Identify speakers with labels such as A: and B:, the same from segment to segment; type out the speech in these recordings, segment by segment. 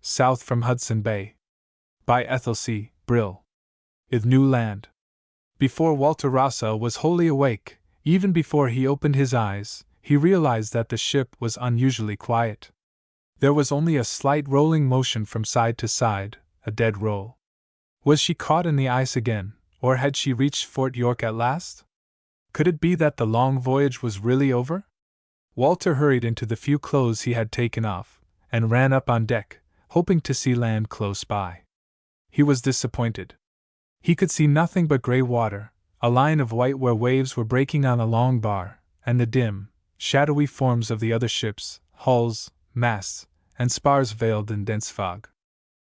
A: South from Hudson Bay. By Ethel C. Brill. With New Land. Before Walter Rosser was wholly awake, even before he opened his eyes, he realized that the ship was unusually quiet. There was only a slight rolling motion from side to side, a dead roll. Was she caught in the ice again, or had she reached Fort York at last? Could it be that the long voyage was really over? Walter hurried into the few clothes he had taken off, and ran up on deck, hoping to see land close by. He was disappointed. He could see nothing but gray water, a line of white where waves were breaking on a long bar, and the dim, shadowy forms of the other ships, hulls, masts, and spars veiled in dense fog.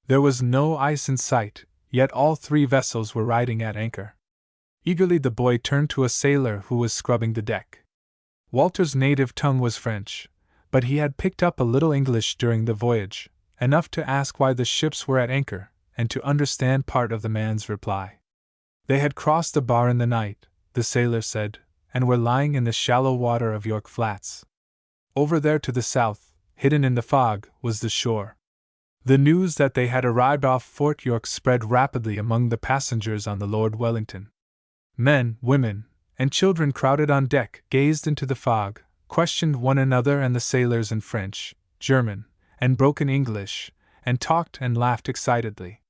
A: There was no ice in sight, yet all three vessels were riding at anchor. Eagerly the boy turned to a sailor who was scrubbing the deck. Walter's native tongue was French, but he had picked up a little English during the voyage, enough to ask why the ships were at anchor, and to understand part of the man's reply. They had crossed the bar in the night, the sailor said, and were lying in the shallow water of York Flats. Over there to the south, hidden in the fog, was the shore. The news that they had arrived off Fort York spread rapidly among the passengers on the Lord Wellington. Men, women, and children crowded on deck, gazed into the fog, questioned one another and the sailors in French, German, and broken English, and talked and laughed excitedly.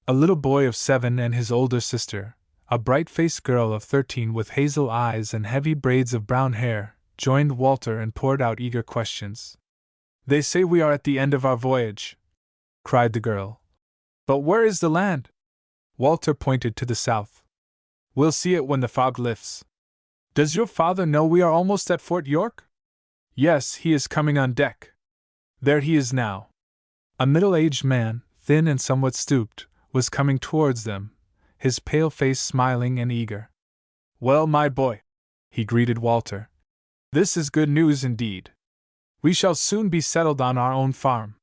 A: A little boy of 7 and his older sister, a bright-faced girl of 13 with hazel eyes and heavy braids of brown hair, joined Walter and poured out eager questions. "They say we are at the end of our voyage," cried the girl. "But where is the land?" Walter pointed to the south. "We'll see it when the fog lifts." "Does your father know we are almost at Fort York?" "Yes, he is coming on deck. There he is now." A middle-aged man, thin and somewhat stooped, was coming towards them, his pale face smiling and eager. "Well, my boy," he greeted Walter, "this is good news indeed. We shall soon be settled on our own farm.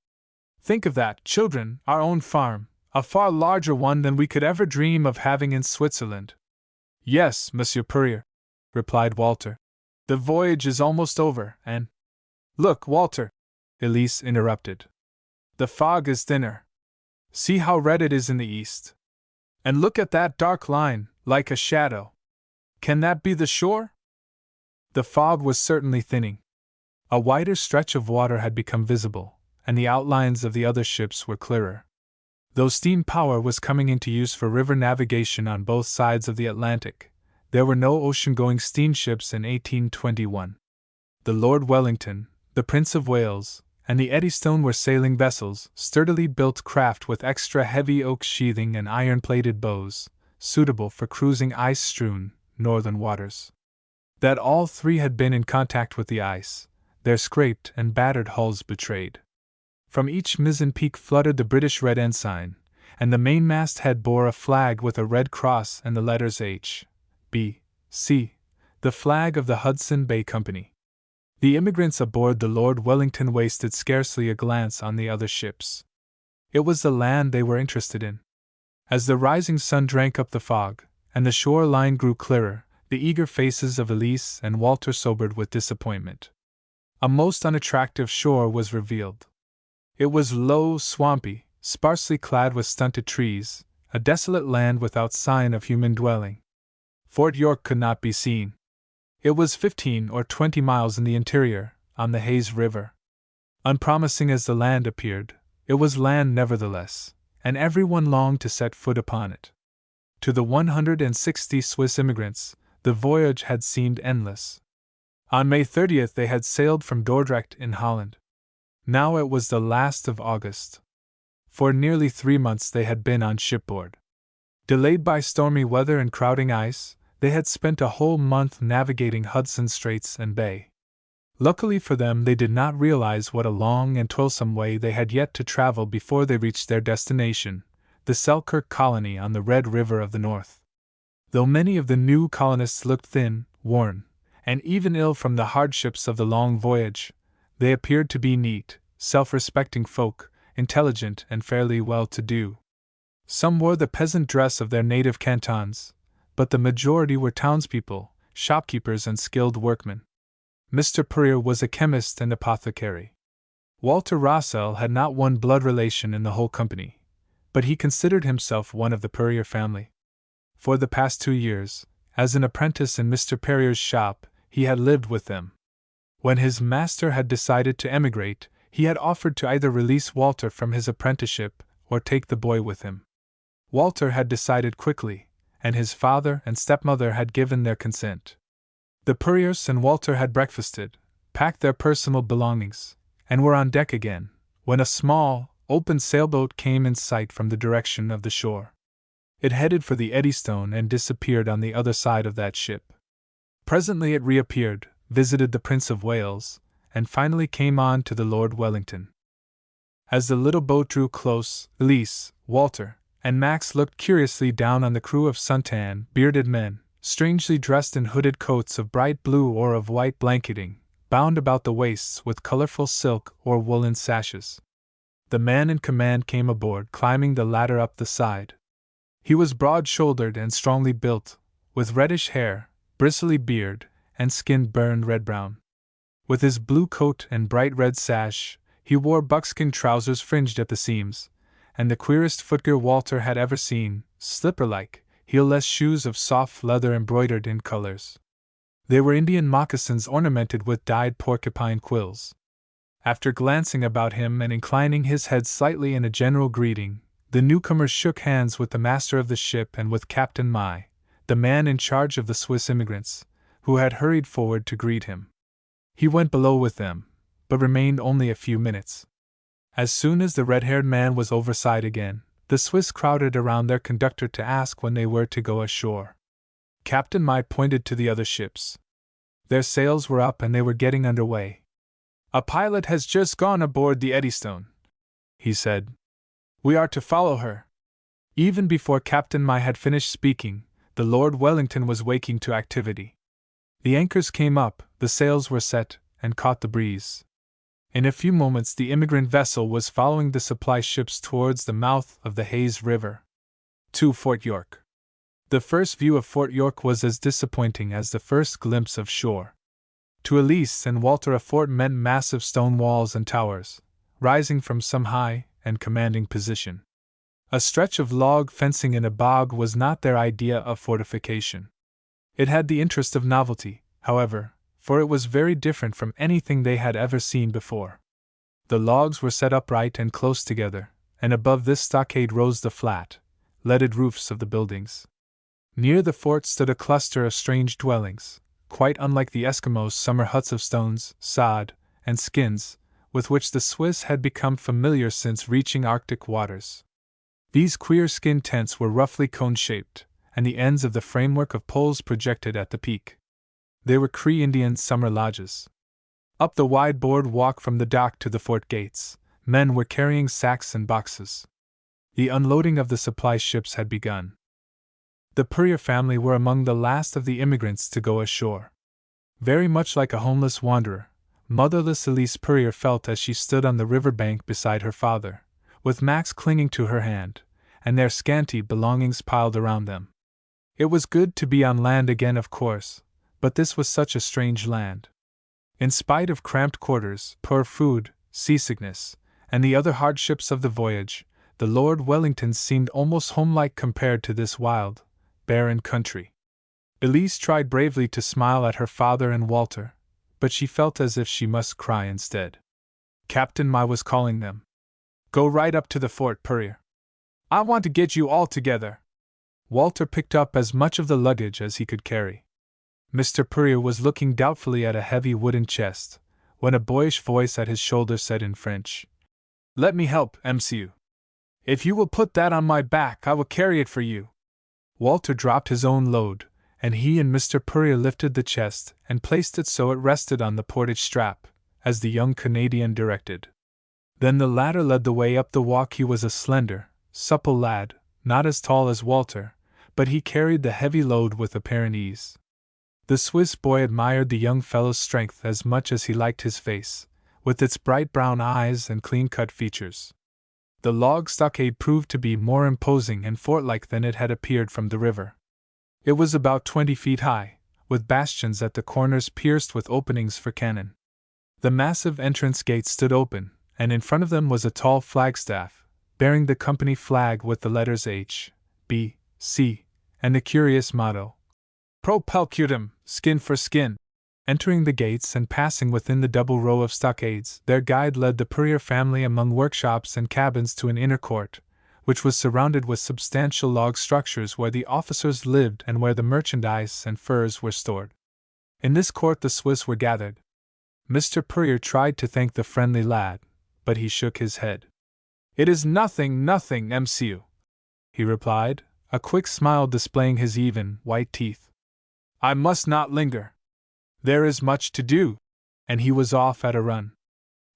A: Think of that, children, our own farm, a far larger one than we could ever dream of having in Switzerland." "Yes, Monsieur Purrier," replied Walter. "The voyage is almost over, and—" "Look, Walter," Elise interrupted. "The fog is thinner. See how red it is in the east. And look at that dark line, like a shadow. Can that be the shore?" The fog was certainly thinning. A wider stretch of water had become visible, and the outlines of the other ships were clearer. Though steam power was coming into use for river navigation on both sides of the Atlantic, there were no ocean-going steamships in 1821. The Lord Wellington, the Prince of Wales, and the Eddystone were sailing vessels, sturdily built craft with extra heavy oak sheathing and iron-plated bows, suitable for cruising ice-strewn, northern waters. That all three had been in contact with the ice, their scraped and battered hulls betrayed. From each mizzen peak fluttered the British red ensign, and the mainmast head bore a flag with a red cross and the letters H, B, C, the flag of the Hudson Bay Company. The immigrants aboard the Lord Wellington wasted scarcely a glance on the other ships. It was the land they were interested in. As the rising sun drank up the fog, and the shore line grew clearer, the eager faces of Elise and Walter sobered with disappointment. A most unattractive shore was revealed. It was low, swampy, sparsely clad with stunted trees, a desolate land without sign of human dwelling. Fort York could not be seen. It was 15 or 20 miles in the interior, on the Hayes River. Unpromising as the land appeared, it was land nevertheless, and everyone longed to set foot upon it. To the 160 Swiss immigrants, the voyage had seemed endless. On May 30th they had sailed from Dordrecht in Holland. Now it was the last of August. For nearly 3 months they had been on shipboard. Delayed by stormy weather and crowding ice, they had spent a whole month navigating Hudson Straits and Bay. Luckily for them, they did not realize what a long and toilsome way they had yet to travel before they reached their destination, the Selkirk colony on the Red River of the North. Though many of the new colonists looked thin, worn, and even ill from the hardships of the long voyage, they appeared to be neat, self-respecting folk, intelligent and fairly well-to-do. Some wore the peasant dress of their native cantons, but the majority were townspeople, shopkeepers and skilled workmen. Mr. Purrier was a chemist and apothecary. Walter Rossell had not one blood relation in the whole company, but he considered himself one of the Perrier family. For the past 2 years, as an apprentice in Mr. Perrier's shop, he had lived with them. When his master had decided to emigrate, he had offered to either release Walter from his apprenticeship or take the boy with him. Walter had decided quickly, and his father and stepmother had given their consent. The Perriers and Walter had breakfasted, packed their personal belongings, and were on deck again, when a small, open sailboat came in sight from the direction of the shore. It headed for the Eddystone and disappeared on the other side of that ship. Presently it reappeared, visited the Prince of Wales, and finally came on to the Lord Wellington. As the little boat drew close, Elise, Walter, and Max looked curiously down on the crew of suntan, bearded men, strangely dressed in hooded coats of bright blue or of white blanketing, bound about the waists with colorful silk or woolen sashes. The man in command came aboard, climbing the ladder up the side. He was broad-shouldered and strongly built, with reddish hair, bristly beard, and skin burned red-brown. With his blue coat and bright red sash, he wore buckskin trousers fringed at the seams, and the queerest footgear Walter had ever seen, slipper-like, heel-less shoes of soft leather embroidered in colors. They were Indian moccasins ornamented with dyed porcupine quills. After glancing about him and inclining his head slightly in a general greeting, the newcomer shook hands with the master of the ship and with Captain Mai, the man in charge of the Swiss immigrants, who had hurried forward to greet him. He went below with them, but remained only a few minutes. As soon as the red-haired man was overside again, the Swiss crowded around their conductor to ask when they were to go ashore. Captain Mai pointed to the other ships. Their sails were up and they were getting under way. "A pilot has just gone aboard the Eddystone," he said. "We are to follow her." Even before Captain Mai had finished speaking, the Lord Wellington was waking to activity. The anchors came up, the sails were set, and caught the breeze. In a few moments the immigrant vessel was following the supply ships towards the mouth of the Hayes River. To Fort York. The first view of Fort York was as disappointing as the first glimpse of shore. To Elise and Walter a fort meant massive stone walls and towers, rising from some high and commanding position. A stretch of log fencing in a bog was not their idea of fortification. It had the interest of novelty, however, for it was very different from anything they had ever seen before. The logs were set upright and close together, and above this stockade rose the flat, leaded roofs of the buildings. Near the fort stood a cluster of strange dwellings, quite unlike the Eskimos' summer huts of stones, sod, and skins, with which the Swiss had become familiar since reaching Arctic waters. These queer skin tents were roughly cone-shaped, and the ends of the framework of poles projected at the peak. They were Cree Indian summer lodges. Up the wide board walk from the dock to the fort gates, men were carrying sacks and boxes. The unloading of the supply ships had begun. The Perrier family were among the last of the immigrants to go ashore. Very much like a homeless wanderer, motherless Elise Perrier felt as she stood on the river bank beside her father, with Max clinging to her hand, and their scanty belongings piled around them. It was good to be on land again, of course, but this was such a strange land. In spite of cramped quarters, poor food, seasickness, and the other hardships of the voyage, the Lord Wellington seemed almost homelike compared to this wild, barren country. Elise tried bravely to smile at her father and Walter, but she felt as if she must cry instead. Captain Mai was calling them. "Go right up to the fort, Perrier. I want to get you all together." Walter picked up as much of the luggage as he could carry. Mr. Perrier was looking doubtfully at a heavy wooden chest, when a boyish voice at his shoulder said in French, "Let me help, MCU. If you will put that on my back, I will carry it for you." Walter dropped his own load, and he and Mr. Perrier lifted the chest and placed it so it rested on the portage strap, as the young Canadian directed. Then the latter led the way up the walk. He was a slender, supple lad, not as tall as Walter, but he carried the heavy load with apparent ease. The Swiss boy admired the young fellow's strength as much as he liked his face, with its bright brown eyes and clean-cut features. The log stockade proved to be more imposing and fort-like than it had appeared from the river. It was about 20 feet high, with bastions at the corners pierced with openings for cannon. The massive entrance gate stood open, and in front of them was a tall flagstaff, bearing the company flag with the letters H, B, C, and the curious motto, Pro Pelcutum, skin for skin. Entering the gates and passing within the double row of stockades, their guide led the Purrier family among workshops and cabins to an inner court, which was surrounded with substantial log structures where the officers lived and where the merchandise and furs were stored. In this court the Swiss were gathered. Mr. Purrier tried to thank the friendly lad, but he shook his head. "It is nothing, MCU," he replied, a quick smile displaying his even, white teeth. "I must not linger. There is much to do," and he was off at a run.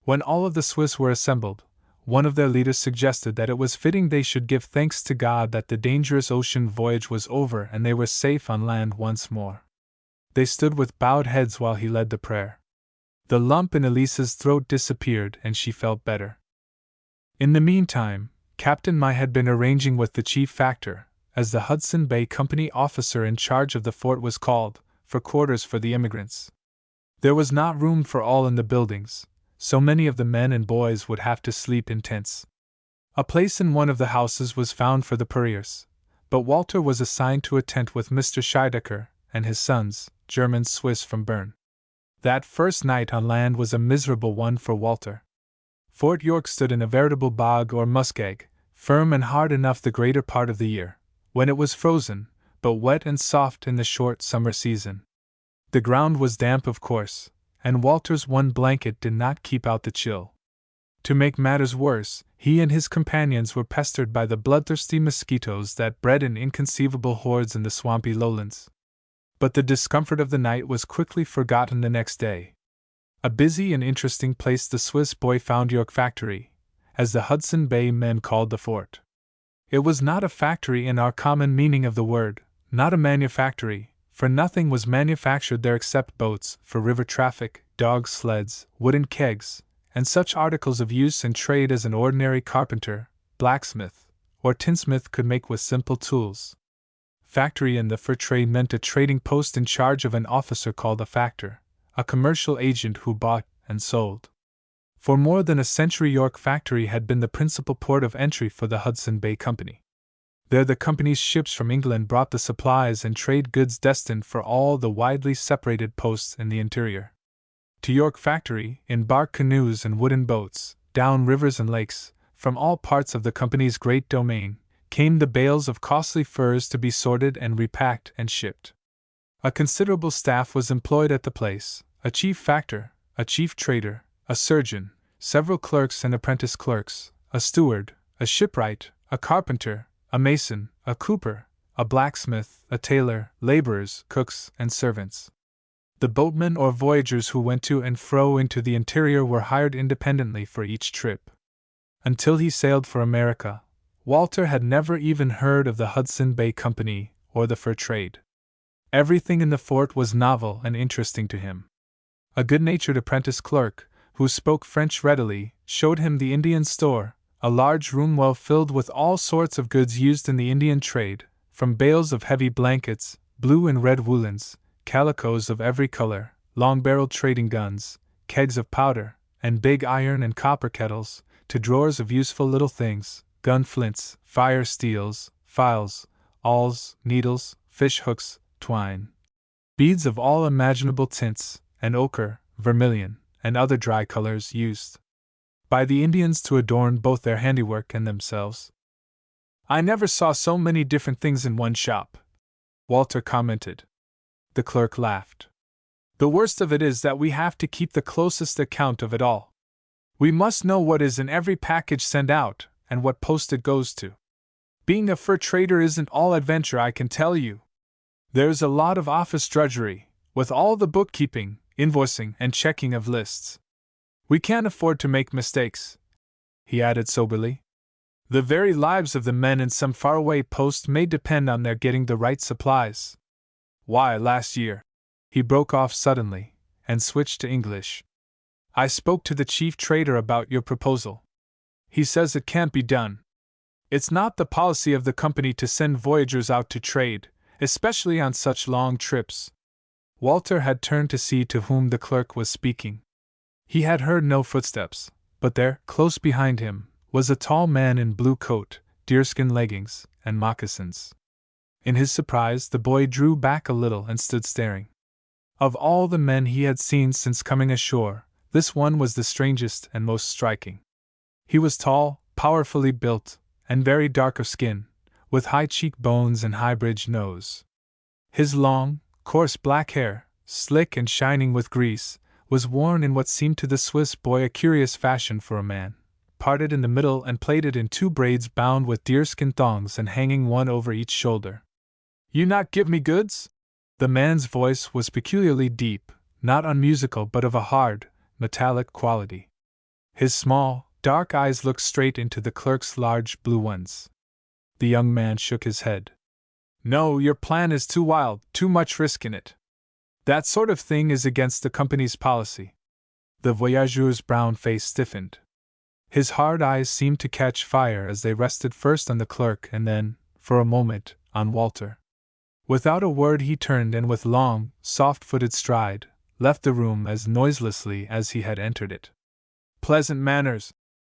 A: When all of the Swiss were assembled, one of their leaders suggested that it was fitting they should give thanks to God that the dangerous ocean voyage was over and they were safe on land once more. They stood with bowed heads while he led the prayer. The lump in Elise's throat disappeared and she felt better. In the meantime, Captain Mai had been arranging with the chief factor, as the Hudson Bay Company officer in charge of the fort was called, for quarters for the immigrants. There was not room for all in the buildings, so many of the men and boys would have to sleep in tents. A place in one of the houses was found for the Purriers, but Walter was assigned to a tent with Mr. Scheidecker and his sons, German Swiss from Bern. That first night on land was a miserable one for Walter. Fort York stood in a veritable bog or muskeg, firm and hard enough the greater part of the year, when it was frozen, but wet and soft in the short summer season. The ground was damp, of course, and Walter's one blanket did not keep out the chill. To make matters worse, he and his companions were pestered by the bloodthirsty mosquitoes that bred in inconceivable hordes in the swampy lowlands. But the discomfort of the night was quickly forgotten the next day. A busy and interesting place the Swiss boy found York Factory, as the Hudson Bay men called the fort. It was not a factory in our common meaning of the word, not a manufactory, for nothing was manufactured there except boats for river traffic, dog sleds, wooden kegs, and such articles of use and trade as an ordinary carpenter, blacksmith, or tinsmith could make with simple tools. Factory in the fur trade meant a trading post in charge of an officer called a factor, a commercial agent who bought and sold. For more than a century York Factory had been the principal port of entry for the Hudson Bay Company. There the company's ships from England brought the supplies and trade goods destined for all the widely separated posts in the interior. To York Factory, in bark canoes and wooden boats, down rivers and lakes, from all parts of the company's great domain, came the bales of costly furs to be sorted and repacked and shipped. A considerable staff was employed at the place, a chief factor, a chief trader, a surgeon, several clerks and apprentice clerks, a steward, a shipwright, a carpenter, a mason, a cooper, a blacksmith, a tailor, laborers, cooks, and servants. The boatmen or voyagers who went to and fro into the interior were hired independently for each trip. Until he sailed for America, Walter had never even heard of the Hudson Bay Company or the fur trade. Everything in the fort was novel and interesting to him. A good-natured apprentice clerk, who spoke French readily, showed him the Indian store, a large room well filled with all sorts of goods used in the Indian trade, from bales of heavy blankets, blue and red woolens, calicoes of every color, long-barreled trading guns, kegs of powder, and big iron and copper kettles, to drawers of useful little things, gun flints, fire steels, files, awls, needles, fish hooks, twine, beads of all imaginable tints, and ochre, vermilion, and other dry colors used by the Indians to adorn both their handiwork and themselves. "I never saw so many different things in one shop," Walter commented. The clerk laughed. "The worst of it is that we have to keep the closest account of it all. We must know what is in every package sent out, and what post it goes to. Being a fur trader isn't all adventure, I can tell you. There's a lot of office drudgery, with all the bookkeeping, invoicing, and checking of lists. We can't afford to make mistakes," he added soberly. "The very lives of the men in some faraway post may depend on their getting the right supplies. Why, last year," he broke off suddenly, and switched to English, "I spoke to the chief trader about your proposal. He says it can't be done. It's not the policy of the company to send voyagers out to trade, especially on such long trips." Walter had turned to see to whom the clerk was speaking. He had heard no footsteps, but there, close behind him, was a tall man in blue coat, deerskin leggings, and moccasins. In his surprise, the boy drew back a little and stood staring. Of all the men he had seen since coming ashore, this one was the strangest and most striking. He was tall, powerfully built, and very dark of skin, with high cheekbones and high-bridged nose. His long, coarse black hair, slick and shining with grease, was worn in what seemed to the Swiss boy a curious fashion for a man, parted in the middle and plaited in two braids bound with deerskin thongs and hanging one over each shoulder. "You not give me goods?" The man's voice was peculiarly deep, not unmusical but of a hard, metallic quality. His small, dark eyes looked straight into the clerk's large blue ones. The young man shook his head. "No, your plan is too wild, too much risk in it. That sort of thing is against the company's policy." The voyageur's brown face stiffened. His hard eyes seemed to catch fire as they rested first on the clerk and then, for a moment, on Walter. Without a word he turned and with long, soft-footed stride, left the room as noiselessly as he had entered it. "Pleasant manners,"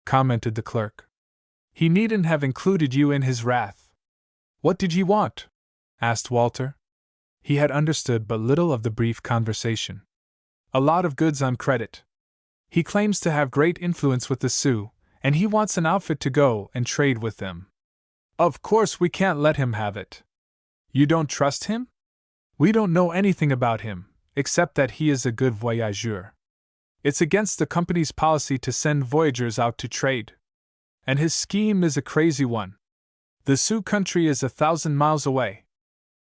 A: commented the clerk. "He needn't have included you in his wrath." "What did ye want?" asked Walter. He had understood but little of the brief conversation. "A lot of goods on credit. He claims to have great influence with the Sioux, and he wants an outfit to go and trade with them. Of course we can't let him have it." "You don't trust him?" "We don't know anything about him, except that he is a good voyageur. It's against the company's policy to send voyageurs out to trade. And his scheme is a crazy one. The Sioux country is 1,000 miles away.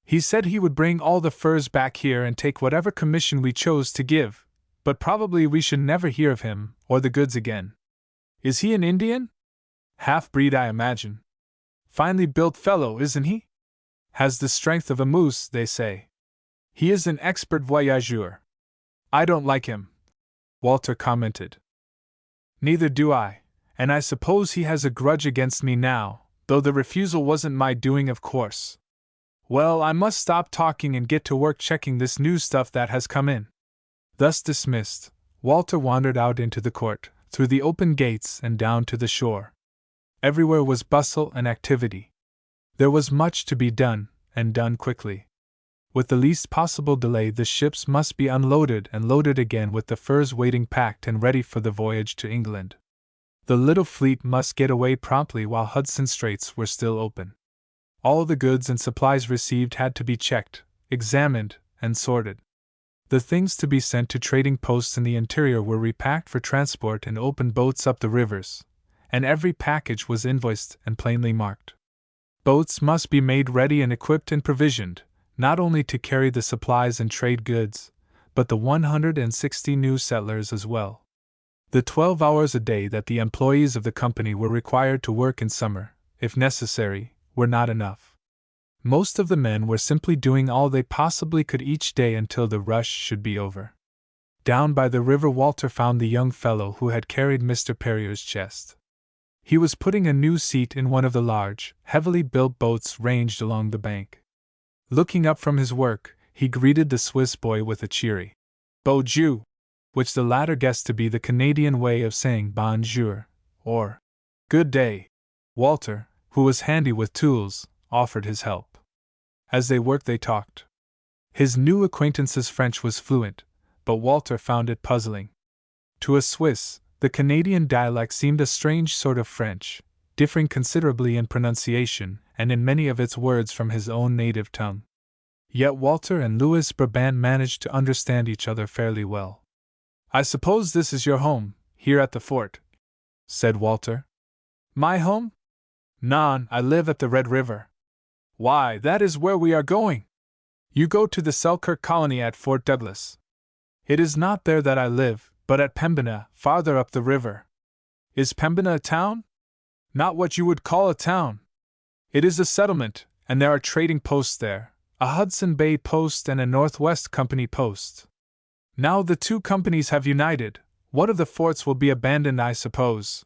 A: He said he would bring all the furs back here and take whatever commission we chose to give, but probably we should never hear of him or the goods again. Is he an Indian? Half-breed, I imagine. Finely built fellow, isn't he? Has the strength of a moose, they say. He is an expert voyageur. I don't like him," Walter commented. "Neither do I, and I suppose he has a grudge against me now, though the refusal wasn't my doing, of course. Well, I must stop talking and get to work checking this new stuff that has come in." Thus dismissed, Walter wandered out into the court, through the open gates and down to the shore. Everywhere was bustle and activity. There was much to be done, and done quickly. With the least possible delay, the ships must be unloaded and loaded again with the furs waiting packed and ready for the voyage to England. The little fleet must get away promptly while Hudson Straits were still open. All the goods and supplies received had to be checked, examined, and sorted. The things to be sent to trading posts in the interior were repacked for transport in open boats up the rivers, and every package was invoiced and plainly marked. Boats must be made ready and equipped and provisioned, not only to carry the supplies and trade goods, but the 160 new settlers as well. The 12 hours a day that the employees of the company were required to work in summer, if necessary, were not enough. Most of the men were simply doing all they possibly could each day until the rush should be over. Down by the river Walter found the young fellow who had carried Mr. Perrier's chest. He was putting a new seat in one of the large, heavily built boats ranged along the bank. Looking up from his work, he greeted the Swiss boy with a cheery "Bonjour," which the latter guessed to be the Canadian way of saying bonjour, or good day. Walter, who was handy with tools, offered his help. As they worked they talked. His new acquaintance's French was fluent, but Walter found it puzzling. To a Swiss, the Canadian dialect seemed a strange sort of French, differing considerably in pronunciation and in many of its words from his own native tongue. Yet Walter and Louis Brabant managed to understand each other fairly well. "I suppose this is your home, here at the fort," said Walter. "My home? Non, I live at the Red River." "Why, that is where we are going. You go to the Selkirk colony at Fort Douglas." "It is not there that I live, but at Pembina, farther up the river." "Is Pembina a town?" "Not what you would call a town. It is a settlement, and there are trading posts there, a Hudson Bay post and a Northwest Company post. Now the two companies have united, one of the forts will be abandoned, I suppose.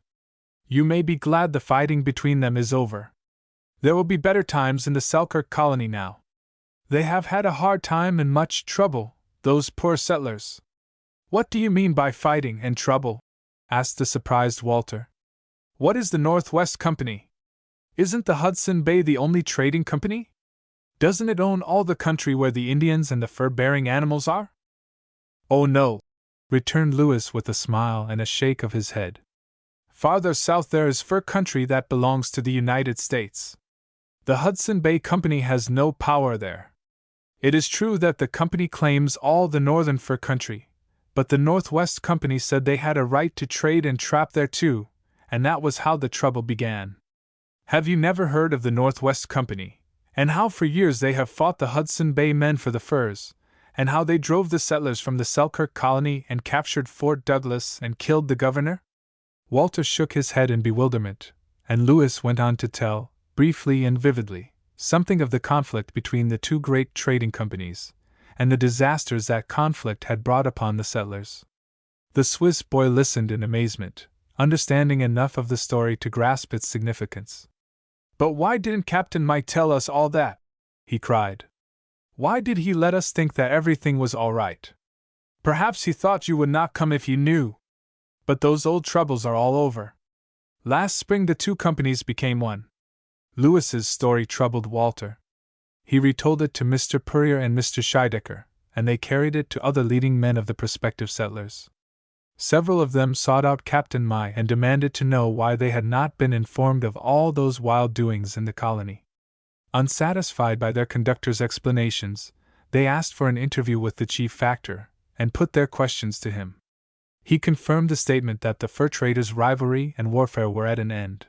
A: You may be glad the fighting between them is over. There will be better times in the Selkirk colony now. They have had a hard time and much trouble, those poor settlers." "What do you mean by fighting and trouble?" asked the surprised Walter. What is the Northwest Company? Isn't the Hudson Bay the only trading company? Doesn't it own all the country where the Indians and the fur-bearing animals are? Oh no, returned Lewis with a smile and a shake of his head. Farther south there is fur country that belongs to the United States. The Hudson Bay Company has no power there. It is true that the company claims all the northern fur country, but the Northwest Company said they had a right to trade and trap there too, and that was how the trouble began. Have you never heard of the Northwest Company, and how for years they have fought the Hudson Bay men for the furs, and how they drove the settlers from the Selkirk colony and captured Fort Douglas and killed the governor? Walter shook his head in bewilderment, and Lewis went on to tell, briefly and vividly, something of the conflict between the two great trading companies, and the disasters that conflict had brought upon the settlers. The Swiss boy listened in amazement, understanding enough of the story to grasp its significance. But why didn't Captain Mike tell us all that? He cried. Why did he let us think that everything was all right? Perhaps he thought you would not come if you knew. But those old troubles are all over. Last spring the two companies became one. Lewis's story troubled Walter. He retold it to Mr. Purrier and Mr. Scheidecker, and they carried it to other leading men of the prospective settlers. Several of them sought out Captain Mai and demanded to know why they had not been informed of all those wild doings in the colony. Unsatisfied by their conductor's explanations, they asked for an interview with the chief factor, and put their questions to him. He confirmed the statement that the fur traders' rivalry and warfare were at an end.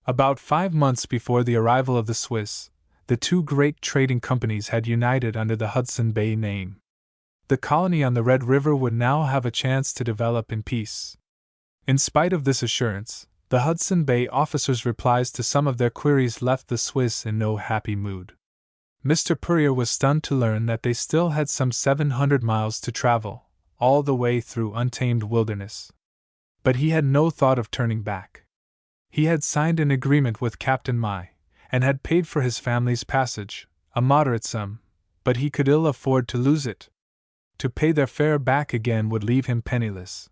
A: About 5 months before the arrival of the Swiss, the two great trading companies had united under the Hudson Bay name. The colony on the Red River would now have a chance to develop in peace. In spite of this assurance, the Hudson Bay officers' replies to some of their queries left the Swiss in no happy mood. Mr. Purrier was stunned to learn that they still had some 700 miles to travel, all the way through untamed wilderness. But he had no thought of turning back. He had signed an agreement with Captain Mai, and had paid for his family's passage, a moderate sum, but he could ill afford to lose it. To pay their fare back again would leave him penniless.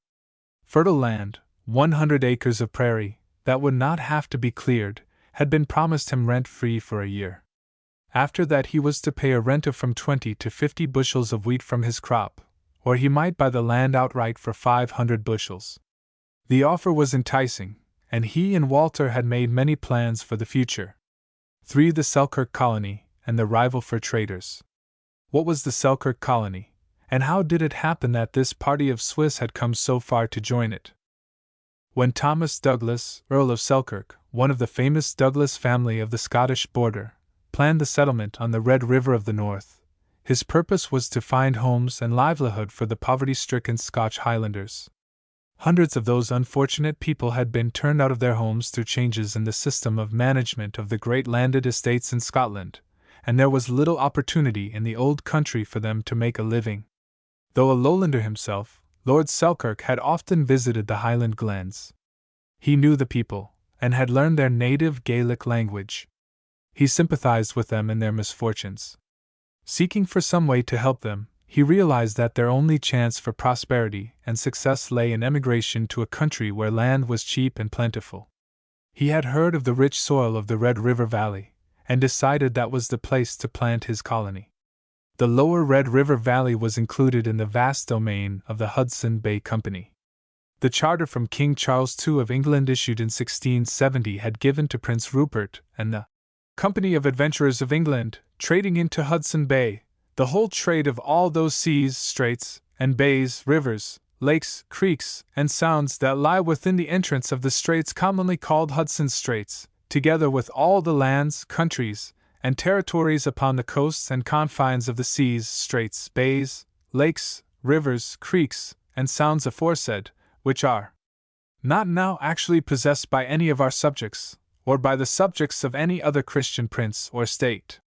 A: Fertile land, 100 acres of prairie, that would not have to be cleared, had been promised him rent-free for a year. After that he was to pay a rent of from 20 to 50 bushels of wheat from his crop, or he might buy the land outright for 500 bushels. The offer was enticing, and he and Walter had made many plans for the future. 3. The Selkirk colony, and the rival for traders. What was the Selkirk colony? And how did it happen that this party of Swiss had come so far to join it? When Thomas Douglas, Earl of Selkirk, one of the famous Douglas family of the Scottish border, planned the settlement on the Red River of the North, his purpose was to find homes and livelihood for the poverty-stricken Scotch Highlanders. Hundreds of those unfortunate people had been turned out of their homes through changes in the system of management of the great landed estates in Scotland, and there was little opportunity in the old country for them to make a living. Though a lowlander himself, Lord Selkirk had often visited the Highland glens. He knew the people, and had learned their native Gaelic language. He sympathized with them in their misfortunes. Seeking for some way to help them, he realized that their only chance for prosperity and success lay in emigration to a country where land was cheap and plentiful. He had heard of the rich soil of the Red River Valley, and decided that was the place to plant his colony. The lower Red River Valley was included in the vast domain of the Hudson Bay Company. The charter from King Charles II of England issued in 1670 had given to Prince Rupert and the Company of Adventurers of England, trading into Hudson Bay, the whole trade of all those seas, straits, and bays, rivers, lakes, creeks, and sounds that lie within the entrance of the straits commonly called Hudson Straits, together with all the lands, countries, and territories upon the coasts and confines of the seas, straits, bays, lakes, rivers, creeks, and sounds aforesaid, which are not now actually possessed by any of our subjects, or by the subjects of any other Christian prince or state.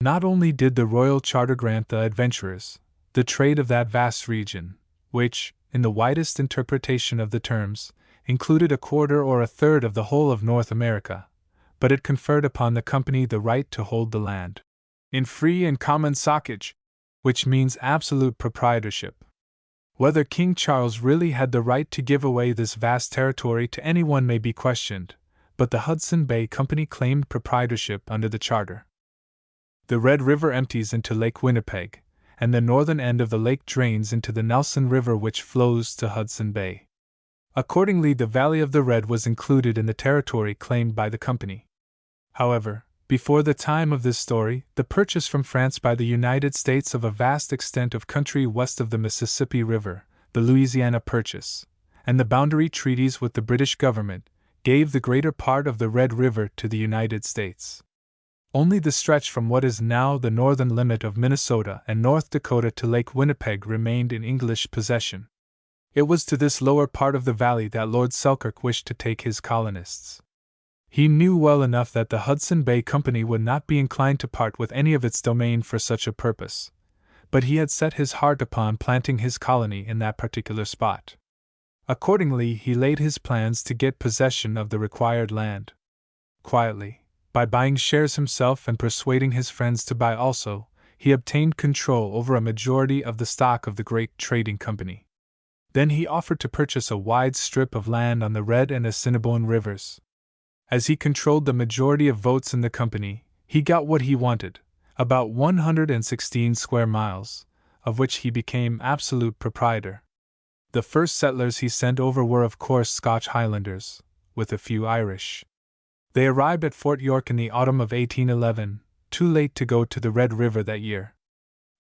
A: Not only did the royal charter grant the adventurers the trade of that vast region, which, in the widest interpretation of the terms, included a quarter or a third of the whole of North America, but it conferred upon the company the right to hold the land in free and common socage, which means absolute proprietorship. Whether King Charles really had the right to give away this vast territory to anyone may be questioned, but the Hudson Bay Company claimed proprietorship under the charter. The Red River empties into Lake Winnipeg, and the northern end of the lake drains into the Nelson River, which flows to Hudson Bay. Accordingly, the Valley of the Red was included in the territory claimed by the company. However, before the time of this story, the purchase from France by the United States of a vast extent of country west of the Mississippi River, the Louisiana Purchase, and the boundary treaties with the British government, gave the greater part of the Red River to the United States. Only the stretch from what is now the northern limit of Minnesota and North Dakota to Lake Winnipeg remained in English possession. It was to this lower part of the valley that Lord Selkirk wished to take his colonists. He knew well enough that the Hudson Bay Company would not be inclined to part with any of its domain for such a purpose, but he had set his heart upon planting his colony in that particular spot. Accordingly, he laid his plans to get possession of the required land. Quietly, by buying shares himself and persuading his friends to buy also, he obtained control over a majority of the stock of the great trading company. Then he offered to purchase a wide strip of land on the Red and Assiniboine rivers. As he controlled the majority of votes in the company, he got what he wanted, about 116 square miles, of which he became absolute proprietor. The first settlers he sent over were of course Scotch Highlanders, with a few Irish. They arrived at Fort York in the autumn of 1811, too late to go to the Red River that year.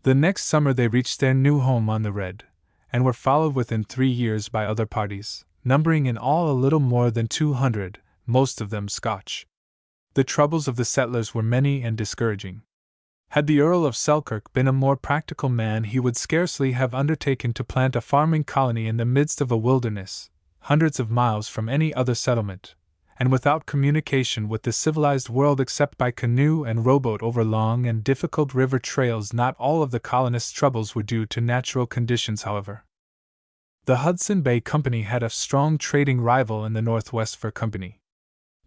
A: The next summer they reached their new home on the Red, and were followed within 3 years by other parties, numbering in all a little more than 200, most of them Scotch. The troubles of the settlers were many and discouraging. Had the Earl of Selkirk been a more practical man, he would scarcely have undertaken to plant a farming colony in the midst of a wilderness, hundreds of miles from any other settlement, and without communication with the civilized world except by canoe and rowboat over long and difficult river trails. Not all of the colonists' troubles were due to natural conditions, however. The Hudson Bay Company had a strong trading rival in the Northwest Fur Company.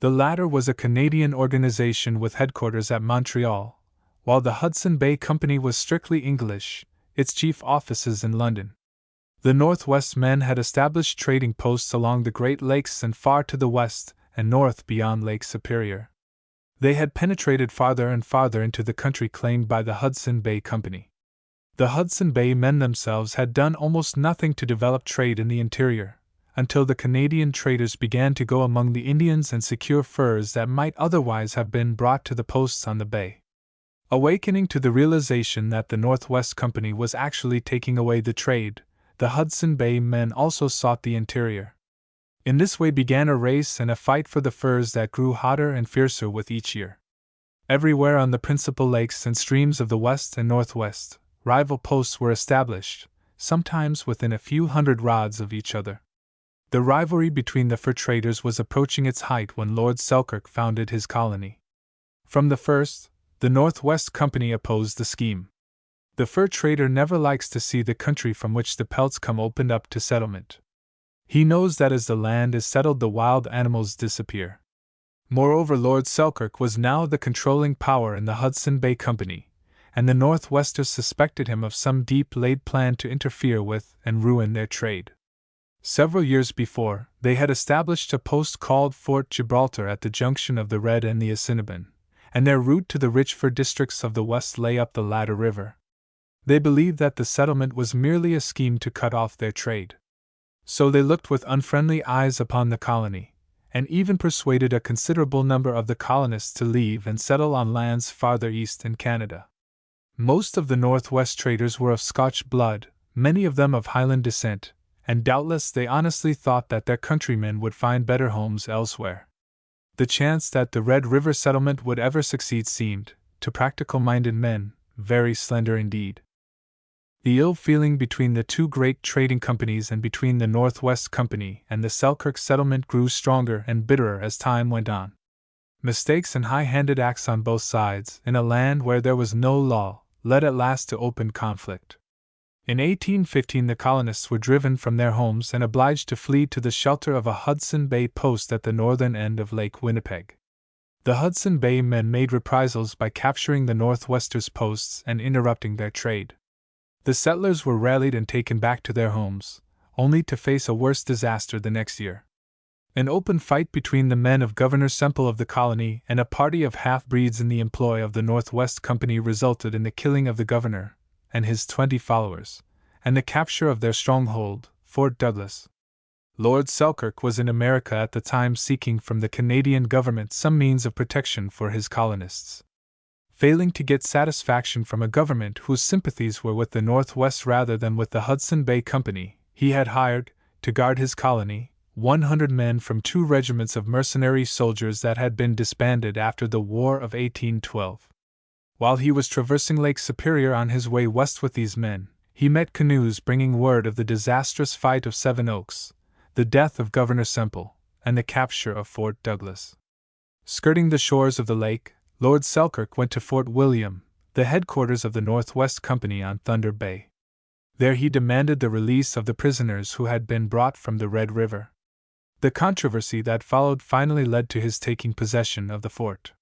A: The latter was a Canadian organization with headquarters at Montreal, while the Hudson Bay Company was strictly English, its chief offices in London. The Northwest men had established trading posts along the Great Lakes and far to the west and north beyond Lake Superior. They had penetrated farther and farther into the country claimed by the Hudson Bay Company. The Hudson Bay men themselves had done almost nothing to develop trade in the interior, until the Canadian traders began to go among the Indians and secure furs that might otherwise have been brought to the posts on the bay. Awakening to the realization that the Northwest Company was actually taking away the trade, the Hudson Bay men also sought the interior. In this way began a race and a fight for the furs that grew hotter and fiercer with each year. Everywhere on the principal lakes and streams of the West and Northwest, rival posts were established, sometimes within a few hundred rods of each other. The rivalry between the fur traders was approaching its height when Lord Selkirk founded his colony. From the first, the Northwest Company opposed the scheme. The fur trader never likes to see the country from which the pelts come opened up to settlement. He knows that as the land is settled, the wild animals disappear. Moreover, Lord Selkirk was now the controlling power in the Hudson Bay Company, and the Northwesters suspected him of some deep-laid plan to interfere with and ruin their trade. Several years before, they had established a post called Fort Gibraltar at the junction of the Red and the Assiniboine, and their route to the rich fur districts of the West lay up the latter river. They believed that the settlement was merely a scheme to cut off their trade. So they looked with unfriendly eyes upon the colony, and even persuaded a considerable number of the colonists to leave and settle on lands farther east in Canada. Most of the Northwest traders were of Scotch blood, many of them of Highland descent, and doubtless they honestly thought that their countrymen would find better homes elsewhere. The chance that the Red River settlement would ever succeed seemed, to practical-minded men, very slender indeed. The ill feeling between the two great trading companies and between the Northwest Company and the Selkirk settlement grew stronger and bitterer as time went on. Mistakes and high-handed acts on both sides, in a land where there was no law, led at last to open conflict. In 1815 the colonists were driven from their homes and obliged to flee to the shelter of a Hudson Bay post at the northern end of Lake Winnipeg. The Hudson Bay men made reprisals by capturing the Northwesters' posts and interrupting their trade. The settlers were rallied and taken back to their homes, only to face a worse disaster the next year. An open fight between the men of Governor Semple of the colony and a party of half-breeds in the employ of the Northwest Company resulted in the killing of the governor and his 20 followers, and the capture of their stronghold, Fort Douglas. Lord Selkirk was in America at the time seeking from the Canadian government some means of protection for his colonists. Failing to get satisfaction from a government whose sympathies were with the Northwest rather than with the Hudson Bay Company, he had hired, to guard his colony, 100 men from 2 regiments of mercenary soldiers that had been disbanded after the War of 1812. While he was traversing Lake Superior on his way west with these men, he met canoes bringing word of the disastrous fight of Seven Oaks, the death of Governor Semple, and the capture of Fort Douglas. Skirting the shores of the lake, Lord Selkirk went to Fort William, the headquarters of the Northwest Company on Thunder Bay. There he demanded the release of the prisoners who had been brought from the Red River. The controversy that followed finally led to his taking possession of the fort.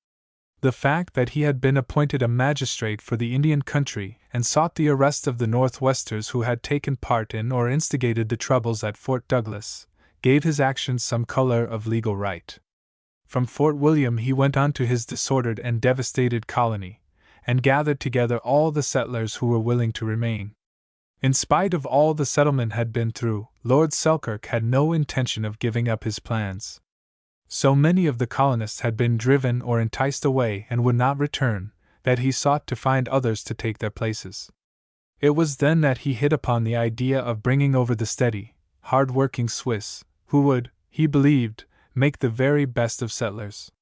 A: The fact that he had been appointed a magistrate for the Indian country and sought the arrest of the Northwesters who had taken part in or instigated the troubles at Fort Douglas gave his actions some color of legal right. From Fort William he went on to his disordered and devastated colony, and gathered together all the settlers who were willing to remain. In spite of all the settlement had been through, Lord Selkirk had no intention of giving up his plans. So many of the colonists had been driven or enticed away and would not return, that he sought to find others to take their places. It was then that he hit upon the idea of bringing over the steady, hard-working Swiss, who would, he believed, make the very best of settlers.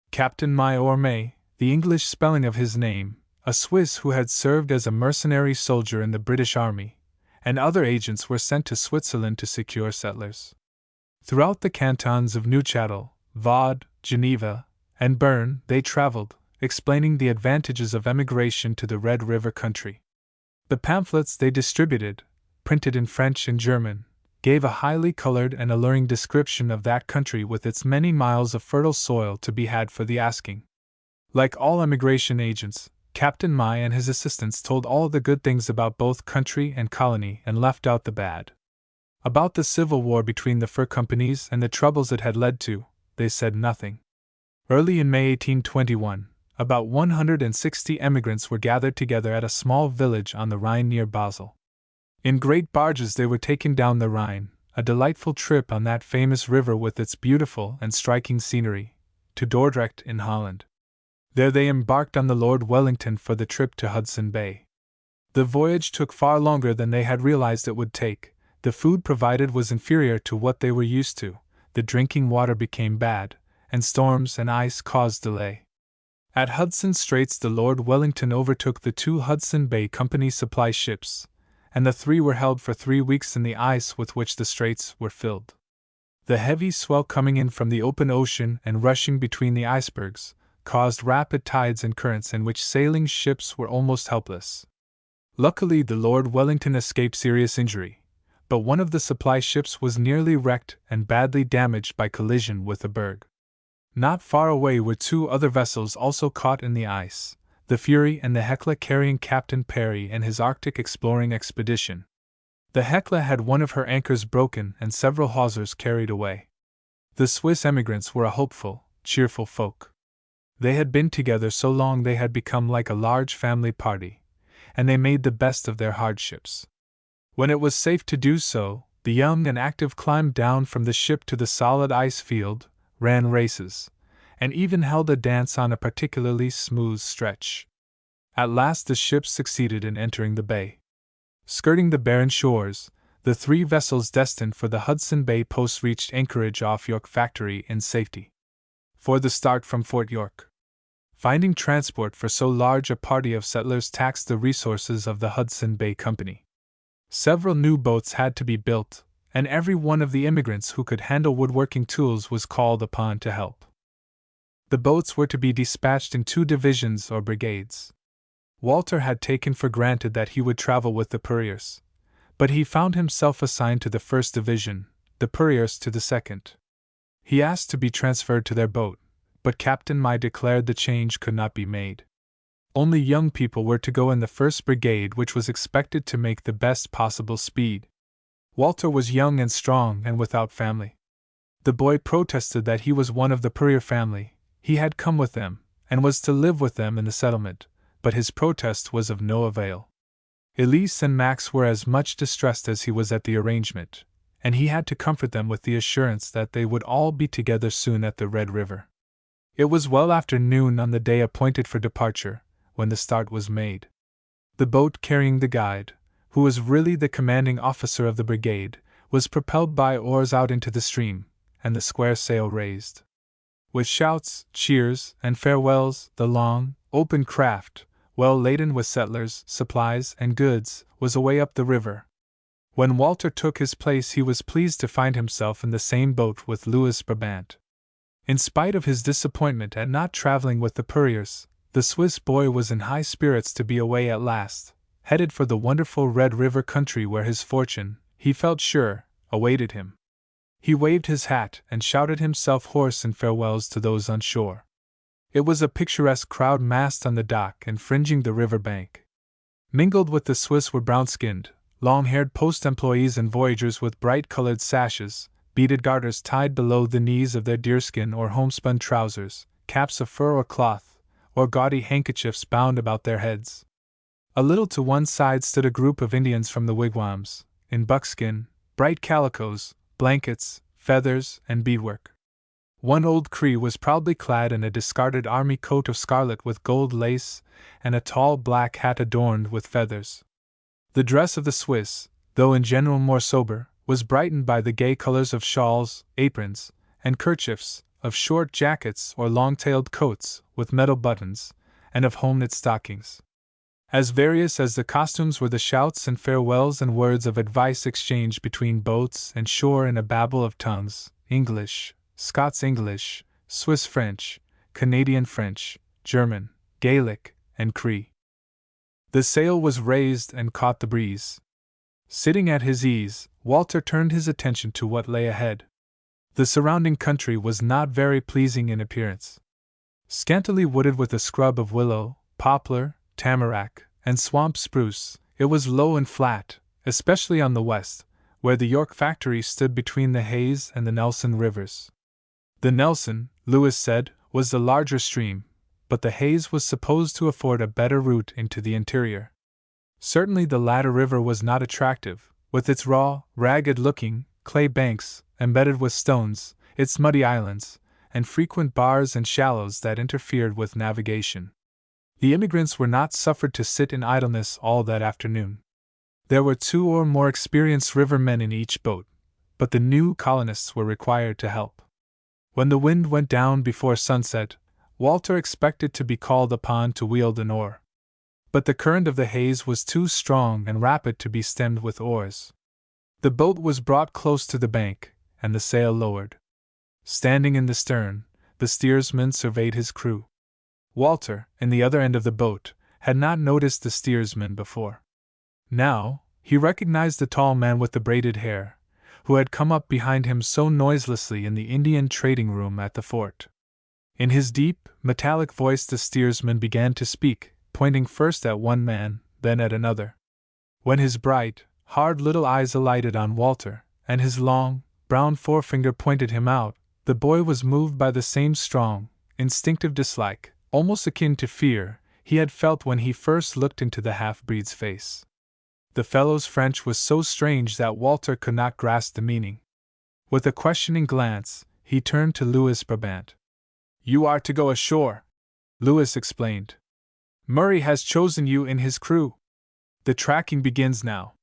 A: Captain May, the English spelling of his name, a Swiss who had served as a mercenary soldier in the British Army, and other agents were sent to Switzerland to secure settlers. Throughout the cantons of Neuchâtel, Vaud, Geneva, and Bern they traveled, explaining the advantages of emigration to the Red River country. The pamphlets they distributed, printed in French and German, gave a highly colored and alluring description of that country with its many miles of fertile soil to be had for the asking. Like all emigration agents, Captain May and his assistants told all the good things about both country and colony and left out the bad. About the civil war between the fur companies and the troubles it had led to, they said nothing. Early in May 1821, about 160 emigrants were gathered together at a small village on the Rhine near Basel. In great barges they were taken down the Rhine, a delightful trip on that famous river with its beautiful and striking scenery, to Dordrecht in Holland. There they embarked on the Lord Wellington for the trip to Hudson Bay. The voyage took far longer than they had realized it would take. The food provided was inferior to what they were used to, the drinking water became bad, and storms and ice caused delay. At Hudson Straits the Lord Wellington overtook the 2 Hudson Bay Company supply ships, and the 3 were held for 3 weeks in the ice with which the straits were filled. The heavy swell coming in from the open ocean and rushing between the icebergs caused rapid tides and currents in which sailing ships were almost helpless. Luckily the Lord Wellington escaped serious injury, but one of the supply ships was nearly wrecked and badly damaged by collision with a berg. Not far away were 2 other vessels also caught in the ice, the Fury and the Hecla carrying Captain Perry and his Arctic exploring expedition. The Hecla had one of her anchors broken and several hawsers carried away. The Swiss emigrants were a hopeful, cheerful folk. They had been together so long they had become like a large family party, and they made the best of their hardships. When it was safe to do so, the young and active climbed down from the ship to the solid ice field, ran races, and even held a dance on a particularly smooth stretch. At last the ship succeeded in entering the bay. Skirting the barren shores, the 3 vessels destined for the Hudson Bay post reached anchorage off York Factory in safety. For the start from Fort York. Finding transport for so large a party of settlers taxed the resources of the Hudson Bay Company. Several new boats had to be built, and every one of the immigrants who could handle woodworking tools was called upon to help. The boats were to be dispatched in 2 divisions or brigades. Walter had taken for granted that he would travel with the Purriers, but he found himself assigned to the 1st Division, the Purriers to the 2nd. He asked to be transferred to their boat, but Captain May declared the change could not be made. Only young people were to go in the first brigade, which was expected to make the best possible speed. Walter was young and strong and without family. The boy protested that he was one of the Purrier family, he had come with them, and was to live with them in the settlement, but his protest was of no avail. Elise and Max were as much distressed as he was at the arrangement, and he had to comfort them with the assurance that they would all be together soon at the Red River. It was well after noon on the day appointed for departure, when the start was made. The boat carrying the guide, who was really the commanding officer of the brigade, was propelled by oars out into the stream, and the square sail raised. With shouts, cheers, and farewells, the long, open craft, well laden with settlers, supplies, and goods, was away up the river. When Walter took his place, he was pleased to find himself in the same boat with Louis Brabant. In spite of his disappointment at not traveling with the Purriers, the Swiss boy was in high spirits to be away at last, headed for the wonderful Red River country where his fortune, he felt sure, awaited him. He waved his hat and shouted himself hoarse in farewells to those on shore. It was a picturesque crowd massed on the dock and fringing the river bank. Mingled with the Swiss were brown-skinned, long-haired post employees and voyagers with bright-colored sashes, beaded garters tied below the knees of their deerskin or homespun trousers, caps of fur or cloth, or gaudy handkerchiefs bound about their heads. A little to one side stood a group of Indians from the wigwams, in buckskin, bright calicoes, blankets, feathers, and beadwork. One old Cree was proudly clad in a discarded army coat of scarlet with gold lace and a tall black hat adorned with feathers. The dress of the Swiss, though in general more sober, was brightened by the gay colors of shawls, aprons, and kerchiefs, of short jackets or long-tailed coats with metal buttons, and of home-knit stockings. As various as the costumes were the shouts and farewells and words of advice exchanged between boats and shore in a babel of tongues: English, Scots English, Swiss French, Canadian French, German, Gaelic, and Cree. The sail was raised and caught the breeze. Sitting at his ease, Walter turned his attention to what lay ahead. The surrounding country was not very pleasing in appearance. Scantily wooded with a scrub of willow, poplar, tamarack, and swamp spruce, it was low and flat, especially on the west, where the York factory stood between the Hayes and the Nelson rivers. The Nelson, Lewis said, was the larger stream, but the Hayes was supposed to afford a better route into the interior. Certainly the latter river was not attractive, with its raw, ragged-looking, clay banks, embedded with stones, its muddy islands, and frequent bars and shallows that interfered with navigation. The immigrants were not suffered to sit in idleness all that afternoon. There were 2 or more experienced rivermen in each boat, but the new colonists were required to help. When the wind went down before sunset, Walter expected to be called upon to wield an oar. But the current of the Hayes was too strong and rapid to be stemmed with oars. The boat was brought close to the bank, and the sail lowered. Standing in the stern, the steersman surveyed his crew. Walter, in the other end of the boat, had not noticed the steersman before. Now, he recognized the tall man with the braided hair, who had come up behind him so noiselessly in the Indian trading room at the fort. In his deep, metallic voice the steersman began to speak, pointing first at one man, then at another. When his bright, hard little eyes alighted on Walter, and his long, brown forefinger pointed him out, the boy was moved by the same strong, instinctive dislike, almost akin to fear, he had felt when he first looked into the half-breed's face. The fellow's French was so strange that Walter could not grasp the meaning. With a questioning glance, he turned to Louis Brabant. "You are to go ashore," Louis explained. "Murray has chosen you in his crew. The tracking begins now."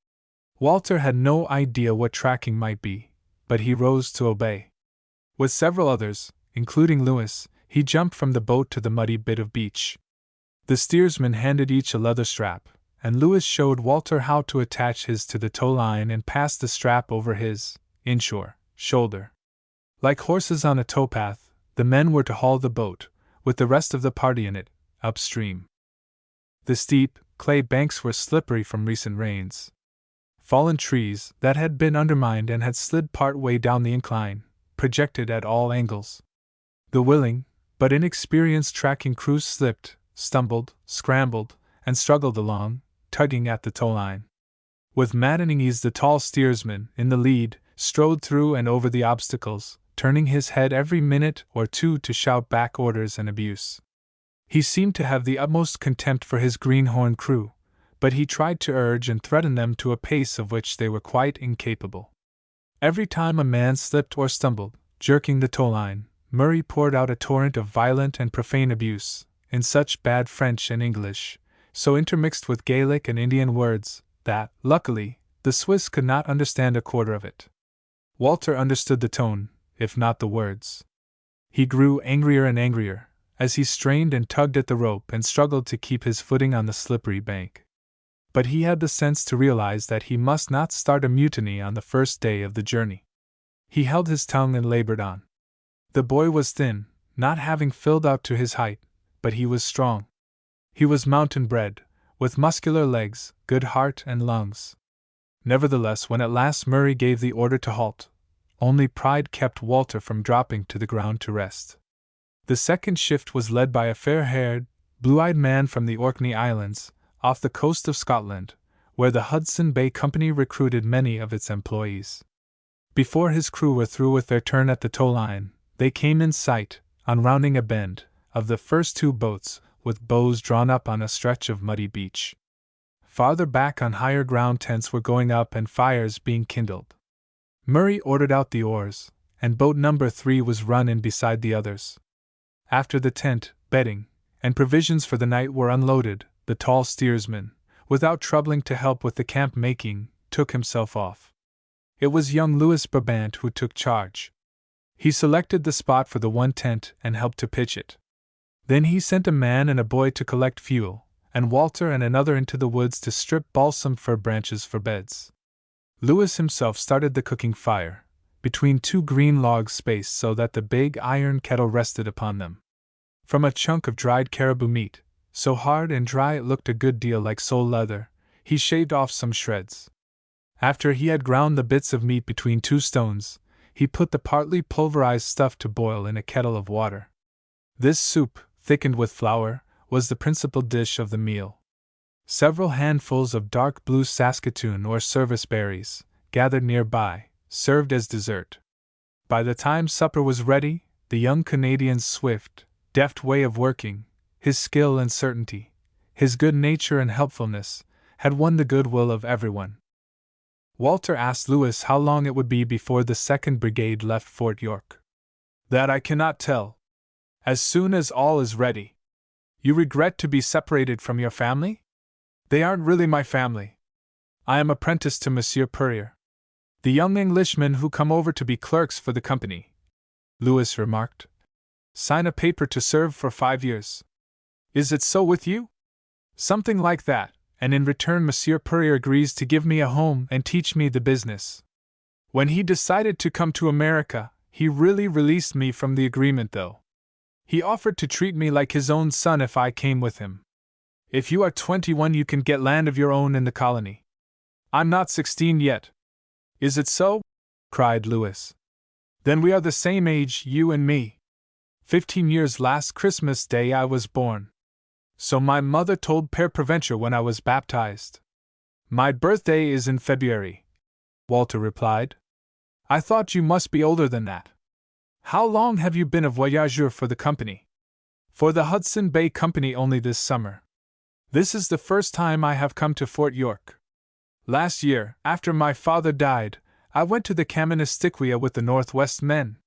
A: Walter had no idea what tracking might be, but he rose to obey. With several others, including Louis, he jumped from the boat to the muddy bit of beach. The steersman handed each a leather strap, and Louis showed Walter how to attach his to the tow line and pass the strap over his, inshore, shoulder. Like horses on a towpath, the men were to haul the boat, with the rest of the party in it, upstream. The steep, clay banks were slippery from recent rains. Fallen trees, that had been undermined and had slid part way down the incline, projected at all angles. The willing, but inexperienced tracking crews slipped, stumbled, scrambled, and struggled along, tugging at the tow-line. With maddening ease the tall steersman, in the lead, strode through and over the obstacles, turning his head every minute or two to shout back orders and abuse. He seemed to have the utmost contempt for his greenhorn crew, but he tried to urge and threaten them to a pace of which they were quite incapable. Every time a man slipped or stumbled, jerking the tow-line, Murray poured out a torrent of violent and profane abuse, in such bad French and English, so intermixed with Gaelic and Indian words, that, luckily, the Swiss could not understand a quarter of it. Walter understood the tone, if not the words. He grew angrier and angrier, as he strained and tugged at the rope and struggled to keep his footing on the slippery bank. But he had the sense to realize that he must not start a mutiny on the first day of the journey. He held his tongue and labored on. The boy was thin, not having filled out to his height, but he was strong. He was mountain-bred, with muscular legs, good heart and lungs. Nevertheless, when at last Murray gave the order to halt, only pride kept Walter from dropping to the ground to rest. The second shift was led by a fair-haired, blue-eyed man from the Orkney Islands, off the coast of Scotland, where the Hudson Bay Company recruited many of its employees. Before his crew were through with their turn at the tow-line, they came in sight, on rounding a bend, of the first two boats, with bows drawn up on a stretch of muddy beach. Farther back on higher ground tents were going up and fires being kindled. Murray ordered out the oars, and boat number 3 was run in beside the others. After the tent, bedding, and provisions for the night were unloaded, the tall steersman, without troubling to help with the camp-making, took himself off. It was young Louis Brabant who took charge. He selected the spot for the one tent and helped to pitch it. Then he sent a man and a boy to collect fuel, and Walter and another into the woods to strip balsam fir branches for beds. Louis himself started the cooking fire, between two green logs spaced so that the big iron kettle rested upon them. From a chunk of dried caribou meat, so hard and dry it looked a good deal like sole leather, he shaved off some shreds. After he had ground the bits of meat between two stones, he put the partly pulverized stuff to boil in a kettle of water. This soup, thickened with flour, was the principal dish of the meal. Several handfuls of dark blue Saskatoon or service berries, gathered nearby, served as dessert. By the time supper was ready, the young Canadian's swift, deft way of working, his skill and certainty, his good nature and helpfulness, had won the goodwill of everyone. Walter asked Louis how long it would be before the 2nd Brigade left Fort York. "That I cannot tell. As soon as all is ready." "You regret to be separated from your family?" "They aren't really my family. I am apprenticed to Monsieur Purrier, the young Englishmen who come over to be clerks for the company," Louis remarked. "Sign a paper to serve for 5 years. Is it so with you?" "Something like that, and in return Monsieur Purrier agrees to give me a home and teach me the business. When he decided to come to America, he really released me from the agreement though. He offered to treat me like his own son if I came with him. If you are 21 you can get land of your own in the colony. I'm not 16 yet." "Is it so?" cried Louis. "Then we are the same age, you and me. 15 years last Christmas Day I was born. So my mother told Père Preventure when I was baptized." "My birthday is in February," Walter replied. "I thought you must be older than that. How long have you been a voyageur for the company?" "For the Hudson Bay Company only this summer. This is the first time I have come to Fort York. Last year, after my father died, I went to the Kaministiquia with the Northwest men.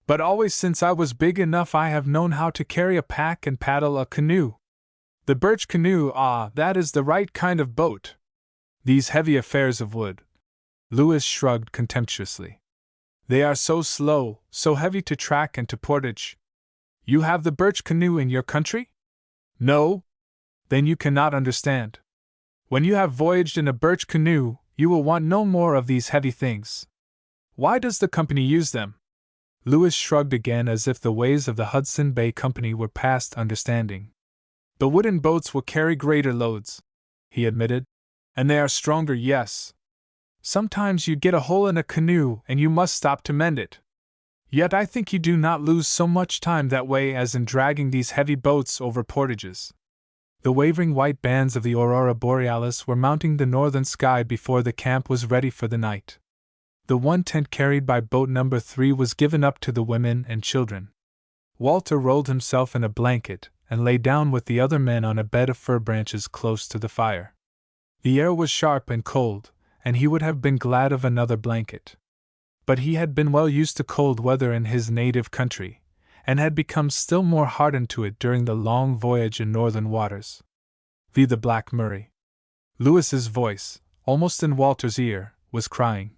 A: But always since I was big enough I have known how to carry a pack and paddle a canoe. The birch canoe, that is the right kind of boat. These heavy affairs of wood," Louis shrugged contemptuously. "They are so slow, so heavy to track and to portage." "You have the birch canoe in your country?" "No." "Then you cannot understand. When you have voyaged in a birch canoe, you will want no more of these heavy things." "Why does the company use them?" Louis shrugged again as if the ways of the Hudson Bay Company were past understanding. "The wooden boats will carry greater loads," he admitted. "And they are stronger, yes. Sometimes you get a hole in a canoe and you must stop to mend it. Yet I think you do not lose so much time that way as in dragging these heavy boats over portages." The wavering white bands of the aurora borealis were mounting the northern sky before the camp was ready for the night. The one tent carried by boat number 3 was given up to the women and children. Walter rolled himself in a blanket and lay down with the other men on a bed of fir branches close to the fire. The air was sharp and cold, and he would have been glad of another blanket. But he had been well used to cold weather in his native country, and had become still more hardened to it during the long voyage in northern waters. The Black Murray. Lewis's voice, almost in Walter's ear, was crying,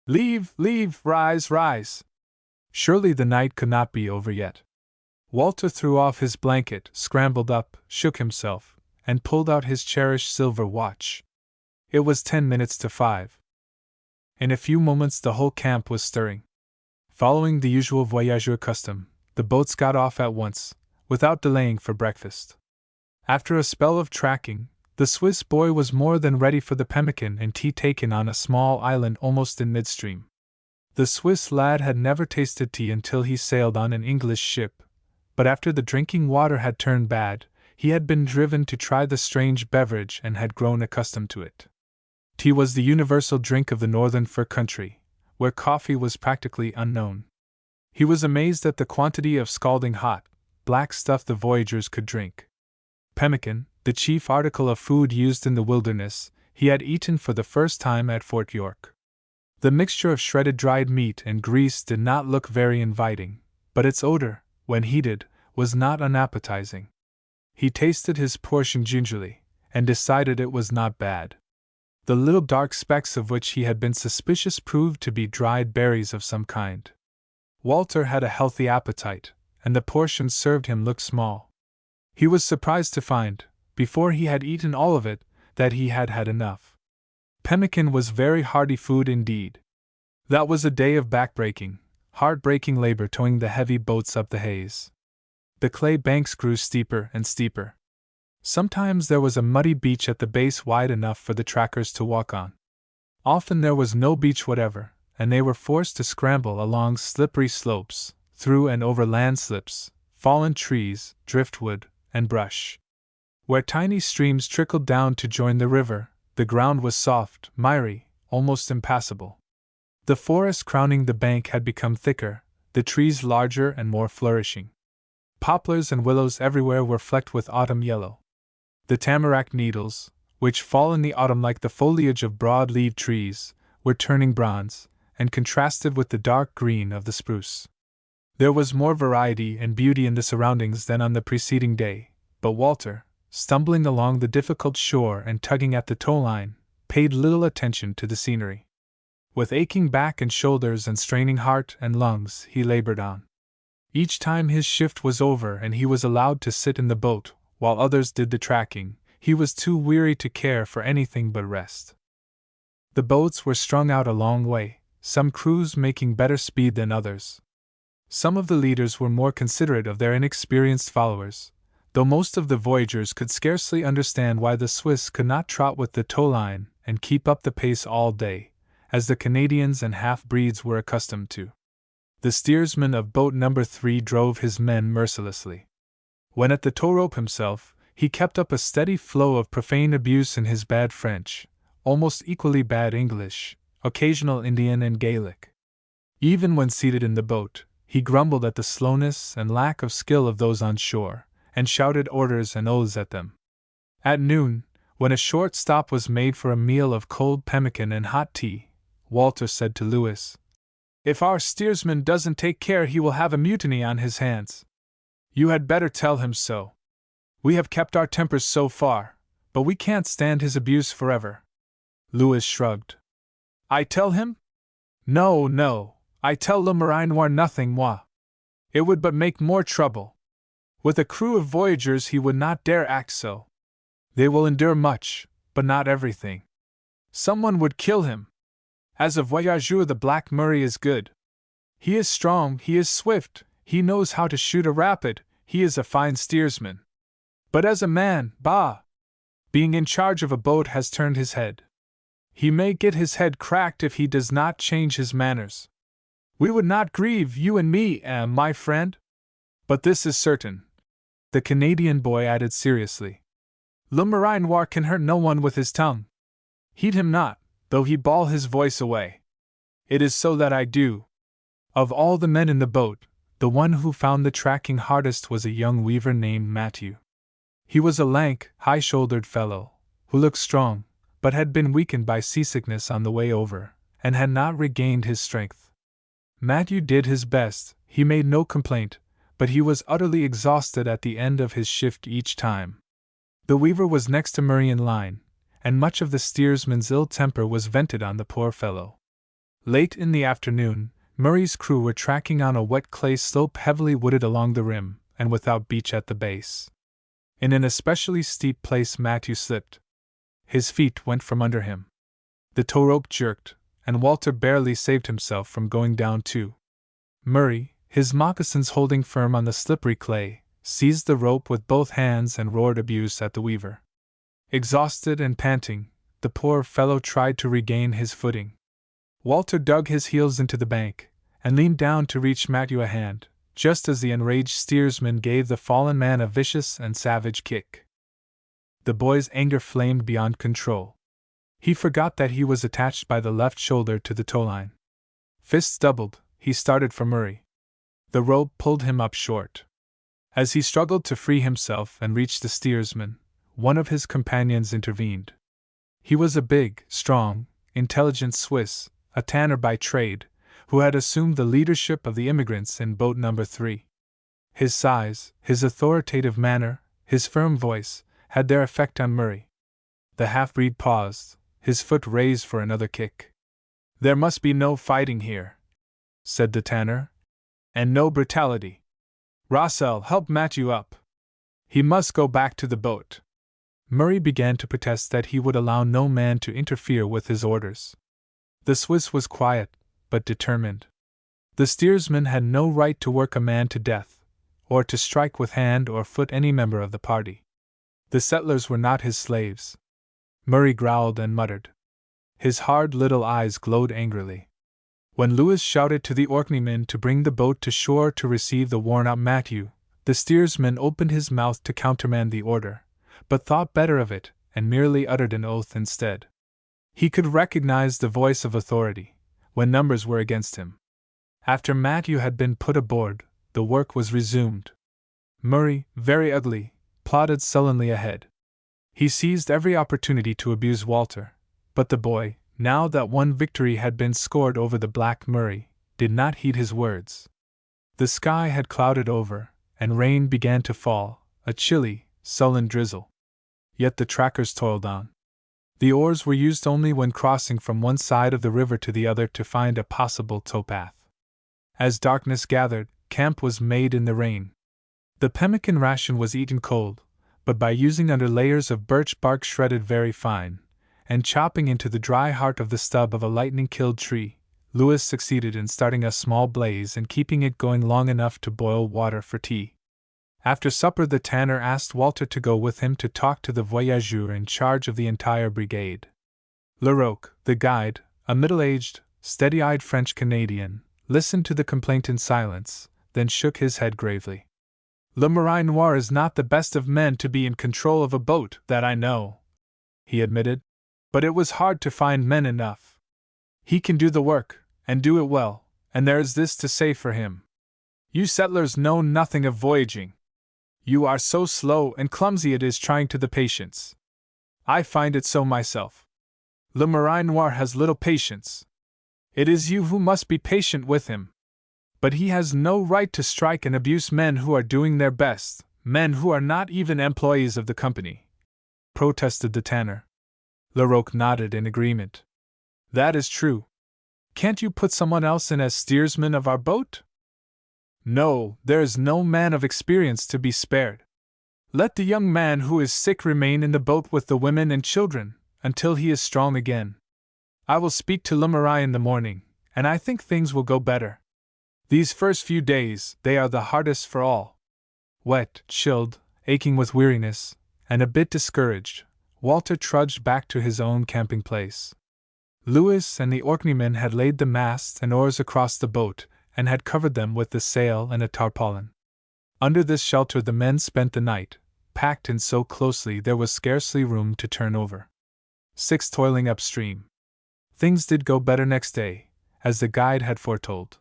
A: "Leave, leave, rise, rise!" Surely the night could not be over yet. Walter threw off his blanket, scrambled up, shook himself, and pulled out his cherished silver watch. It was 10 minutes to 5. In a few moments the whole camp was stirring. Following the usual voyageur custom, the boats got off at once, without delaying for breakfast. After a spell of tracking, the Swiss boy was more than ready for the pemmican and tea taken on a small island almost in midstream. The Swiss lad had never tasted tea until he sailed on an English ship, but after the drinking water had turned bad, he had been driven to try the strange beverage and had grown accustomed to it. Tea was the universal drink of the northern fur country, where coffee was practically unknown. He was amazed at the quantity of scalding hot, black stuff the voyageurs could drink. Pemmican, the chief article of food used in the wilderness, he had eaten for the first time at Fort York. The mixture of shredded dried meat and grease did not look very inviting, but its odor, when heated, was not unappetizing. He tasted his portion gingerly, and decided it was not bad. The little dark specks of which he had been suspicious proved to be dried berries of some kind. Walter had a healthy appetite, and the portion served him looked small. He was surprised to find, before he had eaten all of it, that he had had enough. Pemmican was very hearty food indeed. That was a day of back-breaking, heart-breaking labor towing the heavy boats up the haze. The clay banks grew steeper and steeper. Sometimes there was a muddy beach at the base wide enough for the trackers to walk on. Often there was no beach whatever, and they were forced to scramble along slippery slopes, through and over landslips, fallen trees, driftwood, and brush. Where tiny streams trickled down to join the river, the ground was soft, miry, almost impassable. The forest crowning the bank had become thicker, the trees larger and more flourishing. Poplars and willows everywhere were flecked with autumn yellow. The tamarack needles, which fall in the autumn like the foliage of broad-leaved trees, were turning bronze, and contrasted with the dark green of the spruce. There was more variety and beauty in the surroundings than on the preceding day, but Walter, stumbling along the difficult shore and tugging at the tow-line, paid little attention to the scenery. With aching back and shoulders and straining heart and lungs, he labored on. Each time his shift was over and he was allowed to sit in the boat, while others did the tracking, he was too weary to care for anything but rest. The boats were strung out a long way, some crews making better speed than others. Some of the leaders were more considerate of their inexperienced followers, though most of the voyageurs could scarcely understand why the Swiss could not trot with the tow-line and keep up the pace all day, as the Canadians and half-breeds were accustomed to. The steersman of boat number 3 drove his men mercilessly. When at the tow-rope himself, he kept up a steady flow of profane abuse in his bad French, almost equally bad English, occasional Indian and Gaelic. Even when seated in the boat, he grumbled at the slowness and lack of skill of those on shore, and shouted orders and oaths at them. At noon, when a short stop was made for a meal of cold pemmican and hot tea, Walter said to Lewis, "If our steersman doesn't take care he will have a mutiny on his hands. You had better tell him so. We have kept our tempers so far, but we can't stand his abuse forever." Lewis shrugged. "I tell him? No, no, I tell Le Marinoir nothing, moi. It would but make more trouble. With a crew of voyageurs he would not dare act so. They will endure much, but not everything. Someone would kill him. As a voyageur the Black Murray is good. He is strong, he is swift, he knows how to shoot a rapid, he is a fine steersman. But as a man, bah! Being in charge of a boat has turned his head. He may get his head cracked if he does not change his manners. We would not grieve, you and me, my friend. But this is certain," the Canadian boy added seriously. Le Marin Noir can hurt no one with his tongue. Heed him not, though he bawl his voice away. It is so that I do. Of all the men in the boat, the one who found the tracking hardest was a young weaver named Matthew. He was a lank, high-shouldered fellow, who looked strong, but had been weakened by seasickness on the way over, and had not regained his strength. Matthew did his best, he made no complaint, but he was utterly exhausted at the end of his shift each time. The weaver was next to Murray in line, and much of the steersman's ill temper was vented on the poor fellow. Late in the afternoon, Murray's crew were tracking on a wet clay slope heavily wooded along the rim, and without beach at the base. In an especially steep place Matthew slipped. His feet went from under him. The tow rope jerked, and Walter barely saved himself from going down too. Murray, his moccasins holding firm on the slippery clay, seized the rope with both hands and roared abuse at the weaver. Exhausted and panting, the poor fellow tried to regain his footing. Walter dug his heels into the bank, and leaned down to reach Matthew a hand, just as the enraged steersman gave the fallen man a vicious and savage kick. The boy's anger flamed beyond control. He forgot that he was attached by the left shoulder to the towline. Fists doubled, he started for Murray. The rope pulled him up short. As he struggled to free himself and reach the steersman, one of his companions intervened. He was a big, strong, intelligent Swiss, a tanner by trade, who had assumed the leadership of the immigrants in boat number 3. His size, his authoritative manner, his firm voice, had their effect on Murray. The half-breed paused, his foot raised for another kick. "There must be no fighting here," said the tanner, "and no brutality. Rossel, help Matthew up. He must go back to the boat." Murray began to protest that he would allow no man to interfere with his orders. The Swiss was quiet, but determined. The steersman had no right to work a man to death, or to strike with hand or foot any member of the party. The settlers were not his slaves. Murray growled and muttered. His hard little eyes glowed angrily. When Lewis shouted to the Orkneymen to bring the boat to shore to receive the worn-out Matthew, the steersman opened his mouth to countermand the order, but thought better of it, and merely uttered an oath instead. He could recognize the voice of authority, when numbers were against him. After Matthew had been put aboard, the work was resumed. Murray, very ugly, plodded sullenly ahead. He seized every opportunity to abuse Walter, but the boy, now that one victory had been scored over the Black Murray, did not heed his words. The sky had clouded over, and rain began to fall, a chilly, sullen drizzle. Yet the trackers toiled on. The oars were used only when crossing from one side of the river to the other to find a possible towpath. As darkness gathered, camp was made in the rain. The pemmican ration was eaten cold, but by using under layers of birch bark shredded very fine, and chopping into the dry heart of the stub of a lightning-killed tree, Lewis succeeded in starting a small blaze and keeping it going long enough to boil water for tea. After supper the tanner asked Walter to go with him to talk to the voyageur in charge of the entire brigade. Leroux, the guide, a middle-aged, steady-eyed French-Canadian, listened to the complaint in silence, then shook his head gravely. "Le Marin Noir is not the best of men to be in control of a boat, that I know," he admitted, "but it was hard to find men enough. He can do the work, and do it well, and there is this to say for him. You settlers know nothing of voyaging. You are so slow and clumsy it is trying to the patience. I find it so myself. Le Marin Noir has little patience. It is you who must be patient with him. But he has no right to strike and abuse men who are doing their best, men who are not even employees of the company," protested the tanner. Leroux nodded in agreement. "That is true. Can't you put someone else in as steersman of our boat?" "No, there is no man of experience to be spared. Let the young man who is sick remain in the boat with the women and children, until he is strong again. I will speak to Le Marin in the morning, and I think things will go better. These first few days, they are the hardest for all." Wet, chilled, aching with weariness, and a bit discouraged, Walter trudged back to his own camping place. Lewis and the Orkneymen had laid the masts and oars across the boat, and had covered them with the sail and a tarpaulin. Under this shelter the men spent the night, packed in so closely there was scarcely room to turn over. 6. Toiling upstream. Things did go better next day, as the guide had foretold.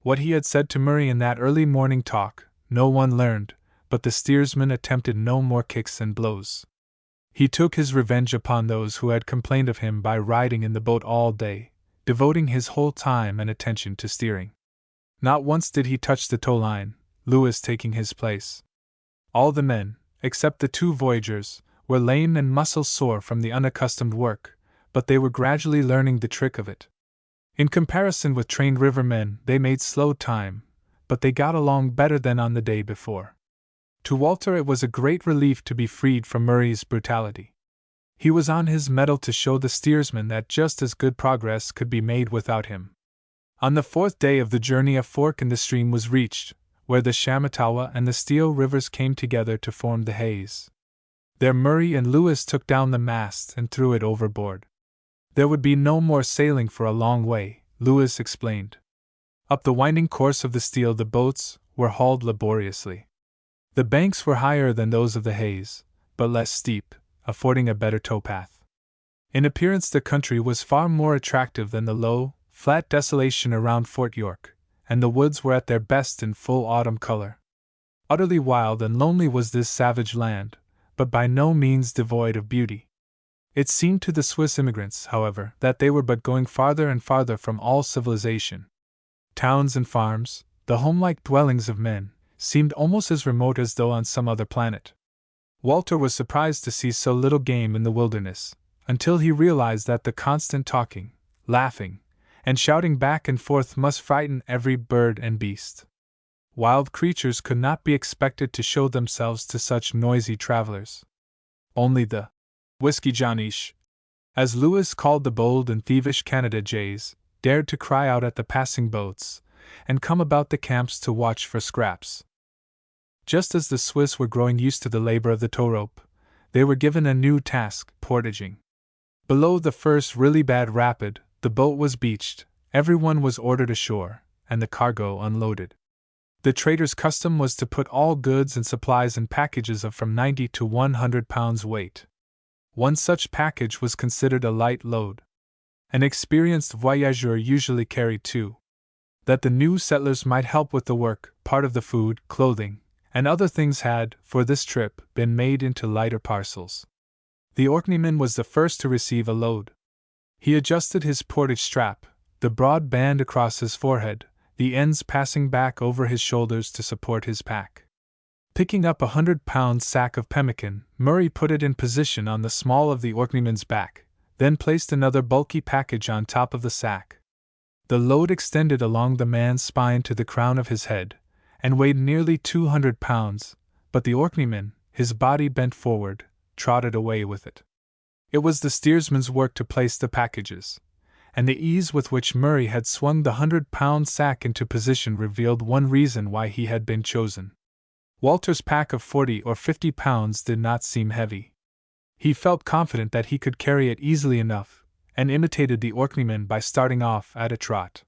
A: What he had said to Murray in that early morning talk, no one learned, but the steersman attempted no more kicks and blows. He took his revenge upon those who had complained of him by riding in the boat all day, devoting his whole time and attention to steering. Not once did he touch the tow line, Lewis taking his place. All the men, except the 2 voyagers, were lame and muscle-sore from the unaccustomed work, but they were gradually learning the trick of it. In comparison with trained rivermen, they made slow time, but they got along better than on the day before. To Walter it was a great relief to be freed from Murray's brutality. He was on his mettle to show the steersman that just as good progress could be made without him. On the 4th day of the journey a fork in the stream was reached, where the Shamatawa and the Steel rivers came together to form the Hayes. There Murray and Lewis took down the mast and threw it overboard. There would be no more sailing for a long way, Lewis explained. Up the winding course of the Steel the boats were hauled laboriously. The banks were higher than those of the Hayes, but less steep, affording a better towpath. In appearance the country was far more attractive than the low, flat desolation around Fort York, and the woods were at their best in full autumn color. Utterly wild and lonely was this savage land, but by no means devoid of beauty. It seemed to the Swiss immigrants, however, that they were but going farther and farther from all civilization. Towns and farms, the homelike dwellings of men, seemed almost as remote as though on some other planet. Walter was surprised to see so little game in the wilderness, until he realized that the constant talking, laughing, and shouting back and forth must frighten every bird and beast. Wild creatures could not be expected to show themselves to such noisy travelers. Only the Whiskey Johnnies, as Lewis called the bold and thievish Canada jays, dared to cry out at the passing boats, and come about the camps to watch for scraps. Just as the Swiss were growing used to the labor of the tow rope, they were given a new task, portaging. Below the first really bad rapid, the boat was beached, everyone was ordered ashore, and the cargo unloaded. The trader's custom was to put all goods and supplies in packages of from 90 to 100 pounds weight. One such package was considered a light load. An experienced voyageur usually carried 2. That the new settlers might help with the work, part of the food, clothing, and other things had, for this trip, been made into lighter parcels. The Orkneyman was the first to receive a load. He adjusted his portage strap, the broad band across his forehead, the ends passing back over his shoulders to support his pack. Picking up 100-pound sack of pemmican, Murray put it in position on the small of the Orkneyman's back, then placed another bulky package on top of the sack. The load extended along the man's spine to the crown of his head, and weighed nearly 200 pounds, but the Orkneyman, his body bent forward, trotted away with it. It was the steersman's work to place the packages, and the ease with which Murray had swung the 100-pound sack into position revealed one reason why he had been chosen. Walter's pack of 40 or 50 pounds did not seem heavy. He felt confident that he could carry it easily enough, and imitated the Orkneyman by starting off at a trot.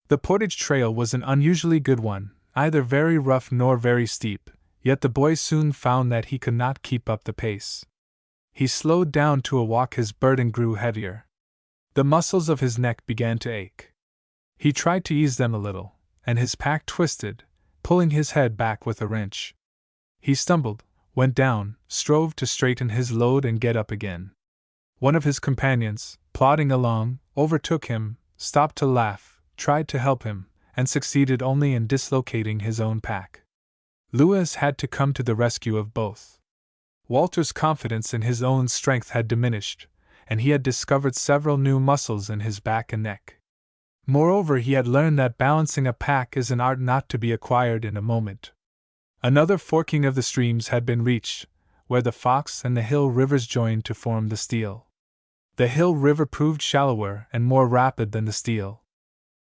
A: The portage trail was an unusually good one, neither very rough nor very steep, yet the boy soon found that he could not keep up the pace. He slowed down to a walk, his burden grew heavier. The muscles of his neck began to ache. He tried to ease them a little, and his pack twisted, pulling his head back with a wrench. He stumbled, went down, strove to straighten his load and get up again. One of his companions, plodding along, overtook him, stopped to laugh, tried to help him, and succeeded only in dislocating his own pack. Lewis had to come to the rescue of both. Walter's confidence in his own strength had diminished, and he had discovered several new muscles in his back and neck. Moreover, he had learned that balancing a pack is an art not to be acquired in a moment. Another forking of the streams had been reached, where the Fox and the Hill rivers joined to form the Steel. The Hill River proved shallower and more rapid than the Steel.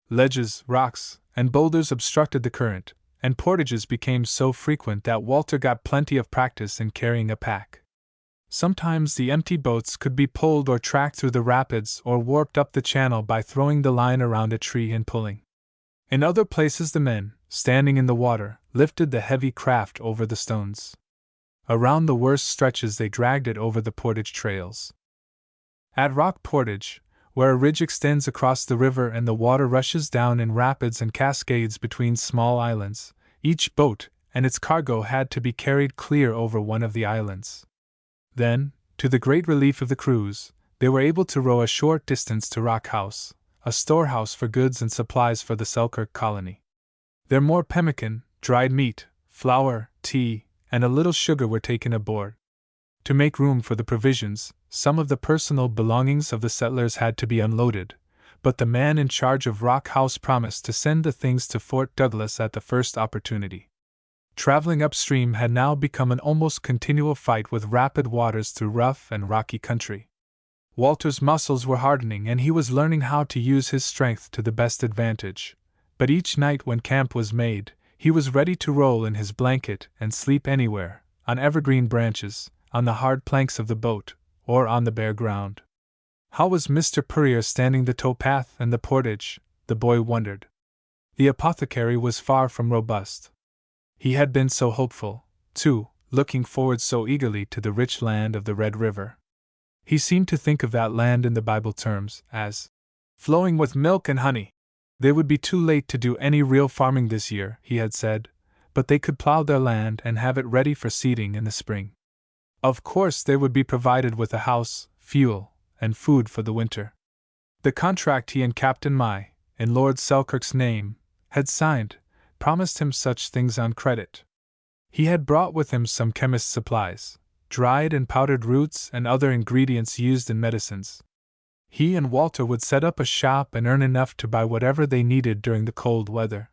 A: Ledges, rocks, and boulders obstructed the current, and portages became so frequent that Walter got plenty of practice in carrying a pack. Sometimes the empty boats could be pulled or tracked through the rapids or warped up the channel by throwing the line around a tree and pulling. In other places the men, standing in the water, lifted the heavy craft over the stones. Around the worst stretches they dragged it over the portage trails. At Rock Portage, where a ridge extends across the river and the water rushes down in rapids and cascades between small islands, each boat and its cargo had to be carried clear over one of the islands. Then, to the great relief of the crews, they were able to row a short distance to Rock House, a storehouse for goods and supplies for the Selkirk colony. There more pemmican, dried meat, flour, tea, and a little sugar were taken aboard. To make room for the provisions, some of the personal belongings of the settlers had to be unloaded, but the man in charge of Rock House promised to send the things to Fort Douglas at the first opportunity. Traveling upstream had now become an almost continual fight with rapid waters through rough and rocky country. Walter's muscles were hardening and he was learning how to use his strength to the best advantage, but each night when camp was made, he was ready to roll in his blanket and sleep anywhere, on evergreen branches, on the hard planks of the boat, or on the bare ground. How was Mr. Purrier standing the towpath and the portage, the boy wondered. The apothecary was far from robust. He had been so hopeful, too, looking forward so eagerly to the rich land of the Red River. He seemed to think of that land in the Bible terms, as flowing with milk and honey. They would be too late to do any real farming this year, he had said, but they could plow their land and have it ready for seeding in the spring. Of course, they would be provided with a house, fuel, and food for the winter. The contract he and Captain Mai, in Lord Selkirk's name, had signed, promised him such things on credit. He had brought with him some chemist's supplies, dried and powdered roots and other ingredients used in medicines. He and Walter would set up a shop and earn enough to buy whatever they needed during the cold weather.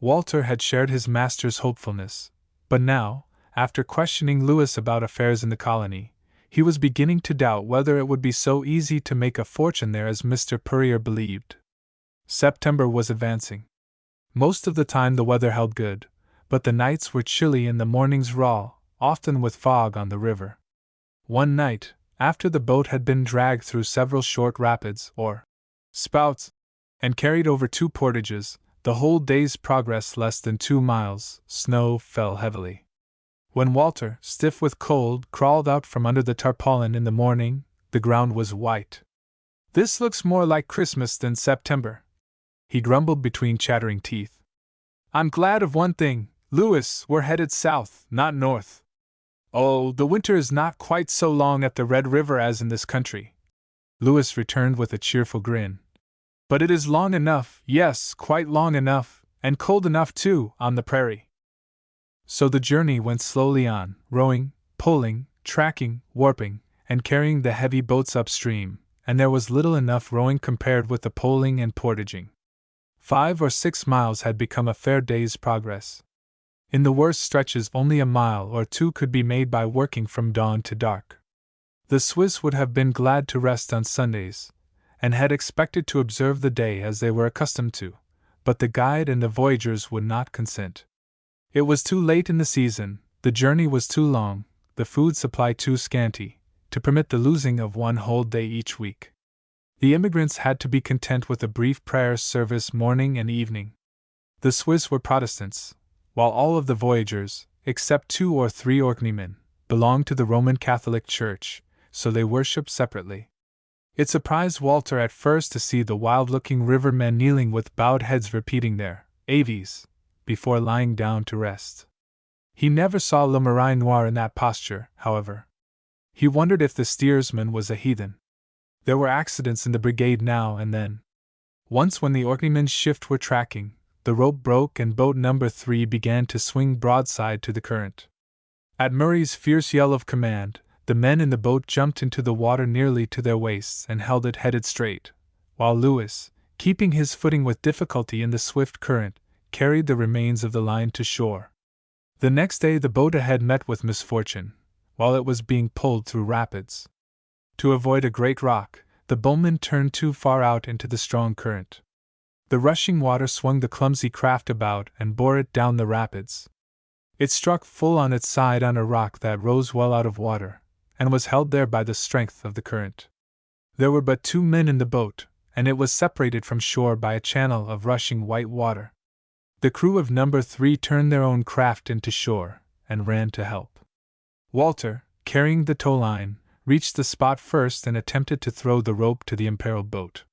A: Walter had shared his master's hopefulness, but now, after questioning Lewis about affairs in the colony, he was beginning to doubt whether it would be so easy to make a fortune there as Mr. Purrier believed. September was advancing. Most of the time the weather held good, but the nights were chilly and the mornings raw, often with fog on the river. One night, after the boat had been dragged through several short rapids, or spouts, and carried over 2 portages, the whole day's progress less than 2 miles, snow fell heavily. When Walter, stiff with cold, crawled out from under the tarpaulin in the morning, the ground was white. "This looks more like Christmas than September," he grumbled between chattering teeth. "I'm glad of one thing, Lewis, we're headed south, not north. Oh, the winter is not quite so long at the Red River as in this country," Lewis returned with a cheerful grin. "But it is long enough, yes, quite long enough, and cold enough too, on the prairie." So the journey went slowly on, rowing, poling, tracking, warping, and carrying the heavy boats upstream, and there was little enough rowing compared with the poling and portaging. 5 or 6 miles had become a fair day's progress. In the worst stretches only a mile or 2 could be made by working from dawn to dark. The Swiss would have been glad to rest on Sundays, and had expected to observe the day as they were accustomed to, but the guide and the voyagers would not consent. It was too late in the season, the journey was too long, the food supply too scanty, to permit the losing of 1 whole day each week. The immigrants had to be content with a brief prayer service morning and evening. The Swiss were Protestants, while all of the voyagers, except 2 or 3 Orkneymen, belonged to the Roman Catholic Church, so they worshipped separately. It surprised Walter at first to see the wild-looking rivermen kneeling with bowed heads repeating their Aves before lying down to rest. He never saw Le Marin Noir in that posture, however. He wondered if the steersman was a heathen. There were accidents in the brigade now and then. Once when the Orkneymen's shift were tracking, the rope broke and boat number 3 began to swing broadside to the current. At Murray's fierce yell of command, the men in the boat jumped into the water nearly to their waists and held it headed straight, while Lewis, keeping his footing with difficulty in the swift current, carried the remains of the line to shore. The next day the boat ahead met with misfortune, while it was being pulled through rapids. To avoid a great rock, the bowman turned too far out into the strong current. The rushing water swung the clumsy craft about and bore it down the rapids. It struck full on its side on a rock that rose well out of water, and was held there by the strength of the current. There were but 2 men in the boat, and it was separated from shore by a channel of rushing white water. The crew of number 3 turned their own craft into shore, and ran to help. Walter, carrying the tow line, reached the spot first and attempted to throw the rope to the imperiled boat.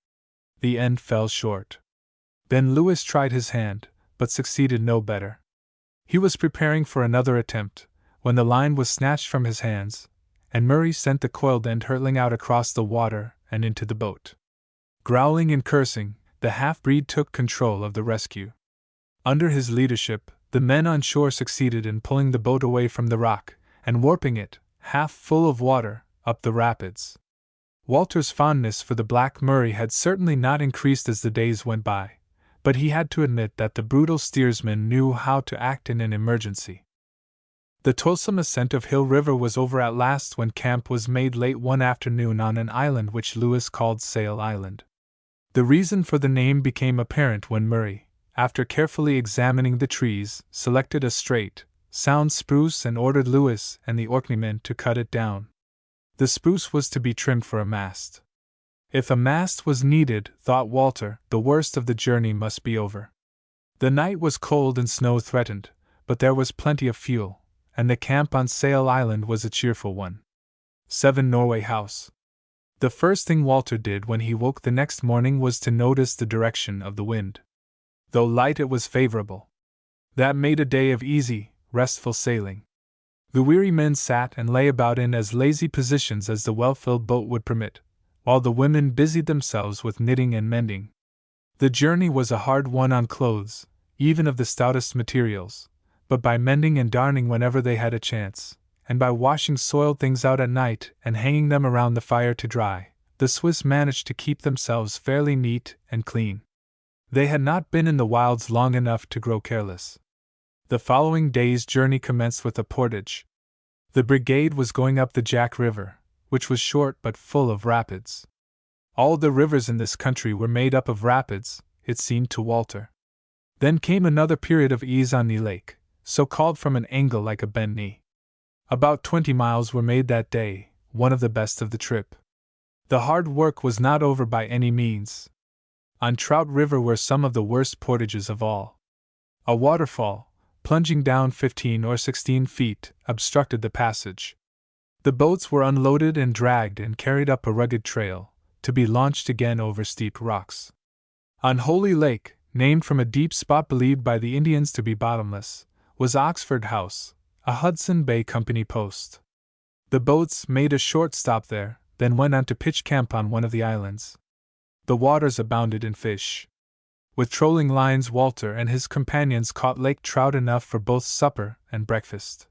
A: The end fell short. Then Lewis tried his hand, but succeeded no better. He was preparing for another attempt, when the line was snatched from his hands, and Murray sent the coiled end hurtling out across the water and into the boat. Growling and cursing, the half-breed took control of the rescue. Under his leadership, the men on shore succeeded in pulling the boat away from the rock, and warping it, half full of water, up the rapids. Walter's fondness for the Black Murray had certainly not increased as the days went by, but he had to admit that the brutal steersman knew how to act in an emergency. The toilsome ascent of Hill River was over at last when camp was made late one afternoon on an island which Lewis called Sail Island. The reason for the name became apparent when Murray, after carefully examining the trees, selected a straight, sound spruce and ordered Lewis and the Orkneymen to cut it down. The spruce was to be trimmed for a mast. If a mast was needed, thought Walter, the worst of the journey must be over. The night was cold and snow threatened, but there was plenty of fuel, and the camp on Sail Island was a cheerful one. 7 Norway House. The first thing Walter did when he woke the next morning was to notice the direction of the wind. Though light, it was favorable. That made a day of easy, restful sailing. The weary men sat and lay about in as lazy positions as the well-filled boat would permit, while the women busied themselves with knitting and mending. The journey was a hard one on clothes, even of the stoutest materials, but by mending and darning whenever they had a chance, and by washing soiled things out at night and hanging them around the fire to dry, the Swiss managed to keep themselves fairly neat and clean. They had not been in the wilds long enough to grow careless. The following day's journey commenced with a portage. The brigade was going up the Jack River, which was short but full of rapids. All the rivers in this country were made up of rapids, it seemed to Walter. Then came another period of ease on the lake, so called from an angle like a bent knee. About 20 miles were made that day, one of the best of the trip. The hard work was not over by any means. On Trout River were some of the worst portages of all. A waterfall, plunging down 15 or 16 feet, obstructed the passage. The boats were unloaded and dragged and carried up a rugged trail, to be launched again over steep rocks. On Holy Lake, named from a deep spot believed by the Indians to be bottomless, was Oxford House, a Hudson Bay Company post. The boats made a short stop there, then went on to pitch camp on one of the islands. The waters abounded in fish. With trolling lines, Walter and his companions caught lake trout enough for both supper and breakfast.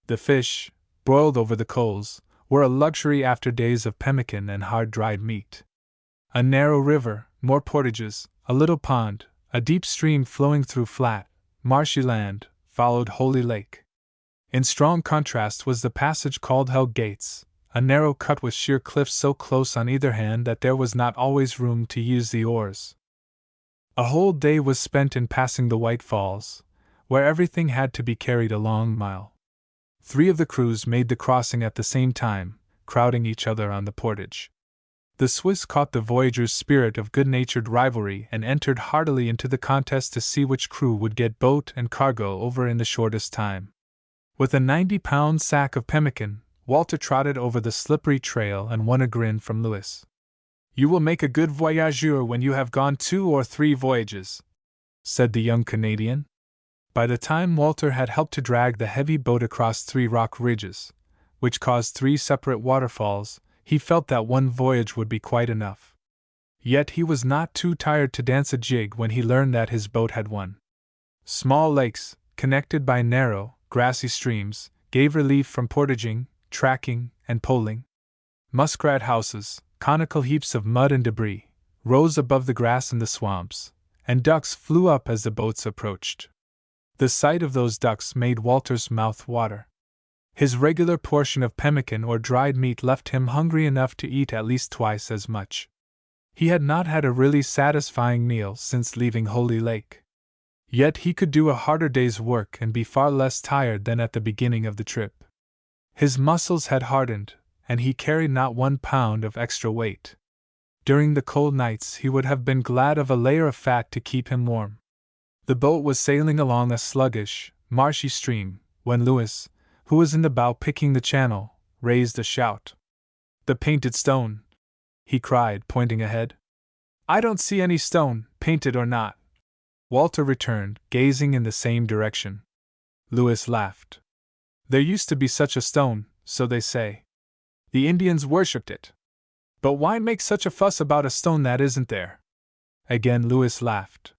A: The fish, broiled over the coals, were a luxury after days of pemmican and hard-dried meat. A narrow river, more portages, a little pond, a deep stream flowing through flat, marshy land, followed Holy Lake. In strong contrast was the passage called Hell Gates, a narrow cut with sheer cliffs so close on either hand that there was not always room to use the oars. A whole day was spent in passing the White Falls, where everything had to be carried a long mile. 3 of the crews made the crossing at the same time, crowding each other on the portage. The Swiss caught the voyagers' spirit of good-natured rivalry and entered heartily into the contest to see which crew would get boat and cargo over in the shortest time. With a 90-pound sack of pemmican, Walter trotted over the slippery trail and won a grin from Lewis. "You will make a good voyageur when you have gone 2 or 3 voyages," said the young Canadian. By the time Walter had helped to drag the heavy boat across 3 rock ridges, which caused 3 separate waterfalls, he felt that one voyage would be quite enough. Yet he was not too tired to dance a jig when he learned that his boat had won. Small lakes, connected by narrow, grassy streams, gave relief from portaging, tracking, and poling. Muskrat houses, conical heaps of mud and debris, rose above the grass in the swamps, and ducks flew up as the boats approached. The sight of those ducks made Walter's mouth water. His regular portion of pemmican or dried meat left him hungry enough to eat at least twice as much. He had not had a really satisfying meal since leaving Holy Lake. Yet he could do a harder day's work and be far less tired than at the beginning of the trip. His muscles had hardened, and he carried not 1 pound of extra weight. During the cold nights he would have been glad of a layer of fat to keep him warm. The boat was sailing along a sluggish, marshy stream, when Lewis, who was in the bow picking the channel, raised a shout. "The painted stone!" he cried, pointing ahead. "I don't see any stone, painted or not," Walter returned, gazing in the same direction. Lewis laughed. "There used to be such a stone, so they say. The Indians worshipped it. But why make such a fuss about a stone that isn't there?" Again Lewis laughed.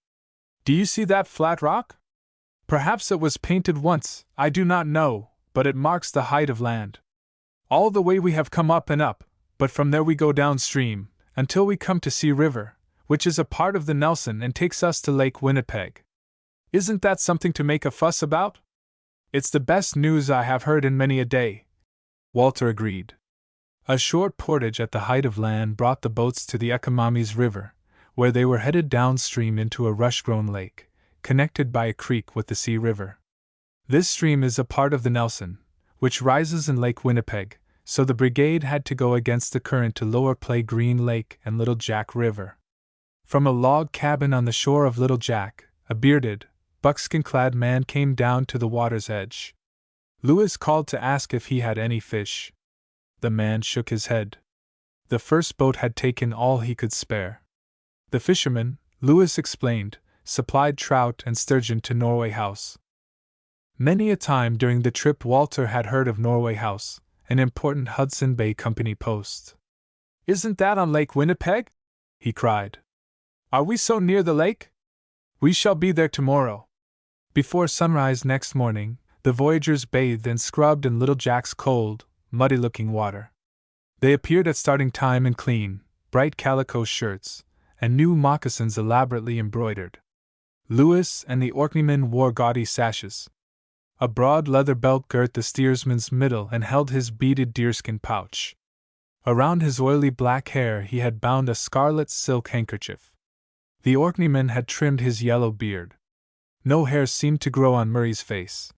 A: "Do you see that flat rock? Perhaps it was painted once, I do not know, but it marks the height of land. All the way we have come up and up, but from there we go downstream, until we come to Sea River, which is a part of the Nelson and takes us to Lake Winnipeg. Isn't that something to make a fuss about?" "It's the best news I have heard in many a day," Walter agreed. A short portage at the height of land brought the boats to the Economies River, where they were headed downstream into a rush-grown lake, connected by a creek with the Sea River. This stream is a part of the Nelson, which rises in Lake Winnipeg, so the brigade had to go against the current to Lower Play Green Lake and Little Jack River. From a log cabin on the shore of Little Jack, a bearded, buckskin-clad man came down to the water's edge. Lewis called to ask if he had any fish. The man shook his head. The first boat had taken all he could spare. The fisherman, Lewis explained, supplied trout and sturgeon to Norway House. Many a time during the trip Walter had heard of Norway House, an important Hudson Bay Company post. "Isn't that on Lake Winnipeg?" he cried. "Are we so near the lake? We shall be there tomorrow." Before sunrise next morning, the voyagers bathed and scrubbed in Little Jack's cold, muddy-looking water. They appeared at starting time in clean, bright calico shirts, and new moccasins elaborately embroidered. Lewis and the Orkneymen wore gaudy sashes. A broad leather belt girt the steersman's middle and held his beaded deerskin pouch. Around his oily black hair he had bound a scarlet silk handkerchief. The Orkneyman had trimmed his yellow beard. No hair seemed to grow on Murray's face.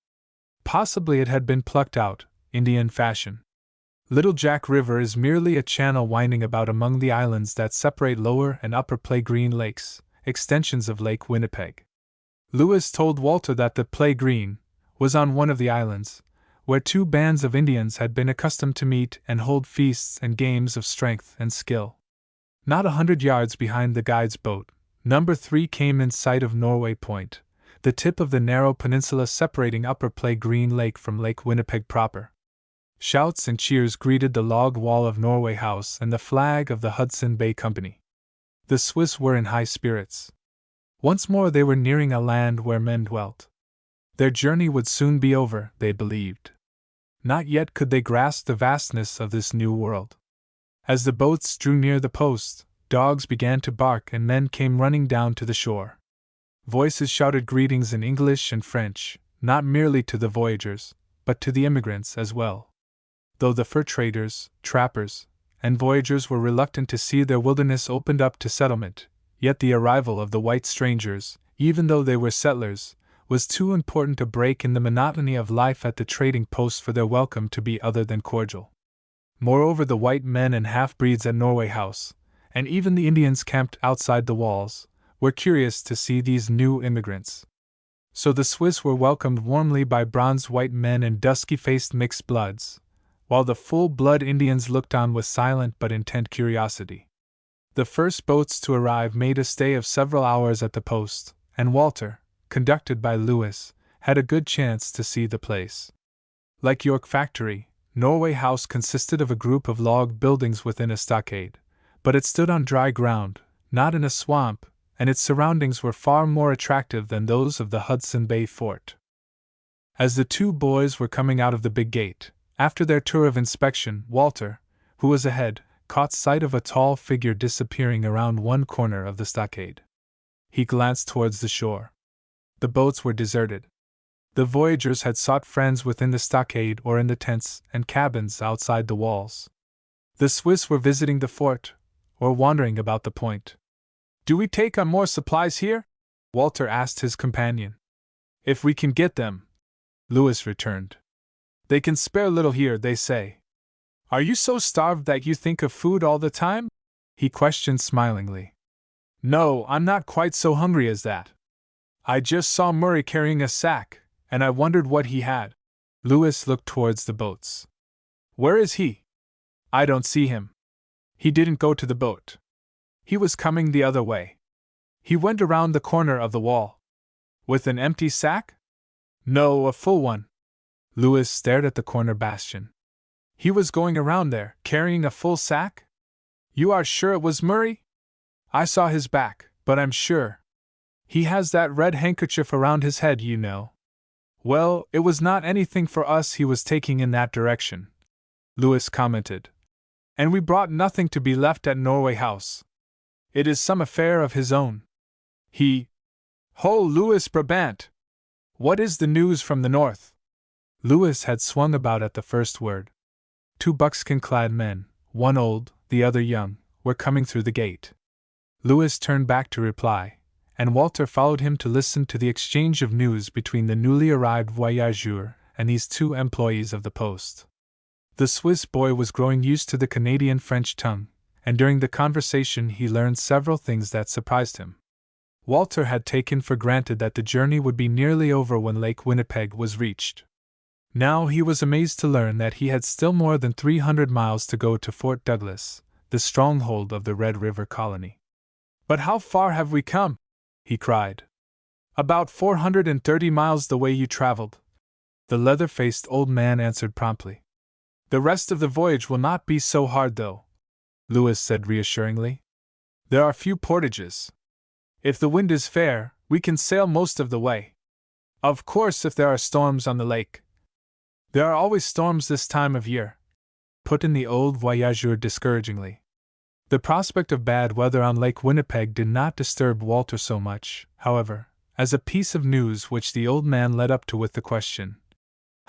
A: Possibly it had been plucked out, Indian fashion. Little Jack River is merely a channel winding about among the islands that separate Lower and Upper Play Green Lakes, extensions of Lake Winnipeg. Lewis told Walter that the Play Green was on one of the islands, where two bands of Indians had been accustomed to meet and hold feasts and games of strength and skill. Not 100 yards behind the guide's boat, number 3 came in sight of Norway Point, the tip of the narrow peninsula separating Upper Play Green Lake from Lake Winnipeg proper. Shouts and cheers greeted the log wall of Norway House and the flag of the Hudson Bay Company. The Swiss were in high spirits. Once more they were nearing a land where men dwelt. Their journey would soon be over, they believed. Not yet could they grasp the vastness of this new world. As the boats drew near the post, dogs began to bark and men came running down to the shore. Voices shouted greetings in English and French, not merely to the voyagers, but to the immigrants as well. Though the fur traders, trappers, and voyagers were reluctant to see their wilderness opened up to settlement, yet the arrival of the white strangers, even though they were settlers, was too important a break in the monotony of life at the trading post for their welcome to be other than cordial. Moreover, the white men and half-breeds at Norway House, and even the Indians camped outside the walls, were curious to see these new immigrants. So the Swiss were welcomed warmly by bronzed white men and dusky-faced mixed bloods, while the full-blood Indians looked on with silent but intent curiosity. The first boats to arrive made a stay of several hours at the post, and Walter, conducted by Lewis, had a good chance to see the place. Like York Factory, Norway House consisted of a group of log buildings within a stockade, but it stood on dry ground, not in a swamp, and its surroundings were far more attractive than those of the Hudson Bay Fort. As the two boys were coming out of the big gate, after their tour of inspection, Walter, who was ahead, caught sight of a tall figure disappearing around one corner of the stockade. He glanced towards the shore. The boats were deserted. The voyagers had sought friends within the stockade or in the tents and cabins outside the walls. The Swiss were visiting the fort, or wandering about the point. "Do we take on more supplies here?" Walter asked his companion. "If we can get them," Lewis returned. "They can spare little here, they say." "Are you so starved that you think of food all the time?" he questioned smilingly. "No, I'm not quite so hungry as that. I just saw Murray carrying a sack, and I wondered what he had." Lewis looked towards the boats. Where is he? I don't see him. He didn't go to the boat. He was coming the other way. He went around the corner of the wall. With an empty sack? No, a full one. Lewis stared at the corner bastion. He was going around there, carrying a full sack? You are sure it was Murray? I saw his back, but I'm sure. He has that red handkerchief around his head, you know. Well, it was not anything for us he was taking in that direction, Lewis commented. And we brought nothing to be left at Norway House. It is some affair of his own. Ho, Lewis Brabant! What is the news from the north? Lewis had swung about at the first word. 2 buckskin-clad men, one old, the other young, were coming through the gate. Lewis turned back to reply, and Walter followed him to listen to the exchange of news between the newly arrived voyageur and these 2 employees of the post. The Swiss boy was growing used to the Canadian-French tongue, and during the conversation he learned several things that surprised him. Walter had taken for granted that the journey would be nearly over when Lake Winnipeg was reached. Now he was amazed to learn that he had still more than 300 miles to go to Fort Douglas, the stronghold of the Red River Colony. But how far have we come? He cried. About 430 miles the way you traveled, the leather-faced old man answered promptly. The rest of the voyage will not be so hard, though, Lewis said reassuringly. There are few portages. If the wind is fair, we can sail most of the way. Of course, if there are storms on the lake. There are always storms this time of year, put in the old voyageur discouragingly. The prospect of bad weather on Lake Winnipeg did not disturb Walter so much, however, as a piece of news which the old man led up to with the question,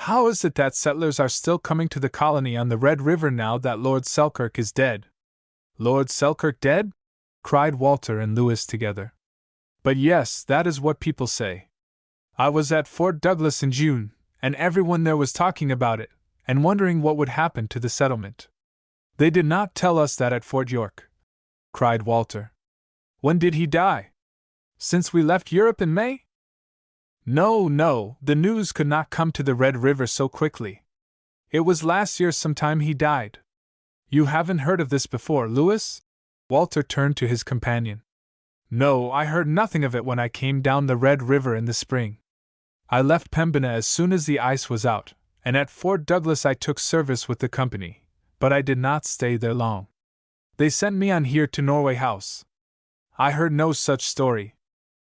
A: how is it that settlers are still coming to the colony on the Red River now that Lord Selkirk is dead? Lord Selkirk dead? Cried Walter and Lewis together. But yes, that is what people say. I was at Fort Douglas in June, and everyone there was talking about it, and wondering what would happen to the settlement. They did not tell us that at Fort York, cried Walter. When did he die? Since we left Europe in May? No, the news could not come to the Red River so quickly. It was last year sometime he died. You haven't heard of this before, Lewis? Walter turned to his companion. No, I heard nothing of it when I came down the Red River in the spring. I left Pembina as soon as the ice was out, and at Fort Douglas I took service with the company, but I did not stay there long. They sent me on here to Norway House. I heard no such story.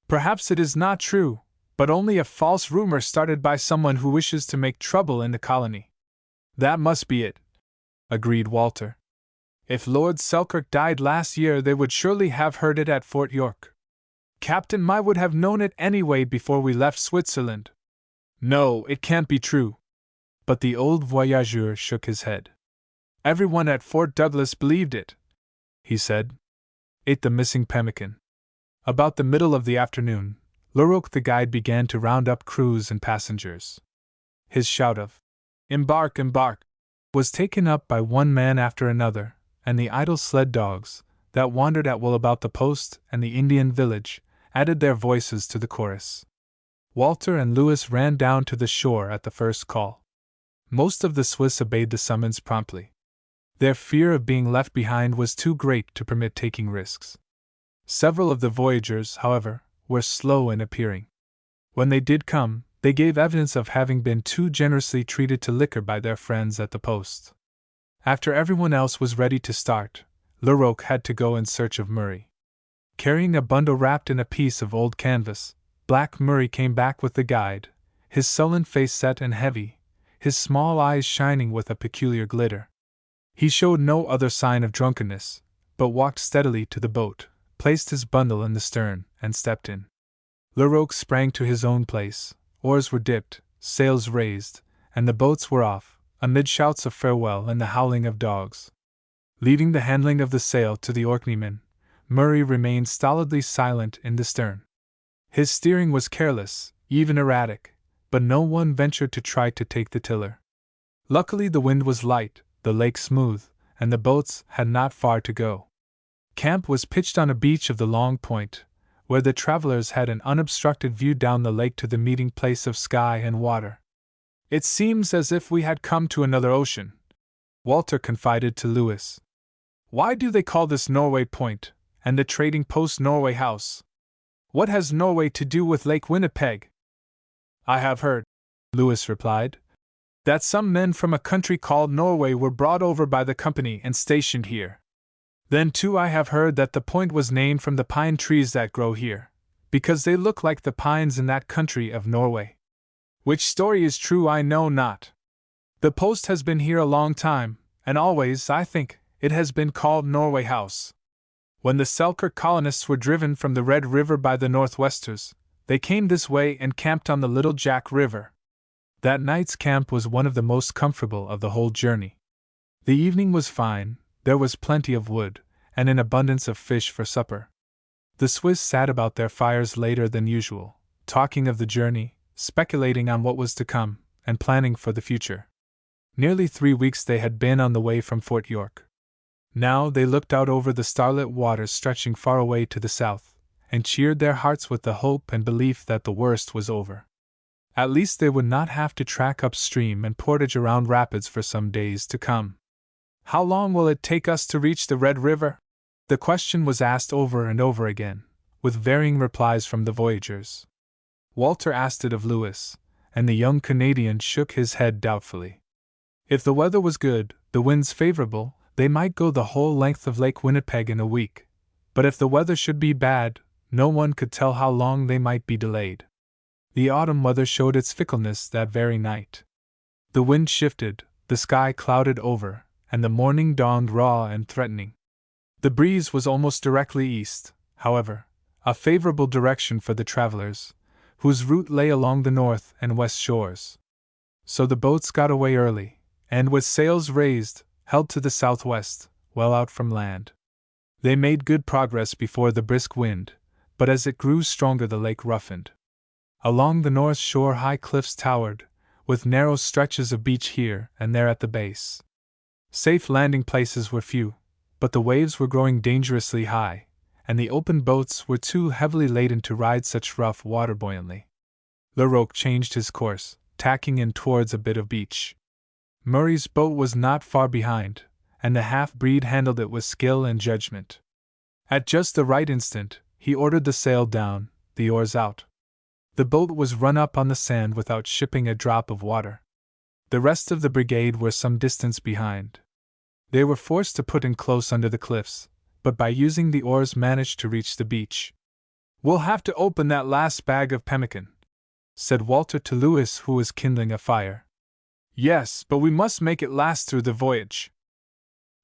A: Perhaps it is not true, but only a false rumor started by someone who wishes to make trouble in the colony. That must be it, agreed Walter. If Lord Selkirk died last year, they would surely have heard it at Fort York. Captain Mai would have known it anyway before we left Switzerland. No, it can't be true. But the old voyageur shook his head. Everyone at Fort Douglas believed it, he said. Ate the missing pemmican. About the middle of the afternoon, Leroux the guide began to round up crews and passengers. His shout of, "Embark, embark!" was taken up by one man after another, and the idle sled dogs, that wandered at will about the post and the Indian village, added their voices to the chorus. Walter and Lewis ran down to the shore at the first call. Most of the Swiss obeyed the summons promptly. Their fear of being left behind was too great to permit taking risks. Several of the voyageurs, however, were slow in appearing. When they did come, they gave evidence of having been too generously treated to liquor by their friends at the post. After everyone else was ready to start, Leroux had to go in search of Murray. Carrying a bundle wrapped in a piece of old canvas, Black Murray came back with the guide, his sullen face set and heavy, his small eyes shining with a peculiar glitter. He showed no other sign of drunkenness, but walked steadily to the boat, placed his bundle in the stern, and stepped in. Leroux sprang to his own place, oars were dipped, sails raised, and the boats were off, amid shouts of farewell and the howling of dogs. Leaving the handling of the sail to the Orkneymen, Murray remained stolidly silent in the stern. His steering was careless, even erratic, but no one ventured to try to take the tiller. Luckily the wind was light, the lake smooth, and the boats had not far to go. Camp was pitched on a beach of the Long Point, where the travelers had an unobstructed view down the lake to the meeting place of sky and water. It seems as if we had come to another ocean, Walter confided to Lewis. Why do they call this Norway Point, and the trading post Norway House? What has Norway to do with Lake Winnipeg? I have heard, Lewis replied, that some men from a country called Norway were brought over by the company and stationed here. Then too I have heard that the point was named from the pine trees that grow here, because they look like the pines in that country of Norway. Which story is true I know not. The post has been here a long time, and always, I think, it has been called Norway House. When the Selkirk colonists were driven from the Red River by the Northwesters, they came this way and camped on the Little Jack River. That night's camp was one of the most comfortable of the whole journey. The evening was fine, there was plenty of wood, and an abundance of fish for supper. The Swiss sat about their fires later than usual, talking of the journey, speculating on what was to come, and planning for the future. Nearly 3 weeks they had been on the way from Fort York. Now they looked out over the starlit waters stretching far away to the south, and cheered their hearts with the hope and belief that the worst was over. At least they would not have to track upstream and portage around rapids for some days to come. How long will it take us to reach the Red River? The question was asked over and over again, with varying replies from the voyagers. Walter asked it of Lewis, and the young Canadian shook his head doubtfully. If the weather was good, the winds favorable, they might go the whole length of Lake Winnipeg in a week, but if the weather should be bad, no one could tell how long they might be delayed. The autumn weather showed its fickleness that very night. The wind shifted, the sky clouded over, and the morning dawned raw and threatening. The breeze was almost directly east, however, a favorable direction for the travelers, whose route lay along the north and west shores. So the boats got away early, and with sails raised, held to the southwest, well out from land. They made good progress before the brisk wind, but as it grew stronger the lake roughened. Along the north shore high cliffs towered, with narrow stretches of beach here and there at the base. Safe landing places were few, but the waves were growing dangerously high, and the open boats were too heavily laden to ride such rough water buoyantly. Larocque changed his course, tacking in towards a bit of beach. Murray's boat was not far behind, and the half-breed handled it with skill and judgment. At just the right instant, he ordered the sail down, the oars out. The boat was run up on the sand without shipping a drop of water. The rest of the brigade were some distance behind. They were forced to put in close under the cliffs, but by using the oars managed to reach the beach. "We'll have to open that last bag of pemmican," said Walter to Lewis, who was kindling a fire. "Yes, but we must make it last through the voyage."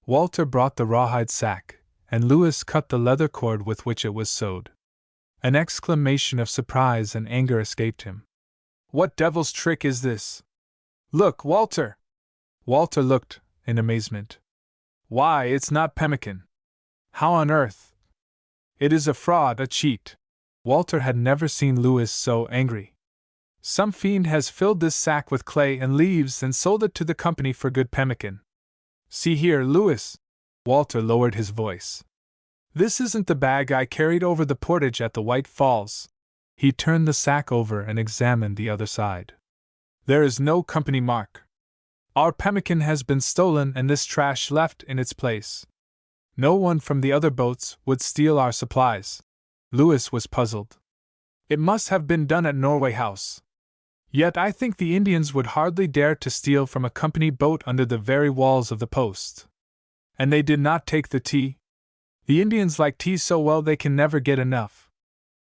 A: Walter brought the rawhide sack, and Lewis cut the leather cord with which it was sewed. An exclamation of surprise and anger escaped him. "What devil's trick is this? Look, Walter!" Walter looked, in amazement. "Why, it's not pemmican. How on earth? It is a fraud, a cheat." Walter had never seen Lewis so angry. "Some fiend has filled this sack with clay and leaves and sold it to the company for good pemmican. See here, Lewis." Walter lowered his voice. "This isn't the bag I carried over the portage at the White Falls." He turned the sack over and examined the other side. "There is no company mark. Our pemmican has been stolen and this trash left in its place. No one from the other boats would steal our supplies." Lewis was puzzled. "It must have been done at Norway House. Yet I think the Indians would hardly dare to steal from a company boat under the very walls of the post. And they did not take the tea? The Indians like tea so well they can never get enough.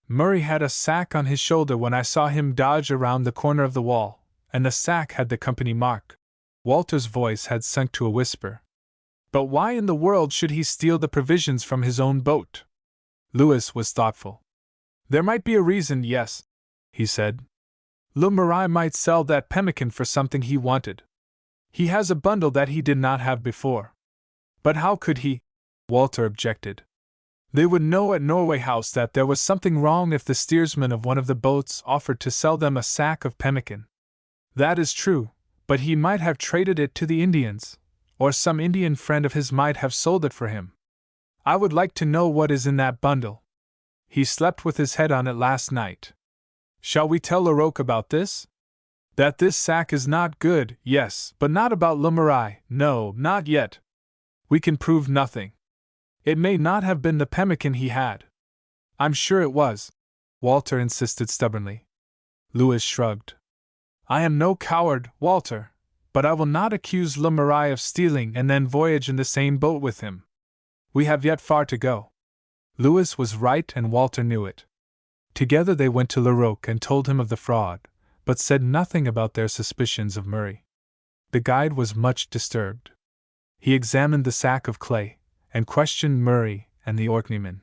A: Murray had a sack on his shoulder when I saw him dodge around the corner of the wall, and the sack had the company mark." Walter's voice had sunk to a whisper. "But why in the world should he steal the provisions from his own boat?" Lewis was thoughtful. "There might be a reason, yes," he said. "Le Marais might sell that pemmican for something he wanted. He has a bundle that he did not have before." "But how could he?" Walter objected. "They would know at Norway House that there was something wrong if the steersman of one of the boats offered to sell them a sack of pemmican." "That is true, but he might have traded it to the Indians, or some Indian friend of his might have sold it for him. I would like to know what is in that bundle. He slept with his head on it last night. Shall we tell Larocque about this?" That this sack is not good, yes, but not about Le Marais, no, not yet. We can prove nothing. It may not have been the pemmican he had. I'm sure it was, Walter insisted stubbornly. Louis shrugged. I am no coward, Walter, but I will not accuse Le Marais of stealing and then voyage in the same boat with him. We have yet far to go. Louis was right and Walter knew it. Together they went to Larocque and told him of the fraud, but said nothing about their suspicions of Murray. The guide was much disturbed. He examined the sack of clay, and questioned Murray and the Orkneyman.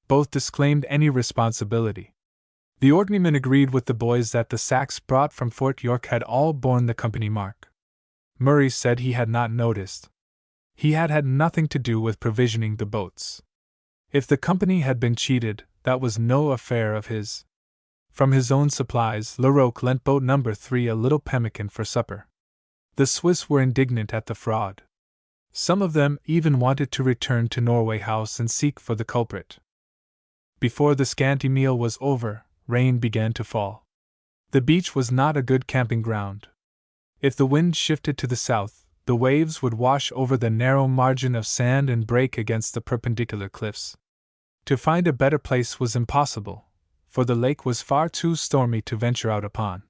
A: Both disclaimed any responsibility. The Orkneyman agreed with the boys that the sacks brought from Fort York had all borne the company mark. Murray said he had not noticed. He had had nothing to do with provisioning the boats. If the company had been cheated, that was no affair of his. From his own supplies, Larocque lent boat number 3 a little pemmican for supper. The Swiss were indignant at the fraud. Some of them even wanted to return to Norway House and seek for the culprit. Before the scanty meal was over, rain began to fall. The beach was not a good camping ground. If the wind shifted to the south, the waves would wash over the narrow margin of sand and break against the perpendicular cliffs. To find a better place was impossible, for the lake was far too stormy to venture out upon.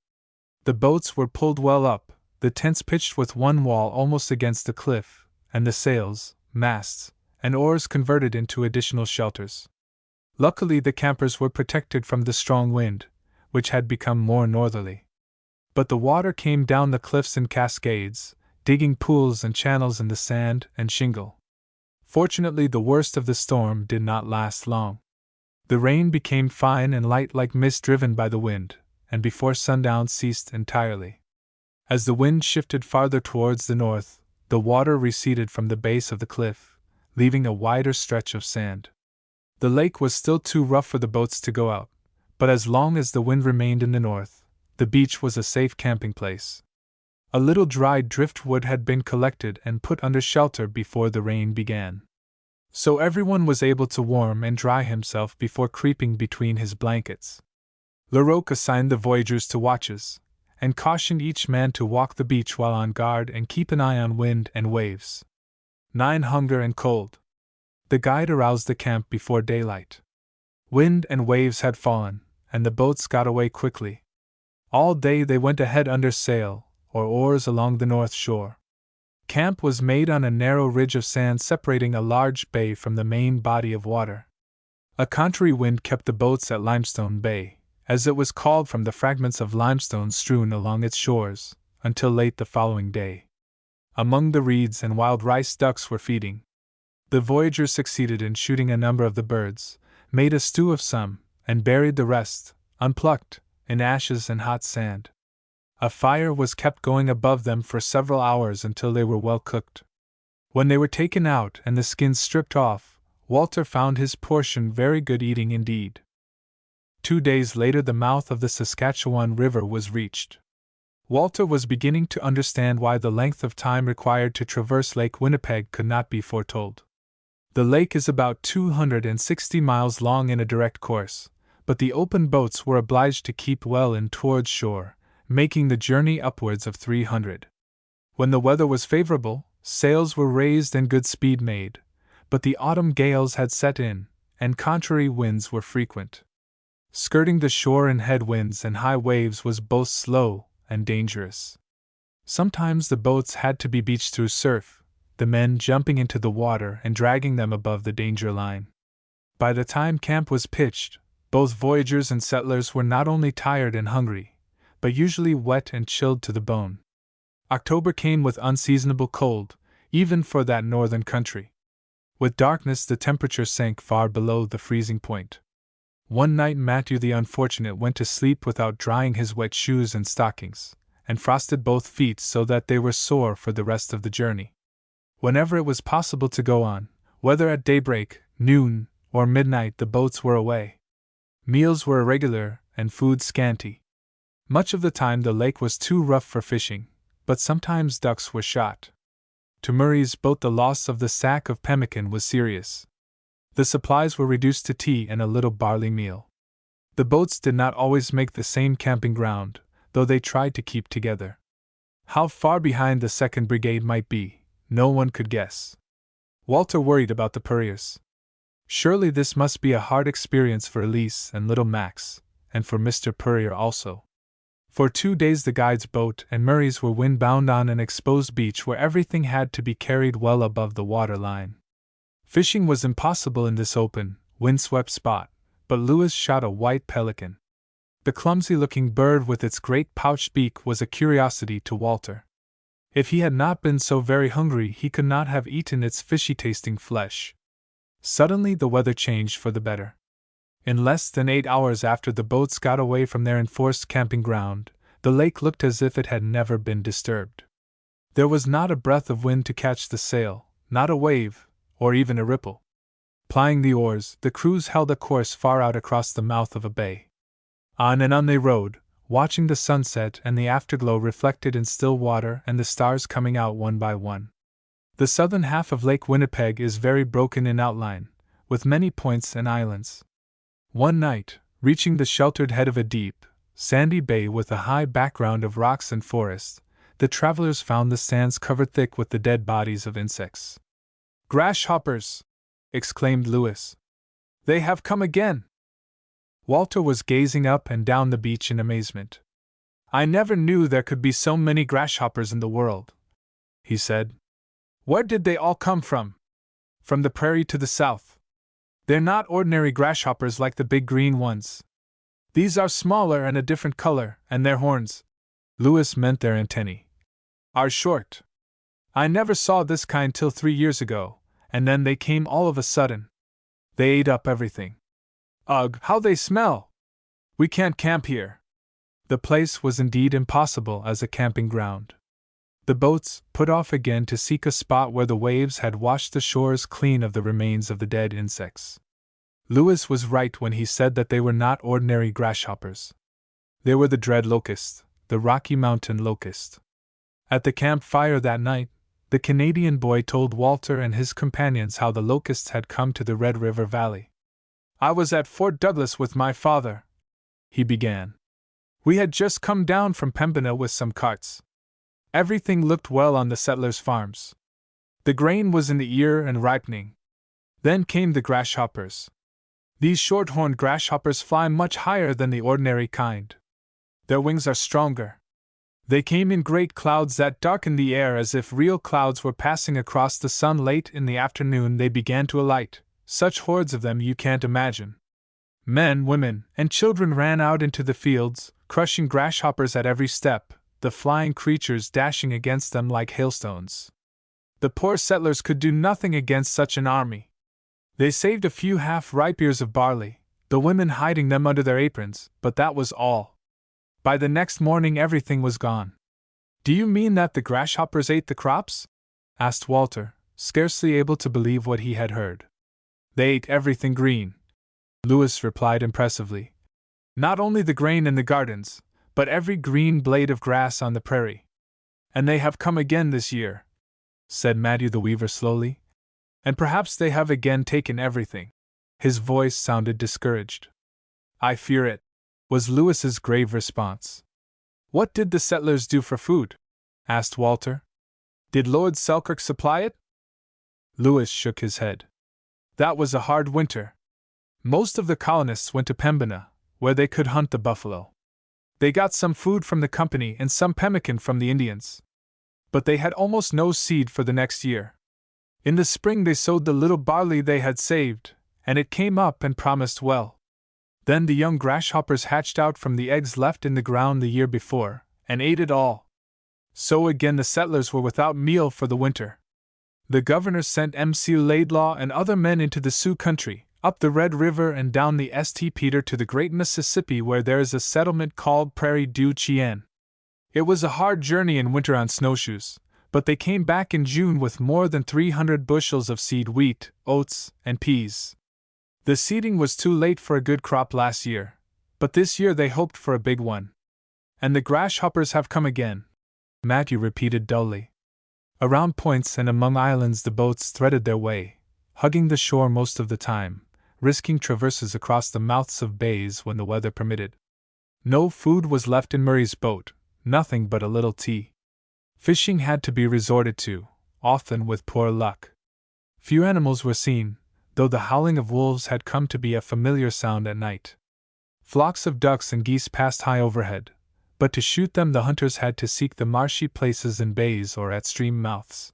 A: The boats were pulled well up, the tents pitched with one wall almost against the cliff, and the sails, masts, and oars converted into additional shelters. Luckily the campers were protected from the strong wind, which had become more northerly. But the water came down the cliffs in cascades, digging pools and channels in the sand and shingle. Fortunately, the worst of the storm did not last long. The rain became fine and light like mist driven by the wind, and before sundown ceased entirely. As the wind shifted farther towards the north, the water receded from the base of the cliff, leaving a wider stretch of sand. The lake was still too rough for the boats to go out, but as long as the wind remained in the north, the beach was a safe camping place. A little dried driftwood had been collected and put under shelter before the rain began. So everyone was able to warm and dry himself before creeping between his blankets. Larocque assigned the voyagers to watches, and cautioned each man to walk the beach while on guard and keep an eye on wind and waves. 9. Hunger and cold. The guide aroused the camp before daylight. Wind and waves had fallen, and the boats got away quickly. All day they went ahead under sail, or oars along the north shore. Camp was made on a narrow ridge of sand separating a large bay from the main body of water. A contrary wind kept the boats at Limestone Bay, as it was called from the fragments of limestone strewn along its shores, until late the following day. Among the reeds and wild rice ducks were feeding. The voyagers succeeded in shooting a number of the birds, made a stew of some, and buried the rest, unplucked, in ashes and hot sand. A fire was kept going above them for several hours until they were well cooked. When they were taken out and the skins stripped off, Walter found his portion very good eating indeed. 2 days later the mouth of the Saskatchewan River was reached. Walter was beginning to understand why the length of time required to traverse Lake Winnipeg could not be foretold. The lake is about 260 miles long in a direct course, but the open boats were obliged to keep well in towards shore, making the journey upwards of 300. When the weather was favorable, sails were raised and good speed made, but the autumn gales had set in, and contrary winds were frequent. Skirting the shore in headwinds and high waves was both slow and dangerous. Sometimes the boats had to be beached through surf, the men jumping into the water and dragging them above the danger line. By the time camp was pitched, both voyagers and settlers were not only tired and hungry, but usually wet and chilled to the bone. October came with unseasonable cold, even for that northern country. With darkness the temperature sank far below the freezing point. One night Matthew the unfortunate went to sleep without drying his wet shoes and stockings, and frosted both feet so that they were sore for the rest of the journey. Whenever it was possible to go on, whether at daybreak, noon, or midnight, the boats were away. Meals were irregular and food scanty. Much of the time the lake was too rough for fishing, but sometimes ducks were shot. To Murray's boat the loss of the sack of pemmican was serious. The supplies were reduced to tea and a little barley meal. The boats did not always make the same camping ground, though they tried to keep together. How far behind the 2nd Brigade might be, no one could guess. Walter worried about the purriers. Surely this must be a hard experience for Elise and little Max, and for Mr. Purrier also. For 2 days the guide's boat and Murray's were windbound on an exposed beach where everything had to be carried well above the water line. Fishing was impossible in this open, windswept spot, but Lewis shot a white pelican. The clumsy-looking bird with its great pouched beak was a curiosity to Walter. If he had not been so very hungry he could not have eaten its fishy-tasting flesh. Suddenly the weather changed for the better. In less than 8 hours after the boats got away from their enforced camping ground, the lake looked as if it had never been disturbed. There was not a breath of wind to catch the sail, not a wave, or even a ripple. Plying the oars, the crews held a course far out across the mouth of a bay. On and on they rowed, watching the sunset and the afterglow reflected in still water and the stars coming out one by one. The southern half of Lake Winnipeg is very broken in outline, with many points and islands. One night, reaching the sheltered head of a deep, sandy bay with a high background of rocks and forest, the travelers found the sands covered thick with the dead bodies of insects. "Grasshoppers!" exclaimed Lewis. "They have come again!" Walter was gazing up and down the beach in amazement. "I never knew there could be so many grasshoppers in the world," he said. "Where did they all come from?" "From the prairie to the south. They're not ordinary grasshoppers like the big green ones. These are smaller and a different color, and their horns," Lewis meant their antennae, "are short. I never saw this kind till 3 years ago, and then they came all of a sudden. They ate up everything. Ugh, how they smell! We can't camp here." The place was indeed impossible as a camping ground. The boats put off again to seek a spot where the waves had washed the shores clean of the remains of the dead insects. Lewis was right when he said that they were not ordinary grasshoppers. They were the dread locust, the Rocky Mountain locust. At the campfire that night, the Canadian boy told Walter and his companions how the locusts had come to the Red River Valley. "I was at Fort Douglas with my father," he began. "We had just come down from Pembina with some carts. Everything looked well on the settlers' farms. The grain was in the ear and ripening. Then came the grasshoppers. These short-horned grasshoppers fly much higher than the ordinary kind. Their wings are stronger. They came in great clouds that darkened the air as if real clouds were passing across the sun. Late in the afternoon they began to alight, such hordes of them you can't imagine. Men, women, and children ran out into the fields, crushing grasshoppers at every step, the flying creatures dashing against them like hailstones. The poor settlers could do nothing against such an army. They saved a few half-ripe ears of barley, the women hiding them under their aprons, but that was all. By the next morning everything was gone." "Do you mean that the grasshoppers ate the crops?" asked Walter, scarcely able to believe what he had heard. "They ate everything green," Lewis replied impressively. "Not only the grain in the gardens, but every green blade of grass on the prairie. And they have come again this year," said Matthew the Weaver slowly. "And perhaps they have again taken everything." His voice sounded discouraged. "I fear it," was Lewis's grave response. "What did the settlers do for food?" asked Walter. "Did Lord Selkirk supply it?" Lewis shook his head. "That was a hard winter. Most of the colonists went to Pembina, where they could hunt the buffalo. They got some food from the company and some pemmican from the Indians. But they had almost no seed for the next year. In the spring they sowed the little barley they had saved, and it came up and promised well. Then the young grasshoppers hatched out from the eggs left in the ground the year before, and ate it all. So again the settlers were without meal for the winter. The governor sent M.C. Laidlaw and other men into the Sioux country, up the Red River and down the St. Peter to the great Mississippi where there is a settlement called Prairie du Chien. It was a hard journey in winter on snowshoes, but they came back in June with more than 300 bushels of seed wheat, oats, and peas. The seeding was too late for a good crop last year, but this year they hoped for a big one. And the grasshoppers have come again," Matthew repeated dully. Around points and among islands the boats threaded their way, hugging the shore most of the time, risking traverses across the mouths of bays when the weather permitted. No food was left in Murray's boat, nothing but a little tea. Fishing had to be resorted to, often with poor luck. Few animals were seen, though the howling of wolves had come to be a familiar sound at night. Flocks of ducks and geese passed high overhead, but to shoot them the hunters had to seek the marshy places in bays or at stream mouths.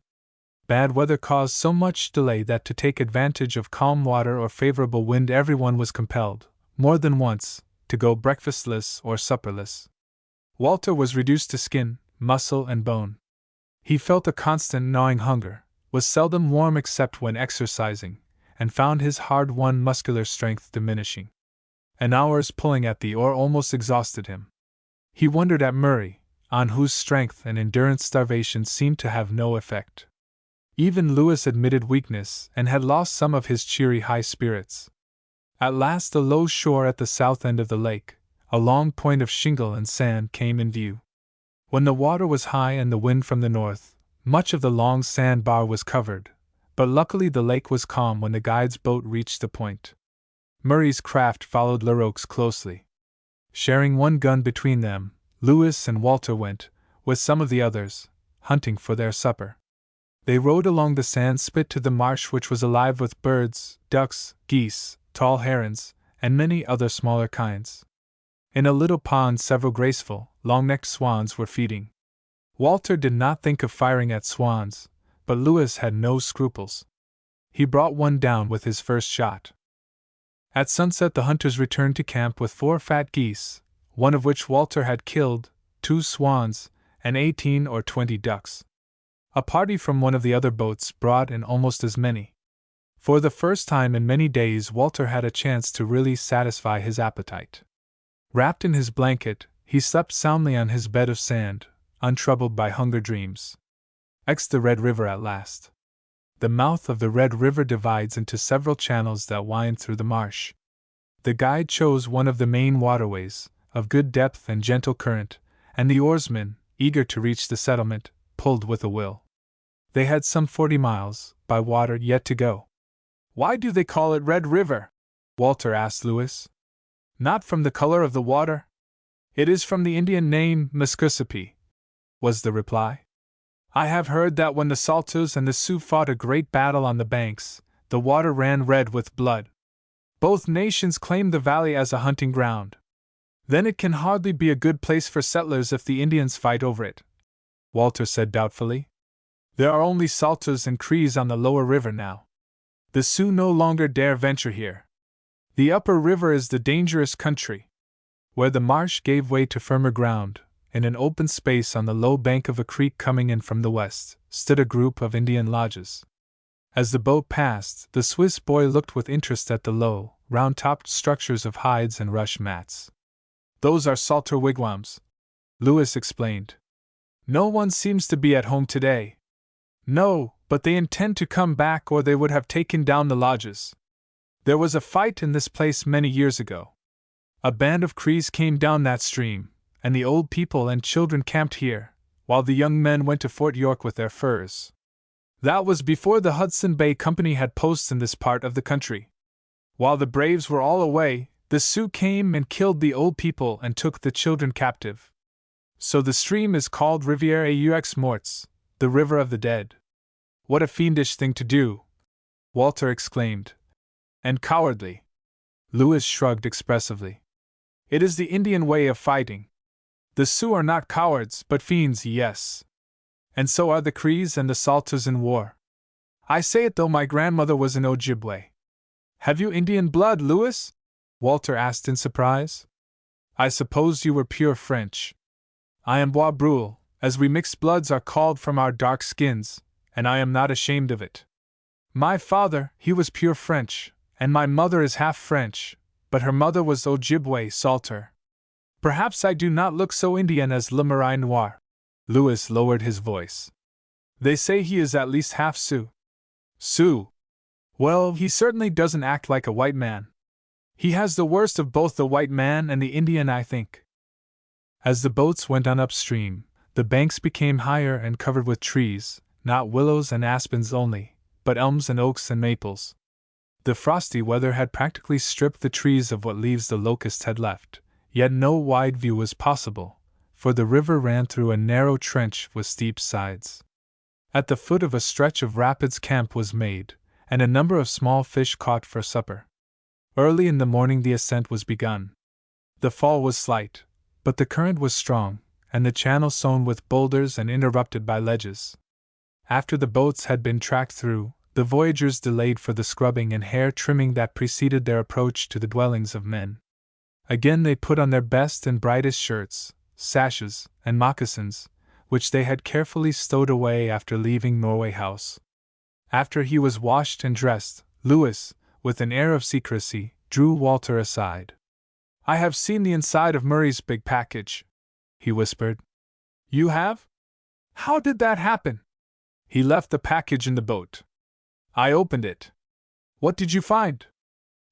A: Bad weather caused so much delay that to take advantage of calm water or favorable wind everyone was compelled, more than once, to go breakfastless or supperless. Walter was reduced to skin, muscle, and bone. He felt a constant gnawing hunger, was seldom warm except when exercising, and found his hard-won muscular strength diminishing. An hour's pulling at the oar almost exhausted him. He wondered at Murray, on whose strength and endurance starvation seemed to have no effect. Even Lewis admitted weakness and had lost some of his cheery high spirits. At last a low shore at the south end of the lake, a long point of shingle and sand came in view. When the water was high and the wind from the north, much of the long sand bar was covered, but luckily the lake was calm when the guide's boat reached the point. Murray's craft followed Larocque's closely. Sharing one gun between them, Lewis and Walter went, with some of the others, hunting for their supper. They rowed along the sand spit to the marsh, which was alive with birds, ducks, geese, tall herons, and many other smaller kinds. In a little pond several graceful, long-necked swans were feeding. Walter did not think of firing at swans, but Lewis had no scruples. He brought one down with his first shot. At sunset the hunters returned to camp with 4 fat geese, one of which Walter had killed, 2 swans, and 18 or 20 ducks. A party from one of the other boats brought in almost as many. For the first time in many days Walter had a chance to really satisfy his appetite. Wrapped in his blanket, he slept soundly on his bed of sand, untroubled by hunger dreams. The Red River at last. The mouth of the Red River divides into several channels that wind through the marsh. The guide chose one of the main waterways, of good depth and gentle current, and the oarsmen, eager to reach the settlement, pulled with a will. They had some 40 miles, by water, yet to go. "Why do they call it Red River?" Walter asked Lewis. "Not from the color of the water? It is from the Indian name Mississippi," was the reply. "I have heard that when the Saulteaux and the Sioux fought a great battle on the banks, the water ran red with blood. Both nations claimed the valley as a hunting ground. Then it can hardly be a good place for settlers if the Indians fight over it," Walter said doubtfully. "There are only Saulteaux and Crees on the lower river now. The Sioux no longer dare venture here. The upper river is the dangerous country." Where the marsh gave way to firmer ground, in an open space on the low bank of a creek coming in from the west, stood a group of Indian lodges. As the boat passed, the Swiss boy looked with interest at the low, round-topped structures of hides and rush mats. "Those are Saulteaux wigwams," Lewis explained. "No one seems to be at home today." "No, but they intend to come back or they would have taken down the lodges. There was a fight in this place many years ago. A band of Crees came down that stream, and the old people and children camped here, while the young men went to Fort York with their furs. That was before the Hudson Bay Company had posts in this part of the country. While the braves were all away, the Sioux came and killed the old people and took the children captive. So the stream is called Rivière aux Morts, the river of the dead." "What a fiendish thing to do!" Walter exclaimed. "And cowardly." Lewis shrugged expressively. "It is the Indian way of fighting. The Sioux are not cowards, but fiends, yes. And so are the Crees and the Saulteaux in war. I say it though my grandmother was an Ojibwe." "Have you Indian blood, Lewis?" Walter asked in surprise. "I supposed you were pure French." "I am Bois Brule, as we mixed bloods are called from our dark skins, and I am not ashamed of it. My father, he was pure French, and my mother is half French, but her mother was Ojibwe Saulteaux. Perhaps I do not look so Indian as Le Marais Noir." Lewis lowered his voice. "They say he is at least half Sioux." "Sioux? Well, he certainly doesn't act like a white man. He has the worst of both the white man and the Indian, I think." As the boats went on upstream, the banks became higher and covered with trees, not willows and aspens only, but elms and oaks and maples. The frosty weather had practically stripped the trees of what leaves the locust had left, Yet no wide view was possible, for the river ran through a narrow trench with steep sides. At the foot of a stretch of rapids camp was made, and a number of small fish caught for supper. Early in the morning the ascent was begun. The fall was slight, but the current was strong, and the channel sown with boulders and interrupted by ledges. After the boats had been tracked through, the voyagers delayed for the scrubbing and hair trimming that preceded their approach to the dwellings of men. Again they put on their best and brightest shirts, sashes, and moccasins, which they had carefully stowed away after leaving Norway House. After he was washed and dressed, Lewis, with an air of secrecy, drew Walter aside. "I have seen the inside of Murray's big package," he whispered. "You have? How did that happen?" "He left the package in the boat. I opened it." "What did you find?"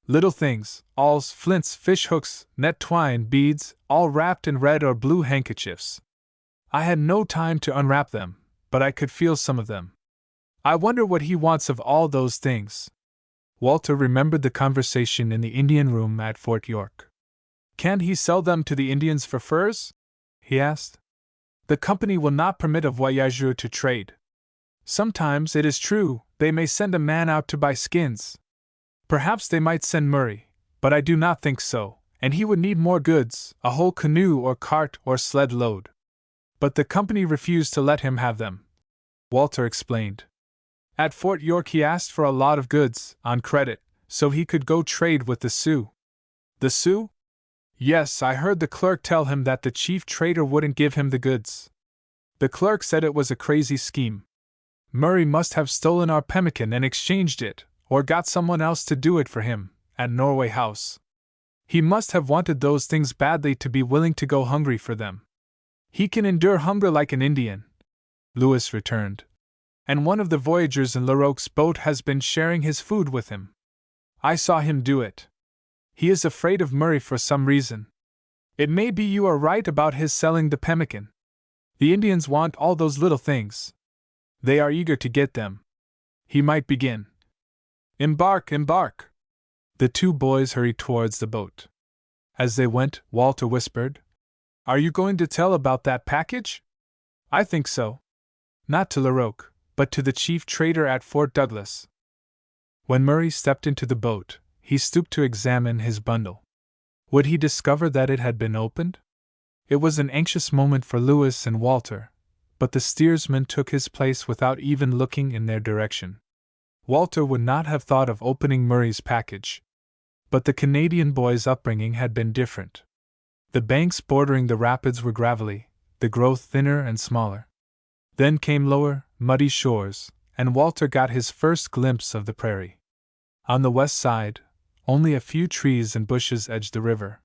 A: "Little things, awls, flints, fish hooks, net twine, beads, all wrapped in red or blue handkerchiefs. I had no time to unwrap them, but I could feel some of them. I wonder what he wants of all those things." Walter remembered the conversation in the Indian room at Fort York. "Can't he sell them to the Indians for furs?" he asked. "The company will not permit a voyageur to trade. Sometimes, it is true, they may send a man out to buy skins. Perhaps they might send Murray, but I do not think so, and he would need more goods, a whole canoe or cart or sled load. But the company refused to let him have them," Walter explained. "At Fort York he asked for a lot of goods, on credit, so he could go trade with the Sioux." "The Sioux?" "Yes, I heard the clerk tell him that the chief trader wouldn't give him the goods. The clerk said it was a crazy scheme. Murray must have stolen our pemmican and exchanged it, or got someone else to do it for him, at Norway House. He must have wanted those things badly to be willing to go hungry for them." "He can endure hunger like an Indian," Lewis returned. "And one of the voyagers in Larocque's boat has been sharing his food with him. I saw him do it. He is afraid of Murray for some reason. It may be you are right about his selling the pemmican. The Indians want all those little things. They are eager to get them. He might begin." "Embark, embark!" The two boys hurried towards the boat. As they went, Walter whispered, "Are you going to tell about that package?" "I think so. Not to Larocque, but to the chief trader at Fort Douglas." When Murray stepped into the boat, he stooped to examine his bundle. Would he discover that it had been opened? It was an anxious moment for Lewis and Walter, but the steersman took his place without even looking in their direction. Walter would not have thought of opening Murray's package. But the Canadian boy's upbringing had been different. The banks bordering the rapids were gravelly, the growth thinner and smaller. Then came lower, muddy shores, and Walter got his first glimpse of the prairie. On the west side, only a few trees and bushes edged the river.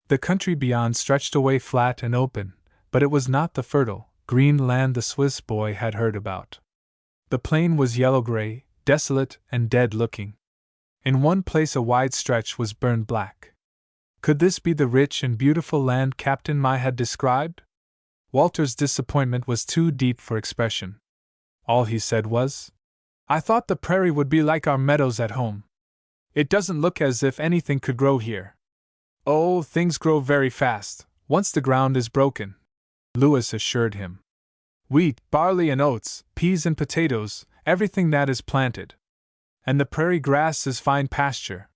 A: The country beyond stretched away flat and open, but it was not the fertile, green land the Swiss boy had heard about. The plain was yellow-gray, desolate and dead-looking. In one place a wide stretch was burned black. Could this be the rich and beautiful land Captain Mai had described? Walter's disappointment was too deep for expression. All he said was, "I thought the prairie would be like our meadows at home. It doesn't look as if anything could grow here." "Oh, things grow very fast, once the ground is broken," Lewis assured him. "Wheat, barley and oats, peas and potatoes, everything that is planted. And the prairie grass is fine pasture.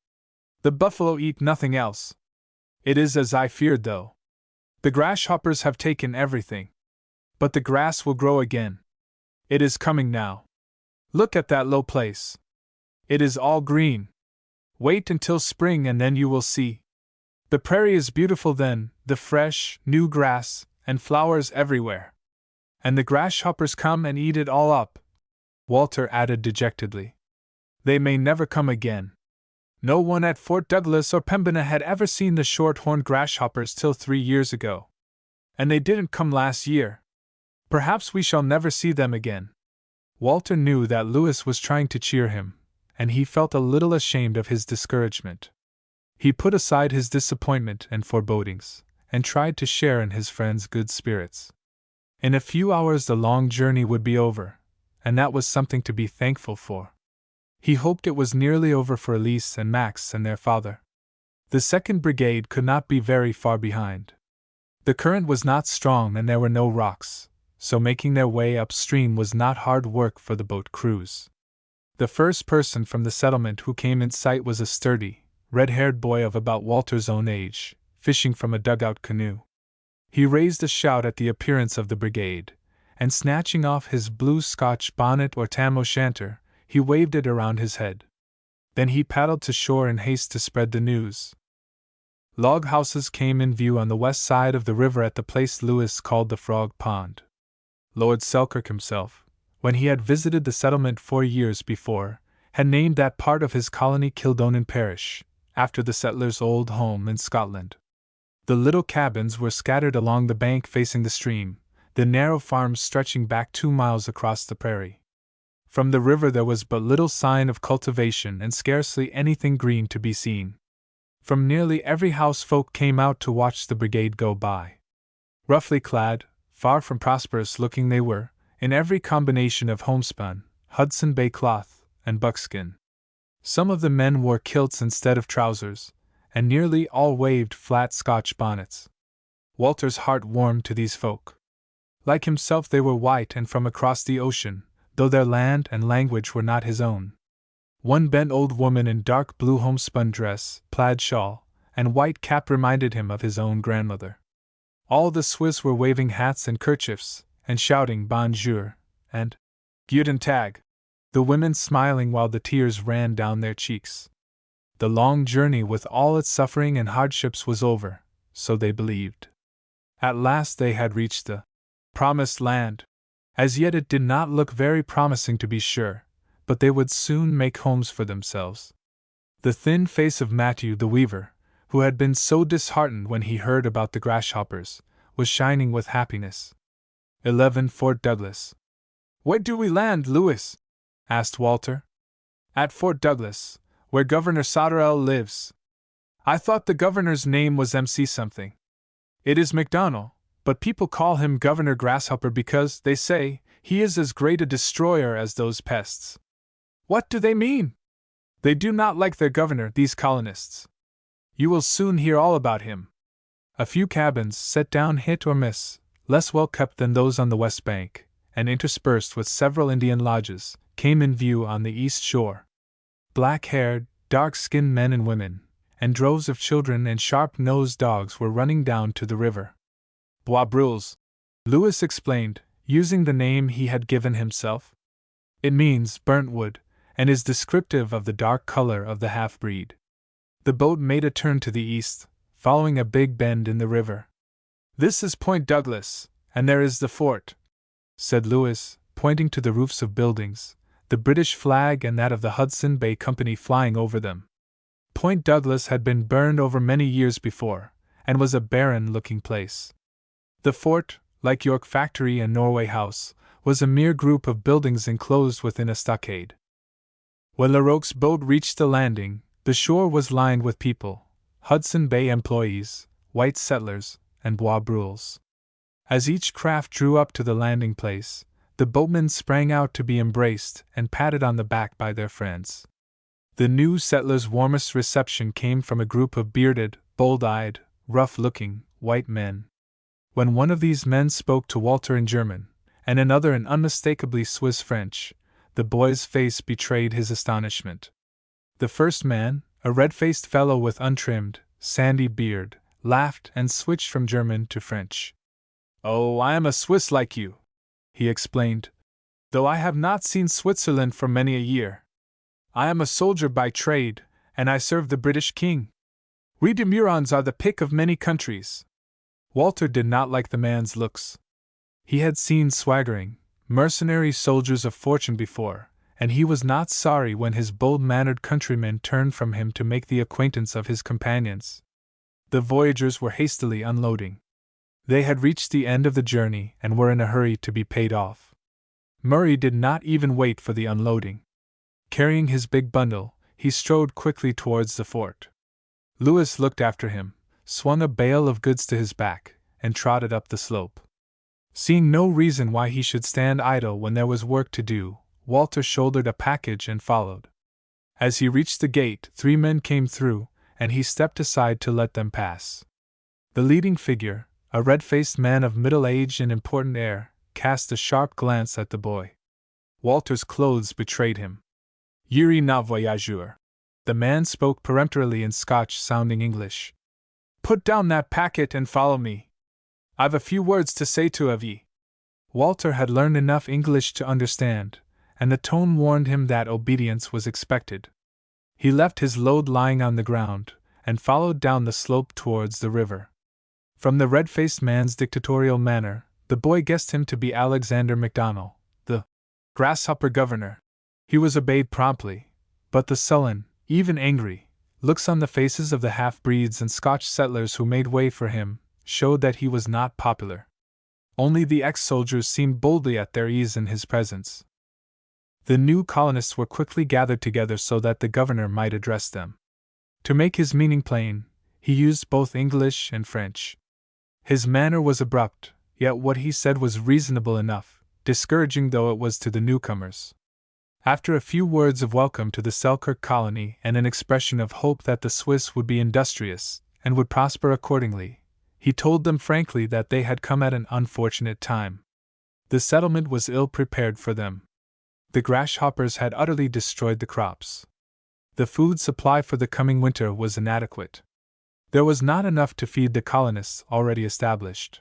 A: The buffalo eat nothing else. It is as I feared, though. The grasshoppers have taken everything. But the grass will grow again. It is coming now. Look at that low place. It is all green. Wait until spring and then you will see. The prairie is beautiful then, the fresh, new grass, and flowers everywhere. And the grasshoppers come and eat it all up," Walter added dejectedly. "They may never come again. No one at Fort Douglas or Pembina had ever seen the short-horned grasshoppers till 3 years ago. And they didn't come last year. Perhaps we shall never see them again." Walter knew that Lewis was trying to cheer him, and he felt a little ashamed of his discouragement. He put aside his disappointment and forebodings, and tried to share in his friend's good spirits. In a few hours the long journey would be over, and that was something to be thankful for. He hoped it was nearly over for Elise and Max and their father. The second brigade could not be very far behind. The current was not strong and there were no rocks, so making their way upstream was not hard work for the boat crews. The first person from the settlement who came in sight was a sturdy, red-haired boy of about Walter's own age, fishing from a dugout canoe. He raised a shout at the appearance of the brigade, and snatching off his blue Scotch bonnet or tam o' shanter, he waved it around his head. Then he paddled to shore in haste to spread the news. Log houses came in view on the west side of the river at the place Lewis called the Frog Pond. Lord Selkirk himself, when he had visited the settlement 4 years before, had named that part of his colony Kildonan Parish, after the settlers' old home in Scotland. The little cabins were scattered along the bank facing the stream, the narrow farms stretching back 2 miles across the prairie. From the river there was but little sign of cultivation and scarcely anything green to be seen. From nearly every house folk came out to watch the brigade go by. Roughly clad, far from prosperous looking they were, in every combination of homespun, Hudson Bay cloth, and buckskin. Some of the men wore kilts instead of trousers, and nearly all waved flat Scotch bonnets. Walter's heart warmed to these folk. Like himself they were white and from across the ocean, though their land and language were not his own. One bent old woman in dark blue homespun dress, plaid shawl, and white cap reminded him of his own grandmother. All the Swiss were waving hats and kerchiefs, and shouting bonjour, and guten Tag, the women smiling while the tears ran down their cheeks. The long journey with all its suffering and hardships was over, so they believed. At last they had reached the promised land. As yet it did not look very promising to be sure, but they would soon make homes for themselves. The thin face of Matthew the weaver, who had been so disheartened when he heard about the grasshoppers, was shining with happiness. 11 Fort Douglas. "Where do we land, Lewis?" asked Walter. "At Fort Douglas, where Governor Sotterell lives." "I thought the governor's name was MC something." "It is MacDonald, but people call him Governor Grasshopper because, they say, he is as great a destroyer as those pests." "What do they mean?" "They do not like their governor, these colonists. You will soon hear all about him." A few cabins, set down hit or miss, less well kept than those on the west bank, and interspersed with several Indian lodges, came in view on the east shore. Black-haired, dark-skinned men and women, and droves of children and sharp-nosed dogs were running down to the river. "Bois Brules," Lewis explained, using the name he had given himself. It means burnt wood, and is descriptive of the dark color of the half-breed. The boat made a turn to the east, following a big bend in the river. "This is Point Douglas, and there is the fort," said Lewis, pointing to the roofs of buildings, the British flag and that of the Hudson Bay Company flying over them. Point Douglas had been burned over many years before, and was a barren-looking place. The fort, like York Factory and Norway House, was a mere group of buildings enclosed within a stockade. When Larocque's boat reached the landing, the shore was lined with people, Hudson Bay employees, white settlers, and Bois Brules. As each craft drew up to the landing place, the boatmen sprang out to be embraced and patted on the back by their friends. The new settlers' warmest reception came from a group of bearded, bold-eyed, rough-looking, white men. When one of these men spoke to Walter in German, and another in unmistakably Swiss French, the boy's face betrayed his astonishment. The first man, a red-faced fellow with untrimmed, sandy beard, laughed and switched from German to French. "Oh, I am a Swiss like you," he explained, "though I have not seen Switzerland for many a year. I am a soldier by trade, and I serve the British king. We Demurons are the pick of many countries." Walter did not like the man's looks. He had seen swaggering, mercenary soldiers of fortune before, and he was not sorry when his bold-mannered countrymen turned from him to make the acquaintance of his companions. The voyagers were hastily unloading. They had reached the end of the journey and were in a hurry to be paid off. Murray did not even wait for the unloading. Carrying his big bundle, he strode quickly towards the fort. Lewis looked after him, swung a bale of goods to his back, and trotted up the slope. Seeing no reason why he should stand idle when there was work to do, Walter shouldered a package and followed. As he reached the gate, 3 men came through, and he stepped aside to let them pass. The leading figure, a red-faced man of middle age and important air, cast a sharp glance at the boy. Walter's clothes betrayed him. Yuri na voyageur. The man spoke peremptorily in Scotch-sounding English. Put down that packet and follow me. I've a few words to say to ye. Walter had learned enough English to understand, and the tone warned him that obedience was expected. He left his load lying on the ground, and followed down the slope towards the river. From the red-faced man's dictatorial manner, the boy guessed him to be Alexander MacDonald, the grasshopper governor. He was obeyed promptly, but the sullen, even angry, looks on the faces of the half-breeds and Scotch settlers who made way for him showed that he was not popular. Only the ex-soldiers seemed boldly at their ease in his presence. The new colonists were quickly gathered together so that the governor might address them. To make his meaning plain, he used both English and French. His manner was abrupt, yet what he said was reasonable enough, discouraging though it was to the newcomers. After a few words of welcome to the Selkirk colony and an expression of hope that the Swiss would be industrious and would prosper accordingly, he told them frankly that they had come at an unfortunate time. The settlement was ill prepared for them. The grasshoppers had utterly destroyed the crops. The food supply for the coming winter was inadequate. There was not enough to feed the colonists already established.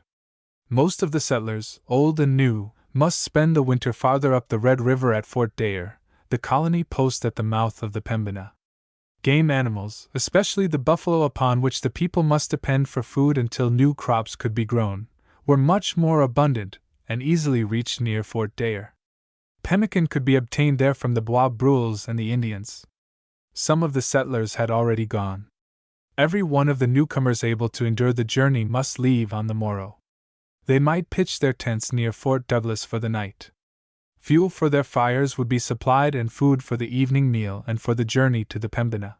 A: Most of the settlers, old and new, must spend the winter farther up the Red River at Fort Dare, the colony post at the mouth of the Pembina. Game animals, especially the buffalo upon which the people must depend for food until new crops could be grown, were much more abundant and easily reached near Fort Dare. Pemmican could be obtained there from the Bois Brules and the Indians. Some of the settlers had already gone. Every one of the newcomers able to endure the journey must leave on the morrow. They might pitch their tents near Fort Douglas for the night. Fuel for their fires would be supplied and food for the evening meal and for the journey to the Pembina.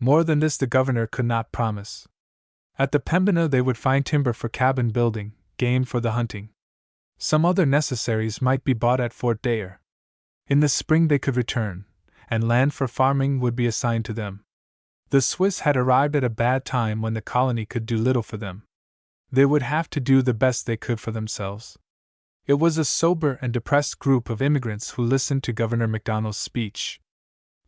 A: More than this the governor could not promise. At the Pembina they would find timber for cabin building, game for the hunting. Some other necessaries might be bought at Fort Dare. In the spring they could return, and land for farming would be assigned to them. The Swiss had arrived at a bad time when the colony could do little for them. They would have to do the best they could for themselves. It was a sober and depressed group of immigrants who listened to Governor MacDonald's speech.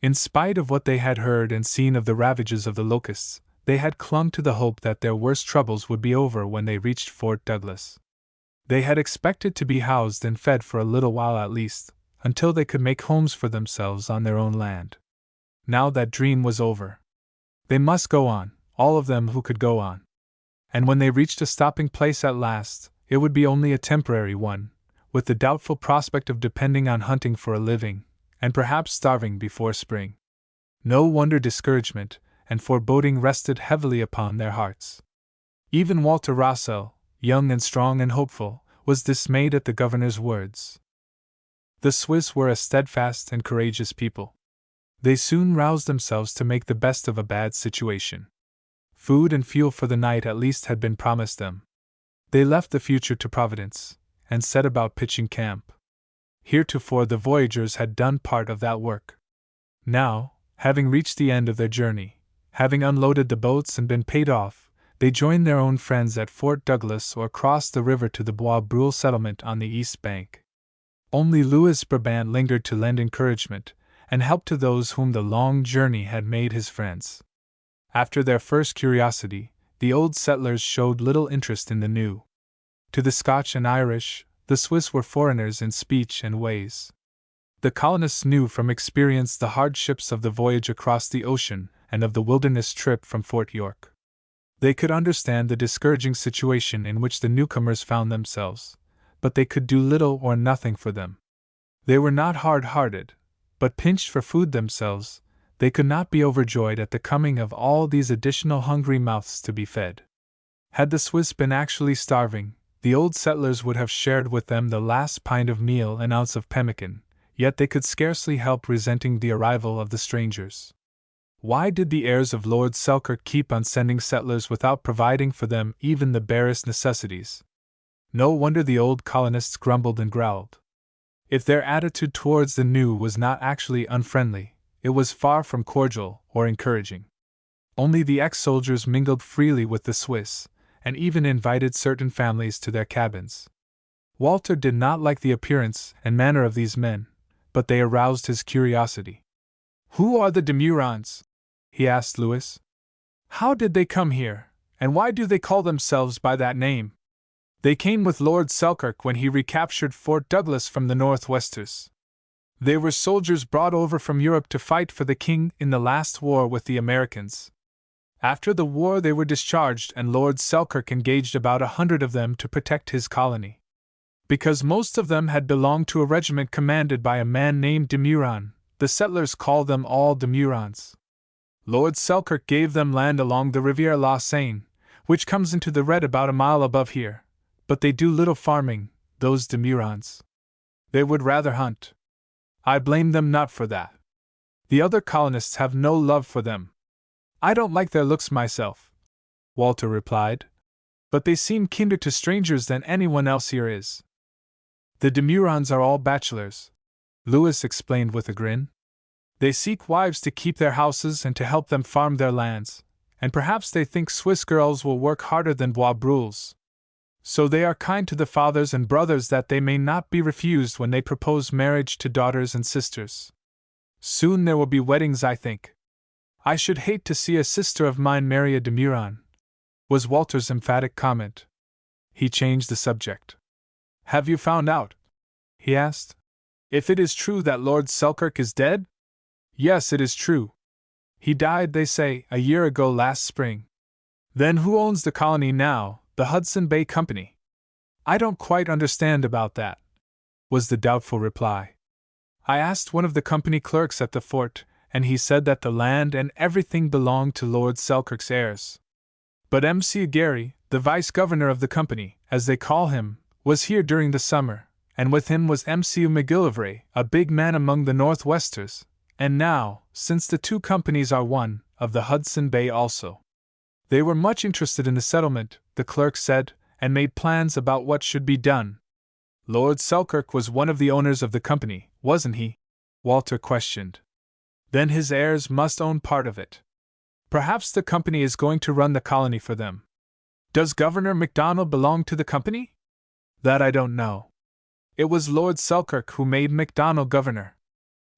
A: In spite of what they had heard and seen of the ravages of the locusts, they had clung to the hope that their worst troubles would be over when they reached Fort Douglas. They had expected to be housed and fed for a little while at least, until they could make homes for themselves on their own land. Now that dream was over. They must go on, all of them who could go on. And when they reached a stopping place at last, it would be only a temporary one, with the doubtful prospect of depending on hunting for a living, and perhaps starving before spring. No wonder discouragement and foreboding rested heavily upon their hearts. Even Walter Rossell, young and strong and hopeful, was dismayed at the governor's words. The Swiss were a steadfast and courageous people. They soon roused themselves to make the best of a bad situation. Food and fuel for the night at least had been promised them. They left the future to Providence, and set about pitching camp. Heretofore the voyagers had done part of that work. Now, having reached the end of their journey, having unloaded the boats and been paid off, they joined their own friends at Fort Douglas or crossed the river to the Bois Brule settlement on the east bank. Only Louis Brabant lingered to lend encouragement and help to those whom the long journey had made his friends. After their first curiosity, the old settlers showed little interest in the new. To the Scotch and Irish, the Swiss were foreigners in speech and ways. The colonists knew from experience the hardships of the voyage across the ocean and of the wilderness trip from Fort York. They could understand the discouraging situation in which the newcomers found themselves, but they could do little or nothing for them. They were not hard-hearted, but pinched for food themselves. They could not be overjoyed at the coming of all these additional hungry mouths to be fed. Had the Swiss been actually starving, the old settlers would have shared with them the last pint of meal and ounce of pemmican, yet they could scarcely help resenting the arrival of the strangers. Why did the heirs of Lord Selkirk keep on sending settlers without providing for them even the barest necessities? No wonder the old colonists grumbled and growled. If their attitude towards the new was not actually unfriendly, it was far from cordial or encouraging. Only the ex-soldiers mingled freely with the Swiss, and even invited certain families to their cabins. Walter did not like the appearance and manner of these men, but they aroused his curiosity. "Who are the Demurons?" he asked Louis. "How did they come here, and why do they call themselves by that name?" "They came with Lord Selkirk when he recaptured Fort Douglas from the Northwesters. They were soldiers brought over from Europe to fight for the king in the last war with the Americans. After the war they were discharged and Lord Selkirk engaged about 100 of them to protect his colony. Because most of them had belonged to a regiment commanded by a man named de Muron, the settlers called them all Demurons. Lord Selkirk gave them land along the Rivière La Seine, which comes into the Red about a mile above here, but they do little farming, those Demurons. They would rather hunt. I blame them not for that. The other colonists have no love for them. I don't like their looks myself," Walter replied, "but they seem kinder to strangers than anyone else here is." "The Demurons are all bachelors," Louis explained with a grin. "They seek wives to keep their houses and to help them farm their lands, and perhaps they think Swiss girls will work harder than Bois Brules. So they are kind to the fathers and brothers that they may not be refused when they propose marriage to daughters and sisters. Soon there will be weddings, I think. I should hate to see a sister of mine marry a Demuron," was Walter's emphatic comment. He changed the subject. "Have you found out," he asked, "if it is true that Lord Selkirk is dead?" "Yes, it is true. He died, they say, a year ago last spring." "Then who owns the colony now, the Hudson Bay Company?" "I don't quite understand about that," was the doubtful reply. "I asked one of the company clerks at the fort, and he said that the land and everything belonged to Lord Selkirk's heirs. But M.C. Gary, the vice-governor of the company, as they call him, was here during the summer, and with him was M.C. McGillivray, a big man among the Northwesters, and now, since the two companies are one, of the Hudson Bay also. They were much interested in the settlement, the clerk said, and made plans about what should be done." "Lord Selkirk was one of the owners of the company, wasn't he?" Walter questioned. "Then his heirs must own part of it. Perhaps the company is going to run the colony for them." "Does Governor MacDonald belong to the company?" "That I don't know. It was Lord Selkirk who made MacDonald governor.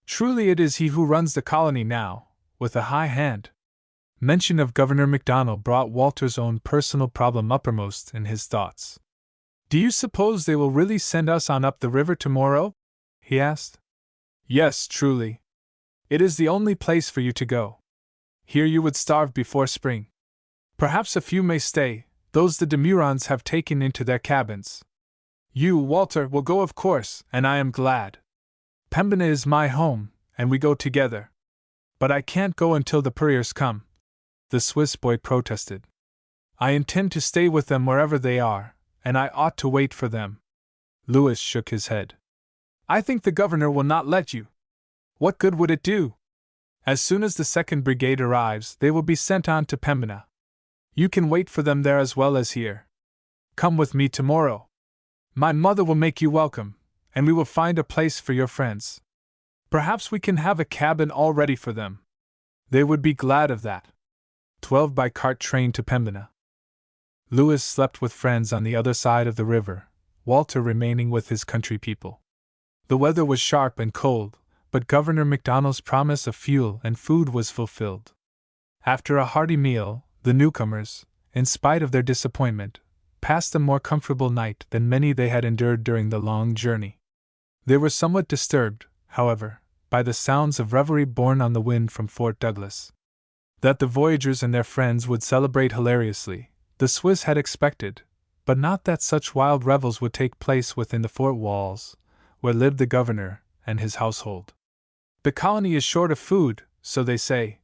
A: Truly it is he who runs the colony now, with a high hand." Mention of Governor MacDonald brought Walter's own personal problem uppermost in his thoughts. "Do you suppose they will really send us on up the river tomorrow?" he asked. "Yes, truly. It is the only place for you to go. Here you would starve before spring. Perhaps a few may stay, those the Demurons have taken into their cabins. You, Walter, will go of course, and I am glad. Pembina is my home, and we go together. But I can't go until the Purriers come," the Swiss boy protested. "I intend to stay with them wherever they are, and I ought to wait for them." Louis shook his head. "I think the governor will not let you. What good would it do? As soon as the 2nd Brigade arrives, they will be sent on to Pembina. You can wait for them there as well as here. Come with me tomorrow. My mother will make you welcome, and we will find a place for your friends. Perhaps we can have a cabin all ready for them. They would be glad of that." 12 by cart train to Pembina. Louis slept with friends on the other side of the river, Walter remaining with his country people. The weather was sharp and cold, but Governor MacDonald's promise of fuel and food was fulfilled. After a hearty meal, the newcomers, in spite of their disappointment, passed a more comfortable night than many they had endured during the long journey. They were somewhat disturbed, however, by the sounds of revelry borne on the wind from Fort Douglas. That the voyagers and their friends would celebrate hilariously, the Swiss had expected, but not that such wild revels would take place within the fort walls, where lived the governor and his household. "The colony is short of food, so they say,"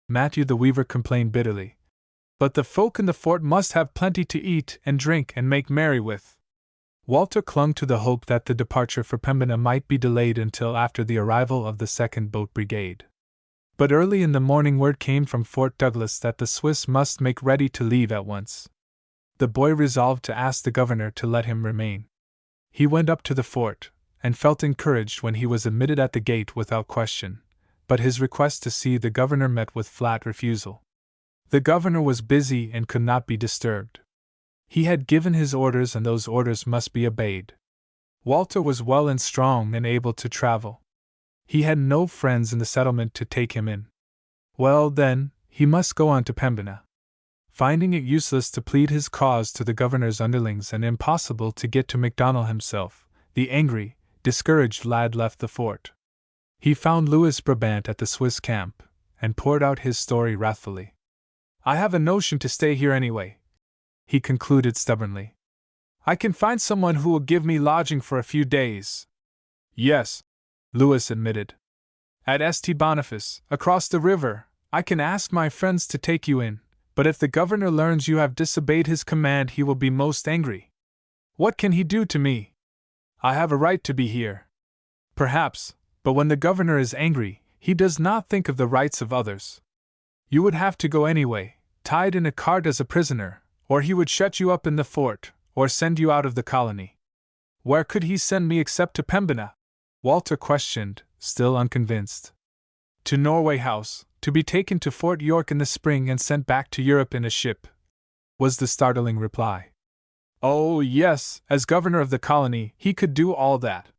A: Matthew the weaver complained bitterly. "But the folk in the fort must have plenty to eat and drink and make merry with." Walter clung to the hope that the departure for Pembina might be delayed until after the arrival of the 2nd Boat Brigade. But early in the morning word came from Fort Douglas that the Swiss must make ready to leave at once. The boy resolved to ask the governor to let him remain. He went up to the fort, and felt encouraged when he was admitted at the gate without question, but his request to see the governor met with flat refusal. The governor was busy and could not be disturbed. He had given his orders and those orders must be obeyed. Walter was well and strong and able to travel. He had no friends in the settlement to take him in. Well, then, he must go on to Pembina. Finding it useless to plead his cause to the governor's underlings and impossible to get to MacDonald himself, the angry, discouraged lad left the fort. He found Louis Brabant at the Swiss camp, and poured out his story wrathfully. "I have a notion to stay here anyway," he concluded stubbornly. "I can find someone who will give me lodging for a few days." "Yes," Louis admitted. "At St. Boniface, across the river, I can ask my friends to take you in, but if the governor learns you have disobeyed his command he will be most angry. What can he do to me? I have a right to be here." "Perhaps, but when the governor is angry, he does not think of the rights of others. You would have to go anyway, tied in a cart as a prisoner, or he would shut you up in the fort, or send you out of the colony." "Where could he send me except to Pembina?" Walter questioned, still unconvinced. "To Norway House, to be taken to Fort York in the spring and sent back to Europe in a ship," was the startling reply. "Oh, yes, as governor of the colony, he could do all that.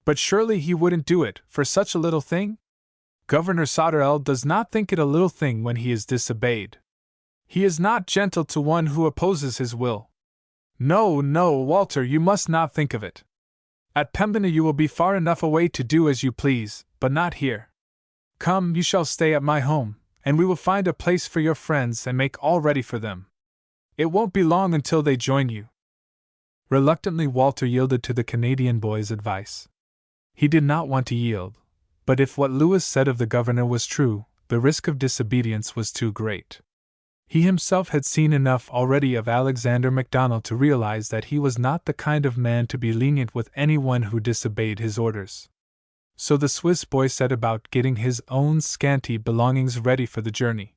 A: But surely he wouldn't do it for such a little thing? Governor Sauterelle does not think it a little thing when he is disobeyed. He is not gentle to one who opposes his will. No, no, Walter, you must not think of it. At Pembina you will be far enough away to do as you please, but not here. Come, you shall stay at my home, and we will find a place for your friends and make all ready for them. It won't be long until they join you." Reluctantly, Walter yielded to the Canadian boy's advice. He did not want to yield, but if what Louis said of the governor was true, the risk of disobedience was too great. He himself had seen enough already of Alexander MacDonald to realize that he was not the kind of man to be lenient with anyone who disobeyed his orders. So the Swiss boy set about getting his own scanty belongings ready for the journey.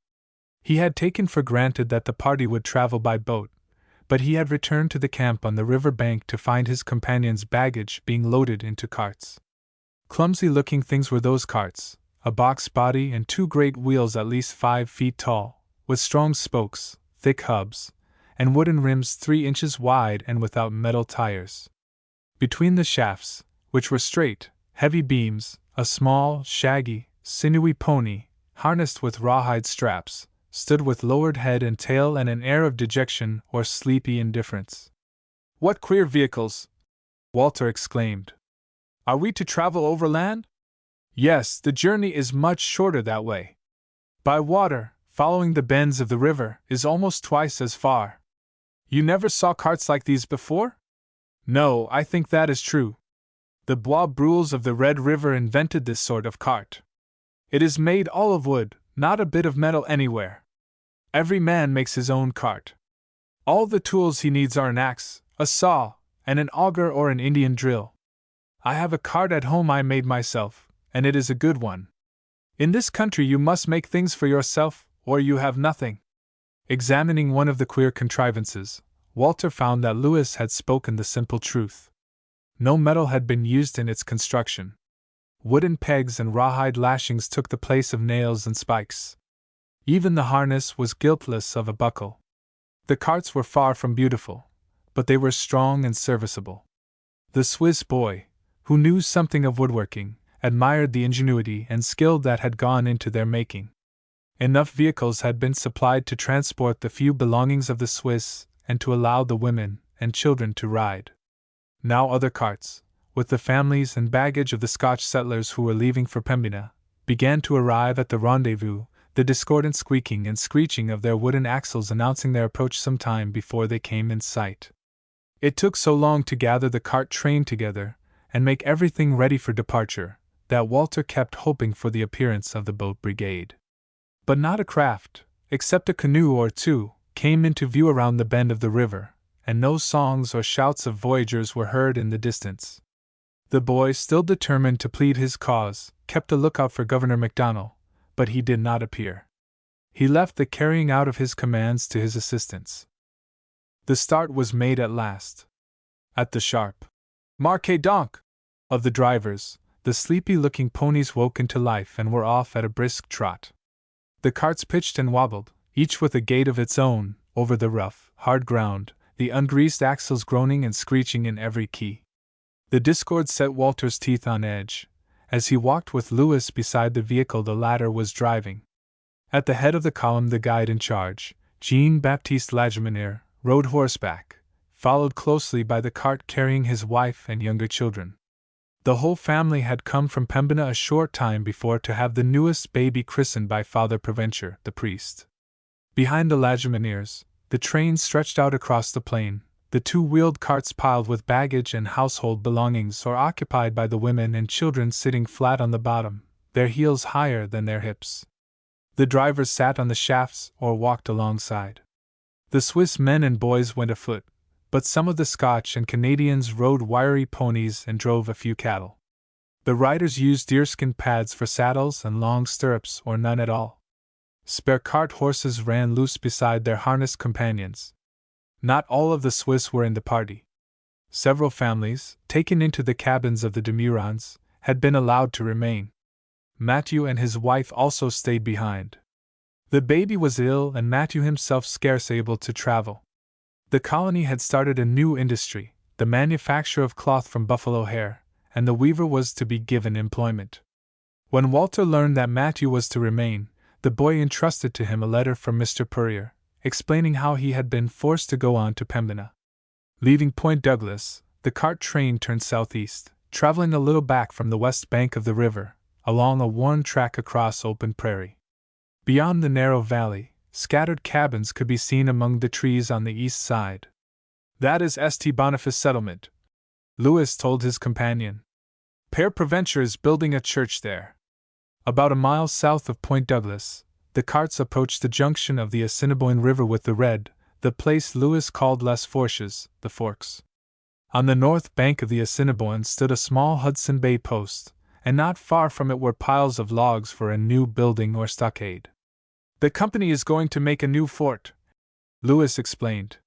A: He had taken for granted that the party would travel by boat, but he had returned to the camp on the river bank to find his companions' baggage being loaded into carts. Clumsy-looking things were those carts, a box body and two great wheels at least 5 feet tall, with strong spokes, thick hubs, and wooden rims 3 inches wide and without metal tires. Between the shafts, which were straight, heavy beams, a small, shaggy, sinewy pony, harnessed with rawhide straps, stood with lowered head and tail and an air of dejection or sleepy indifference. "What queer vehicles!" Walter exclaimed. "Are we to travel overland?" "Yes, the journey is much shorter that way. By water, following the bends of the river, is almost twice as far. You never saw carts like these before?" "No, I think that is true. The Bois Brules of the Red River invented this sort of cart. It is made all of wood, not a bit of metal anywhere. Every man makes his own cart. All the tools he needs are an axe, a saw, and an auger or an Indian drill. I have a cart at home I made myself, and it is a good one. In this country you must make things for yourself, or you have nothing." Examining one of the queer contrivances, Walter found that Louis had spoken the simple truth. No metal had been used in its construction. Wooden pegs and rawhide lashings took the place of nails and spikes. Even the harness was guiltless of a buckle. The carts were far from beautiful, but they were strong and serviceable. The Swiss boy, who knew something of woodworking, admired the ingenuity and skill that had gone into their making. Enough vehicles had been supplied to transport the few belongings of the Swiss and to allow the women and children to ride. Now other carts, with the families and baggage of the Scotch settlers who were leaving for Pembina, began to arrive at the rendezvous, the discordant squeaking and screeching of their wooden axles announcing their approach some time before they came in sight. It took so long to gather the cart train together and make everything ready for departure that Walter kept hoping for the appearance of the boat brigade. But not a craft, except a canoe or two, came into view around the bend of the river, and no songs or shouts of voyagers were heard in the distance. The boy, still determined to plead his cause, kept a lookout for Governor MacDonald, but he did not appear. He left the carrying out of his commands to his assistants. The start was made at last. At the sharp "Marquez donc!" of the drivers, the sleepy-looking ponies woke into life and were off at a brisk trot. The carts pitched and wobbled, each with a gait of its own, over the rough, hard ground, the ungreased axles groaning and screeching in every key. The discord set Walter's teeth on edge. As he walked with Louis beside the vehicle the latter was driving. At the head of the column, the guide in charge, Jean-Baptiste Lagimenier, rode horseback, followed closely by the cart carrying his wife and younger children. The whole family had come from Pembina a short time before to have the newest baby christened by Father Preventure, the priest. Behind the Lagimeniers, the train stretched out across the plain, the two-wheeled carts piled with baggage and household belongings or occupied by the women and children sitting flat on the bottom, their heels higher than their hips. The drivers sat on the shafts or walked alongside. The Swiss men and boys went afoot, but some of the Scotch and Canadians rode wiry ponies and drove a few cattle. The riders used deerskin pads for saddles and long stirrups or none at all. Spare cart horses ran loose beside their harnessed companions. Not all of the Swiss were in the party. Several families, taken into the cabins of the Demurons, had been allowed to remain. Matthew and his wife also stayed behind. The baby was ill and Matthew himself scarce able to travel. The colony had started a new industry, the manufacture of cloth from buffalo hair, and the weaver was to be given employment. When Walter learned that Matthew was to remain, the boy entrusted to him a letter from Mr. Purrier, explaining how he had been forced to go on to Pembina. Leaving Point Douglas, the cart train turned southeast, traveling a little back from the west bank of the river, along a worn track across open prairie. Beyond the narrow valley, scattered cabins could be seen among the trees on the east side. "That is St. Boniface settlement," Louis told his companion. "Père Preventure is building a church there." About a mile south of Point Douglas, the carts approached the junction of the Assiniboine River with the Red, the place Louis called Les Fourches, the Forks. On the north bank of the Assiniboine stood a small Hudson Bay post, and not far from it were piles of logs for a new building or stockade. "The company is going to make a new fort," Louis explained.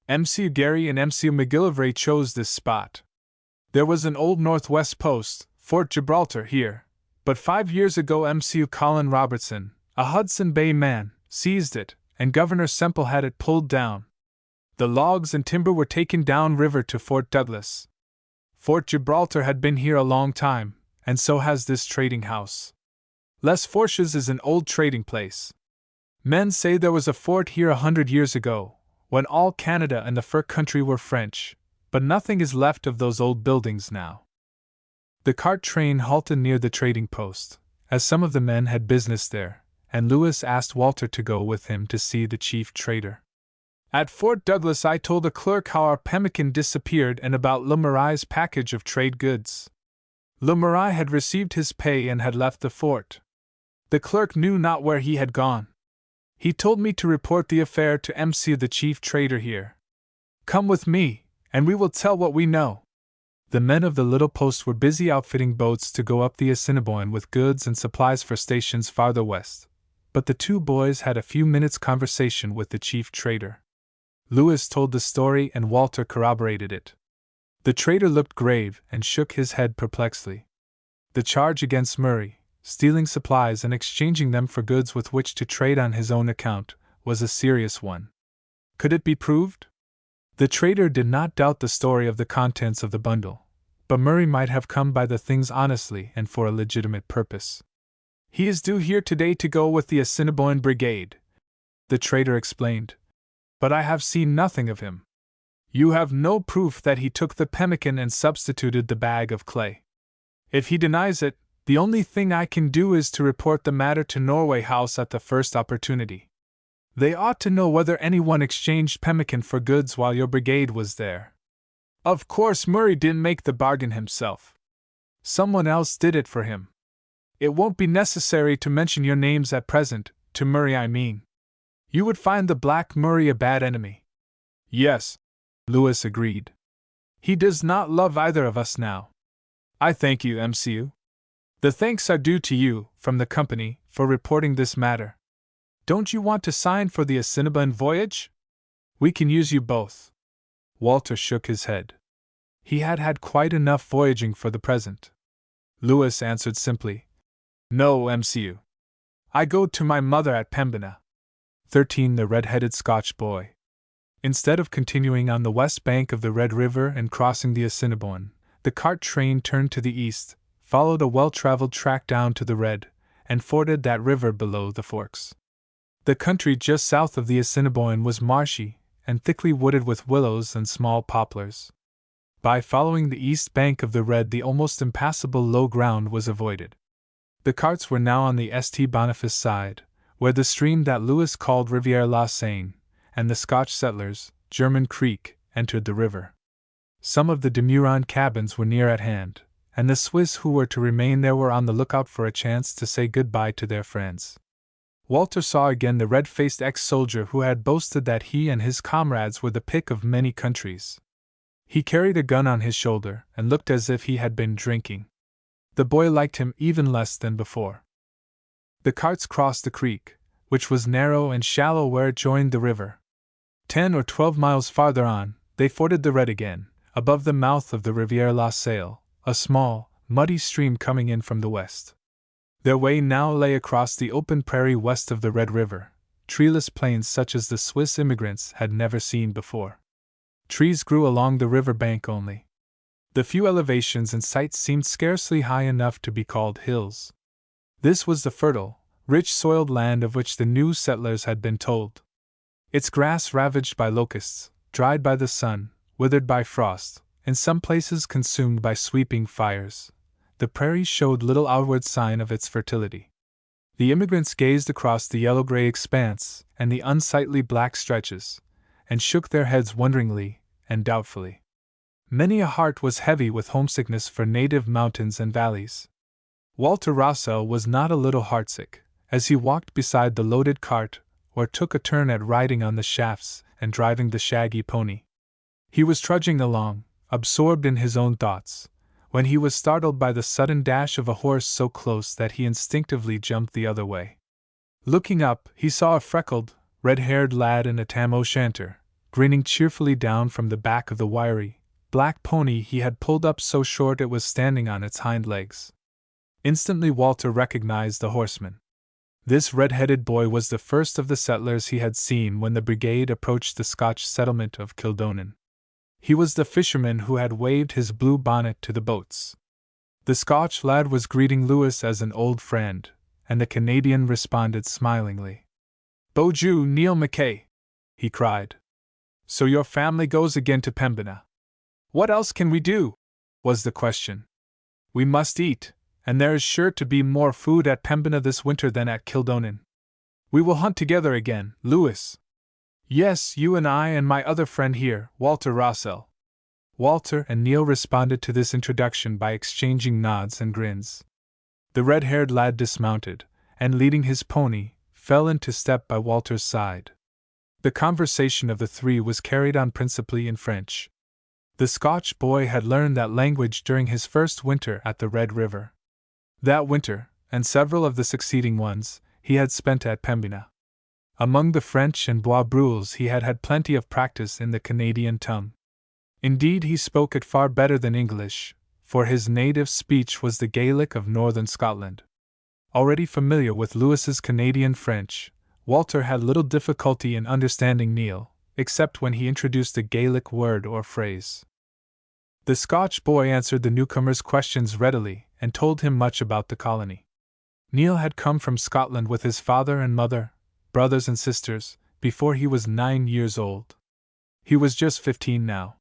A: "M.C. Gary and M.C. McGillivray chose this spot. There was an old northwest post, Fort Gibraltar, here, but 5 years ago M.C. Colin Robertson, a Hudson Bay man, seized it, and Governor Semple had it pulled down. The logs and timber were taken down river to Fort Douglas. Fort Gibraltar had been here a long time, and so has this trading house. Les Fourches is an old trading place. Men say there was a fort here 100 years ago, when all Canada and the fur country were French, but nothing is left of those old buildings now." The cart train halted near the trading post, as some of the men had business there, and Louis asked Walter to go with him to see the chief trader. "At Fort Douglas I told a clerk how our pemmican disappeared and about Le Marai's package of trade goods. Le Marais had received his pay and had left the fort. The clerk knew not where he had gone. He told me to report the affair to M.C. the chief trader here. Come with me, and we will tell what we know." The men of the little post were busy outfitting boats to go up the Assiniboine with goods and supplies for stations farther west, but the two boys had a few minutes' conversation with the chief trader. Louis told the story and Walter corroborated it. The trader looked grave and shook his head perplexedly. The charge against Murray, stealing supplies and exchanging them for goods with which to trade on his own account, was a serious one. Could it be proved? The trader did not doubt the story of the contents of the bundle, but Murray might have come by the things honestly and for a legitimate purpose. "He is due here today to go with the Assiniboine Brigade," the trader explained, "but I have seen nothing of him. You have no proof that he took the pemmican and substituted the bag of clay. If he denies it, the only thing I can do is to report the matter to Norway House at the first opportunity. They ought to know whether anyone exchanged pemmican for goods while your brigade was there. Of course Murray didn't make the bargain himself. Someone else did it for him. It won't be necessary to mention your names at present, to Murray I mean. You would find the Black Murray a bad enemy." "Yes," Louis agreed. "He does not love either of us now. I thank you, MCU. The thanks are due to you, from the company, for reporting this matter. Don't you want to sign for the Assiniboine voyage? We can use you both." Walter shook his head. He had had quite enough voyaging for the present. Louis answered simply, "No, MCU. I go to my mother at Pembina." 13. The Red-Headed Scotch Boy. Instead of continuing on the west bank of the Red River and crossing the Assiniboine, the cart train turned to the east, followed a well-traveled track down to the Red, and forded that river below the forks. The country just south of the Assiniboine was marshy and thickly wooded with willows and small poplars. By following the east bank of the Red, the almost impassable low ground was avoided. The carts were now on the St. Boniface side, where the stream that Lewis called Rivière la Seine, and the Scotch settlers, German Creek, entered the river. Some of the Demuron cabins were near at hand, and the Swiss who were to remain there were on the lookout for a chance to say goodbye to their friends. Walter saw again the red-faced ex-soldier who had boasted that he and his comrades were the pick of many countries. He carried a gun on his shoulder and looked as if he had been drinking. The boy liked him even less than before. The carts crossed the creek, which was narrow and shallow where it joined the river. 10 or 12 miles farther on, they forded the Red again, above the mouth of the Rivière la Salle, a small, muddy stream coming in from the west. Their way now lay across the open prairie west of the Red River, treeless plains such as the Swiss immigrants had never seen before. Trees grew along the river bank only. The few elevations in sight seemed scarcely high enough to be called hills. This was the fertile, rich-soiled land of which the new settlers had been told. Its grass ravaged by locusts, dried by the sun, withered by frost, in some places consumed by sweeping fires, the prairie showed little outward sign of its fertility. The immigrants gazed across the yellow-gray expanse and the unsightly black stretches, and shook their heads wonderingly and doubtfully. Many a heart was heavy with homesickness for native mountains and valleys. Walter Rossell was not a little heartsick, as he walked beside the loaded cart or took a turn at riding on the shafts and driving the shaggy pony. He was trudging along, absorbed in his own thoughts, when he was startled by the sudden dash of a horse so close that he instinctively jumped the other way. Looking up, he saw a freckled, red-haired lad in a tam-o'-shanter, grinning cheerfully down from the back of the wiry, black pony he had pulled up so short it was standing on its hind legs. Instantly Walter recognized the horseman. This red-headed boy was the first of the settlers he had seen when the brigade approached the Scotch settlement of Kildonan. He was the fisherman who had waved his blue bonnet to the boats. The Scotch lad was greeting Lewis as an old friend, and the Canadian responded smilingly. "Bonjour, Neil Mackay," he cried. "So your family goes again to Pembina. What else can we do?" was the question. "We must eat, and there is sure to be more food at Pembina this winter than at Kildonan. We will hunt together again, Lewis." "Yes, you and I and my other friend here, Walter Rossell." Walter and Neil responded to this introduction by exchanging nods and grins. The red-haired lad dismounted, and leading his pony, fell into step by Walter's side. The conversation of the three was carried on principally in French. The Scotch boy had learned that language during his first winter at the Red River. That winter, and several of the succeeding ones, he had spent at Pembina. Among the French and Bois Brules he had had plenty of practice in the Canadian tongue. Indeed, he spoke it far better than English, for his native speech was the Gaelic of northern Scotland. Already familiar with Lewis's Canadian French, Walter had little difficulty in understanding Neil, except when he introduced a Gaelic word or phrase. The Scotch boy answered the newcomer's questions readily and told him much about the colony. Neil had come from Scotland with his father and mother, brothers and sisters, before he was 9 years old. He was just 15 now.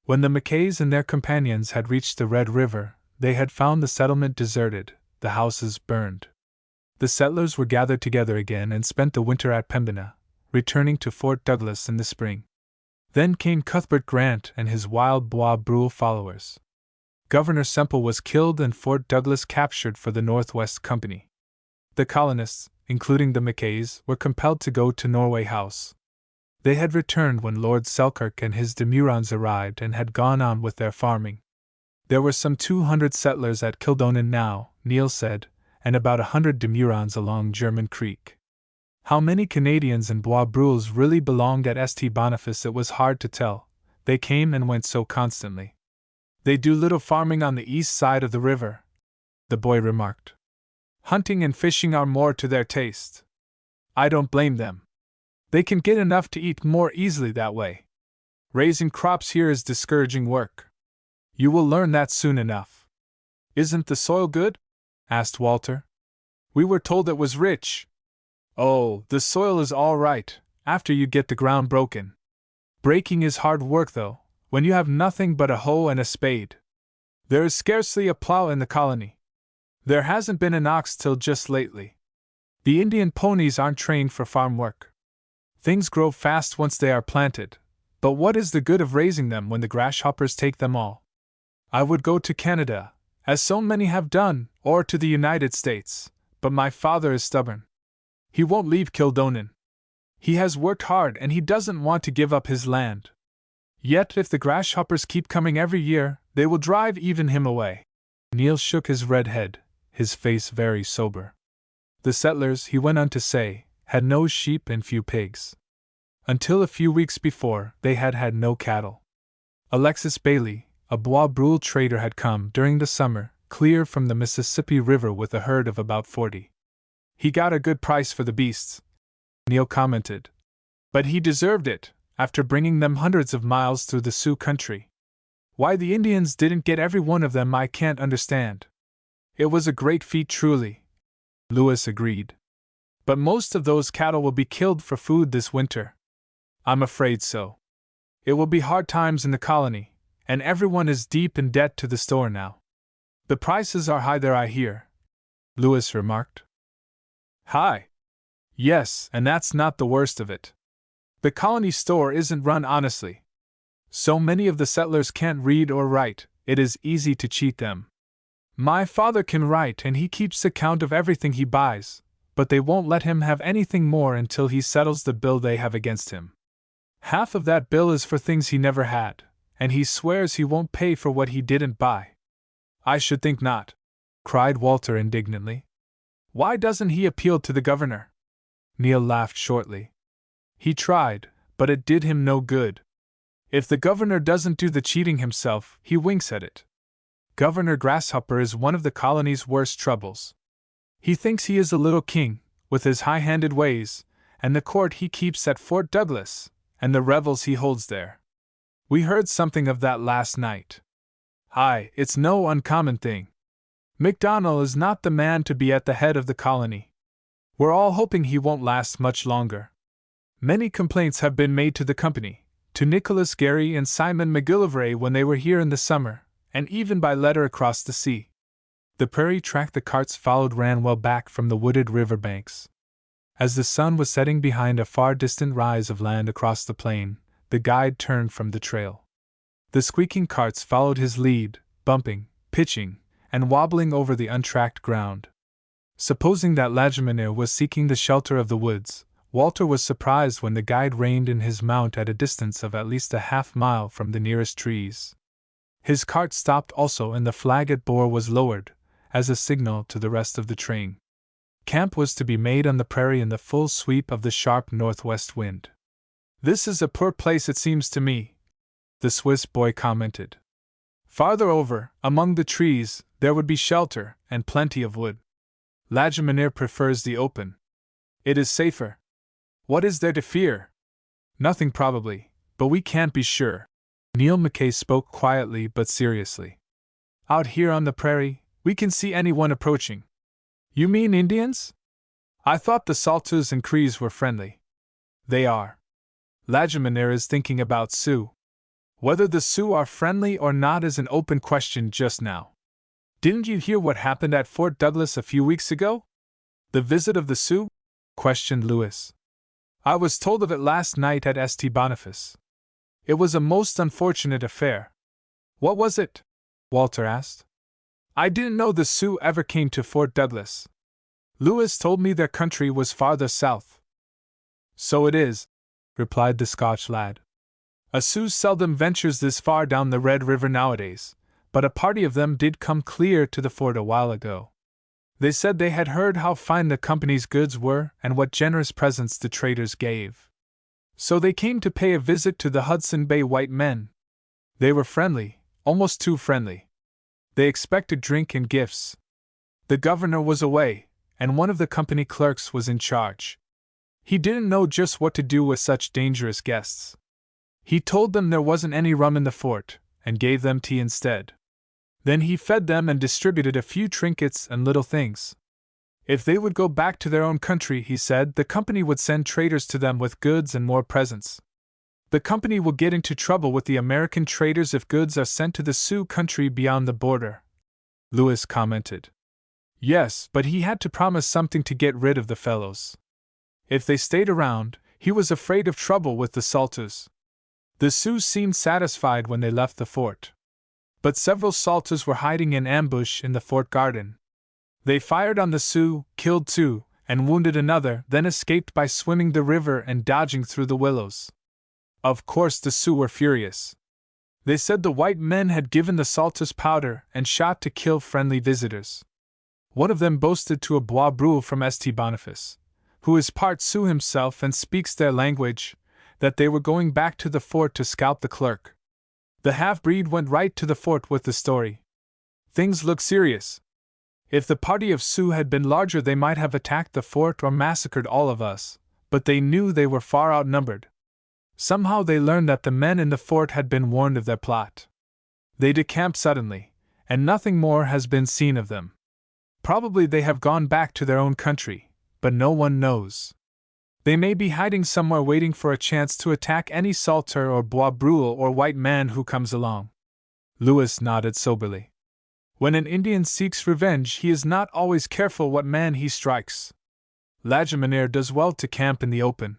A: When the Mackays and their companions had reached the Red River, they had found the settlement deserted, the houses burned. The settlers were gathered together again and spent the winter at Pembina, returning to Fort Douglas in the spring. Then came Cuthbert Grant and his wild Bois Brule followers. Governor Semple was killed and Fort Douglas captured for the Northwest Company. The colonists, including the Mackays, were compelled to go to Norway House. They had returned when Lord Selkirk and his Demurons arrived and had gone on with their farming. There were some 200 settlers at Kildonan now, Neil said, and about 100 Demurons along German Creek. How many Canadians and Bois Brules really belonged at St. Boniface it was hard to tell, they came and went so constantly. "They do little farming on the east side of the river," the boy remarked. "Hunting and fishing are more to their taste. I don't blame them. They can get enough to eat more easily that way. Raising crops here is discouraging work. You will learn that soon enough. Isn't the soil good? Asked Walter. We were told it was rich. Oh, the soil is all right, after you get the ground broken. Breaking is hard work though, when you have nothing but a hoe and a spade. There is scarcely a plow in the colony. There hasn't been an ox till just lately. The Indian ponies aren't trained for farm work. Things grow fast once they are planted, but what is the good of raising them when the grasshoppers take them all? I would go to Canada, as so many have done, or to the United States, but my father is stubborn. He won't leave Kildonan. He has worked hard and he doesn't want to give up his land. Yet if the grasshoppers keep coming every year, they will drive even him away. Neil shook his red head, his face very sober. The settlers, he went on to say, had no sheep and few pigs. Until a few weeks before, they had had no cattle. Alexis Bailey, a Bois Brule trader, had come during the summer, clear from the Mississippi River with a herd of about 40. He got a good price for the beasts, Neil commented. But he deserved it, after bringing them hundreds of miles through the Sioux country. Why the Indians didn't get every one of them I can't understand. It was a great feat truly, Lewis agreed. But most of those cattle will be killed for food this winter. I'm afraid so. It will be hard times in the colony, and everyone is deep in debt to the store now. The prices are high there, I hear, Lewis remarked. High? Yes, and that's not the worst of it. The colony store isn't run honestly. So many of the settlers can't read or write, it is easy to cheat them. My father can write and he keeps account of everything he buys, but they won't let him have anything more until he settles the bill they have against him. Half of that bill is for things he never had, and he swears he won't pay for what he didn't buy. I should think not, cried Walter indignantly. Why doesn't he appeal to the governor? Neil laughed shortly. He tried, but it did him no good. If the governor doesn't do the cheating himself, he winks at it. Governor Grasshopper is one of the colony's worst troubles. He thinks he is a little king, with his high-handed ways, and the court he keeps at Fort Douglas, and the revels he holds there. We heard something of that last night. Aye, it's no uncommon thing. MacDonald is not the man to be at the head of the colony. We're all hoping he won't last much longer. Many complaints have been made to the company, to Nicholas Gary and Simon McGillivray when they were here in the summer, and even by letter across the sea. The prairie track the carts followed ran well back from the wooded river banks. As the sun was setting behind a far distant rise of land across the plain, the guide turned from the trail. The squeaking carts followed his lead, bumping, pitching, and wobbling over the untracked ground. Supposing that Lajemanir was seeking the shelter of the woods, Walter was surprised when the guide reined in his mount at a distance of at least a half-mile from the nearest trees. His cart stopped also and the flag it bore was lowered, as a signal to the rest of the train. Camp was to be made on the prairie in the full sweep of the sharp northwest wind. This is a poor place it seems to me, the Swiss boy commented. Farther over, among the trees, there would be shelter and plenty of wood. Lajemanir prefers the open. It is safer. What is there to fear? Nothing probably, but we can't be sure. Neil Mackay spoke quietly but seriously. Out here on the prairie, we can see anyone approaching. You mean Indians? I thought the Saltus and Crees were friendly. They are. Lajemanir is thinking about Sioux. Whether the Sioux are friendly or not is an open question just now. Didn't you hear what happened at Fort Douglas a few weeks ago? The visit of the Sioux? Questioned Lewis. I was told of it last night at St. Boniface. It was a most unfortunate affair. What was it? Walter asked. I didn't know the Sioux ever came to Fort Douglas. Lewis told me their country was farther south. So it is, replied the Scotch lad. A Sioux seldom ventures this far down the Red River nowadays, but a party of them did come clear to the fort a while ago. They said they had heard how fine the company's goods were and what generous presents the traders gave. So they came to pay a visit to the Hudson Bay white men. They were friendly, almost too friendly. They expected drink and gifts. The governor was away, and one of the company clerks was in charge. He didn't know just what to do with such dangerous guests. He told them there wasn't any rum in the fort, and gave them tea instead. Then he fed them and distributed a few trinkets and little things. If they would go back to their own country, he said, the company would send traders to them with goods and more presents. The company will get into trouble with the American traders if goods are sent to the Sioux country beyond the border, Lewis commented. Yes, but he had to promise something to get rid of the fellows. If they stayed around, he was afraid of trouble with the Saulteaux. The Sioux seemed satisfied when they left the fort. But several Saulteaux were hiding in ambush in the fort garden. They fired on the Sioux, killed two, and wounded another, then escaped by swimming the river and dodging through the willows. Of course the Sioux were furious. They said the white men had given the Saulteaux powder and shot to kill friendly visitors. One of them boasted to a Bois Brule from St. Boniface, who is part Sioux himself and speaks their language, that they were going back to the fort to scalp the clerk. The half-breed went right to the fort with the story. Things look serious. If the party of Sioux had been larger, they might have attacked the fort or massacred all of us, but they knew they were far outnumbered. Somehow they learned that the men in the fort had been warned of their plot. They decamped suddenly, and nothing more has been seen of them. Probably they have gone back to their own country, but no one knows. They may be hiding somewhere waiting for a chance to attack any Saulteaux or Bois Brule or white man who comes along. Lewis nodded soberly. When an Indian seeks revenge, he is not always careful what man he strikes. Lagimenier does well to camp in the open.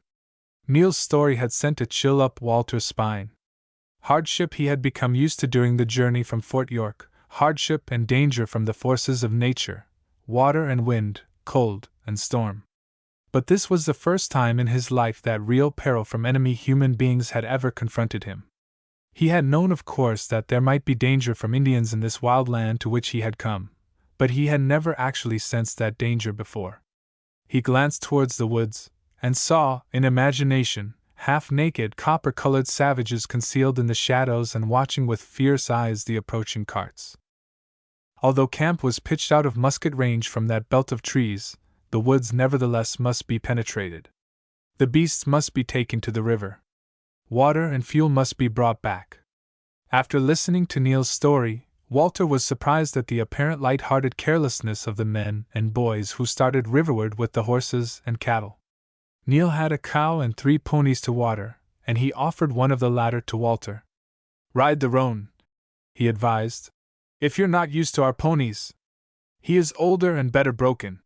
A: Neil's story had sent a chill up Walter's spine. Hardship he had become used to during the journey from Fort York, hardship and danger from the forces of nature, water and wind, cold and storm. But this was the first time in his life that real peril from enemy human beings had ever confronted him. He had known, of course, that there might be danger from Indians in this wild land to which he had come, but he had never actually sensed that danger before. He glanced towards the woods, and saw, in imagination, half-naked, copper-colored savages concealed in the shadows and watching with fierce eyes the approaching carts. Although camp was pitched out of musket range from that belt of trees, the woods nevertheless must be penetrated. The beasts must be taken to the river. Water and fuel must be brought back. After listening to Neil's story, Walter was surprised at the apparent light-hearted carelessness of the men and boys who started riverward with the horses and cattle. Neil had a cow and 3 ponies to water, and he offered one of the latter to Walter. "Ride the roan," he advised, "if you're not used to our ponies. He is older and better broken."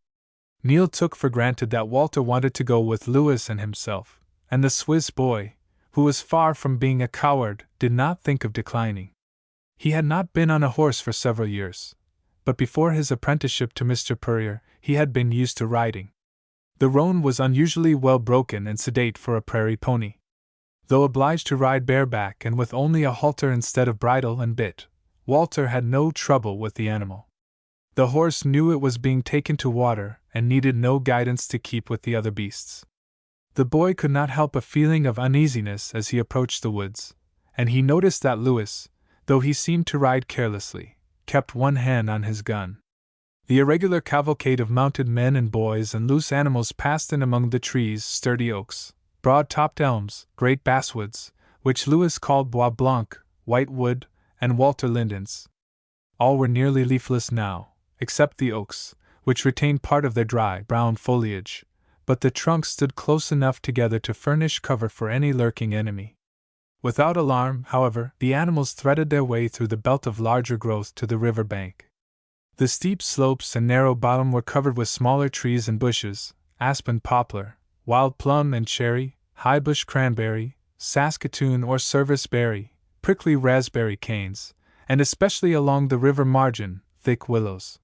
A: Neil took for granted that Walter wanted to go with Lewis and himself, and the Swiss boy, who was far from being a coward, did not think of declining. He had not been on a horse for several years, but before his apprenticeship to Mr. Purrier, he had been used to riding. The roan was unusually well broken and sedate for a prairie pony. Though obliged to ride bareback and with only a halter instead of bridle and bit, Walter had no trouble with the animal. The horse knew it was being taken to water and needed no guidance to keep with the other beasts. The boy could not help a feeling of uneasiness as he approached the woods, and he noticed that Lewis, though he seemed to ride carelessly, kept one hand on his gun. The irregular cavalcade of mounted men and boys and loose animals passed in among the trees, sturdy oaks, broad-topped elms, great basswoods, which Lewis called Bois Blanc, whitewood, and Walter lindens. All were nearly leafless now, except the oaks, which retained part of their dry, brown foliage, but the trunks stood close enough together to furnish cover for any lurking enemy. Without alarm, however, the animals threaded their way through the belt of larger growth to the river bank. The steep slopes and narrow bottom were covered with smaller trees and bushes, aspen, poplar, wild plum and cherry, high-bush cranberry, saskatoon or service berry, prickly raspberry canes, and especially along the river margin, thick willows.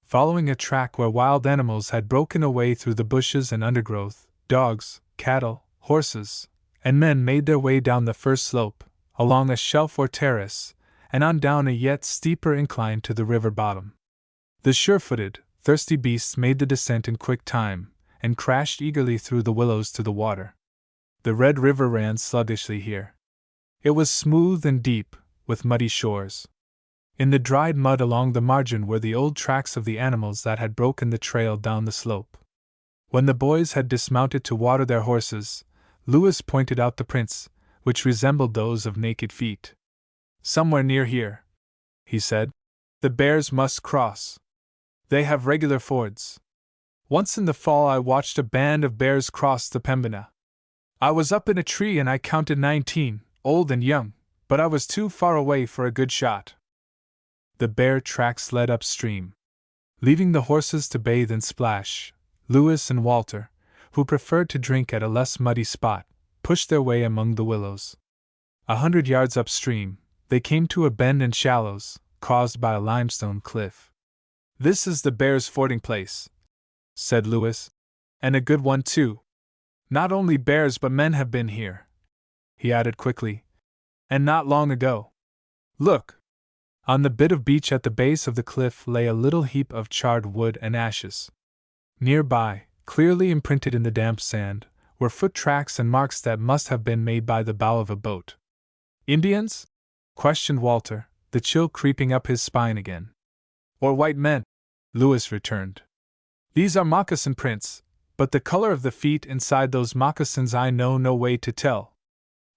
A: Following a track where wild animals had broken a way through the bushes and undergrowth, dogs, cattle, horses, and men made their way down the first slope, along a shelf or terrace, and on down a yet steeper incline to the river bottom. The sure-footed, thirsty beasts made the descent in quick time, and crashed eagerly through the willows to the water. The Red River ran sluggishly here. It was smooth and deep, with muddy shores. In the dried mud along the margin were the old tracks of the animals that had broken the trail down the slope. When the boys had dismounted to water their horses, Lewis pointed out the prints, which resembled those of naked feet. "Somewhere near here," he said, "the bears must cross. They have regular fords. Once in the fall I watched a band of bears cross the Pembina. I was up in a tree and I counted 19, old and young, but I was too far away for a good shot." The bear tracks led upstream. Leaving the horses to bathe and splash, Lewis and Walter, who preferred to drink at a less muddy spot, pushed their way among the willows. 100 yards upstream, they came to a bend in shallows, caused by a limestone cliff. "This is the bears' fording place," said Lewis, "and a good one too. Not only bears but men have been here," he added quickly, "and not long ago. Look!" On the bit of beach at the base of the cliff lay a little heap of charred wood and ashes. Nearby, clearly imprinted in the damp sand, were foot tracks and marks that must have been made by the bow of a boat. "Indians?" questioned Walter, the chill creeping up his spine again. "Or white men?" Lewis returned. "These are moccasin prints, but the color of the feet inside those moccasins I know no way to tell.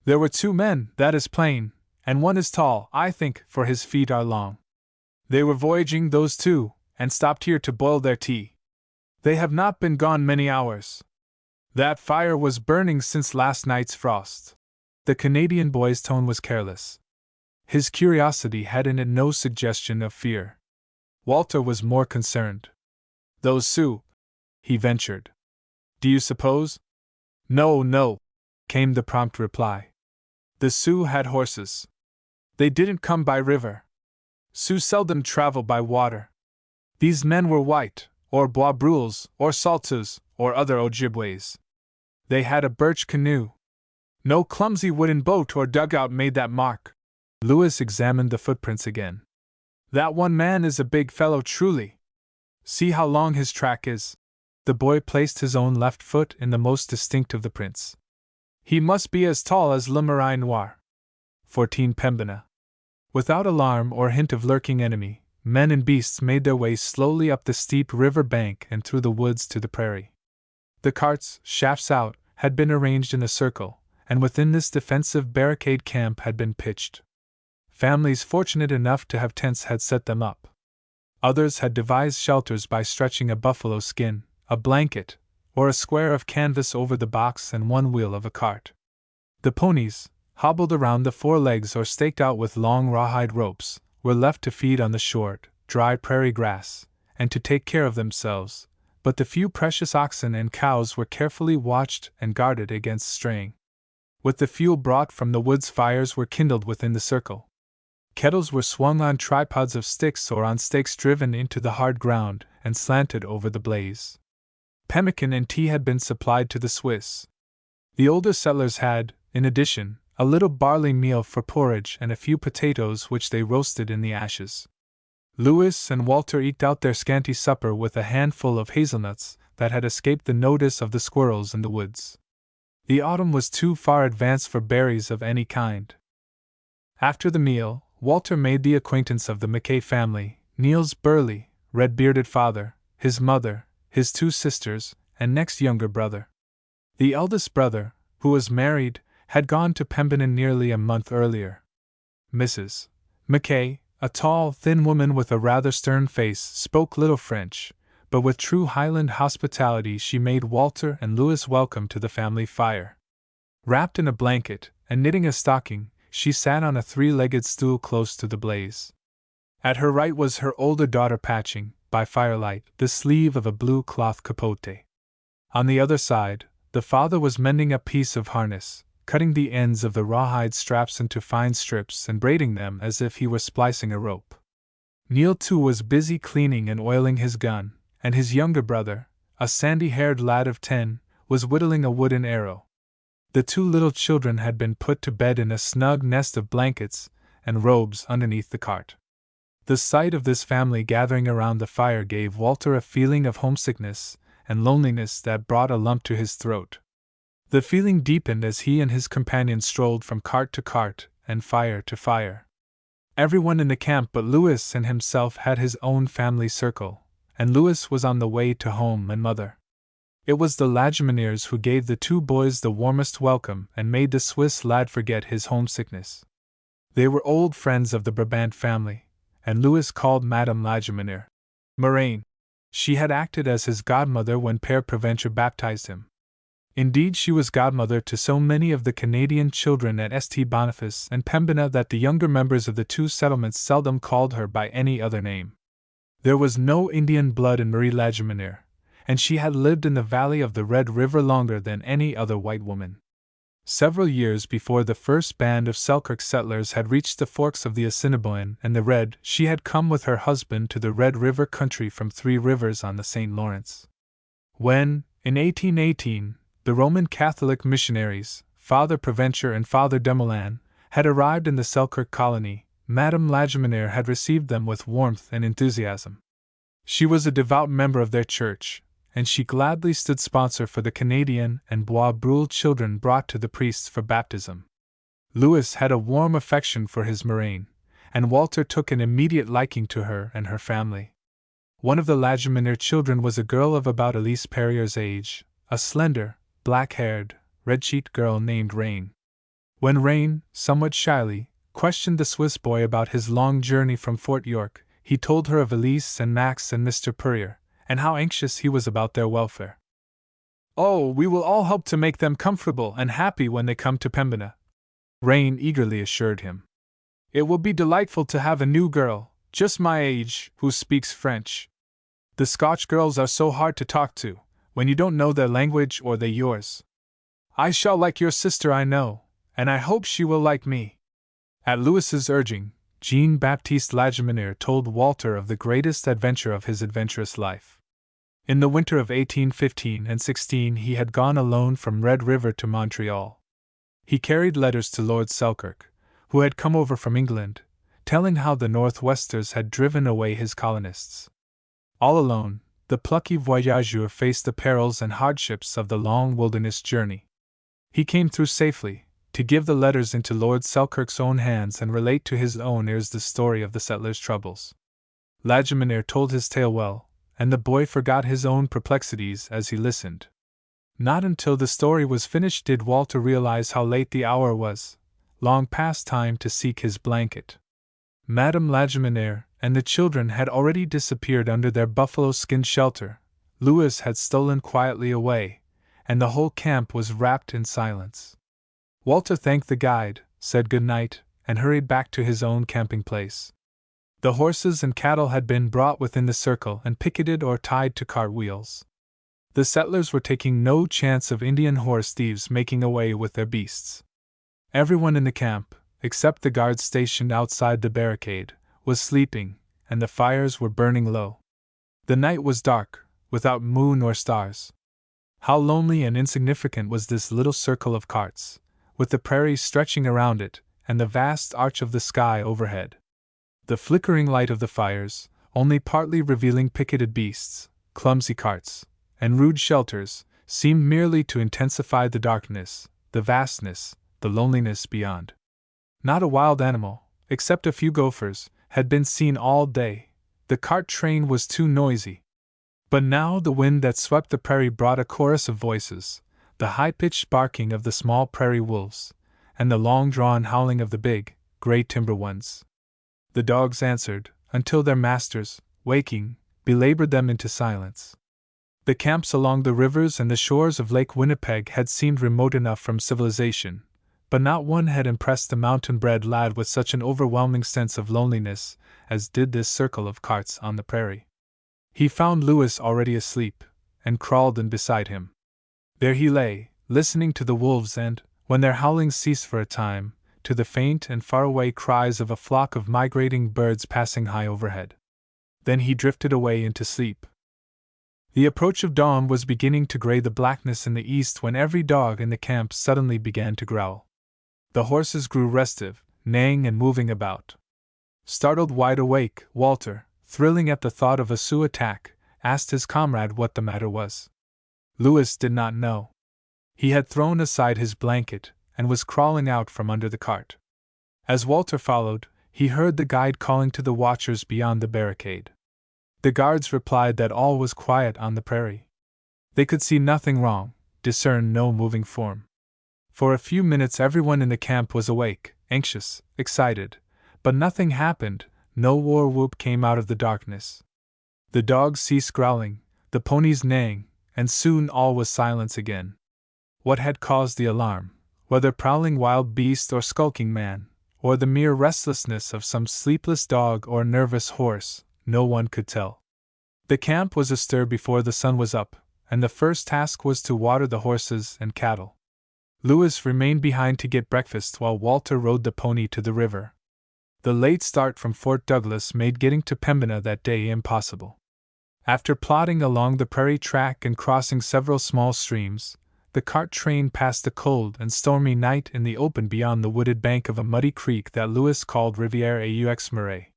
A: There were 2 men, that is plain, and one is tall, I think, for his feet are long. They were voyaging, those 2, and stopped here to boil their tea. They have not been gone many hours. That fire was burning since last night's frost." The Canadian boy's tone was careless. His curiosity had in it no suggestion of fear. Walter was more concerned. "Those Sioux," he ventured. "Do you suppose—" "No, no," came the prompt reply. "The Sioux had horses. They didn't come by river. Sioux seldom travel by water. These men were white, or Bois Brules, or Saulteaux, or other Ojibways. They had a birch canoe. No clumsy wooden boat or dugout made that mark." Lewis examined the footprints again. "That one man is a big fellow truly. See how long his track is." The boy placed his own left foot in the most distinct of the prints. "He must be as tall as Le Marais Noir." 14 Pembina. Without alarm or hint of lurking enemy, men and beasts made their way slowly up the steep river bank and through the woods to the prairie. The carts, shafts out, had been arranged in a circle, and within this defensive barricade camp had been pitched. Families fortunate enough to have tents had set them up. Others had devised shelters by stretching a buffalo skin, a blanket, or a square of canvas over the box and one wheel of a cart. The ponies, hobbled around the 4 legs or staked out with long rawhide ropes, were left to feed on the short, dry prairie grass, and to take care of themselves, but the few precious oxen and cows were carefully watched and guarded against straying. With the fuel brought from the woods, fires were kindled within the circle. Kettles were swung on tripods of sticks or on stakes driven into the hard ground and slanted over the blaze. Pemmican and tea had been supplied to the Swiss. The older settlers had, in addition, a little barley meal for porridge and a few potatoes which they roasted in the ashes. Lewis and Walter eked out their scanty supper with a handful of hazelnuts that had escaped the notice of the squirrels in the woods. The autumn was too far advanced for berries of any kind. After the meal, Walter made the acquaintance of the Mackay family, Neil's burly, red-bearded father, his mother, his 2 sisters, and next younger brother. The eldest brother, who was married, had gone to Pembina nearly a month earlier. Mrs. Mackay, a tall, thin woman with a rather stern face, spoke little French, but with true Highland hospitality she made Walter and Lewis welcome to the family fire. Wrapped in a blanket, and knitting a stocking, she sat on a 3-legged stool close to the blaze. At her right was her older daughter patching, by firelight, the sleeve of a blue cloth capote. On the other side, the father was mending a piece of harness, cutting the ends of the rawhide straps into fine strips and braiding them as if he were splicing a rope. Neil too was busy cleaning and oiling his gun, and his younger brother, a sandy-haired lad of 10, was whittling a wooden arrow. The 2 little children had been put to bed in a snug nest of blankets and robes underneath the cart. The sight of this family gathering around the fire gave Walter a feeling of homesickness and loneliness that brought a lump to his throat. The feeling deepened as he and his companion strolled from cart to cart and fire to fire. Everyone in the camp but Lewis and himself had his own family circle, and Lewis was on the way to home and mother. It was the Lagimeniers who gave the two boys the warmest welcome and made the Swiss lad forget his homesickness. They were old friends of the Brabant family, and Louis called Madame Lagimenier Moraine. She had acted as his godmother when Père Preventure baptized him. Indeed, she was godmother to so many of the Canadian children at St. Boniface and Pembina that the younger members of the two settlements seldom called her by any other name. There was no Indian blood in Marie Lagimenier, and she had lived in the valley of the Red River longer than any other white woman. Several years before the first band of Selkirk settlers had reached the forks of the Assiniboine and the Red, she had come with her husband to the Red River country from Three Rivers on the St. Lawrence. When, in 1818, the Roman Catholic missionaries, Father Preventure and Father Demoulin, had arrived in the Selkirk colony, Madame Lagimenier had received them with warmth and enthusiasm. She was a devout member of their church, and she gladly stood sponsor for the Canadian and Bois Brule children brought to the priests for baptism. Louis had a warm affection for his Moraine, and Walter took an immediate liking to her and her family. One of the Lagimenier children was a girl of about Elise Perrier's age, a slender, black-haired, red-cheeked girl named Rain. When Rain, somewhat shyly, questioned the Swiss boy about his long journey from Fort York, he told her of Elise and Max and Mr. Perrier, and how anxious he was about their welfare. "Oh, we will all help to make them comfortable and happy when they come to Pembina," Rain eagerly assured him. "It will be delightful to have a new girl, just my age, who speaks French. The Scotch girls are so hard to talk to, when you don't know their language or they yours. I shall like your sister, I know, and I hope she will like me." At Louis's urging, Jean-Baptiste Lagimenier told Walter of the greatest adventure of his adventurous life. In the winter of 1815 and 16 he had gone alone from Red River to Montreal. He carried letters to Lord Selkirk, who had come over from England, telling how the Northwesters had driven away his colonists. All alone, the plucky voyageur faced the perils and hardships of the long wilderness journey. He came through safely, to give the letters into Lord Selkirk's own hands and relate to his own ears the story of the settlers' troubles. Lagimenier told his tale well, and the boy forgot his own perplexities as he listened. Not until the story was finished did Walter realize how late the hour was, long past time to seek his blanket. Madame Lagimenier and the children had already disappeared under their buffalo-skin shelter, Louis had stolen quietly away, and the whole camp was wrapped in silence. Walter thanked the guide, said good night, and hurried back to his own camping place. The horses and cattle had been brought within the circle and picketed or tied to cart wheels. The settlers were taking no chance of Indian horse thieves making away with their beasts. Everyone in the camp, except the guards stationed outside the barricade, was sleeping, and the fires were burning low. The night was dark, without moon or stars. How lonely and insignificant was this little circle of carts, with the prairies stretching around it, and the vast arch of the sky overhead. The flickering light of the fires, only partly revealing picketed beasts, clumsy carts, and rude shelters, seemed merely to intensify the darkness, the vastness, the loneliness beyond. Not a wild animal, except a few gophers, had been seen all day. The cart train was too noisy. But now the wind that swept the prairie brought a chorus of voices, the high-pitched barking of the small prairie wolves, and the long-drawn howling of the big, gray timber ones. The dogs answered, until their masters, waking, belabored them into silence. The camps along the rivers and the shores of Lake Winnipeg had seemed remote enough from civilization, but not one had impressed the mountain-bred lad with such an overwhelming sense of loneliness as did this circle of carts on the prairie. He found Louis already asleep, and crawled in beside him. There he lay, listening to the wolves and, when their howling ceased for a time, to the faint and faraway cries of a flock of migrating birds passing high overhead. Then he drifted away into sleep. The approach of dawn was beginning to gray the blackness in the east when every dog in the camp suddenly began to growl. The horses grew restive, neighing and moving about. Startled wide awake, Walter, thrilling at the thought of a Sioux attack, asked his comrade what the matter was. Louis did not know. He had thrown aside his blanket and was crawling out from under the cart. As Walter followed, he heard the guide calling to the watchers beyond the barricade. The guards replied that all was quiet on the prairie. They could see nothing wrong, discern no moving form. For a few minutes everyone in the camp was awake, anxious, excited, but nothing happened, no war whoop came out of the darkness. The dogs ceased growling, the ponies neighing, and soon all was silence again. What had caused the alarm, whether prowling wild beast or skulking man, or the mere restlessness of some sleepless dog or nervous horse, no one could tell. The camp was astir before the sun was up, and the first task was to water the horses and cattle. Lewis remained behind to get breakfast while Walter rode the pony to the river. The late start from Fort Douglas made getting to Pembina that day impossible. After plodding along the prairie track and crossing several small streams, the cart train passed a cold and stormy night in the open beyond the wooded bank of a muddy creek that Lewis called Rivière aux Marais.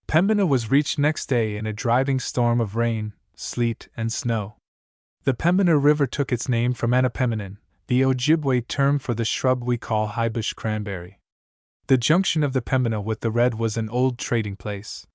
A: Pembina was reached next day in a driving storm of rain, sleet, and snow. The Pembina River took its name from Anapeminin, the Ojibwe term for the shrub we call highbush cranberry. The junction of the Pembina with the Red was an old trading place.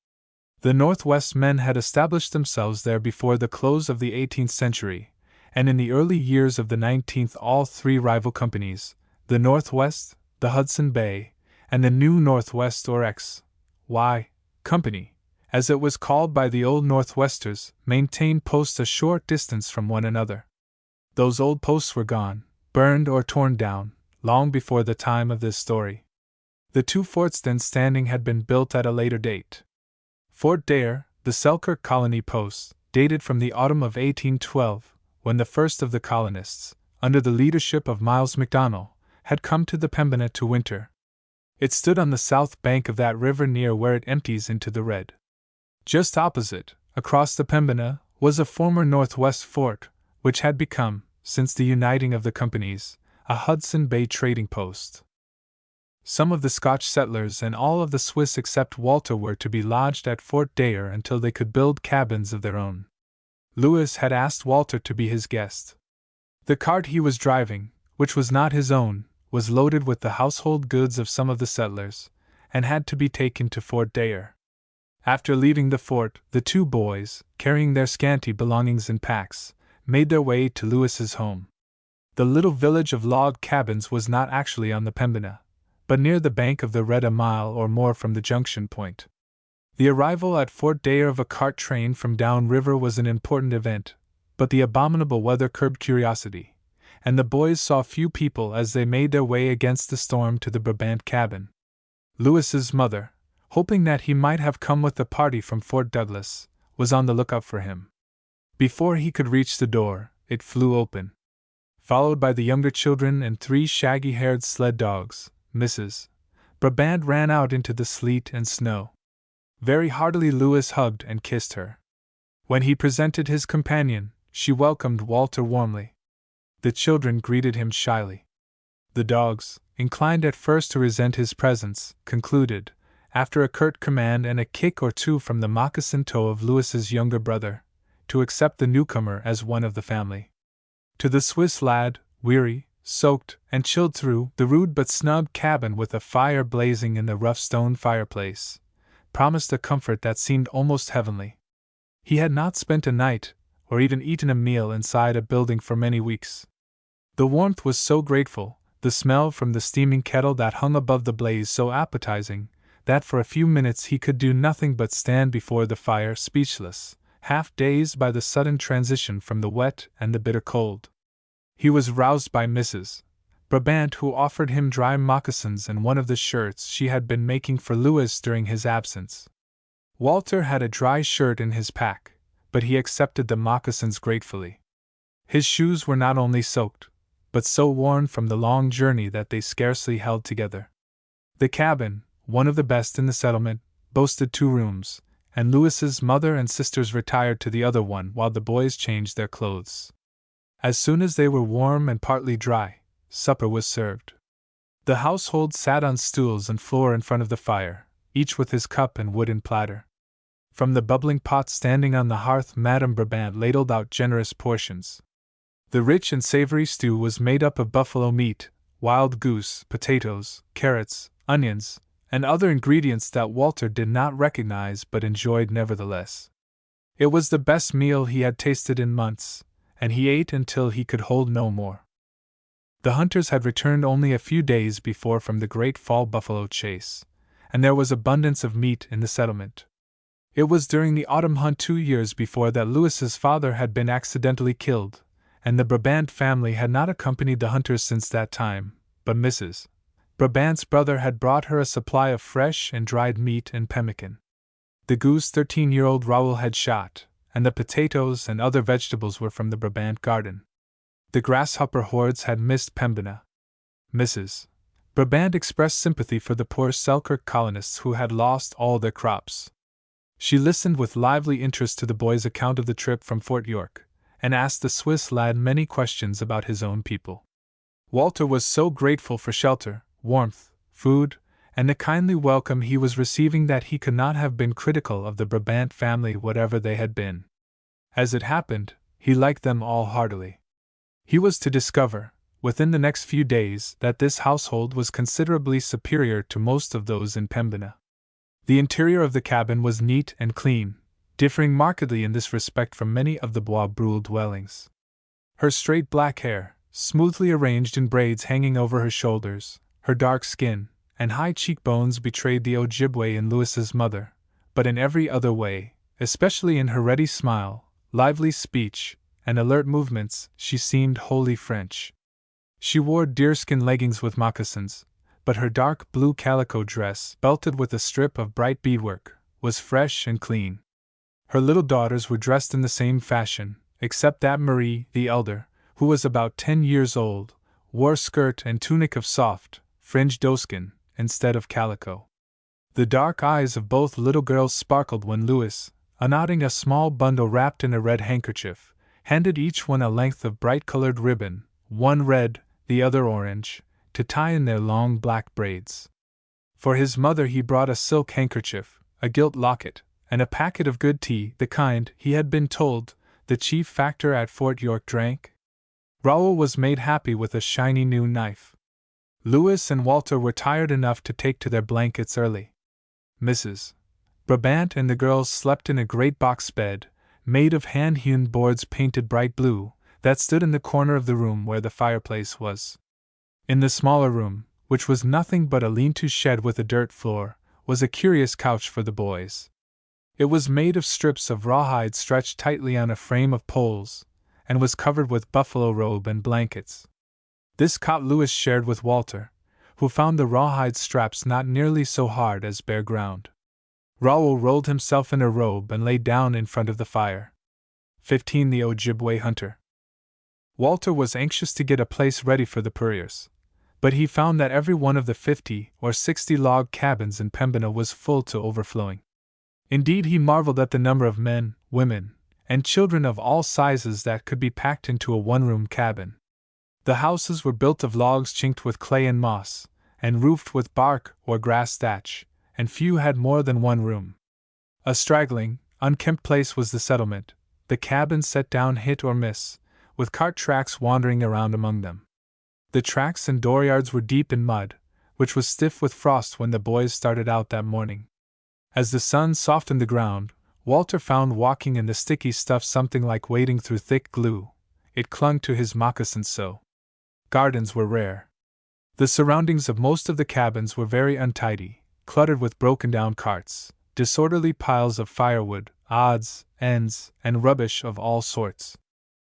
A: The Northwest men had established themselves there before the close of the 18th century, and in the early years of the 19th all three rival companies, the Northwest, the Hudson Bay, and the New Northwest or X.Y. Company, as it was called by the old Northwesters, maintained posts a short distance from one another. Those old posts were gone, burned or torn down, long before the time of this story. The two forts then standing had been built at a later date. Fort Dare, the Selkirk colony post, dated from the autumn of 1812, when the first of the colonists, under the leadership of Miles Macdonell, had come to the Pembina to winter. It stood on the south bank of that river near where it empties into the Red. Just opposite, across the Pembina, was a former Northwest fort, which had become, since the uniting of the companies, a Hudson Bay trading post. Some of the Scotch settlers and all of the Swiss except Walter were to be lodged at Fort Dare until they could build cabins of their own. Lewis had asked Walter to be his guest. The cart he was driving, which was not his own, was loaded with the household goods of some of the settlers, and had to be taken to Fort Dare. After leaving the fort, the two boys, carrying their scanty belongings in packs, made their way to Lewis's home. The little village of log cabins was not actually on the Pembina, but near the bank of the Red a mile or more from the junction point. The arrival at Fort Dare of a cart train from down river was an important event, but the abominable weather curbed curiosity, and the boys saw few people as they made their way against the storm to the Brabant cabin. Lewis's mother, hoping that he might have come with the party from Fort Douglas, was on the lookout for him. Before he could reach the door, it flew open. Followed by the younger children and three shaggy-haired sled dogs, Mrs. Brabant ran out into the sleet and snow. Very heartily Lewis hugged and kissed her. When he presented his companion, she welcomed Walter warmly. The children greeted him shyly. The dogs, inclined at first to resent his presence, concluded, after a curt command and a kick or two from the moccasin toe of Lewis's younger brother, to accept the newcomer as one of the family. To the Swiss lad, weary, soaked, and chilled through the rude but snug cabin with a fire blazing in the rough stone fireplace, promised a comfort that seemed almost heavenly. He had not spent a night, or even eaten a meal inside a building for many weeks. The warmth was so grateful, the smell from the steaming kettle that hung above the blaze so appetizing, that for a few minutes he could do nothing but stand before the fire speechless, half dazed by the sudden transition from the wet and the bitter cold. He was roused by Mrs. Brabant, who offered him dry moccasins and one of the shirts she had been making for Lewis during his absence. Walter had a dry shirt in his pack, but he accepted the moccasins gratefully. His shoes were not only soaked, but so worn from the long journey that they scarcely held together. The cabin, one of the best in the settlement, boasted 2 rooms, and Lewis's mother and sisters retired to the other one while the boys changed their clothes. As soon as they were warm and partly dry, supper was served. The household sat on stools and floor in front of the fire, each with his cup and wooden platter. From the bubbling pot standing on the hearth, Madame Brabant ladled out generous portions. The rich and savory stew was made up of buffalo meat, wild goose, potatoes, carrots, onions, and other ingredients that Walter did not recognize but enjoyed nevertheless. It was the best meal he had tasted in months, and he ate until he could hold no more. The hunters had returned only a few days before from the great fall buffalo chase, and there was abundance of meat in the settlement. It was during the autumn hunt 2 years before that Louis's father had been accidentally killed, and the Brabant family had not accompanied the hunters since that time, but Mrs. Brabant's brother had brought her a supply of fresh and dried meat and pemmican. The goose 13-year-old Raoul had shot, and the potatoes and other vegetables were from the Brabant garden. The grasshopper hordes had missed Pembina. Mrs. Brabant expressed sympathy for the poor Selkirk colonists who had lost all their crops. She listened with lively interest to the boy's account of the trip from Fort York, and asked the Swiss lad many questions about his own people. Walter was so grateful for shelter, warmth, food, and the kindly welcome he was receiving that he could not have been critical of the Brabant family whatever they had been. As it happened, he liked them all heartily. He was to discover, within the next few days, that this household was considerably superior to most of those in Pembina. The interior of the cabin was neat and clean, differing markedly in this respect from many of the Bois Brule dwellings. Her straight black hair, smoothly arranged in braids hanging over her shoulders, her dark skin, and high cheekbones betrayed the Ojibwe in Louis's mother, but in every other way, especially in her ready smile, lively speech, and alert movements, she seemed wholly French. She wore deerskin leggings with moccasins, but her dark blue calico dress, belted with a strip of bright beadwork, was fresh and clean. Her little daughters were dressed in the same fashion, except that Marie, the elder, who was about 10 years old, wore skirt and tunic of soft, fringed doeskin, instead of calico. The dark eyes of both little girls sparkled when Louis, unknotting a small bundle wrapped in a red handkerchief, handed each one a length of bright-colored ribbon, one red, the other orange, to tie in their long black braids. For his mother he brought a silk handkerchief, a gilt locket, and a packet of good tea, the kind, he had been told, the chief factor at Fort York drank. Raoul was made happy with a shiny new knife. Louis and Walter were tired enough to take to their blankets early. Mrs. Brabant and the girls slept in a great box bed, made of hand-hewn boards painted bright blue, that stood in the corner of the room where the fireplace was. In the smaller room, which was nothing but a lean-to shed with a dirt floor, was a curious couch for the boys. It was made of strips of rawhide stretched tightly on a frame of poles, and was covered with buffalo robe and blankets. This cot Louis shared with Walter, who found the rawhide straps not nearly so hard as bare ground. Raoul rolled himself in a robe and lay down in front of the fire. 15. The Ojibwe Hunter. Walter was anxious to get a place ready for the purriers, but he found that every one of the 50 or 60 log cabins in Pembina was full to overflowing. Indeed, he marveled at the number of men, women, and children of all sizes that could be packed into a one-room cabin. The houses were built of logs chinked with clay and moss, and roofed with bark or grass thatch, and few had more than one room. A straggling, unkempt place was the settlement, the cabins set down hit or miss, with cart tracks wandering around among them. The tracks and dooryards were deep in mud, which was stiff with frost when the boys started out that morning. As the sun softened the ground, Walter found walking in the sticky stuff something like wading through thick glue. It clung to his moccasins so. Gardens were rare. The surroundings of most of the cabins were very untidy, cluttered with broken-down carts, disorderly piles of firewood, odds, ends, and rubbish of all sorts.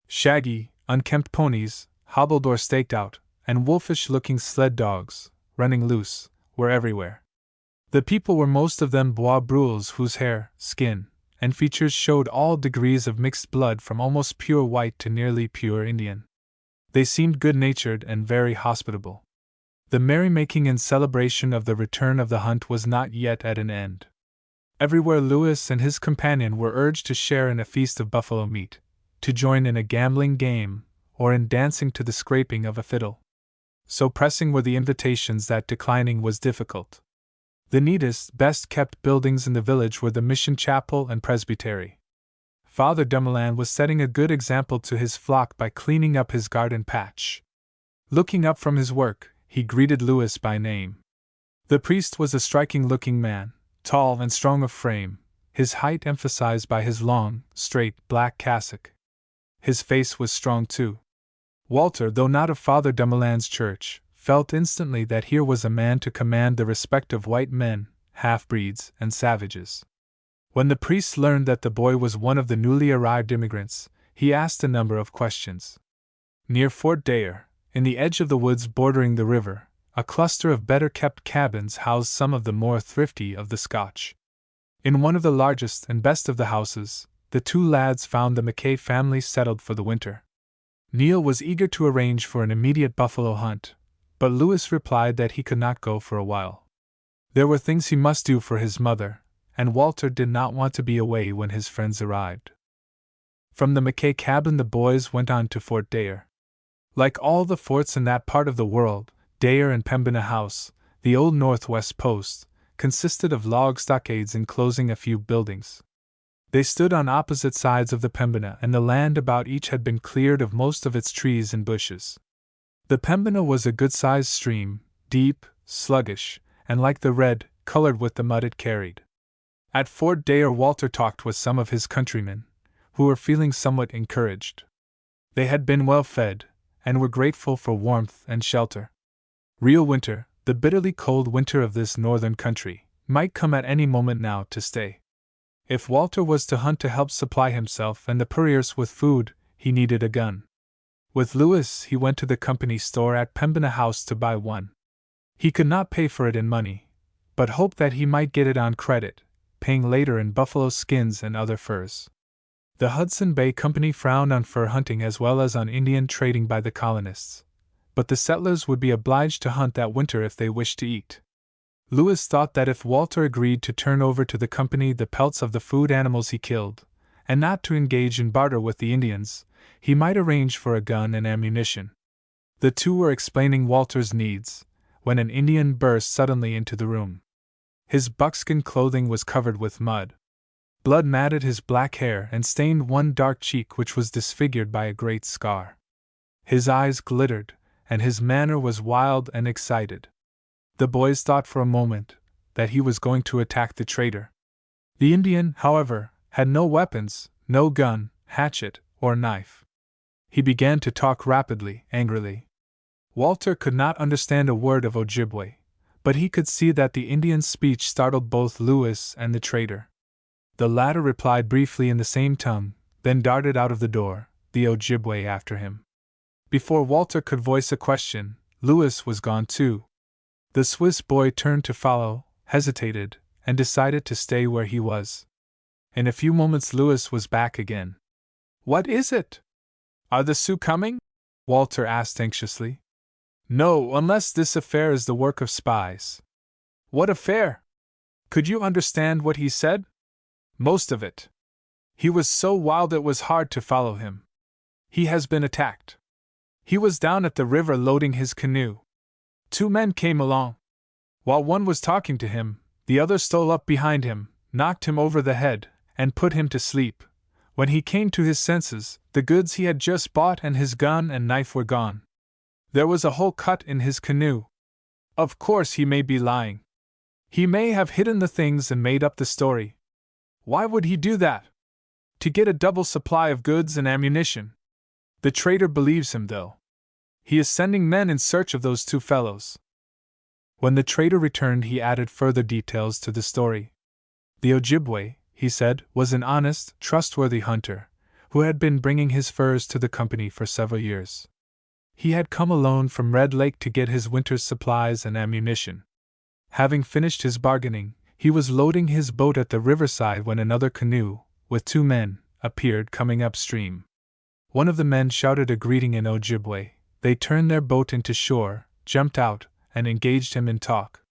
A: Shaggy, unkempt ponies, hobbled or staked out, and wolfish-looking sled dogs, running loose, were everywhere. The people were most of them Bois Brules whose hair, skin, and features showed all degrees of mixed blood from almost pure white to nearly pure Indian. They seemed good-natured and very hospitable. The merrymaking and celebration of the return of the hunt was not yet at an end. Everywhere Louis and his companion were urged to share in a feast of buffalo meat, to join in a gambling game, or in dancing to the scraping of a fiddle. So pressing were the invitations that declining was difficult. The neatest, best-kept buildings in the village were the mission chapel and presbytery. Father Dumoulin was setting a good example to his flock by cleaning up his garden patch. Looking up from his work, he greeted Louis by name. The priest was a striking-looking man, tall and strong of frame, his height emphasized by his long, straight, black cassock. His face was strong too. Walter, though not of Father Dumoulin church, felt instantly that here was a man to command the respect of white men, half-breeds, and savages. When the priest learned that the boy was one of the newly arrived immigrants, he asked a number of questions. Near Fort Dare, in the edge of the woods bordering the river, a cluster of better-kept cabins housed some of the more thrifty of the Scotch. In one of the largest and best of the houses, the two lads found the Mackay family settled for the winter. Neil was eager to arrange for an immediate buffalo hunt, but Louis replied that he could not go for a while. There were things he must do for his mother, and Walter did not want to be away when his friends arrived. From the Mackay cabin the boys went on to Fort Dare. Like all the forts in that part of the world, Dare and Pembina House, the old northwest post, consisted of log stockades enclosing a few buildings. They stood on opposite sides of the Pembina, and the land about each had been cleared of most of its trees and bushes. The Pembina was a good-sized stream, deep, sluggish, and like the red, colored with the mud it carried. At Fort Dare Walter talked with some of his countrymen, who were feeling somewhat encouraged. They had been well fed, and were grateful for warmth and shelter. Real winter, the bitterly cold winter of this northern country, might come at any moment now to stay. If Walter was to hunt to help supply himself and the purriers with food, he needed a gun. With Louis he went to the company store at Pembina House to buy one. He could not pay for it in money, but hoped that he might get it on credit, paying later in buffalo skins and other furs. The Hudson Bay Company frowned on fur hunting as well as on Indian trading by the colonists, but the settlers would be obliged to hunt that winter if they wished to eat. Louis thought that if Walter agreed to turn over to the company the pelts of the food animals he killed, and not to engage in barter with the Indians, he might arrange for a gun and ammunition. The two were explaining Walter's needs, when an Indian burst suddenly into the room. His buckskin clothing was covered with mud. Blood matted his black hair and stained one dark cheek which was disfigured by a great scar. His eyes glittered, and his manner was wild and excited. The boys thought for a moment that he was going to attack the trader. The Indian, however, had no weapons, no gun, hatchet, or knife. He began to talk rapidly, angrily. Walter could not understand a word of Ojibwe, but he could see that the Indian's speech startled both Louis and the trader. The latter replied briefly in the same tongue, then darted out of the door, the Ojibwe after him. Before Walter could voice a question, Louis was gone too. The Swiss boy turned to follow, hesitated, and decided to stay where he was. In a few moments Louis was back again. "What is it? Are the Sioux coming?" Walter asked anxiously. "No, unless this affair is the work of spies." "What affair? Could you understand what he said?" "Most of it. He was so wild it was hard to follow him. He has been attacked. He was down at the river loading his canoe. 2 men came along. While one was talking to him, the other stole up behind him, knocked him over the head, and put him to sleep. When he came to his senses, the goods he had just bought and his gun and knife were gone. There was a hole cut in his canoe. Of course he may be lying. He may have hidden the things and made up the story. Why would he do that? To get a double supply of goods and ammunition. The trader believes him, though. He is sending men in search of those 2 fellows." When the trader returned, he added further details to the story. The Ojibwe, he said, was an honest, trustworthy hunter, who had been bringing his furs to the company for several years. He had come alone from Red Lake to get his winter's supplies and ammunition. Having finished his bargaining, he was loading his boat at the riverside when another canoe, with 2 men, appeared coming upstream. One of the men shouted a greeting in Ojibwe. They turned their boat into shore, jumped out, and engaged him in talk.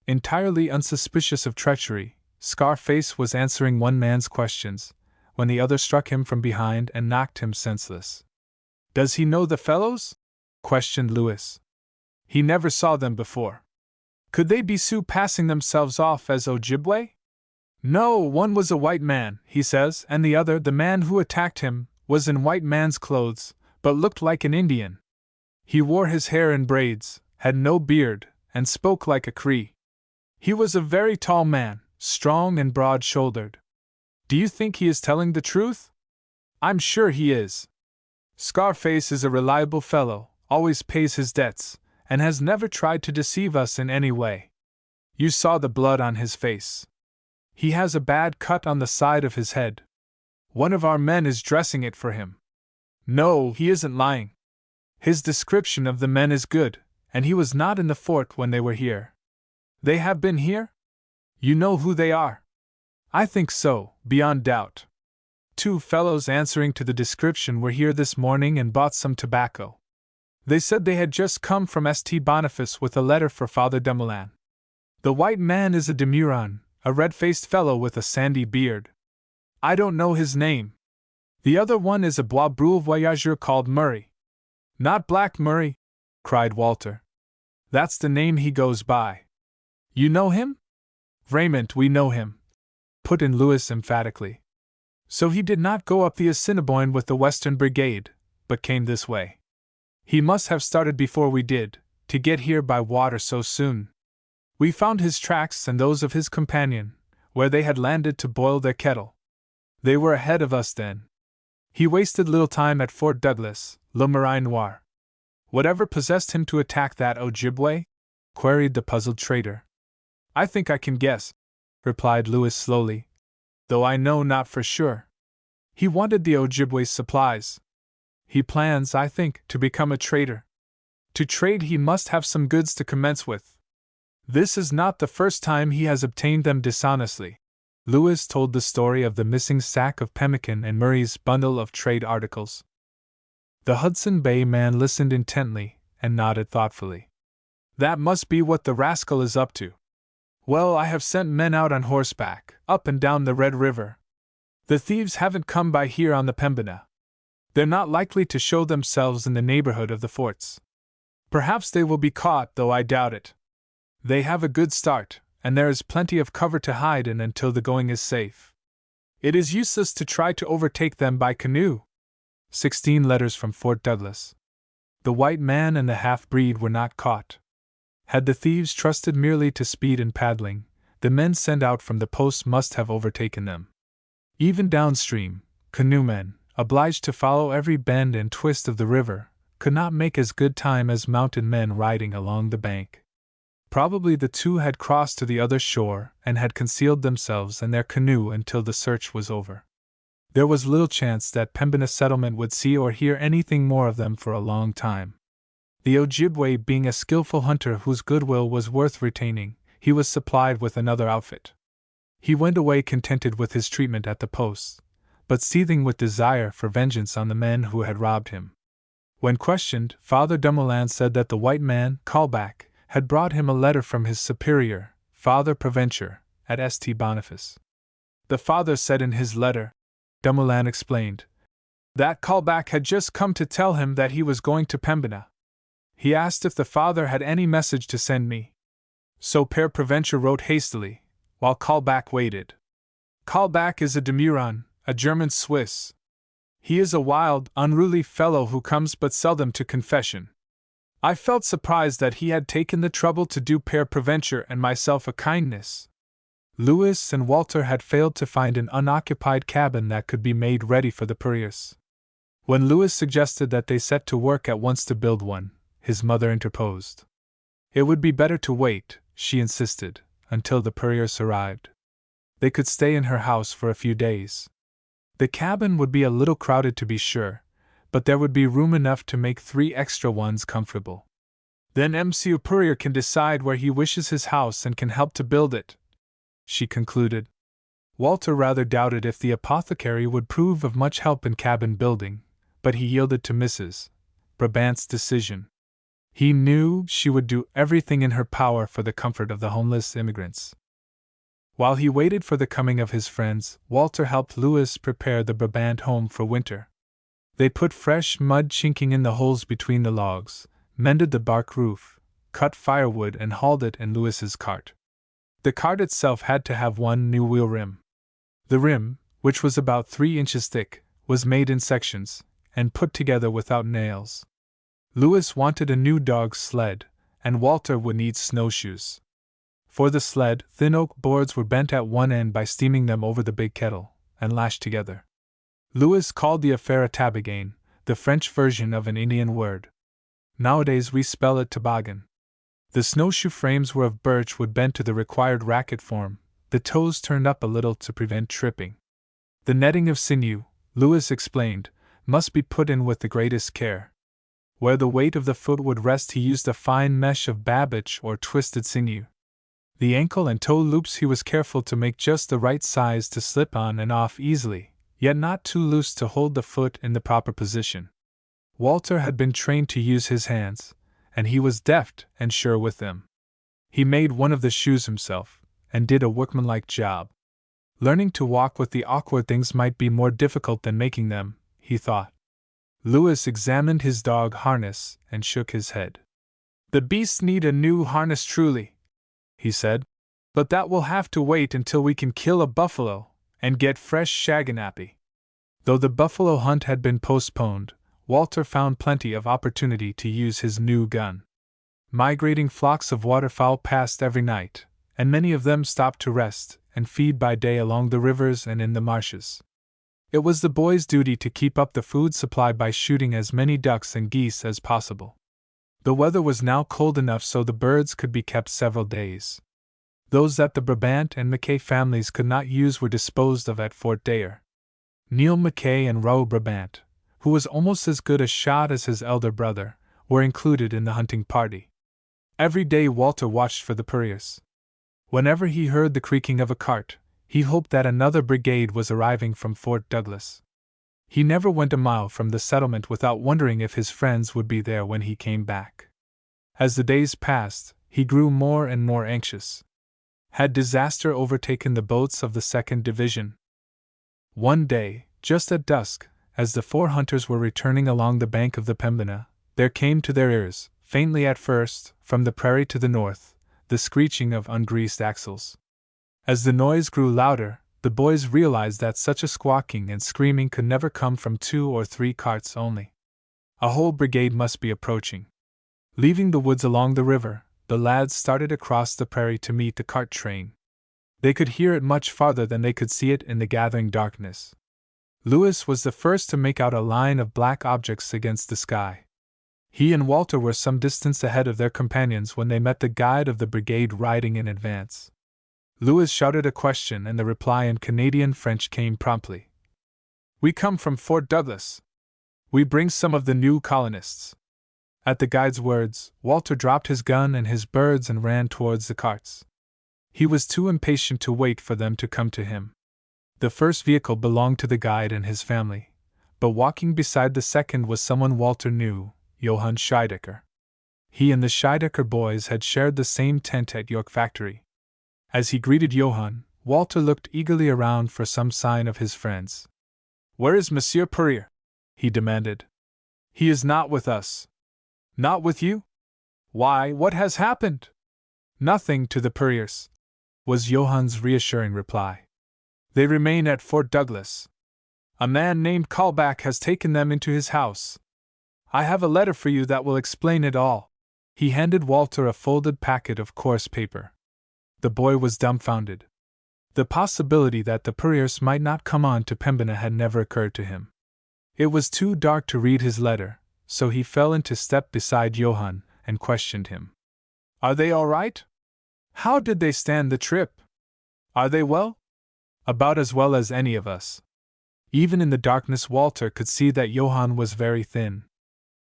A: Entirely unsuspicious of treachery, Scarface was answering one man's questions, when the other struck him from behind and knocked him senseless. "Does he know the fellows?" questioned Louis. "He never saw them before." "Could they be Sioux passing themselves off as Ojibwe?" "No, one was a white man, he says, and the other, the man who attacked him, was in white man's clothes, but looked like an Indian. He wore his hair in braids, had no beard, and spoke like a Cree. He was a very tall man, strong and broad-shouldered. Do you think he is telling the truth?" "I'm sure he is. Scarface is a reliable fellow, always pays his debts, and has never tried to deceive us in any way. You saw the blood on his face. He has a bad cut on the side of his head. One of our men is dressing it for him. No, he isn't lying. His description of the men is good, and he was not in the fort when they were here. They have been here? You know who they are? I think so, beyond doubt. 2 fellows answering to the description were here this morning and bought some tobacco. They said they had just come from St. Boniface with a letter for Father Dumoulin. The white man is a Demuron, a red-faced fellow with a sandy beard. I don't know his name. The other one is a Bois Brule voyageur called Murray. Not Black Murray, cried Walter. That's the name he goes by. You know him? Vraiment, we know him, put in Louis emphatically. So he did not go up the Assiniboine with the Western Brigade, but came this way. He must have started before we did, to get here by water so soon. We found his tracks and those of his companion, where they had landed to boil their kettle. They were ahead of us then. He wasted little time at Fort Douglas, Le Marais Noir. Whatever possessed him to attack that Ojibway? Queried the puzzled trader. I think I can guess, replied Louis slowly, though I know not for sure. He wanted the Ojibway's supplies. He plans, I think, to become a trader. To trade he must have some goods to commence with. This is not the first time he has obtained them dishonestly. Louis told the story of the missing sack of pemmican and Murray's bundle of trade articles. The Hudson Bay man listened intently and nodded thoughtfully. That must be what the rascal is up to. Well, I have sent men out on horseback, up and down the Red River. The thieves haven't come by here on the Pembina. They're not likely to show themselves in the neighborhood of the forts. Perhaps they will be caught, though I doubt it. They have a good start, and there is plenty of cover to hide in until the going is safe. It is useless to try to overtake them by canoe. 16 letters from Fort Douglas. The white man and the half-breed were not caught. Had the thieves trusted merely to speed and paddling, the men sent out from the post must have overtaken them. Even downstream, canoemen, obliged to follow every bend and twist of the river, could not make as good time as mounted men riding along the bank. Probably the 2 had crossed to the other shore and had concealed themselves and their canoe until the search was over. There was little chance that Pembina settlement would see or hear anything more of them for a long time. The Ojibway being a skillful hunter whose goodwill was worth retaining, he was supplied with another outfit. He went away contented with his treatment at the posts, but seething with desire for vengeance on the men who had robbed him. When questioned, Father Dumoulin said that the white man, Callback, had brought him a letter from his superior, Father Provencher, at St. Boniface. The father said in his letter, Dumoulin explained, that Callback had just come to tell him that he was going to Pembina. He asked if the father had any message to send me. So Père Provencher wrote hastily, while Callback waited. Callback is a Demuron, a German Swiss. He is a wild, unruly fellow who comes but seldom to confession. I felt surprised that he had taken the trouble to do Père Provencher and myself a kindness. Louis and Walter had failed to find an unoccupied cabin that could be made ready for the Puriers. When Louis suggested that they set to work at once to build one, his mother interposed. It would be better to wait, she insisted, until the Puriers arrived. They could stay in her house for a few days. The cabin would be a little crowded to be sure, but there would be room enough to make 3 extra ones comfortable. Then Monsieur Purier can decide where he wishes his house and can help to build it, she concluded. Walter rather doubted if the apothecary would prove of much help in cabin building, but he yielded to Mrs. Brabant's decision. He knew she would do everything in her power for the comfort of the homeless immigrants. While he waited for the coming of his friends, Walter helped Louis prepare the Brabant home for winter. They put fresh mud chinking in the holes between the logs, mended the bark roof, cut firewood and hauled it in Louis's cart. The cart itself had to have 1 new wheel rim. The rim, which was about 3 inches thick, was made in sections, and put together without nails. Louis wanted a new dog sled, and Walter would need snowshoes. For the sled, thin oak boards were bent at one end by steaming them over the big kettle, and lashed together. Louis called the affair a tabourgain, the French version of an Indian word. Nowadays we spell it toboggan. The snowshoe frames were of birch wood bent to the required racket form, the toes turned up a little to prevent tripping. The netting of sinew, Lewis explained, must be put in with the greatest care. Where the weight of the foot would rest he used a fine mesh of babbage or twisted sinew. The ankle and toe loops he was careful to make just the right size to slip on and off easily, yet not too loose to hold the foot in the proper position. Walter had been trained to use his hands, and he was deft and sure with them. He made one of the shoes himself, and did a workmanlike job. Learning to walk with the awkward things might be more difficult than making them, he thought. Lewis examined his dog harness and shook his head. "The beasts need a new harness truly," he said, "but that will have to wait until we can kill a buffalo and get fresh shaganappy." Though the buffalo hunt had been postponed, Walter found plenty of opportunity to use his new gun. Migrating flocks of waterfowl passed every night, and many of them stopped to rest and feed by day along the rivers and in the marshes. It was the boy's duty to keep up the food supply by shooting as many ducks and geese as possible. The weather was now cold enough so the birds could be kept several days. Those that the Brabant and Mackay families could not use were disposed of at Fort Dare. Neil Mackay and Roe Brabant, who was almost as good a shot as his elder brother, were included in the hunting party. Every day Walter watched for the purriers. Whenever he heard the creaking of a cart, he hoped that another brigade was arriving from Fort Douglas. He never went a mile from the settlement without wondering if his friends would be there when he came back. As the days passed, he grew more and more anxious. Had disaster overtaken the boats of the 2nd Division? One day, just at dusk, as the 4 hunters were returning along the bank of the Pembina, there came to their ears, faintly at first, from the prairie to the north, the screeching of ungreased axles. As the noise grew louder, the boys realized that such a squawking and screaming could never come from 2 or 3 carts only. A whole brigade must be approaching. Leaving the woods along the river, the lads started across the prairie to meet the cart train. They could hear it much farther than they could see it in the gathering darkness. Lewis was the first to make out a line of black objects against the sky. He and Walter were some distance ahead of their companions when they met the guide of the brigade riding in advance. Lewis shouted a question and the reply in Canadian French came promptly. "We come from Fort Douglas. We bring some of the new colonists." At the guide's words, Walter dropped his gun and his birds and ran towards the carts. He was too impatient to wait for them to come to him. The first vehicle belonged to the guide and his family, but walking beside the second was someone Walter knew, Johann Scheidecker. He and the Scheidecker boys had shared the same tent at York Factory. As he greeted Johann, Walter looked eagerly around for some sign of his friends. "Where is Monsieur Purrier?" he demanded. "He is not with us." "Not with you? Why, what has happened?" "Nothing to the Purriers," was Johann's reassuring reply. "They remain at Fort Douglas. A man named Callback has taken them into his house. I have a letter for you that will explain it all." He handed Walter a folded packet of coarse paper. The boy was dumbfounded. The possibility that the Purriers might not come on to Pembina had never occurred to him. It was too dark to read his letter, so he fell into step beside Johann and questioned him. "Are they all right? How did they stand the trip? Are they well?" "About as well as any of us." Even in the darkness Walter could see that Johann was very thin.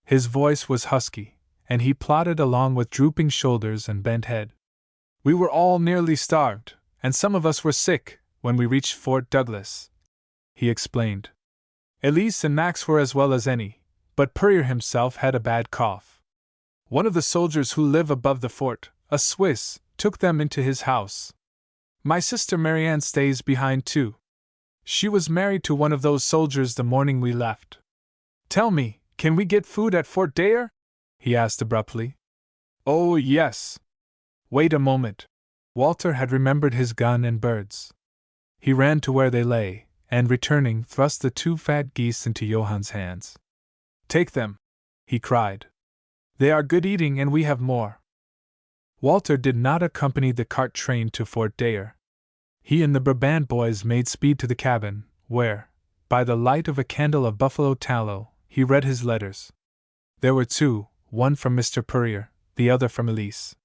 A: His voice was husky, and he plodded along with drooping shoulders and bent head. "We were all nearly starved, and some of us were sick, when we reached Fort Douglas," he explained. "Elise and Max were as well as any, but Purrier himself had a bad cough. One of the soldiers who live above the fort, a Swiss, took them into his house. My sister Marianne stays behind too. She was married to one of those soldiers the morning we left. Tell me, can we get food at Fort Dare?" he asked abruptly. "Oh, yes. Wait a moment." Walter had remembered his gun and birds. He ran to where they lay, and returning, thrust the 2 fat geese into Johann's hands. "Take them," he cried. "They are good eating and we have more." Walter did not accompany the cart train to Fort Dare. He and the Brabant boys made speed to the cabin, where, by the light of a candle of buffalo tallow, he read his letters. There were two, one from Mr. Perrier, the other from Elise.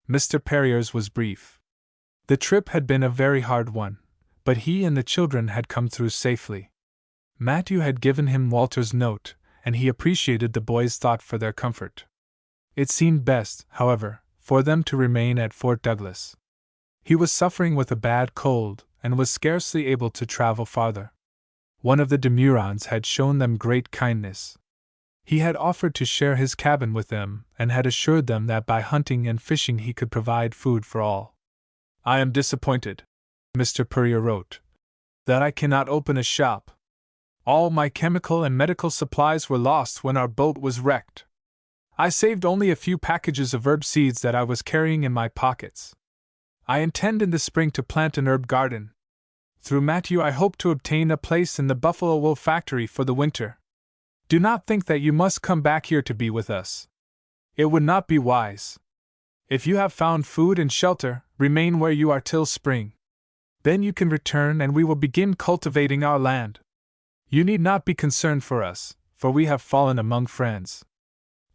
A: Mr. Perrier's was brief. The trip had been a very hard one, but he and the children had come through safely. Matthew had given him Walter's note, and he appreciated the boy's thought for their comfort. It seemed best, however, for them to remain at Fort Douglas. He was suffering with a bad cold, and was scarcely able to travel farther. One of the Demurons had shown them great kindness. He had offered to share his cabin with them, and had assured them that by hunting and fishing he could provide food for all. "I am disappointed," Mr. Perrier wrote, "that I cannot open a shop. All my chemical and medical supplies were lost when our boat was wrecked. I saved only a few packages of herb seeds that I was carrying in my pockets. I intend in the spring to plant an herb garden. Through Matthew I hope to obtain a place in the buffalo wool factory for the winter. Do not think that you must come back here to be with us. It would not be wise. If you have found food and shelter, remain where you are till spring. Then you can return and we will begin cultivating our land. You need not be concerned for us, for we have fallen among friends.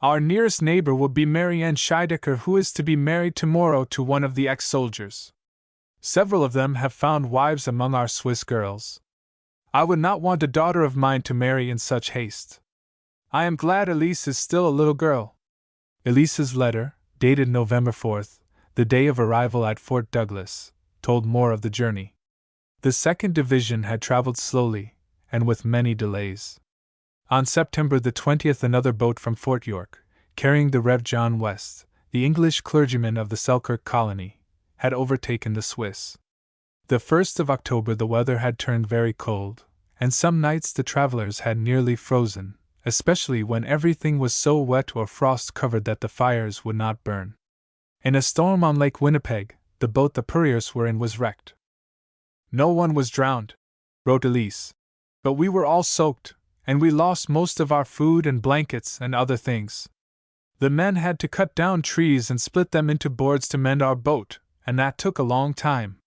A: Our nearest neighbor will be Mary Ann Scheidecker, who is to be married tomorrow to one of the ex-soldiers. Several of them have found wives among our Swiss girls. I would not want a daughter of mine to marry in such haste. I am glad Elise is still a little girl." Elise's letter, dated November 4th, the day of arrival at Fort Douglas, told more of the journey. The 2nd Division had traveled slowly, and with many delays. On September the 20th another boat from Fort York, carrying the Rev. John West, the English clergyman of the Selkirk colony, had overtaken the Swiss. The 1st of October the weather had turned very cold, and some nights the travelers had nearly frozen, especially when everything was so wet or frost-covered that the fires would not burn. In a storm on Lake Winnipeg, the boat the Perriers were in was wrecked. "No one was drowned," wrote Elise, "but we were all soaked, and we lost most of our food and blankets and other things. The men had to cut down trees and split them into boards to mend our boat, and that took a long time.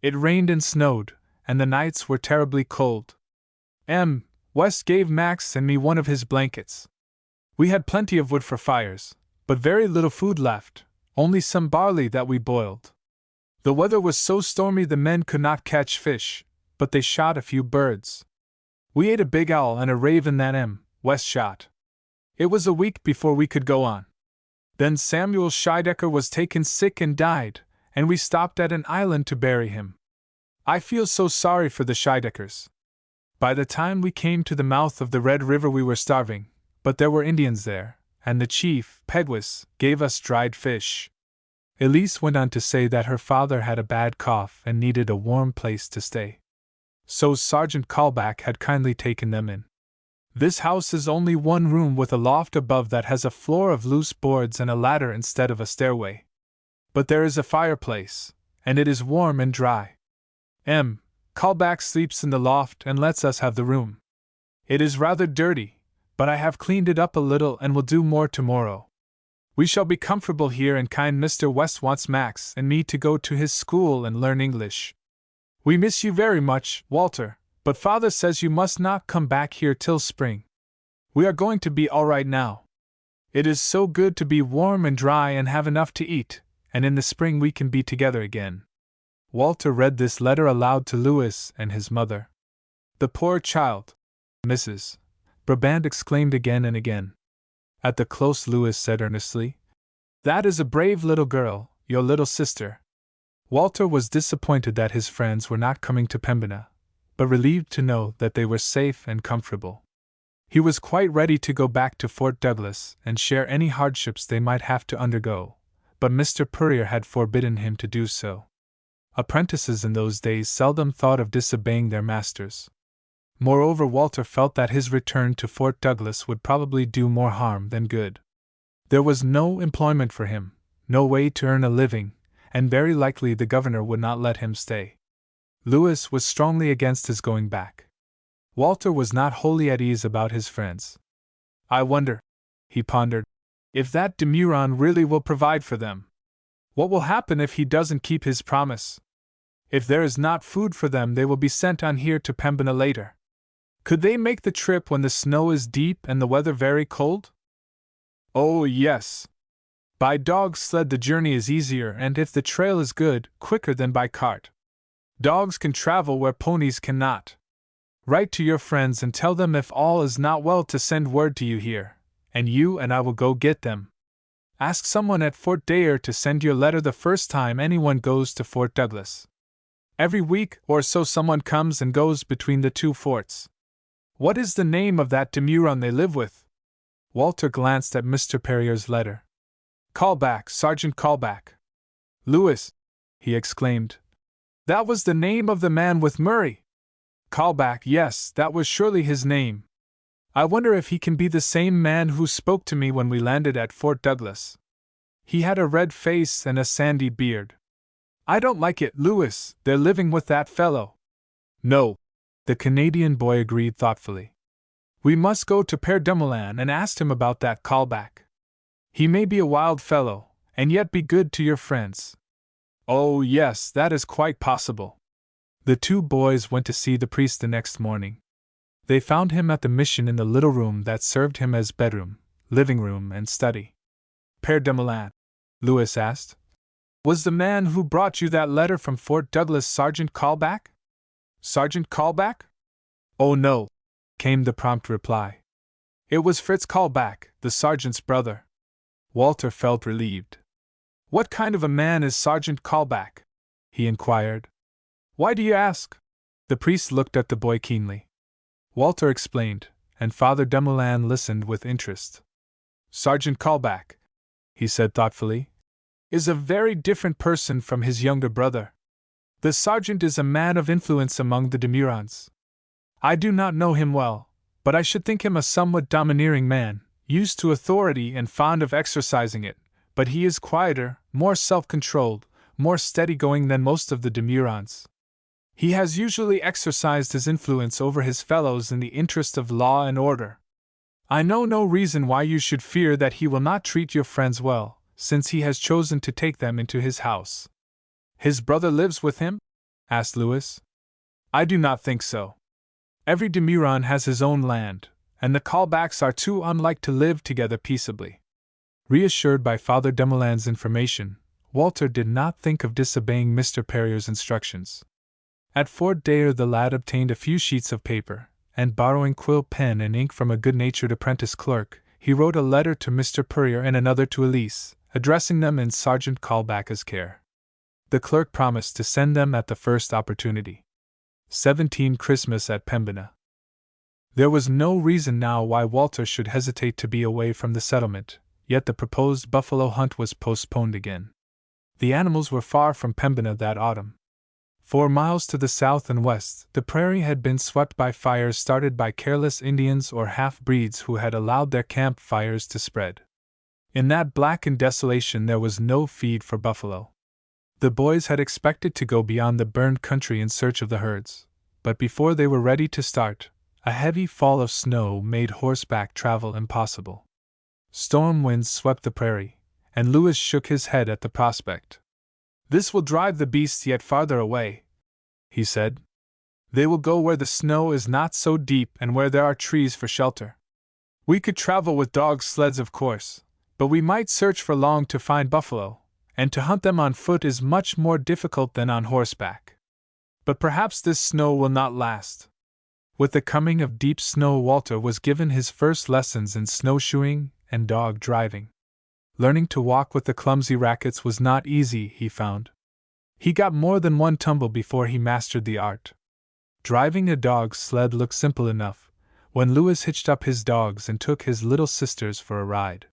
A: It rained and snowed, and the nights were terribly cold. West gave Max and me one of his blankets. We had plenty of wood for fires, but very little food left, only some barley that we boiled. The weather was so stormy the men could not catch fish, but they shot a few birds. We ate a big owl and a raven that West shot. It was a week before we could go on. Then Samuel Scheidecker was taken sick and died, and we stopped at an island to bury him. I feel so sorry for the Scheideckers. By the time we came to the mouth of the Red River we were starving, but there were Indians there, and the chief, Pegwis, gave us dried fish." Elise went on to say that her father had a bad cough and needed a warm place to stay. So Sergeant Callback had kindly taken them in. "This house is only one room with a loft above that has a floor of loose boards and a ladder instead of a stairway. But there is a fireplace, and it is warm and dry. Callback sleeps in the loft and lets us have the room. It is rather dirty, but I have cleaned it up a little and will do more tomorrow. We shall be comfortable here, and kind Mr. West wants Max and me to go to his school and learn English. We miss you very much, Walter, but Father says you must not come back here till spring. We are going to be all right now. It is so good to be warm and dry and have enough to eat, and in the spring we can be together again." Walter read this letter aloud to Louis and his mother. "The poor child!" Mrs. Brabant exclaimed again and again. At the close Louis said earnestly, "That is a brave little girl, your little sister." Walter was disappointed that his friends were not coming to Pembina, but relieved to know that they were safe and comfortable. He was quite ready to go back to Fort Douglas and share any hardships they might have to undergo, but Mr. Perrier had forbidden him to do so. Apprentices in those days seldom thought of disobeying their masters. Moreover, Walter felt that his return to Fort Douglas would probably do more harm than good. There was no employment for him, no way to earn a living, and very likely the governor would not let him stay. Louis was strongly against his going back. Walter was not wholly at ease about his friends. "I wonder," he pondered, "if that Demuron really will provide for them. What will happen if he doesn't keep his promise? If there is not food for them, they will be sent on here to Pembina later. Could they make the trip when the snow is deep and the weather very cold? Oh, yes. By dog sled the journey is easier, and if the trail is good, quicker than by cart. Dogs can travel where ponies cannot. Write to your friends and tell them if all is not well to send word to you here, and you and I will go get them. Ask someone at Fort Dare to send your letter the first time anyone goes to Fort Douglas. Every week or so someone comes and goes between the two forts. What is the name of that demurron they live with? Walter glanced at Mr. Perrier's letter. Callback, Sergeant Callback. Lewis, he exclaimed. That was the name of the man with Murray. Callback, yes, that was surely his name. I wonder if he can be the same man who spoke to me when we landed at Fort Douglas. He had a red face and a sandy beard. I don't like it, Lewis, they're living with that fellow. No, the Canadian boy agreed thoughtfully. We must go to Père Dumoulin and ask him about that Callback. He may be a wild fellow, and yet be good to your friends. Oh, yes, that is quite possible. The two boys went to see the priest the next morning. They found him at the mission in the little room that served him as bedroom, living room, and study. Père Dumoulin, Lewis asked, was the man who brought you that letter from Fort Douglas Sergeant Callback? Sergeant Callback? Oh no, came the prompt reply. It was Fritz Callback, the sergeant's brother. Walter felt relieved. What kind of a man is Sergeant Callback? He inquired. Why do you ask? The priest looked at the boy keenly. Walter explained, and Father Dumoulin listened with interest. Sergeant Callback, he said thoughtfully, is a very different person from his younger brother. The sergeant is a man of influence among the demurrons. I do not know him well, but I should think him a somewhat domineering man, used to authority and fond of exercising it, but he is quieter, more self-controlled, more steady-going than most of the demurrons. He has usually exercised his influence over his fellows in the interest of law and order. I know no reason why you should fear that he will not treat your friends well, since he has chosen to take them into his house. His brother lives with him? Asked Lewis. I do not think so. Every demurron has his own land, and the Callbacks are too unlike to live together peaceably. Reassured by Father Dumoulin's information, Walter did not think of disobeying Mr. Perrier's instructions. At Fort Dare the lad obtained a few sheets of paper, and borrowing quill pen and ink from a good-natured apprentice clerk, he wrote a letter to Mr. Perrier and another to Elise, addressing them in Sergeant Callback's care. The clerk promised to send them at the first opportunity. 17 Christmas at Pembina. There was no reason now why Walter should hesitate to be away from the settlement, yet the proposed buffalo hunt was postponed again. The animals were far from Pembina that autumn. 4 miles to the south and west, the prairie had been swept by fires started by careless Indians or half-breeds who had allowed their camp fires to spread. In that blackened desolation there was no feed for buffalo. The boys had expected to go beyond the burned country in search of the herds, but before they were ready to start, a heavy fall of snow made horseback travel impossible. Storm winds swept the prairie, and Lewis shook his head at the prospect. This will drive the beasts yet farther away, he said. They will go where the snow is not so deep and where there are trees for shelter. We could travel with dog sleds, of course, but we might search for long to find buffalo, and to hunt them on foot is much more difficult than on horseback. But perhaps this snow will not last. With the coming of deep snow, Walter was given his first lessons in snowshoeing and dog driving. Learning to walk with the clumsy rackets was not easy, he found. He got more than one tumble before he mastered the art. Driving a dog sled looked simple enough, when Lewis hitched up his dogs and took his little sisters for a ride.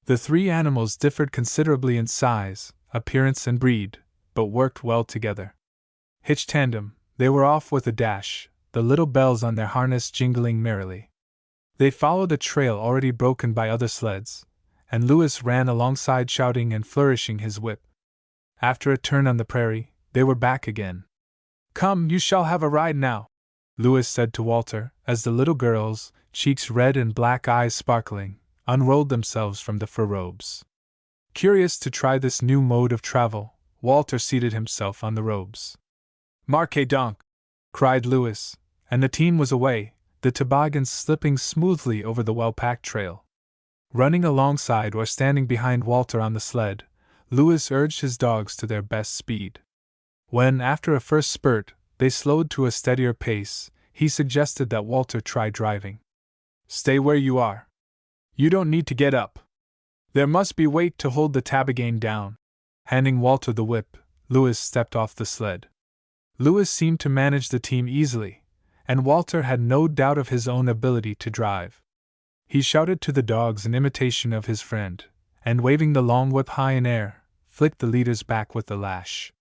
A: The three animals differed considerably in size, appearance, and breed, but worked well together. Hitched tandem, they were off with a dash, the little bells on their harness jingling merrily. They followed a trail already broken by other sleds, and Lewis ran alongside shouting and flourishing his whip. After a turn on the prairie, they were back again. Come, you shall have a ride now, Lewis said to Walter, as the little girls, cheeks red and black eyes sparkling, unrolled themselves from the fur robes. Curious to try this new mode of travel, Walter seated himself on the robes. Marquez donc! Cried Lewis, and the team was away, the toboggans slipping smoothly over the well-packed trail. Running alongside or standing behind Walter on the sled, Louis urged his dogs to their best speed. When, after a first spurt, they slowed to a steadier pace, he suggested that Walter try driving. "Stay where you are. You don't need to get up. There must be weight to hold the toboggan down." Handing Walter the whip, Louis stepped off the sled. Louis seemed to manage the team easily, and Walter had no doubt of his own ability to drive. He shouted to the dogs in imitation of his friend, and waving the long whip high in air, flicked the leader's back with the lash.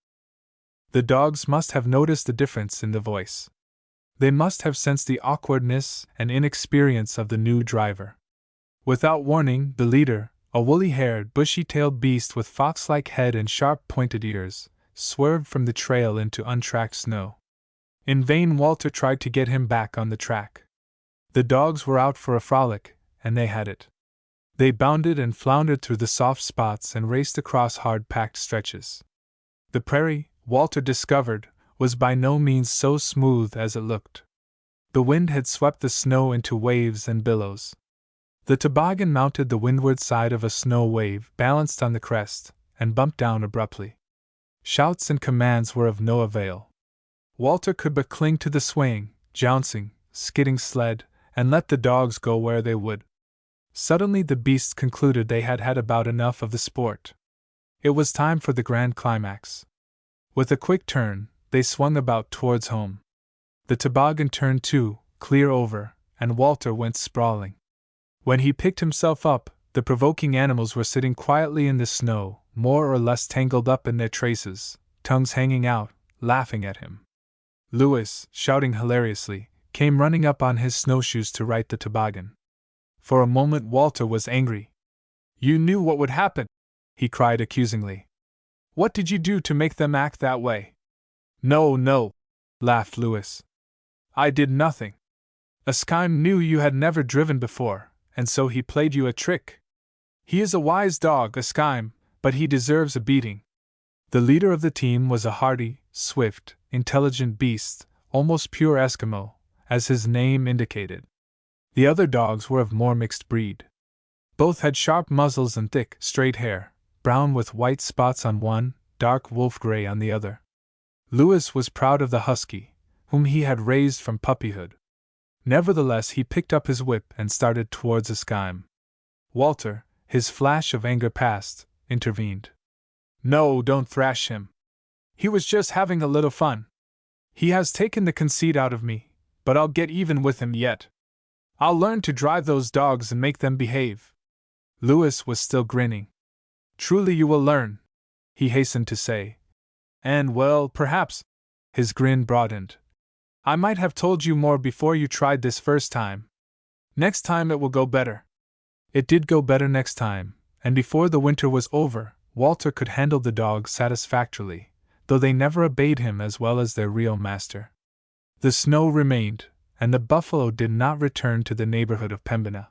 A: The dogs must have noticed the difference in the voice. They must have sensed the awkwardness and inexperience of the new driver. Without warning, the leader, a woolly-haired, bushy-tailed beast with fox-like head and sharp-pointed ears, swerved from the trail into untracked snow. In vain Walter tried to get him back on the track. The dogs were out for a frolic, and they had it. They bounded and floundered through the soft spots and raced across hard-packed stretches. The prairie, Walter discovered, was by no means so smooth as it looked. The wind had swept the snow into waves and billows. The toboggan mounted the windward side of a snow wave, balanced on the crest, and bumped down abruptly. Shouts and commands were of no avail. Walter could but cling to the swaying, jouncing, skidding sled, and let the dogs go where they would. Suddenly the beasts concluded they had had about enough of the sport. It was time for the grand climax. With a quick turn, they swung about towards home. The toboggan turned too, clear over, and Walter went sprawling. When he picked himself up, the provoking animals were sitting quietly in the snow, more or less tangled up in their traces, tongues hanging out, laughing at him. Louis, shouting hilariously, came running up on his snowshoes to right the toboggan. For a moment Walter was angry. "You knew what would happen," he cried accusingly. "What did you do to make them act that way?" No, laughed Louis. "I did nothing. Askeim knew you had never driven before, and so he played you a trick. He is a wise dog, Askeim, but he deserves a beating." The leader of the team was a hardy, swift, intelligent beast, almost pure Eskimo, as his name indicated. The other dogs were of more mixed breed. Both had sharp muzzles and thick, straight hair, brown with white spots on one, dark wolf-gray on the other. Louis was proud of the husky, whom he had raised from puppyhood. Nevertheless, he picked up his whip and started towards Askeim. Walter, his flash of anger past, intervened. "No, don't thrash him. He was just having a little fun. He has taken the conceit out of me, but I'll get even with him yet. I'll learn to drive those dogs and make them behave." Louis was still grinning. "Truly you will learn," he hastened to say. "And, well, perhaps," his grin broadened, "I might have told you more before you tried this first time. Next time it will go better." It did go better next time, and before the winter was over, Walter could handle the dogs satisfactorily, though they never obeyed him as well as their real master. The snow remained, and the buffalo did not return to the neighborhood of Pembina.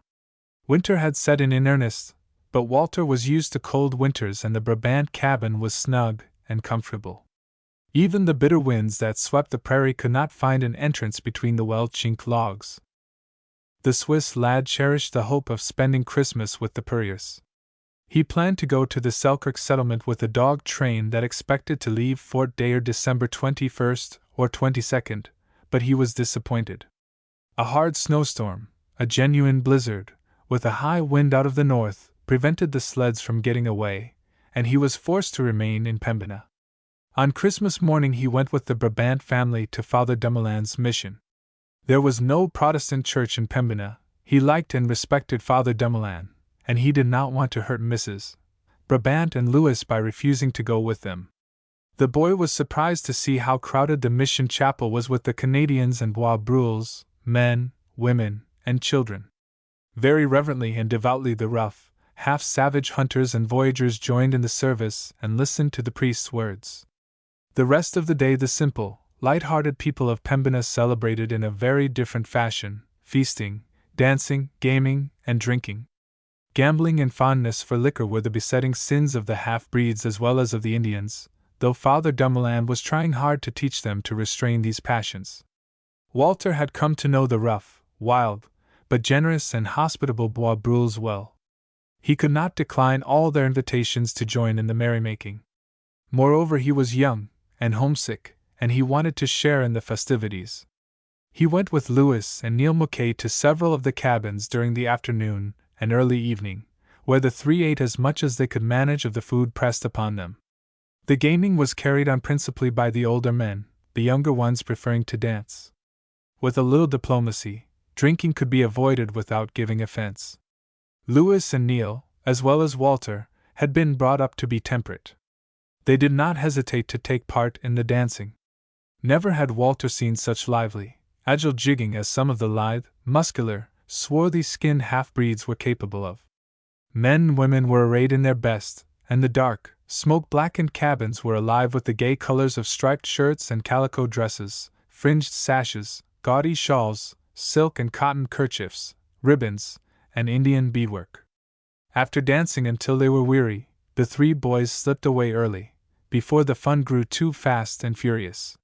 A: Winter had set in earnest, but Walter was used to cold winters and the Brabant cabin was snug and comfortable. Even the bitter winds that swept the prairie could not find an entrance between the well-chinked logs. The Swiss lad cherished the hope of spending Christmas with the Purriers. He planned to go to the Selkirk settlement with a dog train that expected to leave Fort Dare December 21st or 22nd, but he was disappointed. A hard snowstorm, a genuine blizzard, with a high wind out of the north, prevented the sleds from getting away, and he was forced to remain in Pembina. On Christmas morning he went with the Brabant family to Father Dumoulin mission. There was no Protestant church in Pembina. He liked and respected Father Dumoulin, and he did not want to hurt Mrs. Brabant and Louis by refusing to go with them. The boy was surprised to see how crowded the mission chapel was with the Canadians and Bois Brules, men, women, and children. Very reverently and devoutly the rough, half-savage hunters and voyagers joined in the service and listened to the priest's words. The rest of the day the simple, light-hearted people of Pembina celebrated in a very different fashion, feasting, dancing, gaming, and drinking. Gambling and fondness for liquor were the besetting sins of the half-breeds as well as of the Indians, though Father Dumoulin was trying hard to teach them to restrain these passions. Walter had come to know the rough, wild, but generous and hospitable Bois Brules well. He could not decline all their invitations to join in the merrymaking. Moreover, he was young and homesick, and he wanted to share in the festivities. He went with Louis and Neil Mulcahy to several of the cabins during the afternoon and early evening, where the three ate as much as they could manage of the food pressed upon them. The gaming was carried on principally by the older men, the younger ones preferring to dance. With a little diplomacy, drinking could be avoided without giving offense. Louis and Neil, as well as Walter, had been brought up to be temperate. They did not hesitate to take part in the dancing. Never had Walter seen such lively, agile jigging as some of the lithe, muscular, swarthy-skinned half-breeds were capable of. Men and women were arrayed in their best, and the dark, smoke-blackened cabins were alive with the gay colors of striped shirts and calico dresses, fringed sashes, gaudy shawls, silk and cotton kerchiefs, ribbons, and Indian beadwork. After dancing until they were weary, the three boys slipped away early, before the fun grew too fast and furious.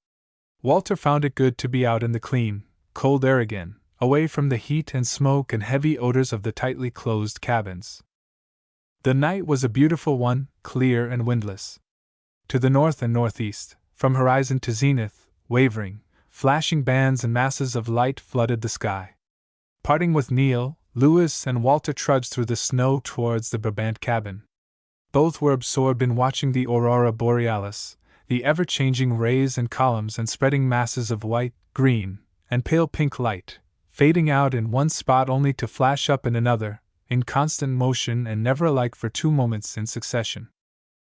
A: Walter found it good to be out in the clean, cold air again, away from the heat and smoke and heavy odors of the tightly closed cabins. The night was a beautiful one, clear and windless. To the north and northeast, from horizon to zenith, wavering, flashing bands and masses of light flooded the sky. Parting with Neil, Louis and Walter trudged through the snow towards the Brabant cabin. Both were absorbed in watching the aurora borealis, the ever-changing rays and columns and spreading masses of white, green, and pale pink light, fading out in one spot only to flash up in another, in constant motion and never alike for 2 moments in succession.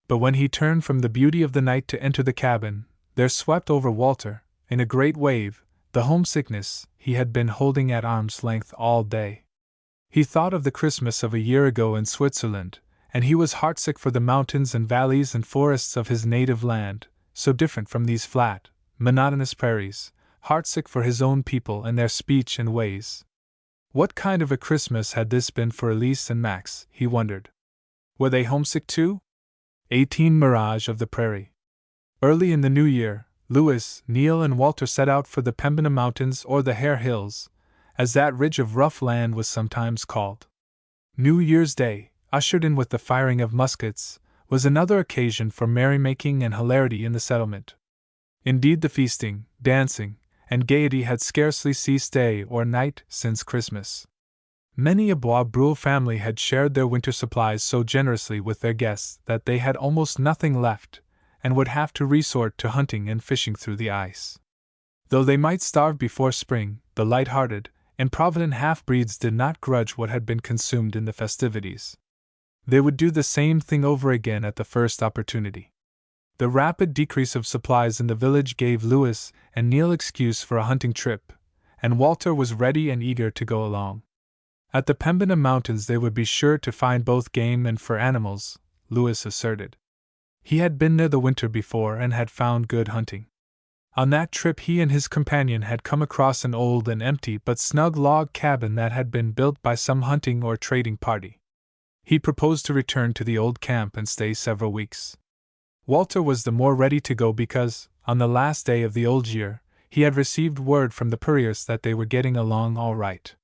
A: But when he turned from the beauty of the night to enter the cabin, there swept over Walter, in a great wave, the homesickness he had been holding at arm's length all day. He thought of the Christmas of a year ago in Switzerland, and he was heartsick for the mountains and valleys and forests of his native land, so different from these flat, monotonous prairies, heartsick for his own people and their speech and ways. What kind of a Christmas had this been for Elise and Max, he wondered. Were they homesick too? 18 Mirage of the Prairie. Early in the new year, Louis, Neil, and Walter set out for the Pembina Mountains or the Hare Hills, as that ridge of rough land was sometimes called. New Year's Day, ushered in with the firing of muskets, was another occasion for merrymaking and hilarity in the settlement. Indeed, the feasting, dancing, and gaiety had scarcely ceased day or night since Christmas. Many a Bois Brule family had shared their winter supplies so generously with their guests that they had almost nothing left, and would have to resort to hunting and fishing through the ice. Though they might starve before spring, the light-hearted, improvident half-breeds did not grudge what had been consumed in the festivities. They would do the same thing over again at the first opportunity. The rapid decrease of supplies in the village gave Louis and Neil excuse for a hunting trip, and Walter was ready and eager to go along. At the Pembina Mountains they would be sure to find both game and fur animals, Louis asserted. He had been there the winter before and had found good hunting. On that trip he and his companion had come across an old and empty but snug log cabin that had been built by some hunting or trading party. He proposed to return to the old camp and stay several weeks. Walter was the more ready to go because, on the last day of the old year, he had received word from the Purriers that they were getting along all right.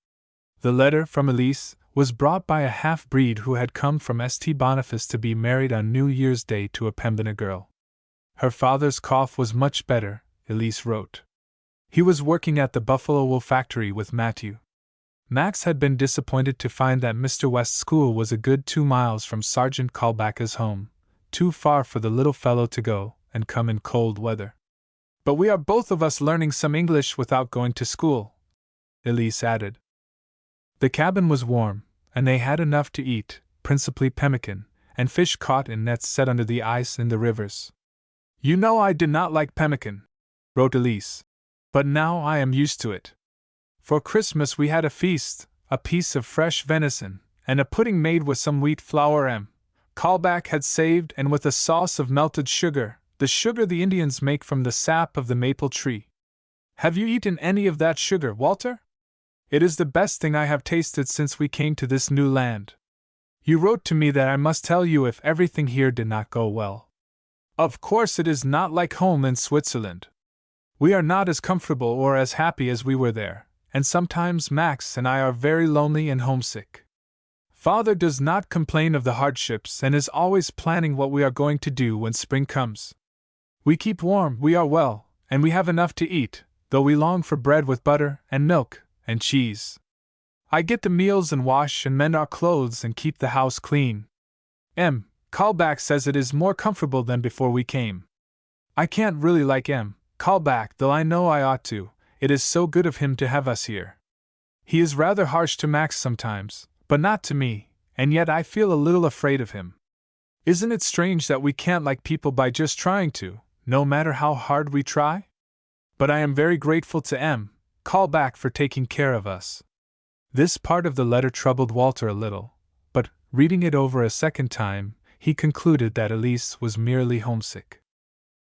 A: The letter from Elise was brought by a half-breed who had come from St. Boniface to be married on New Year's Day to a Pembina girl. Her father's cough was much better, Elise wrote. He was working at the buffalo wool factory with Matthew. Max had been disappointed to find that Mr. West's school was a good 2 miles from Sergeant Kalbaka's home, too far for the little fellow to go and come in cold weather. But we are both of us learning some English without going to school, Elise added. The cabin was warm, and they had enough to eat, principally pemmican, and fish caught in nets set under the ice in the rivers. You know I did not like pemmican, wrote Elise, but now I am used to it. For Christmas we had a feast, a piece of fresh venison, and a pudding made with some wheat flour Kalbak had saved and with a sauce of melted sugar, the sugar the Indians make from the sap of the maple tree. Have you eaten any of that sugar, Walter? It is the best thing I have tasted since we came to this new land. You wrote to me that I must tell you if everything here did not go well. Of course it is not like home in Switzerland. We are not as comfortable or as happy as we were there, and sometimes Max and I are very lonely and homesick. Father does not complain of the hardships and is always planning what we are going to do when spring comes. We keep warm, we are well, and we have enough to eat, though we long for bread with butter and milk and cheese. I get the meals and wash and mend our clothes and keep the house clean. Callback says it is more comfortable than before we came. I can't really like Callback, though I know I ought to. It is so good of him to have us here. He is rather harsh to Max sometimes, but not to me, and yet I feel a little afraid of him. Isn't it strange that we can't like people by just trying to, no matter how hard we try? But I am very grateful to Callback for taking care of us. This part of the letter troubled Walter a little, but, reading it over a second time, he concluded that Elise was merely homesick.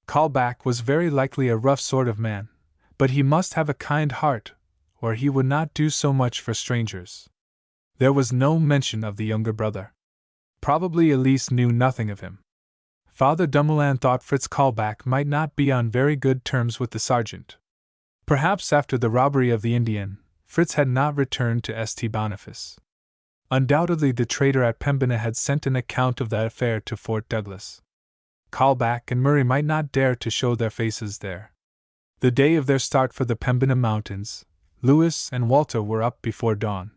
A: Callback was very likely a rough sort of man, but he must have a kind heart, or he would not do so much for strangers. There was no mention of the younger brother. Probably Elise knew nothing of him. Father Dumoulin thought Fritz Callback might not be on very good terms with the sergeant. Perhaps after the robbery of the Indian, Fritz had not returned to St. Boniface. Undoubtedly the trader at Pembina had sent an account of that affair to Fort Douglas. Callback and Murray might not dare to show their faces there. The day of their start for the Pembina Mountains, Louis and Walter were up before dawn.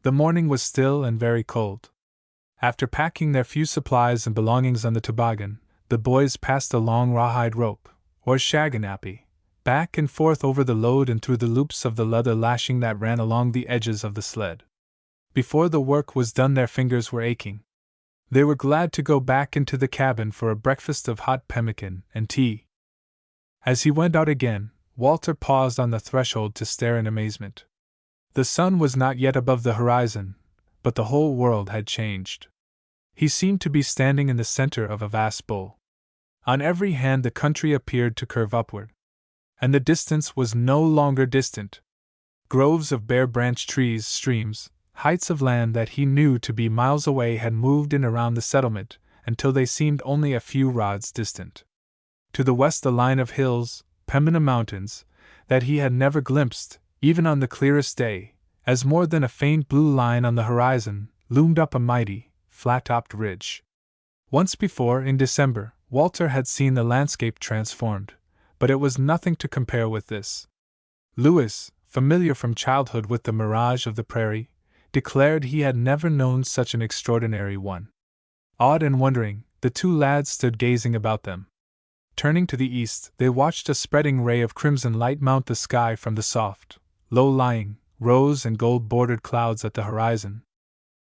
A: The morning was still and very cold. After packing their few supplies and belongings on the toboggan, the boys passed a long rawhide rope, or shaganappy, back and forth over the load and through the loops of the leather lashing that ran along the edges of the sled. Before the work was done their fingers were aching. They were glad to go back into the cabin for a breakfast of hot pemmican and tea. As he went out again, Walter paused on the threshold to stare in amazement. The sun was not yet above the horizon, but the whole world had changed. He seemed to be standing in the center of a vast bowl. On every hand the country appeared to curve upward. And the distance was no longer distant. Groves of bare-branched trees, streams, heights of land that he knew to be miles away had moved in around the settlement, until they seemed only a few rods distant. To the west a line of hills, Pembina Mountains, that he had never glimpsed, even on the clearest day, as more than a faint blue line on the horizon, loomed up a mighty, flat-topped ridge. Once before, in December, Walter had seen the landscape transformed, but it was nothing to compare with this. Louis, familiar from childhood with the mirage of the prairie, declared he had never known such an extraordinary one. Awed and wondering, the two lads stood gazing about them. Turning to the east, they watched a spreading ray of crimson light mount the sky from the soft, low-lying, rose and gold-bordered clouds at the horizon.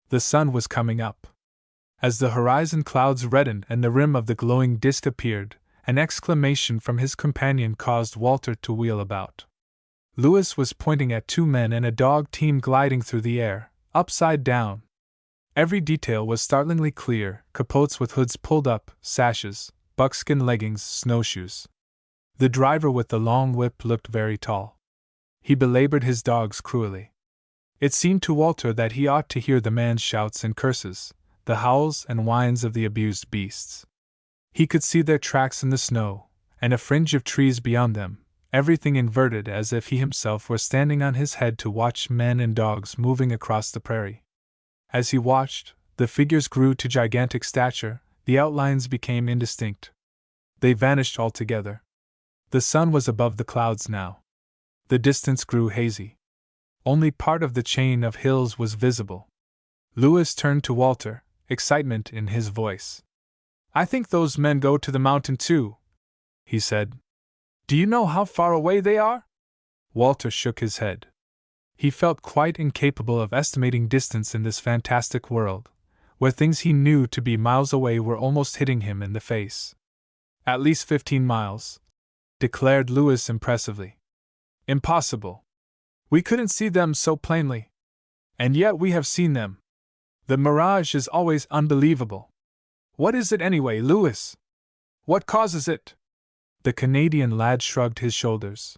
A: The sun was coming up. As the horizon clouds reddened and the rim of the glowing disk appeared, an exclamation from his companion caused Walter to wheel about. Louis was pointing at two men and a dog team gliding through the air, upside down. Every detail was startlingly clear: capotes with hoods pulled up, sashes, buckskin leggings, snowshoes. The driver with the long whip looked very tall. He belabored his dogs cruelly. It seemed to Walter that he ought to hear the man's shouts and curses, the howls and whines of the abused beasts. He could see their tracks in the snow, and a fringe of trees beyond them, everything inverted as if he himself were standing on his head to watch men and dogs moving across the prairie. As he watched, the figures grew to gigantic stature, the outlines became indistinct. They vanished altogether. The sun was above the clouds now. The distance grew hazy. Only part of the chain of hills was visible. Louis turned to Walter, excitement in his voice. "I think those men go to the mountain too," he said. "Do you know how far away they are?" Walter shook his head. He felt quite incapable of estimating distance in this fantastic world, where things he knew to be miles away were almost hitting him in the face. "At least 15 miles, declared Louis impressively. "Impossible. We couldn't see them so plainly. And yet we have seen them. The mirage is always unbelievable. What is it anyway, Louis? What causes it?" The Canadian lad shrugged his shoulders.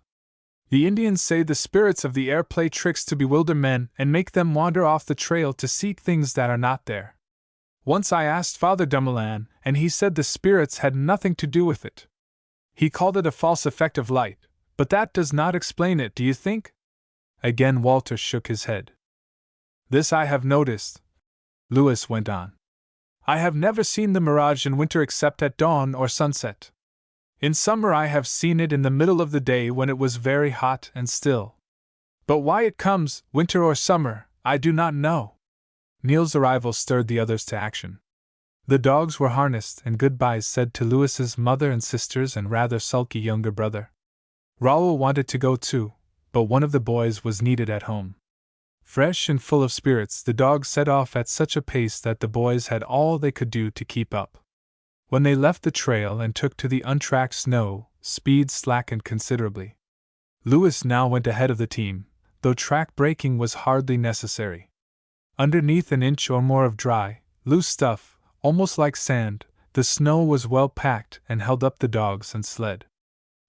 A: "The Indians say the spirits of the air play tricks to bewilder men and make them wander off the trail to seek things that are not there. Once I asked Father Dumoulin, and he said the spirits had nothing to do with it. He called it a false effect of light, but that does not explain it, do you think?" Again Walter shook his head. This I have noticed, Lewis went on. I have never seen the mirage in winter except at dawn or sunset. In summer I have seen it in the middle of the day when it was very hot and still. But why it comes, winter or summer, I do not know. Neil's arrival stirred the others to action. The dogs were harnessed and goodbyes said to Lewis's mother and sisters and rather sulky younger brother. Raoul wanted to go too, but one of the boys was needed at home. Fresh and full of spirits, the dogs set off at such a pace that the boys had all they could do to keep up. When they left the trail and took to the untracked snow, speed slackened considerably. Lewis now went ahead of the team, though track braking was hardly necessary. Underneath an inch or more of dry, loose stuff, almost like sand, the snow was well packed and held up the dogs and sled.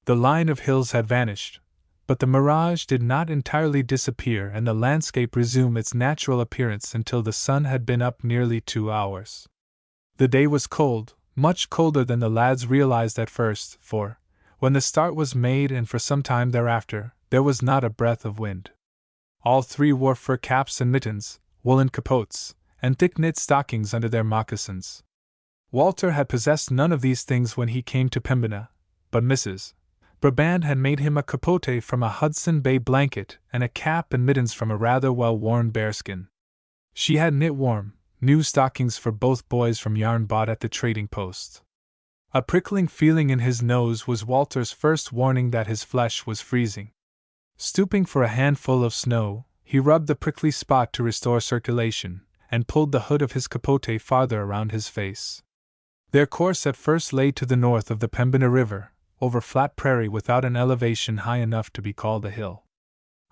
A: The line of hills had vanished, but the mirage did not entirely disappear and the landscape resumed its natural appearance until the sun had been up nearly 2 hours. The day was cold, much colder than the lads realized at first, for, when the start was made and for some time thereafter, there was not a breath of wind. All three wore fur caps and mittens, woolen capotes, and thick-knit stockings under their moccasins. Walter had possessed none of these things when he came to Pembina, but Mrs. Brabant had made him a capote from a Hudson Bay blanket and a cap and mittens from a rather well-worn bearskin. She had knit warm, new stockings for both boys from yarn bought at the trading post. A prickling feeling in his nose was Walter's first warning that his flesh was freezing. Stooping for a handful of snow, he rubbed the prickly spot to restore circulation, and pulled the hood of his capote farther around his face. Their course at first lay to the north of the Pembina River, over flat prairie without an elevation high enough to be called a hill.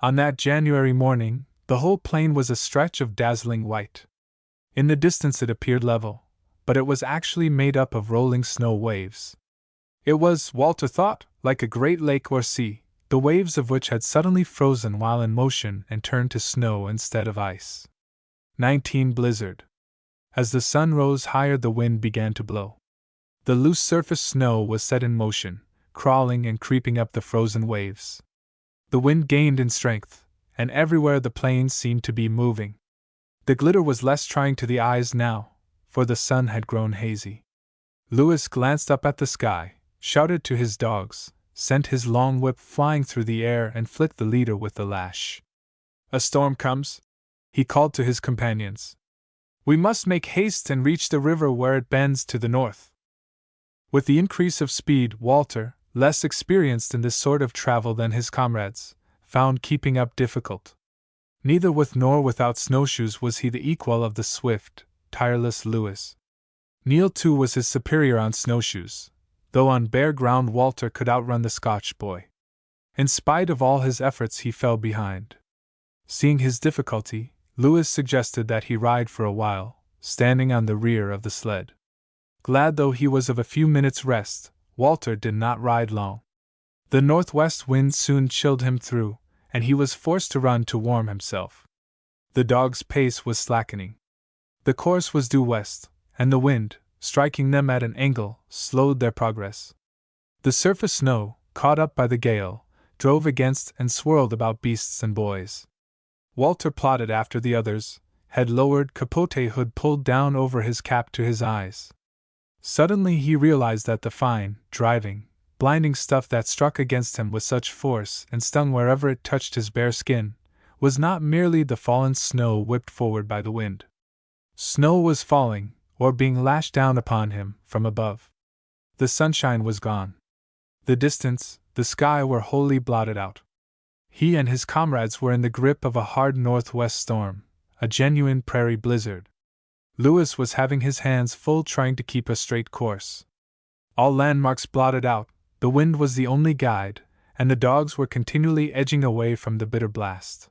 A: On that January morning, the whole plain was a stretch of dazzling white. In the distance it appeared level, but it was actually made up of rolling snow waves. It was, Walter thought, like a great lake or sea, the waves of which had suddenly frozen while in motion and turned to snow instead of ice. 19 Blizzard. As the sun rose higher, the wind began to blow. The loose surface snow was set in motion, crawling and creeping up the frozen waves. The wind gained in strength, and everywhere the plain seemed to be moving. The glitter was less trying to the eyes now, for the sun had grown hazy. Lewis glanced up at the sky, shouted to his dogs, sent his long whip flying through the air and flicked the leader with the lash. "A storm comes," he called to his companions. "We must make haste and reach the river where it bends to the north." With the increase of speed, Walter, less experienced in this sort of travel than his comrades, found keeping up difficult. Neither with nor without snowshoes was he the equal of the swift, tireless Lewis. Neil too was his superior on snowshoes, though on bare ground Walter could outrun the Scotch boy. In spite of all his efforts he fell behind. Seeing his difficulty, Lewis suggested that he ride for a while, standing on the rear of the sled. Glad though he was of a few minutes' rest, Walter did not ride long. The northwest wind soon chilled him through, and he was forced to run to warm himself. The dog's pace was slackening. The course was due west, and the wind, striking them at an angle, slowed their progress. The surface snow, caught up by the gale, drove against and swirled about beasts and boys. Walter plodded after the others, head lowered, capote hood pulled down over his cap to his eyes. Suddenly he realized that the fine, driving, blinding stuff that struck against him with such force and stung wherever it touched his bare skin was not merely the fallen snow whipped forward by the wind. Snow was falling, or being lashed down upon him, from above. The sunshine was gone. The distance, the sky were wholly blotted out. He and his comrades were in the grip of a hard northwest storm, a genuine prairie blizzard. Lewis was having his hands full trying to keep a straight course. All landmarks blotted out, the wind was the only guide, and the dogs were continually edging away from the bitter blast.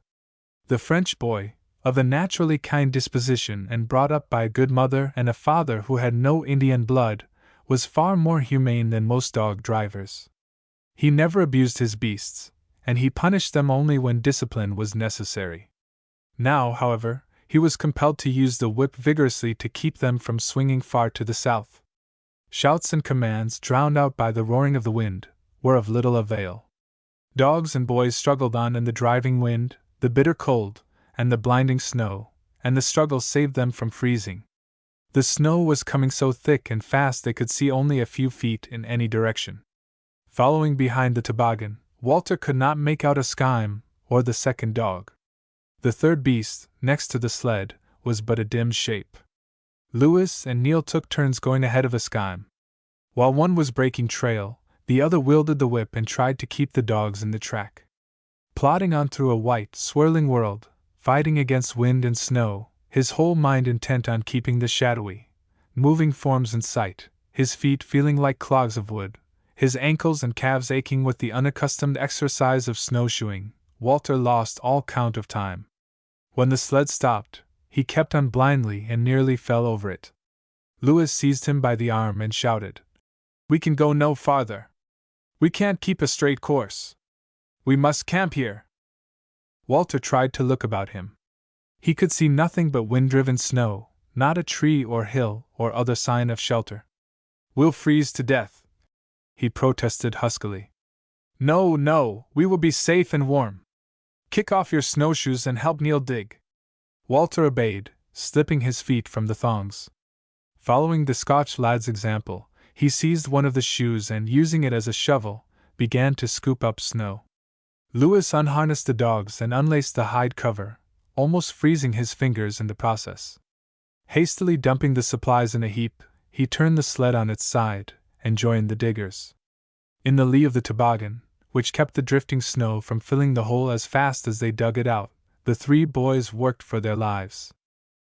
A: The French boy, of a naturally kind disposition and brought up by a good mother and a father who had no Indian blood, was far more humane than most dog drivers. He never abused his beasts, and he punished them only when discipline was necessary. Now, however, he was compelled to use the whip vigorously to keep them from swinging far to the south. Shouts and commands, drowned out by the roaring of the wind, were of little avail. Dogs and boys struggled on in the driving wind, the bitter cold, and the blinding snow, and the struggle saved them from freezing. The snow was coming so thick and fast they could see only a few feet in any direction. Following behind the toboggan, Walter could not make out a skime or the second dog. The third beast, next to the sled, was but a dim shape. Lewis and Neil took turns going ahead of a skime. While one was breaking trail, the other wielded the whip and tried to keep the dogs in the track. Plodding on through a white, swirling world, fighting against wind and snow, his whole mind intent on keeping the shadowy, moving forms in sight, his feet feeling like clogs of wood, his ankles and calves aching with the unaccustomed exercise of snowshoeing, Walter lost all count of time. When the sled stopped, he kept on blindly and nearly fell over it. Lewis seized him by the arm and shouted, "We can go no farther. We can't keep a straight course. We must camp here." Walter tried to look about him. He could see nothing but wind-driven snow, not a tree or hill or other sign of shelter. "We'll freeze to death," he protested huskily. "No, no, we will be safe and warm. Kick off your snowshoes and help Neil dig." Walter obeyed, slipping his feet from the thongs. Following the Scotch lad's example, he seized one of the shoes and, using it as a shovel, began to scoop up snow. Lewis unharnessed the dogs and unlaced the hide cover, almost freezing his fingers in the process. Hastily dumping the supplies in a heap, he turned the sled on its side and joined the diggers. In the lee of the toboggan, which kept the drifting snow from filling the hole as fast as they dug it out, the three boys worked for their lives.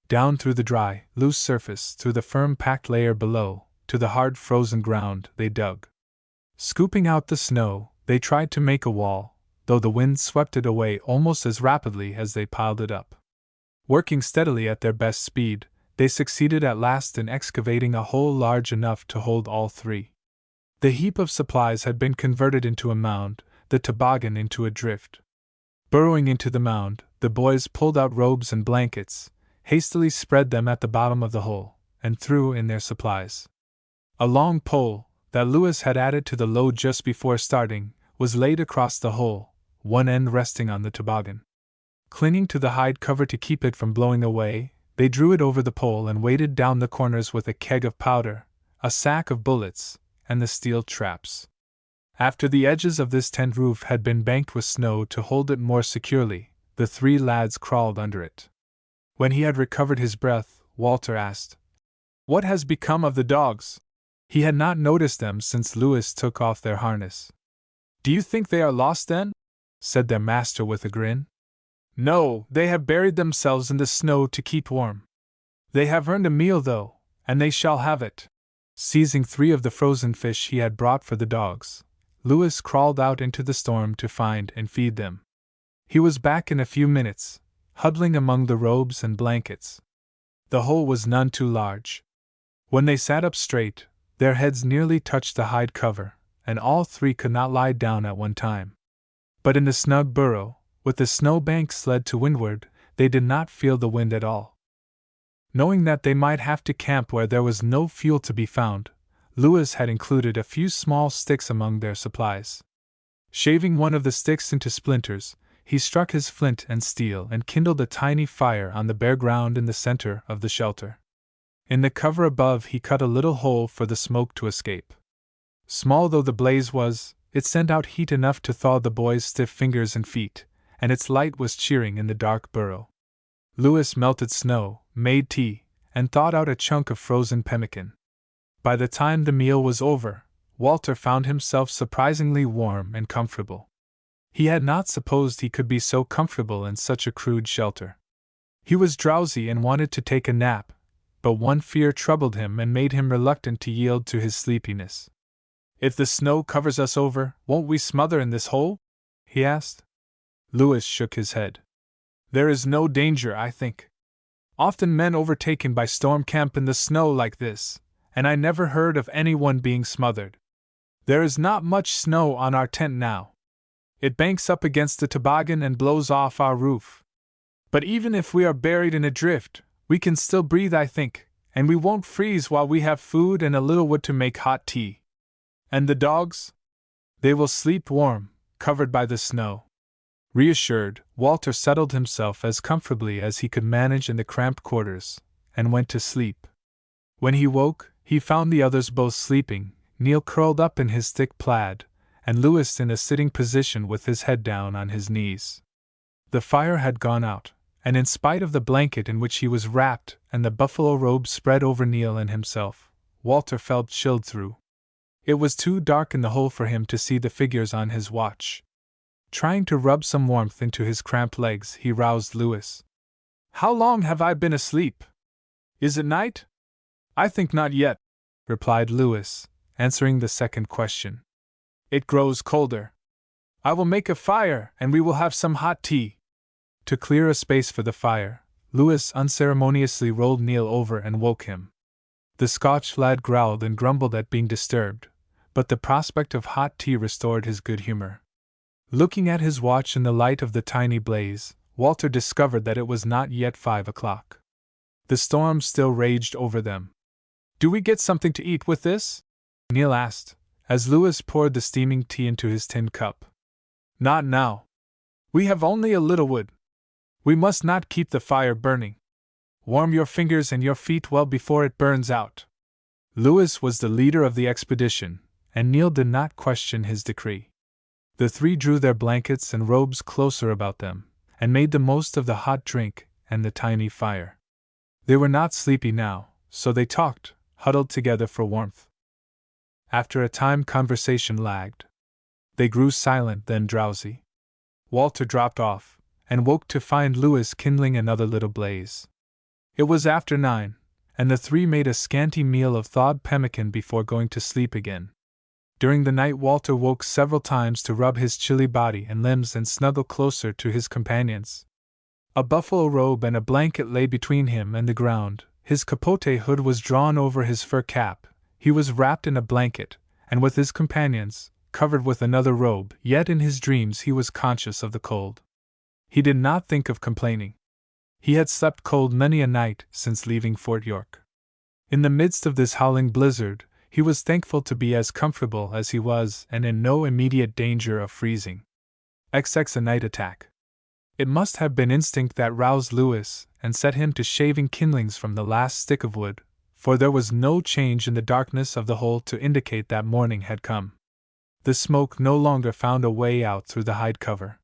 A: Down through the dry, loose surface, through the firm packed layer below, to the hard frozen ground they dug. Scooping out the snow, they tried to make a wall, though the wind swept it away almost as rapidly as they piled it up. Working steadily at their best speed, they succeeded at last in excavating a hole large enough to hold all three. The heap of supplies had been converted into a mound, the toboggan into a drift. Burrowing into the mound, the boys pulled out robes and blankets, hastily spread them at the bottom of the hole, and threw in their supplies. A long pole, that Lewis had added to the load just before starting, was laid across the hole, one end resting on the toboggan. Clinging to the hide cover to keep it from blowing away, they drew it over the pole and weighted down the corners with a keg of powder, a sack of bullets, and the steel traps. After the edges of this tent roof had been banked with snow to hold it more securely, the three lads crawled under it. When he had recovered his breath, Walter asked, "What has become of the dogs?" He had not noticed them since Lewis took off their harness. "Do you think they are lost then?" said their master with a grin. "No, they have buried themselves in the snow to keep warm. They have earned a meal though, and they shall have it." Seizing 3 of the frozen fish he had brought for the dogs, Lewis crawled out into the storm to find and feed them. He was back in a few minutes, huddling among the robes and blankets. The hole was none too large. When they sat up straight, their heads nearly touched the hide cover, and all 3 could not lie down at one time. But in the snug burrow, with the snowbank sled to windward, they did not feel the wind at all. Knowing that they might have to camp where there was no fuel to be found, Lewis had included a few small sticks among their supplies. Shaving one of the sticks into splinters, he struck his flint and steel and kindled a tiny fire on the bare ground in the center of the shelter. In the cover above he cut a little hole for the smoke to escape. Small though the blaze was, it sent out heat enough to thaw the boys' stiff fingers and feet, and its light was cheering in the dark burrow. Lewis melted snow, made tea, and thawed out a chunk of frozen pemmican. By the time the meal was over, Walter found himself surprisingly warm and comfortable. He had not supposed he could be so comfortable in such a crude shelter. He was drowsy and wanted to take a nap, but one fear troubled him and made him reluctant to yield to his sleepiness. "If the snow covers us over, won't we smother in this hole?" he asked. Lewis shook his head. "There is no danger, I think. Often men overtaken by storm camp in the snow like this, and I never heard of anyone being smothered. There is not much snow on our tent now. It banks up against the toboggan and blows off our roof. But even if we are buried in a drift, we can still breathe, I think, and we won't freeze while we have food and a little wood to make hot tea. And the dogs? They will sleep warm, covered by the snow." Reassured, Walter settled himself as comfortably as he could manage in the cramped quarters, and went to sleep. When he woke, he found the others both sleeping, Neil curled up in his thick plaid, and Louis in a sitting position with his head down on his knees. The fire had gone out, and in spite of the blanket in which he was wrapped and the buffalo robe spread over Neil and himself, Walter felt chilled through. It was too dark in the hole for him to see the figures on his watch. Trying to rub some warmth into his cramped legs, he roused Louis. "How long have I been asleep? Is it night?" "I think not yet," replied Louis, answering the second question. "It grows colder. I will make a fire, and we will have some hot tea." To clear a space for the fire, Louis unceremoniously rolled Neil over and woke him. The Scotch lad growled and grumbled at being disturbed, but the prospect of hot tea restored his good humor. Looking at his watch in the light of the tiny blaze, Walter discovered that it was not yet 5 o'clock. The storm still raged over them. "Do we get something to eat with this?" Neil asked, as Louis poured the steaming tea into his tin cup. "Not now. We have only a little wood. We must not keep the fire burning. Warm your fingers and your feet well before it burns out." Louis was the leader of the expedition, and Neil did not question his decree. The three drew their blankets and robes closer about them, and made the most of the hot drink and the tiny fire. They were not sleepy now, so they talked, huddled together for warmth. After a time, conversation lagged. They grew silent, then drowsy. Walter dropped off, and woke to find Louis kindling another little blaze. It was after 9, and the three made a scanty meal of thawed pemmican before going to sleep again. During the night, Walter woke several times to rub his chilly body and limbs and snuggle closer to his companions. A buffalo robe and a blanket lay between him and the ground, his capote hood was drawn over his fur cap, he was wrapped in a blanket, and with his companions, covered with another robe, yet in his dreams he was conscious of the cold. He did not think of complaining. He had slept cold many a night since leaving Fort York. In the midst of this howling blizzard, he was thankful to be as comfortable as he was and in no immediate danger of freezing. XX A night attack. It must have been instinct that roused Louis and set him to shaving kindlings from the last stick of wood, for there was no change in the darkness of the hole to indicate that morning had come. The smoke no longer found a way out through the hide cover.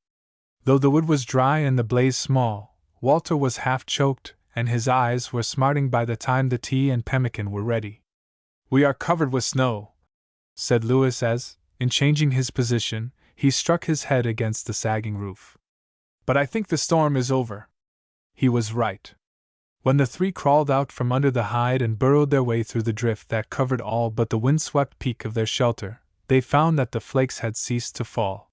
A: Though the wood was dry and the blaze small, Walter was half choked, and his eyes were smarting by the time the tea and pemmican were ready. "We are covered with snow," said Louis as, in changing his position, he struck his head against the sagging roof. "But I think the storm is over." He was right. When the three crawled out from under the hide and burrowed their way through the drift that covered all but the wind-swept peak of their shelter, they found that the flakes had ceased to fall.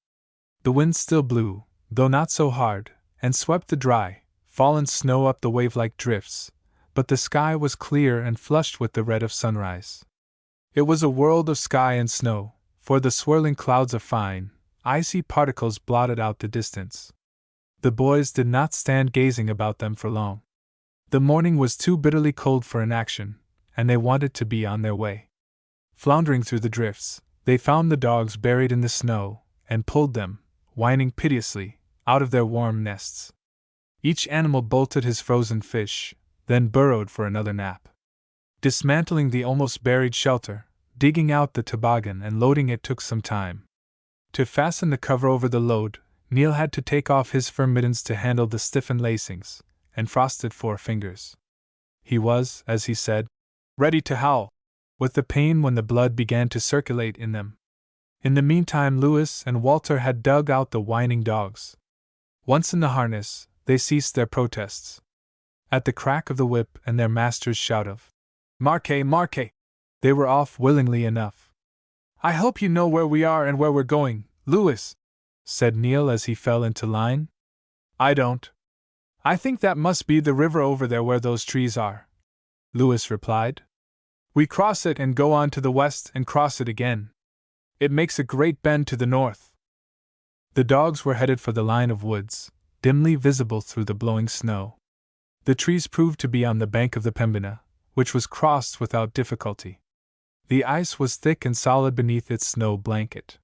A: The wind still blew, though not so hard, and swept the dry, fallen snow up the wave-like drifts, but the sky was clear and flushed with the red of sunrise. It was a world of sky and snow, for the swirling clouds of fine, icy particles blotted out the distance. The boys did not stand gazing about them for long. The morning was too bitterly cold for inaction, and they wanted to be on their way. Floundering through the drifts, they found the dogs buried in the snow, and pulled them, whining piteously, out of their warm nests. Each animal bolted his frozen fish, then burrowed for another nap. Dismantling the almost buried shelter, digging out the toboggan and loading it took some time. To fasten the cover over the load, Neil had to take off his fur mittens to handle the stiffened lacings and frosted forefingers. He was, as he said, ready to howl with the pain when the blood began to circulate in them. In the meantime, Louis and Walter had dug out the whining dogs. Once in the harness, they ceased their protests. At the crack of the whip and their master's shout of "Marque, marque!" they were off willingly enough. "I hope you know where we are and where we're going, Louis," said Neil as he fell into line. "I don't. I think that must be the river over there where those trees are," Louis replied. "We cross it and go on to the west and cross it again. It makes a great bend to the north." The dogs were headed for the line of woods, dimly visible through the blowing snow. The trees proved to be on the bank of the Pembina, which was crossed without difficulty. The ice was thick and solid beneath its snow blanket.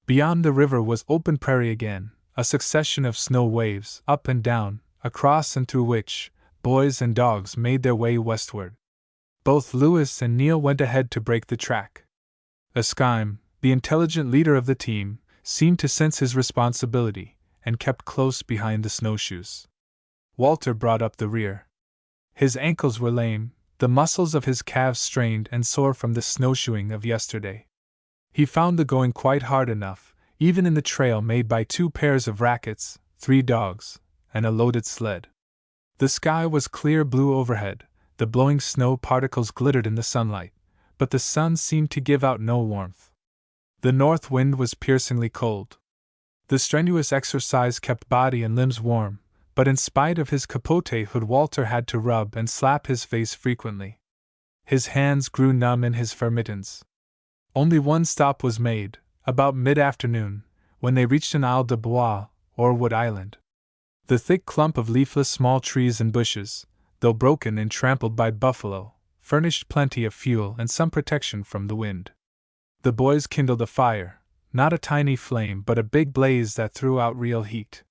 A: Beyond the river was open prairie again, a succession of snow waves, up and down, across and through which boys and dogs made their way westward. Both Lewis and Neil went ahead to break the track. Askeim, the intelligent leader of the team, seemed to sense his responsibility, and kept close behind the snowshoes. Walter brought up the rear. His ankles were lame, the muscles of his calves strained and sore from the snowshoeing of yesterday. He found the going quite hard enough, even in the trail made by 2 pairs of rackets, 3 dogs, and a loaded sled. The sky was clear blue overhead, the blowing snow particles glittered in the sunlight, but the sun seemed to give out no warmth. The north wind was piercingly cold. The strenuous exercise kept body and limbs warm, but in spite of his capote hood Walter had to rub and slap his face frequently. His hands grew numb in his fur mittens. Only one stop was made, about mid-afternoon, when they reached an Isle de Bois, or wood island. The thick clump of leafless small trees and bushes, though broken and trampled by buffalo, furnished plenty of fuel and some protection from the wind. The boys kindled a fire, not a tiny flame but a big blaze that threw out real heat.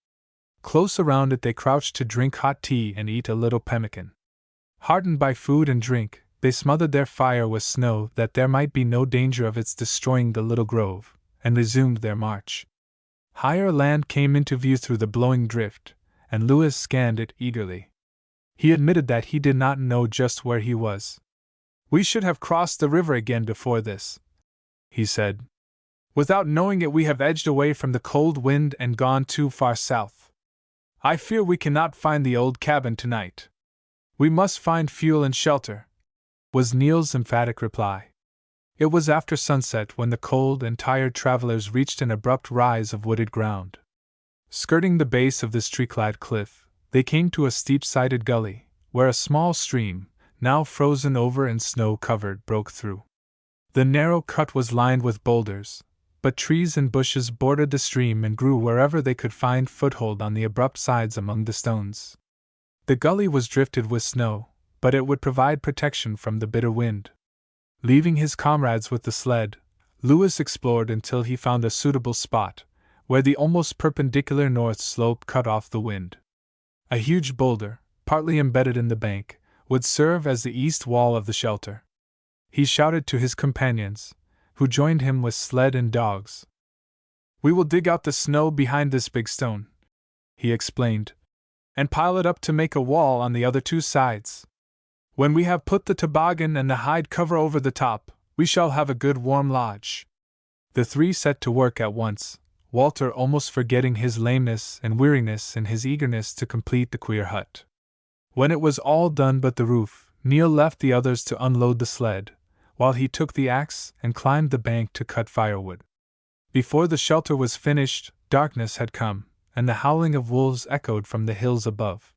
A: Close around it they crouched to drink hot tea and eat a little pemmican. Heartened by food and drink, they smothered their fire with snow that there might be no danger of its destroying the little grove, and resumed their march. Higher land came into view through the blowing drift, and Lewis scanned it eagerly. He admitted that he did not know just where he was. "We should have crossed the river again before this," he said. "Without knowing it, we have edged away from the cold wind and gone too far south. I fear we cannot find the old cabin tonight. We must find fuel and shelter," was Neil's emphatic reply. It was after sunset when the cold and tired travelers reached an abrupt rise of wooded ground. Skirting the base of this tree-clad cliff, they came to a steep-sided gully, where a small stream, now frozen over and snow-covered, broke through. The narrow cut was lined with boulders, but trees and bushes bordered the stream and grew wherever they could find foothold on the abrupt sides among the stones. The gully was drifted with snow, but it would provide protection from the bitter wind. Leaving his comrades with the sled, Lewis explored until he found a suitable spot, where the almost perpendicular north slope cut off the wind. A huge boulder, partly embedded in the bank, would serve as the east wall of the shelter. He shouted to his companions, who joined him with sled and dogs. "We will dig out the snow behind this big stone," he explained, "and pile it up to make a wall on the other 2 sides. When we have put the toboggan and the hide cover over the top, we shall have a good warm lodge." The 3 set to work at once, Walter almost forgetting his lameness and weariness in his eagerness to complete the queer hut. When it was all done but the roof, Neil left the others to unload the sled, while he took the axe and climbed the bank to cut firewood. Before the shelter was finished, darkness had come, and the howling of wolves echoed from the hills above.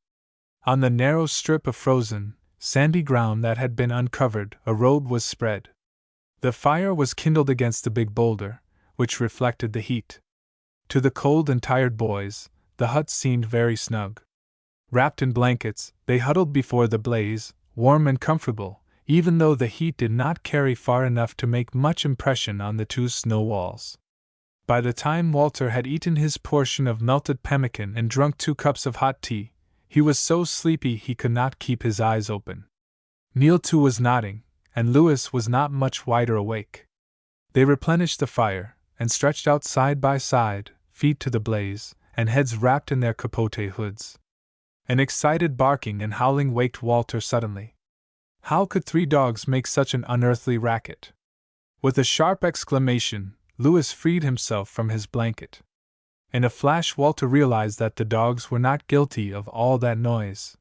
A: On the narrow strip of frozen, sandy ground that had been uncovered, a robe was spread. The fire was kindled against the big boulder, which reflected the heat. To the cold and tired boys, the hut seemed very snug. Wrapped in blankets, they huddled before the blaze, warm and comfortable, even though the heat did not carry far enough to make much impression on the 2 snow walls. By the time Walter had eaten his portion of melted pemmican and drunk 2 cups of hot tea, he was so sleepy he could not keep his eyes open. Neil too was nodding, and Lewis was not much wider awake. They replenished the fire, and stretched out side by side, feet to the blaze, and heads wrapped in their capote hoods. An excited barking and howling waked Walter suddenly. How could 3 dogs make such an unearthly racket? With a sharp exclamation, Lewis freed himself from his blanket. In a flash Walter realized that the dogs were not guilty of all that noise.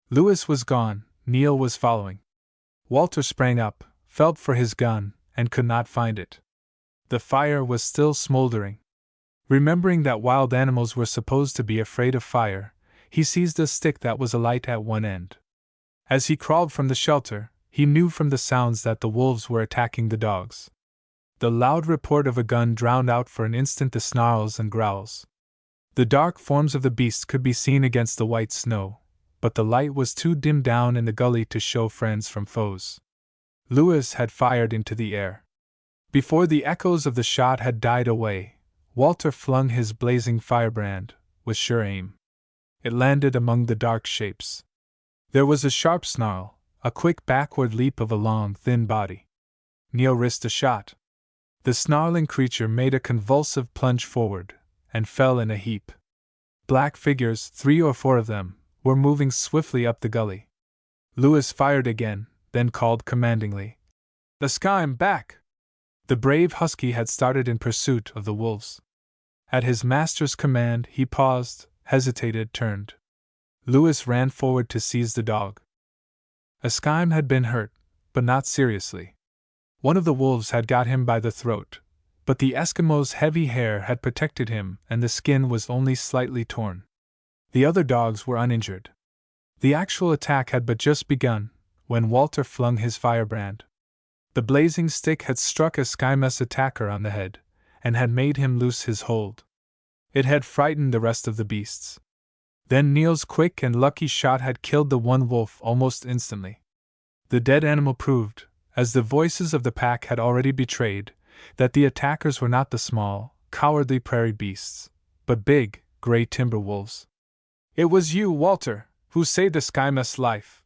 A: Lewis was gone, Neil was following. Walter sprang up, felt for his gun, and could not find it. The fire was still smoldering. Remembering that wild animals were supposed to be afraid of fire, he seized a stick that was alight at one end. As he crawled from the shelter, he knew from the sounds that the wolves were attacking the dogs. The loud report of a gun drowned out for an instant the snarls and growls. The dark forms of the beasts could be seen against the white snow, but the light was too dim down in the gully to show friends from foes. Lewis had fired into the air. Before the echoes of the shot had died away, Walter flung his blazing firebrand, with sure aim. It landed among the dark shapes. There was a sharp snarl, a quick backward leap of a long, thin body. Neil risked a shot. The snarling creature made a convulsive plunge forward, and fell in a heap. Black figures, 3 or 4 of them, were moving swiftly up the gully. Lewis fired again, then called commandingly, "The Skime, back!" The brave husky had started in pursuit of the wolves. At his master's command, he paused, hesitated, turned. Lewis ran forward to seize the dog. A Skime had been hurt, but not seriously. One of the wolves had got him by the throat, but the Eskimo's heavy hair had protected him and the skin was only slightly torn. The other dogs were uninjured. The actual attack had but just begun, when Walter flung his firebrand. The blazing stick had struck a Skime's attacker on the head, and had made him loose his hold. It had frightened the rest of the beasts. Then Neil's quick and lucky shot had killed the one wolf almost instantly. The dead animal proved, as the voices of the pack had already betrayed, that the attackers were not the small, cowardly prairie beasts, but big, gray timber wolves. "It was you, Walter, who saved the Skime's life,"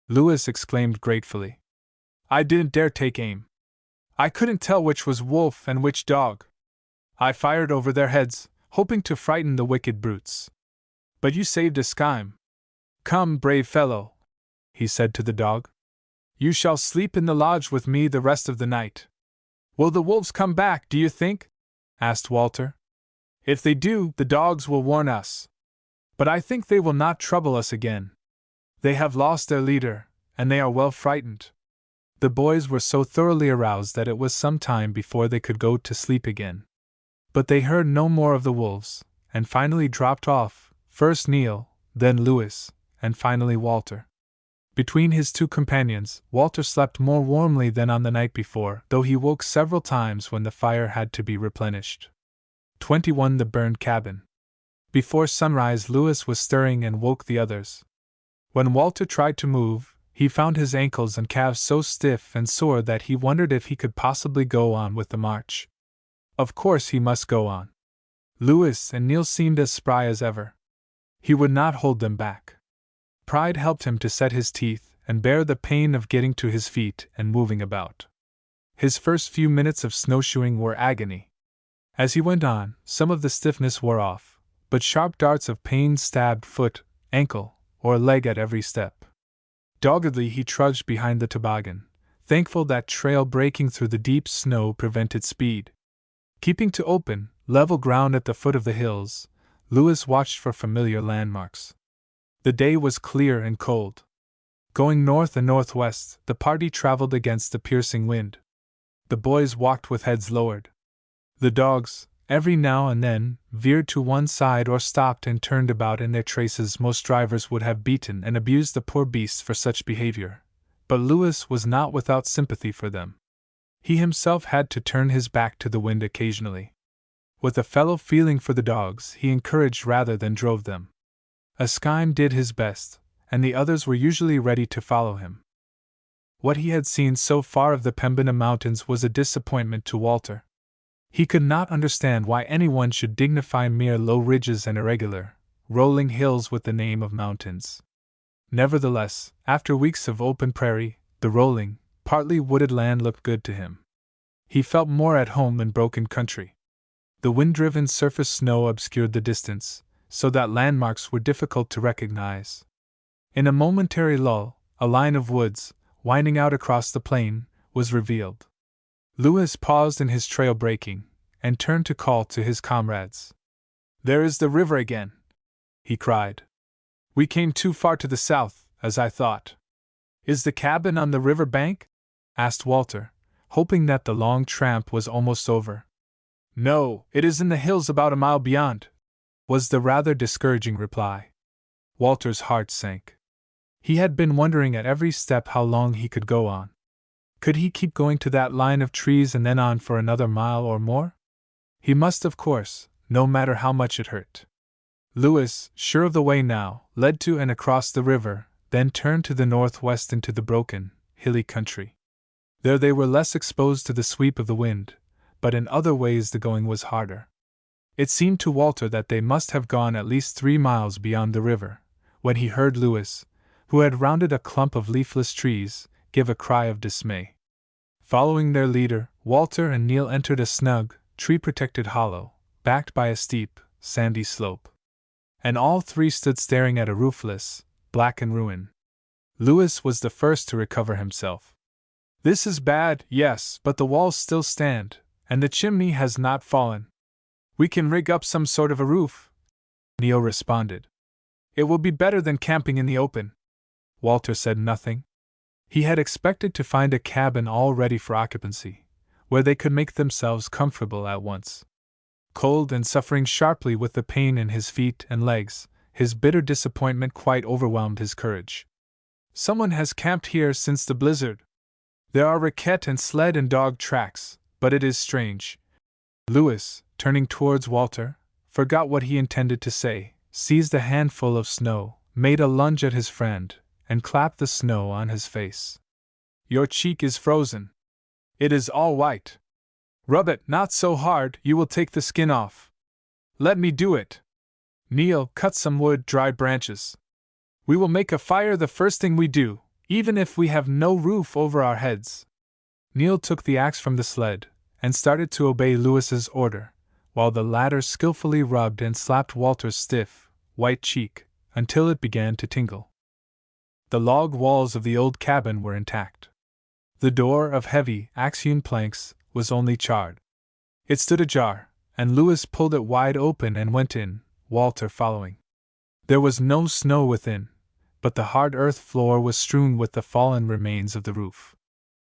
A: Lewis exclaimed gratefully. "I didn't dare take aim. I couldn't tell which was wolf and which dog. I fired over their heads, hoping to frighten the wicked brutes. But you saved a Skime. Come, brave fellow," he said to the dog. "You shall sleep in the lodge with me the rest of the night." "Will the wolves come back, do you think?" asked Walter. "If they do, the dogs will warn us. But I think they will not trouble us again. They have lost their leader, and they are well frightened." The boys were so thoroughly aroused that it was some time before they could go to sleep again. But they heard no more of the wolves, and finally dropped off, first Neil, then Lewis, and finally Walter. Between his 2 companions, Walter slept more warmly than on the night before, though he woke several times when the fire had to be replenished. 21. The burned cabin. Before sunrise, Lewis was stirring and woke the others. When Walter tried to move, he found his ankles and calves so stiff and sore that he wondered if he could possibly go on with the march. Of course he must go on. Lewis and Neil seemed as spry as ever. He would not hold them back. Pride helped him to set his teeth and bear the pain of getting to his feet and moving about. His first few minutes of snowshoeing were agony. As he went on, some of the stiffness wore off, but sharp darts of pain stabbed foot, ankle, or leg at every step. Doggedly he trudged behind the toboggan, thankful that trail breaking through the deep snow prevented speed. Keeping to open, level ground at the foot of the hills, Lewis watched for familiar landmarks. The day was clear and cold. Going north and northwest, the party traveled against the piercing wind. The boys walked with heads lowered. The dogs, every now and then, veered to one side or stopped and turned about in their traces. Most drivers would have beaten and abused the poor beasts for such behavior, but Lewis was not without sympathy for them. He himself had to turn his back to the wind occasionally. With a fellow feeling for the dogs, he encouraged rather than drove them. A Skime did his best, and the others were usually ready to follow him. What he had seen so far of the Pembina Mountains was a disappointment to Walter. He could not understand why anyone should dignify mere low ridges and irregular, rolling hills with the name of mountains. Nevertheless, after weeks of open prairie, the rolling, partly wooded land looked good to him. He felt more at home in broken country. The wind-driven surface snow obscured the distance, so that landmarks were difficult to recognize. In a momentary lull, a line of woods, winding out across the plain, was revealed. Lewis paused in his trail breaking, and turned to call to his comrades. "There is the river again," he cried. "We came too far to the south, as I thought." "Is the cabin on the river bank?" asked Walter, hoping that the long tramp was almost over. "No, it is in the hills about a mile beyond," was the rather discouraging reply. Walter's heart sank. He had been wondering at every step how long he could go on. Could he keep going to that line of trees and then on for another mile or more? He must, of course, no matter how much it hurt. Lewis, sure of the way now, led to and across the river, then turned to the northwest into the broken, hilly country. There they were less exposed to the sweep of the wind, but in other ways the going was harder. It seemed to Walter that they must have gone at least 3 miles beyond the river, when he heard Lewis, who had rounded a clump of leafless trees, give a cry of dismay. Following their leader, Walter and Neil entered a snug, tree-protected hollow, backed by a steep, sandy slope. And all three stood staring at a roofless, blackened ruin. Lewis was the first to recover himself. "This is bad, yes, but the walls still stand, and the chimney has not fallen. We can rig up some sort of a roof," Neil responded. "It will be better than camping in the open." Walter said nothing. He had expected to find a cabin all ready for occupancy, where they could make themselves comfortable at once. Cold and suffering sharply with the pain in his feet and legs, his bitter disappointment quite overwhelmed his courage. "Someone has camped here since the blizzard. There are raquette and sled and dog tracks, but it is strange." Lewis, turning towards Walter, forgot what he intended to say, seized a handful of snow, made a lunge at his friend, and clapped the snow on his face. "Your cheek is frozen. It is all white. Rub it, not so hard, you will take the skin off." "Let me do it." Neil, cut some wood, dry branches. "We will make a fire the first thing we do, even if we have no roof over our heads." Neil took the axe from the sled, and started to obey Lewis's order, while the latter skillfully rubbed and slapped Walter's stiff, white cheek, until it began to tingle. The log walls of the old cabin were intact. The door, of heavy, axe-hewn planks, was only charred. It stood ajar, and Lewis pulled it wide open and went in, Walter following. There was no snow within, but the hard earth floor was strewn with the fallen remains of the roof.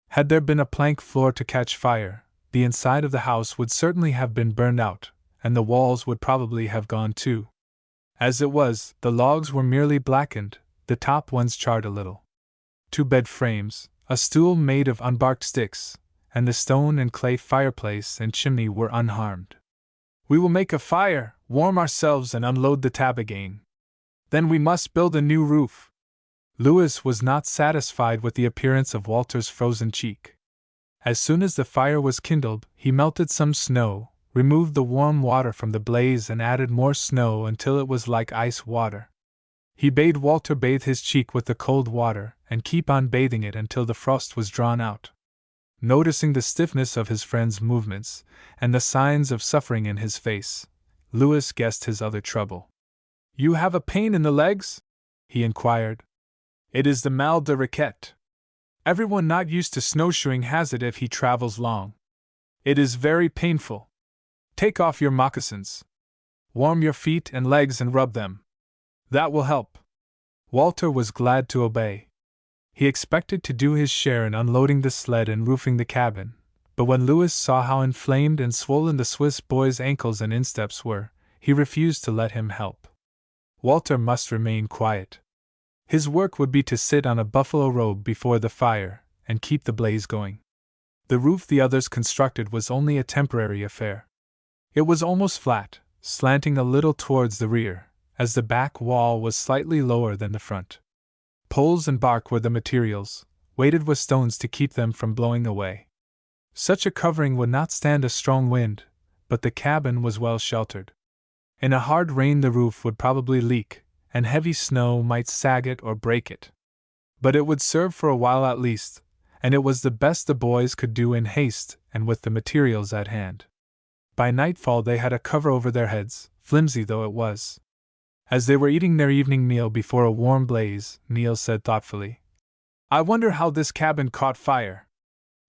A: Had there been a plank floor to catch fire, the inside of the house would certainly have been burned out, and the walls would probably have gone too. As it was, the logs were merely blackened, the top ones charred a little. 2 bed frames, a stool made of unbarked sticks, and the stone and clay fireplace and chimney were unharmed. "We will make a fire, warm ourselves, and unload the tab again. Then we must build a new roof." Lewis was not satisfied with the appearance of Walter's frozen cheek. As soon as the fire was kindled, he melted some snow, removed the warm water from the blaze, and added more snow until it was like ice water. He bade Walter bathe his cheek with the cold water and keep on bathing it until the frost was drawn out. Noticing the stiffness of his friend's movements and the signs of suffering in his face, Lewis guessed his other trouble. "You have a pain in the legs?" he inquired. "It is the mal de raquette. Everyone not used to snowshoeing has it if he travels long. It is very painful. Take off your moccasins. Warm your feet and legs and rub them. That will help." Walter was glad to obey. He expected to do his share in unloading the sled and roofing the cabin, but when Lewis saw how inflamed and swollen the Swiss boy's ankles and insteps were, he refused to let him help. Walter must remain quiet. His work would be to sit on a buffalo robe before the fire and keep the blaze going. The roof the others constructed was only a temporary affair. It was almost flat, slanting a little towards the rear, as the back wall was slightly lower than the front. Poles and bark were the materials, weighted with stones to keep them from blowing away. Such a covering would not stand a strong wind, but the cabin was well sheltered. In a hard rain the roof would probably leak, and heavy snow might sag it or break it. But it would serve for a while at least, and it was the best the boys could do in haste and with the materials at hand. By nightfall they had a cover over their heads, flimsy though it was. As they were eating their evening meal before a warm blaze, Neil said thoughtfully, "I wonder how this cabin caught fire.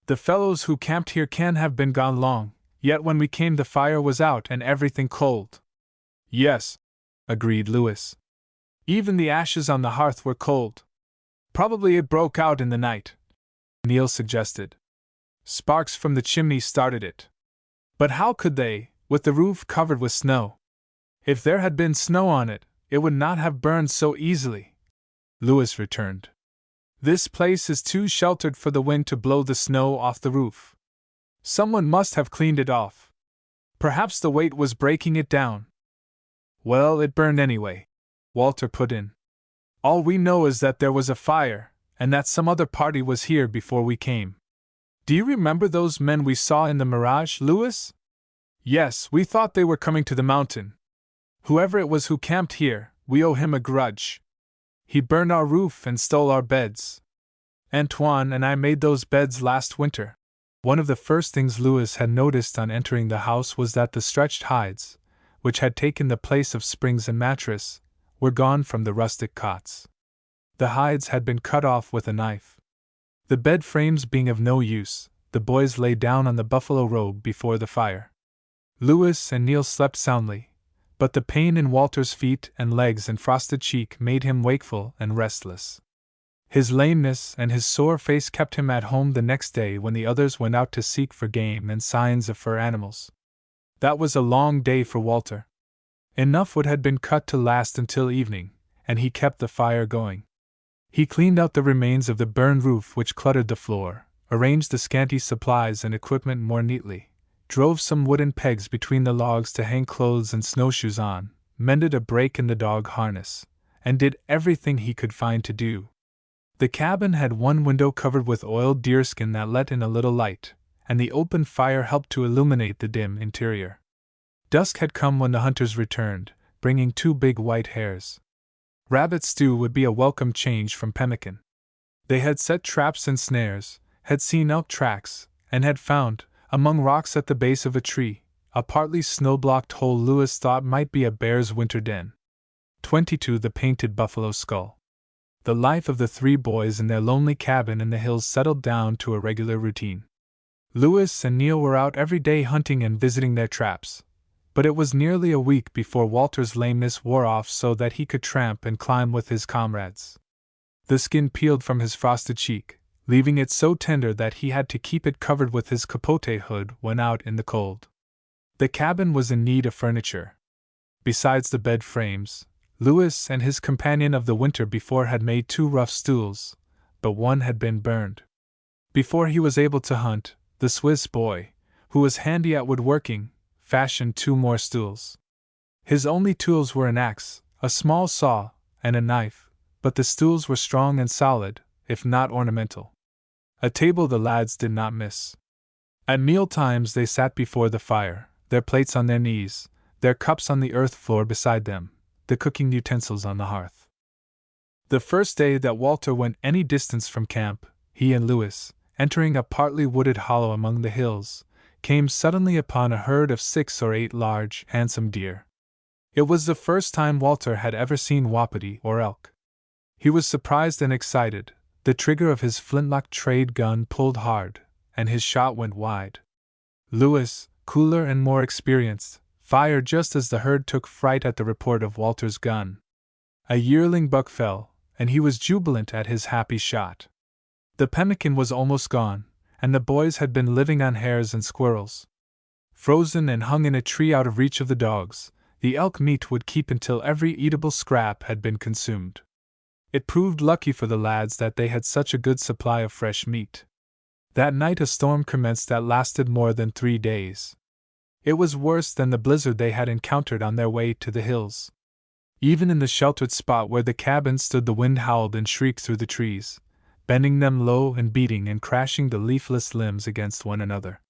A: The fellows who camped here can't have been gone long, yet when we came the fire was out and everything cold." "Yes," agreed Lewis. "Even the ashes on the hearth were cold. Probably it broke out in the night," Neil suggested. "Sparks from the chimney started it. But how could they, with the roof covered with snow? If there had been snow on it, it would not have burned so easily," Lewis returned. "This place is too sheltered for the wind to blow the snow off the roof. Someone must have cleaned it off. Perhaps the weight was breaking it down." "Well, it burned anyway," Walter put in. "All we know is that there was a fire, and that some other party was here before we came. Do you remember those men we saw in the mirage, Lewis?" Yes, we thought they were coming to the mountain. Whoever it was who camped here, we owe him a grudge. He burned our roof and stole our beds. Antoine and I made those beds last winter. One of the first things Louis had noticed on entering the house was that the stretched hides, which had taken the place of springs and mattress, were gone from the rustic cots. The hides had been cut off with a knife. The bed frames being of no use, the boys lay down on the buffalo robe before the fire. Louis and Neil slept soundly, but the pain in Walter's feet and legs and frosted cheek made him wakeful and restless. His lameness and his sore face kept him at home the next day when the others went out to seek for game and signs of fur animals. That was a long day for Walter. Enough wood had been cut to last until evening, and he kept the fire going. He cleaned out the remains of the burned roof which cluttered the floor, arranged the scanty supplies and equipment more neatly, drove some wooden pegs between the logs to hang clothes and snowshoes on, mended a break in the dog harness, and did everything he could find to do. The cabin had one window covered with oiled deerskin that let in a little light, and the open fire helped to illuminate the dim interior. Dusk had come when the hunters returned, bringing 2 big white hares. Rabbit stew would be a welcome change from pemmican. They had set traps and snares, had seen elk tracks, and had found, among rocks at the base of a tree, a partly snow-blocked hole Louis thought might be a bear's winter den. 22 The painted buffalo skull. The life of the 3 boys in their lonely cabin in the hills settled down to a regular routine. Louis and Neil were out every day hunting and visiting their traps, but it was nearly a week before Walter's lameness wore off so that he could tramp and climb with his comrades. The skin peeled from his frosted cheek, leaving it so tender that he had to keep it covered with his capote hood when out in the cold. The cabin was in need of furniture. Besides the bed frames, Louis and his companion of the winter before had made 2 rough stools, but one had been burned. Before he was able to hunt, the Swiss boy, who was handy at woodworking, fashioned 2 more stools. His only tools were an axe, a small saw, and a knife, but the stools were strong and solid, if not ornamental. A table the lads did not miss. At meal times they sat before the fire, their plates on their knees, their cups on the earth floor beside them, the cooking utensils on the hearth. The first day that Walter went any distance from camp, he and Louis, entering a partly wooded hollow among the hills, came suddenly upon a herd of 6 or 8 large, handsome deer. It was the first time Walter had ever seen wapiti or elk. He was surprised and excited. The trigger of his flintlock trade gun pulled hard, and his shot went wide. Louis, cooler and more experienced, fired just as the herd took fright at the report of Walter's gun. A yearling buck fell, and he was jubilant at his happy shot. The pemmican was almost gone, and the boys had been living on hares and squirrels. Frozen and hung in a tree out of reach of the dogs, the elk meat would keep until every eatable scrap had been consumed. It proved lucky for the lads that they had such a good supply of fresh meat. That night a storm commenced that lasted more than 3 days. It was worse than the blizzard they had encountered on their way to the hills. Even in the sheltered spot where the cabin stood the wind howled and shrieked through the trees, bending them low and beating and crashing the leafless limbs against one another.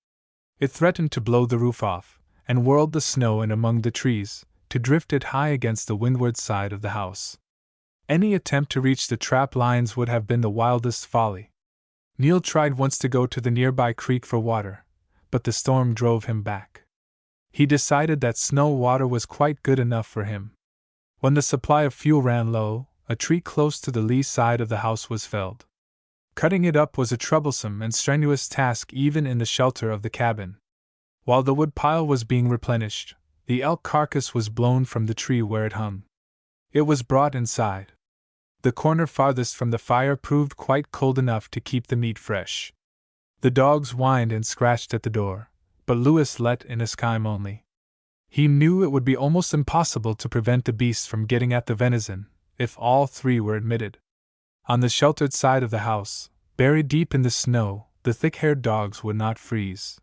A: It threatened to blow the roof off, and whirled the snow in among the trees, to drift it high against the windward side of the house. Any attempt to reach the trap lines would have been the wildest folly. Neil tried once to go to the nearby creek for water, but the storm drove him back. He decided that snow water was quite good enough for him. When the supply of fuel ran low, a tree close to the lee side of the house was felled. Cutting it up was a troublesome and strenuous task even in the shelter of the cabin. While the wood pile was being replenished, the elk carcass was blown from the tree where it hung. It was brought inside. The corner farthest from the fire proved quite cold enough to keep the meat fresh. The dogs whined and scratched at the door, but Louis let in a skime only. He knew it would be almost impossible to prevent the beasts from getting at the venison, if all 3 were admitted. On the sheltered side of the house, buried deep in the snow, the thick-haired dogs would not freeze.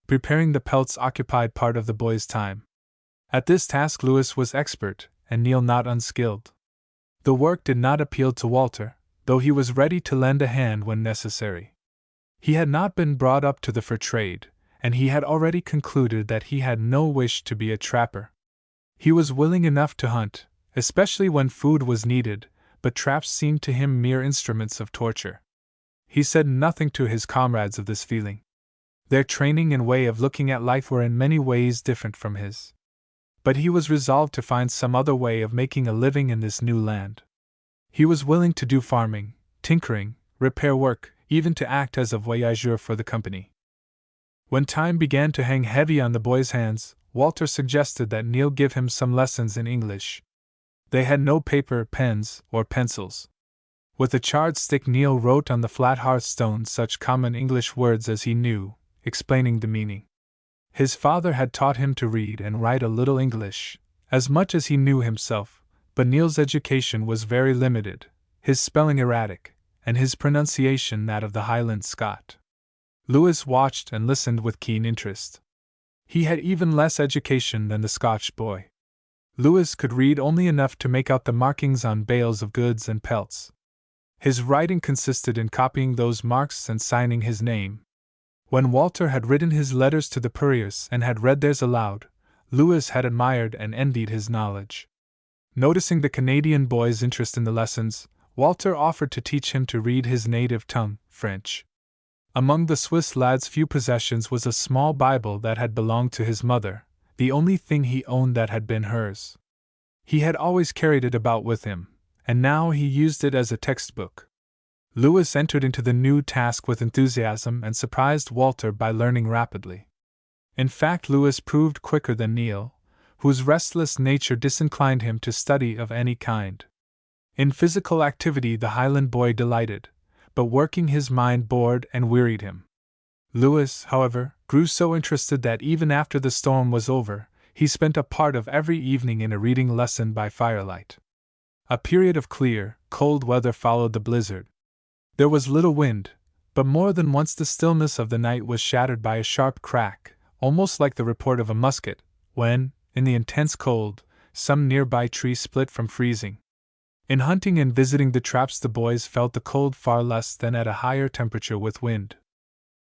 A: Preparing the pelts occupied part of the boys' time. At this task Louis was expert, and Neil not unskilled. The work did not appeal to Walter, though he was ready to lend a hand when necessary. He had not been brought up to the fur trade, and he had already concluded that he had no wish to be a trapper. He was willing enough to hunt, especially when food was needed, but traps seemed to him mere instruments of torture. He said nothing to his comrades of this feeling. Their training and way of looking at life were in many ways different from his. But he was resolved to find some other way of making a living in this new land. He was willing to do farming, tinkering, repair work, even to act as a voyageur for the company. When time began to hang heavy on the boy's hands, Walter suggested that Neil give him some lessons in English. They had no paper, pens, or pencils. With a charred stick, Neil wrote on the flat hearthstone such common English words as he knew, explaining the meaning. His father had taught him to read and write a little English, as much as he knew himself, but Neil's education was very limited, his spelling erratic, and his pronunciation that of the Highland Scot. Lewis watched and listened with keen interest. He had even less education than the Scotch boy. Lewis could read only enough to make out the markings on bales of goods and pelts. His writing consisted in copying those marks and signing his name. When Walter had written his letters to the couriers and had read theirs aloud, Lewis had admired and envied his knowledge. Noticing the Canadian boy's interest in the lessons, Walter offered to teach him to read his native tongue, French. Among the Swiss lad's few possessions was a small Bible that had belonged to his mother, the only thing he owned that had been hers. He had always carried it about with him, and now he used it as a textbook. Lewis entered into the new task with enthusiasm and surprised Walter by learning rapidly. In fact, Lewis proved quicker than Neil, whose restless nature disinclined him to study of any kind. In physical activity the Highland boy delighted, but working his mind bored and wearied him. Lewis, however, grew so interested that even after the storm was over, he spent a part of every evening in a reading lesson by firelight. A period of clear, cold weather followed the blizzard. There was little wind, but more than once the stillness of the night was shattered by a sharp crack, almost like the report of a musket, when, in the intense cold, some nearby tree split from freezing. In hunting and visiting the traps the boys felt the cold far less than at a higher temperature with wind.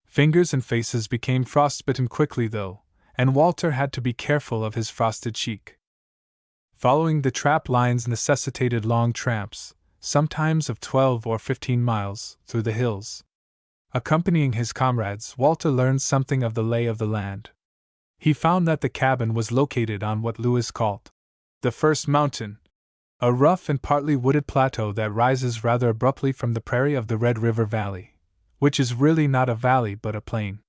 A: Fingers and faces became frostbitten quickly though, and Walter had to be careful of his frosted cheek. Following the trap lines necessitated long tramps, sometimes of 12 or 15 miles, through the hills. Accompanying his comrades, Walter learned something of the lay of the land. He found that the cabin was located on what Lewis called the First Mountain, a rough and partly wooded plateau that rises rather abruptly from the prairie of the Red River Valley, which is really not a valley but a plain.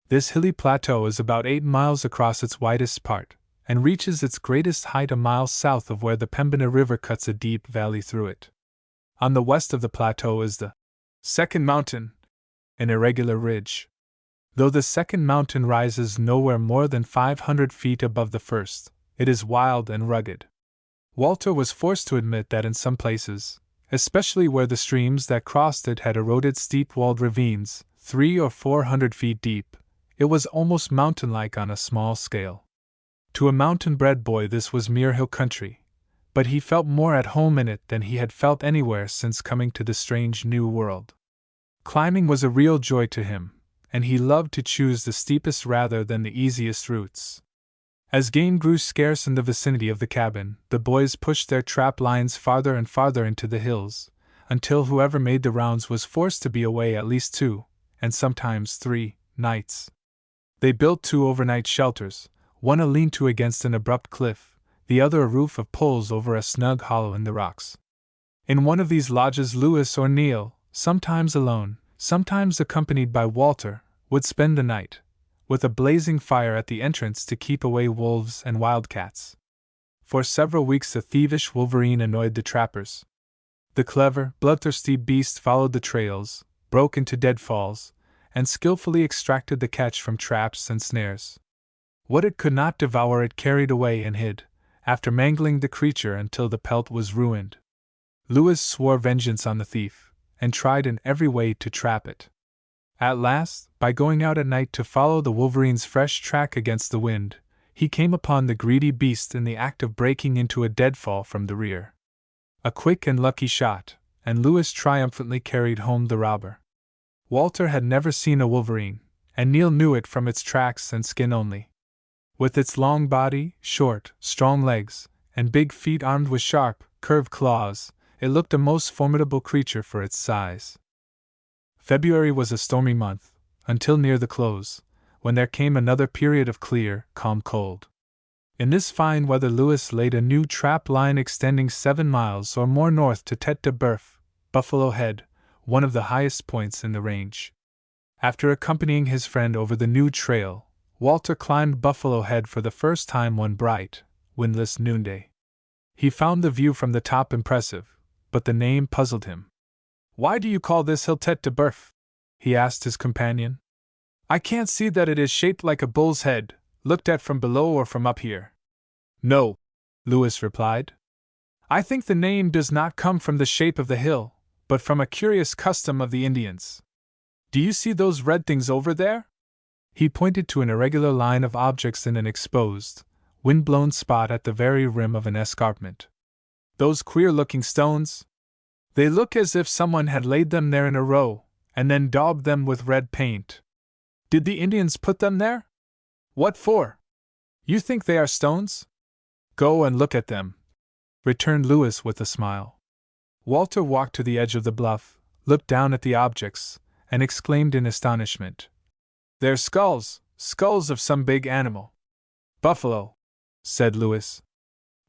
A: This hilly plateau is about 8 miles across its widest part, and reaches its greatest height a mile south of where the Pembina River cuts a deep valley through it. On the west of the plateau is the Second Mountain, an irregular ridge. Though the second mountain rises nowhere more than 500 feet above the first, it is wild and rugged. Walter was forced to admit that in some places, especially where the streams that crossed it had eroded steep-walled ravines, 300 or 400 feet deep, it was almost mountain-like on a small scale. To a mountain-bred boy this was mere hill country, but he felt more at home in it than he had felt anywhere since coming to the strange new world. Climbing was a real joy to him, and he loved to choose the steepest rather than the easiest routes. As game grew scarce in the vicinity of the cabin, the boys pushed their trap lines farther and farther into the hills, until whoever made the rounds was forced to be away at least 2, and sometimes 3, nights. They built 2 overnight shelters, one a lean-to against an abrupt cliff, the other a roof of poles over a snug hollow in the rocks. In one of these lodges Lewis or Neil, sometimes alone, sometimes accompanied by Walter, would spend the night, with a blazing fire at the entrance to keep away wolves and wildcats. For several weeks the thievish wolverine annoyed the trappers. The clever, bloodthirsty beast followed the trails, broke into deadfalls, and skillfully extracted the catch from traps and snares. What it could not devour it carried away and hid, after mangling the creature until the pelt was ruined. Lewis swore vengeance on the thief, and tried in every way to trap it. At last, by going out at night to follow the wolverine's fresh track against the wind, he came upon the greedy beast in the act of breaking into a deadfall from the rear. A quick and lucky shot, and Lewis triumphantly carried home the robber. Walter had never seen a wolverine, and Neil knew it from its tracks and skin only. With its long body, short, strong legs, and big feet armed with sharp, curved claws, it looked a most formidable creature for its size. February was a stormy month, until near the close, when there came another period of clear, calm cold. In this fine weather Lewis laid a new trap line extending 7 miles or more north to Tête de Bœuf, Buffalo Head, one of the highest points in the range. After accompanying his friend over the new trail, Walter climbed Buffalo Head for the first time one bright, windless noonday. He found the view from the top impressive, but the name puzzled him. "Why do you call this hill Tête de Bœuf?" he asked his companion. "I can't see that it is shaped like a bull's head, looked at from below or from up here." "No," Lewis replied. "I think the name does not come from the shape of the hill, but from a curious custom of the Indians. Do you see those red things over there?" He pointed to an irregular line of objects in an exposed, wind-blown spot at the very rim of an escarpment. "Those queer-looking stones? They look as if someone had laid them there in a row, and then daubed them with red paint. Did the Indians put them there? What for? You think they are stones? Go and look at them," returned Lewis with a smile. Walter walked to the edge of the bluff, looked down at the objects, and exclaimed in astonishment. "They're skulls, skulls of some big animal." "Buffalo," said Lewis.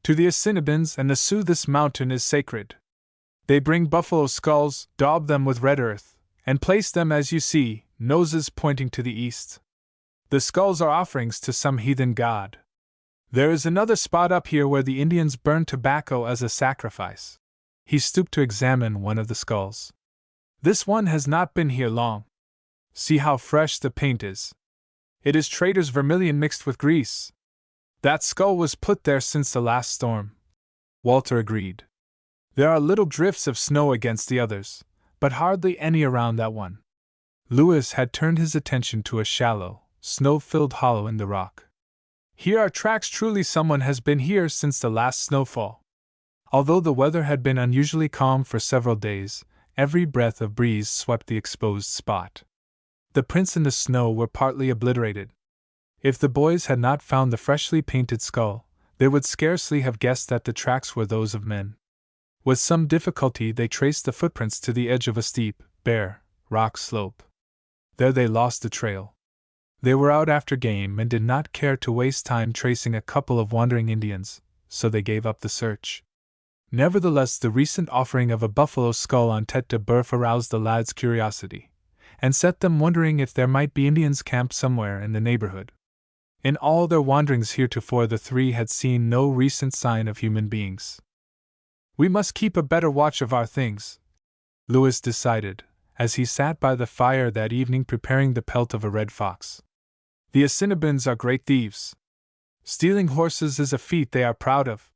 A: "To the Assiniboines and the Sioux this mountain is sacred. They bring buffalo skulls, daub them with red earth, and place them as you see, noses pointing to the east. The skulls are offerings to some heathen god. There is another spot up here where the Indians burn tobacco as a sacrifice." He stooped to examine one of the skulls. "This one has not been here long. See how fresh the paint is. It is trader's vermilion mixed with grease. That skull was put there since the last storm." Walter agreed. "There are little drifts of snow against the others, but hardly any around that one." Lewis had turned his attention to a shallow, snow-filled hollow in the rock. "Here are tracks. Truly someone has been here since the last snowfall." Although the weather had been unusually calm for several days, every breath of breeze swept the exposed spot. The prints in the snow were partly obliterated. If the boys had not found the freshly painted skull, they would scarcely have guessed that the tracks were those of men. With some difficulty they traced the footprints to the edge of a steep, bare, rock slope. There they lost the trail. They were out after game and did not care to waste time tracing a couple of wandering Indians, so they gave up the search. Nevertheless, the recent offering of a buffalo skull on Tête de Bœuf aroused the lads' curiosity, and set them wondering if there might be Indians camped somewhere in the neighborhood. In all their wanderings heretofore, the three had seen no recent sign of human beings. "We must keep a better watch of our things," Lewis decided, as he sat by the fire that evening preparing the pelt of a red fox. "The Assiniboines are great thieves. Stealing horses is a feat they are proud of.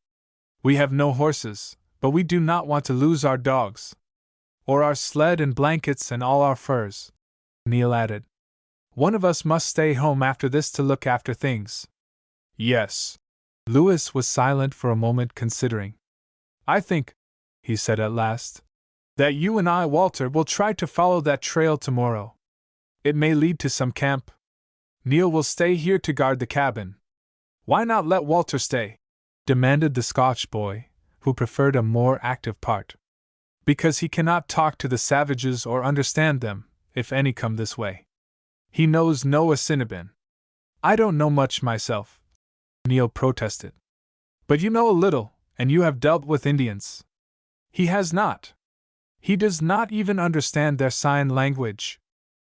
A: We have no horses, but we do not want to lose our dogs. Or our sled and blankets and all our furs," Neil added. "One of us must stay home after this to look after things." "Yes." Lewis was silent for a moment, considering. "I think," he said at last, "that you and I, Walter, will try to follow that trail tomorrow. It may lead to some camp. Neil will stay here to guard the cabin." "Why not let Walter stay?" demanded the Scotch boy, who preferred a more active part. "Because he cannot talk to the savages or understand them, if any come this way. He knows no Assiniboine." "I don't know much myself," Neil protested. "But you know a little, and you have dealt with Indians." "He has not. He does not even understand their sign language."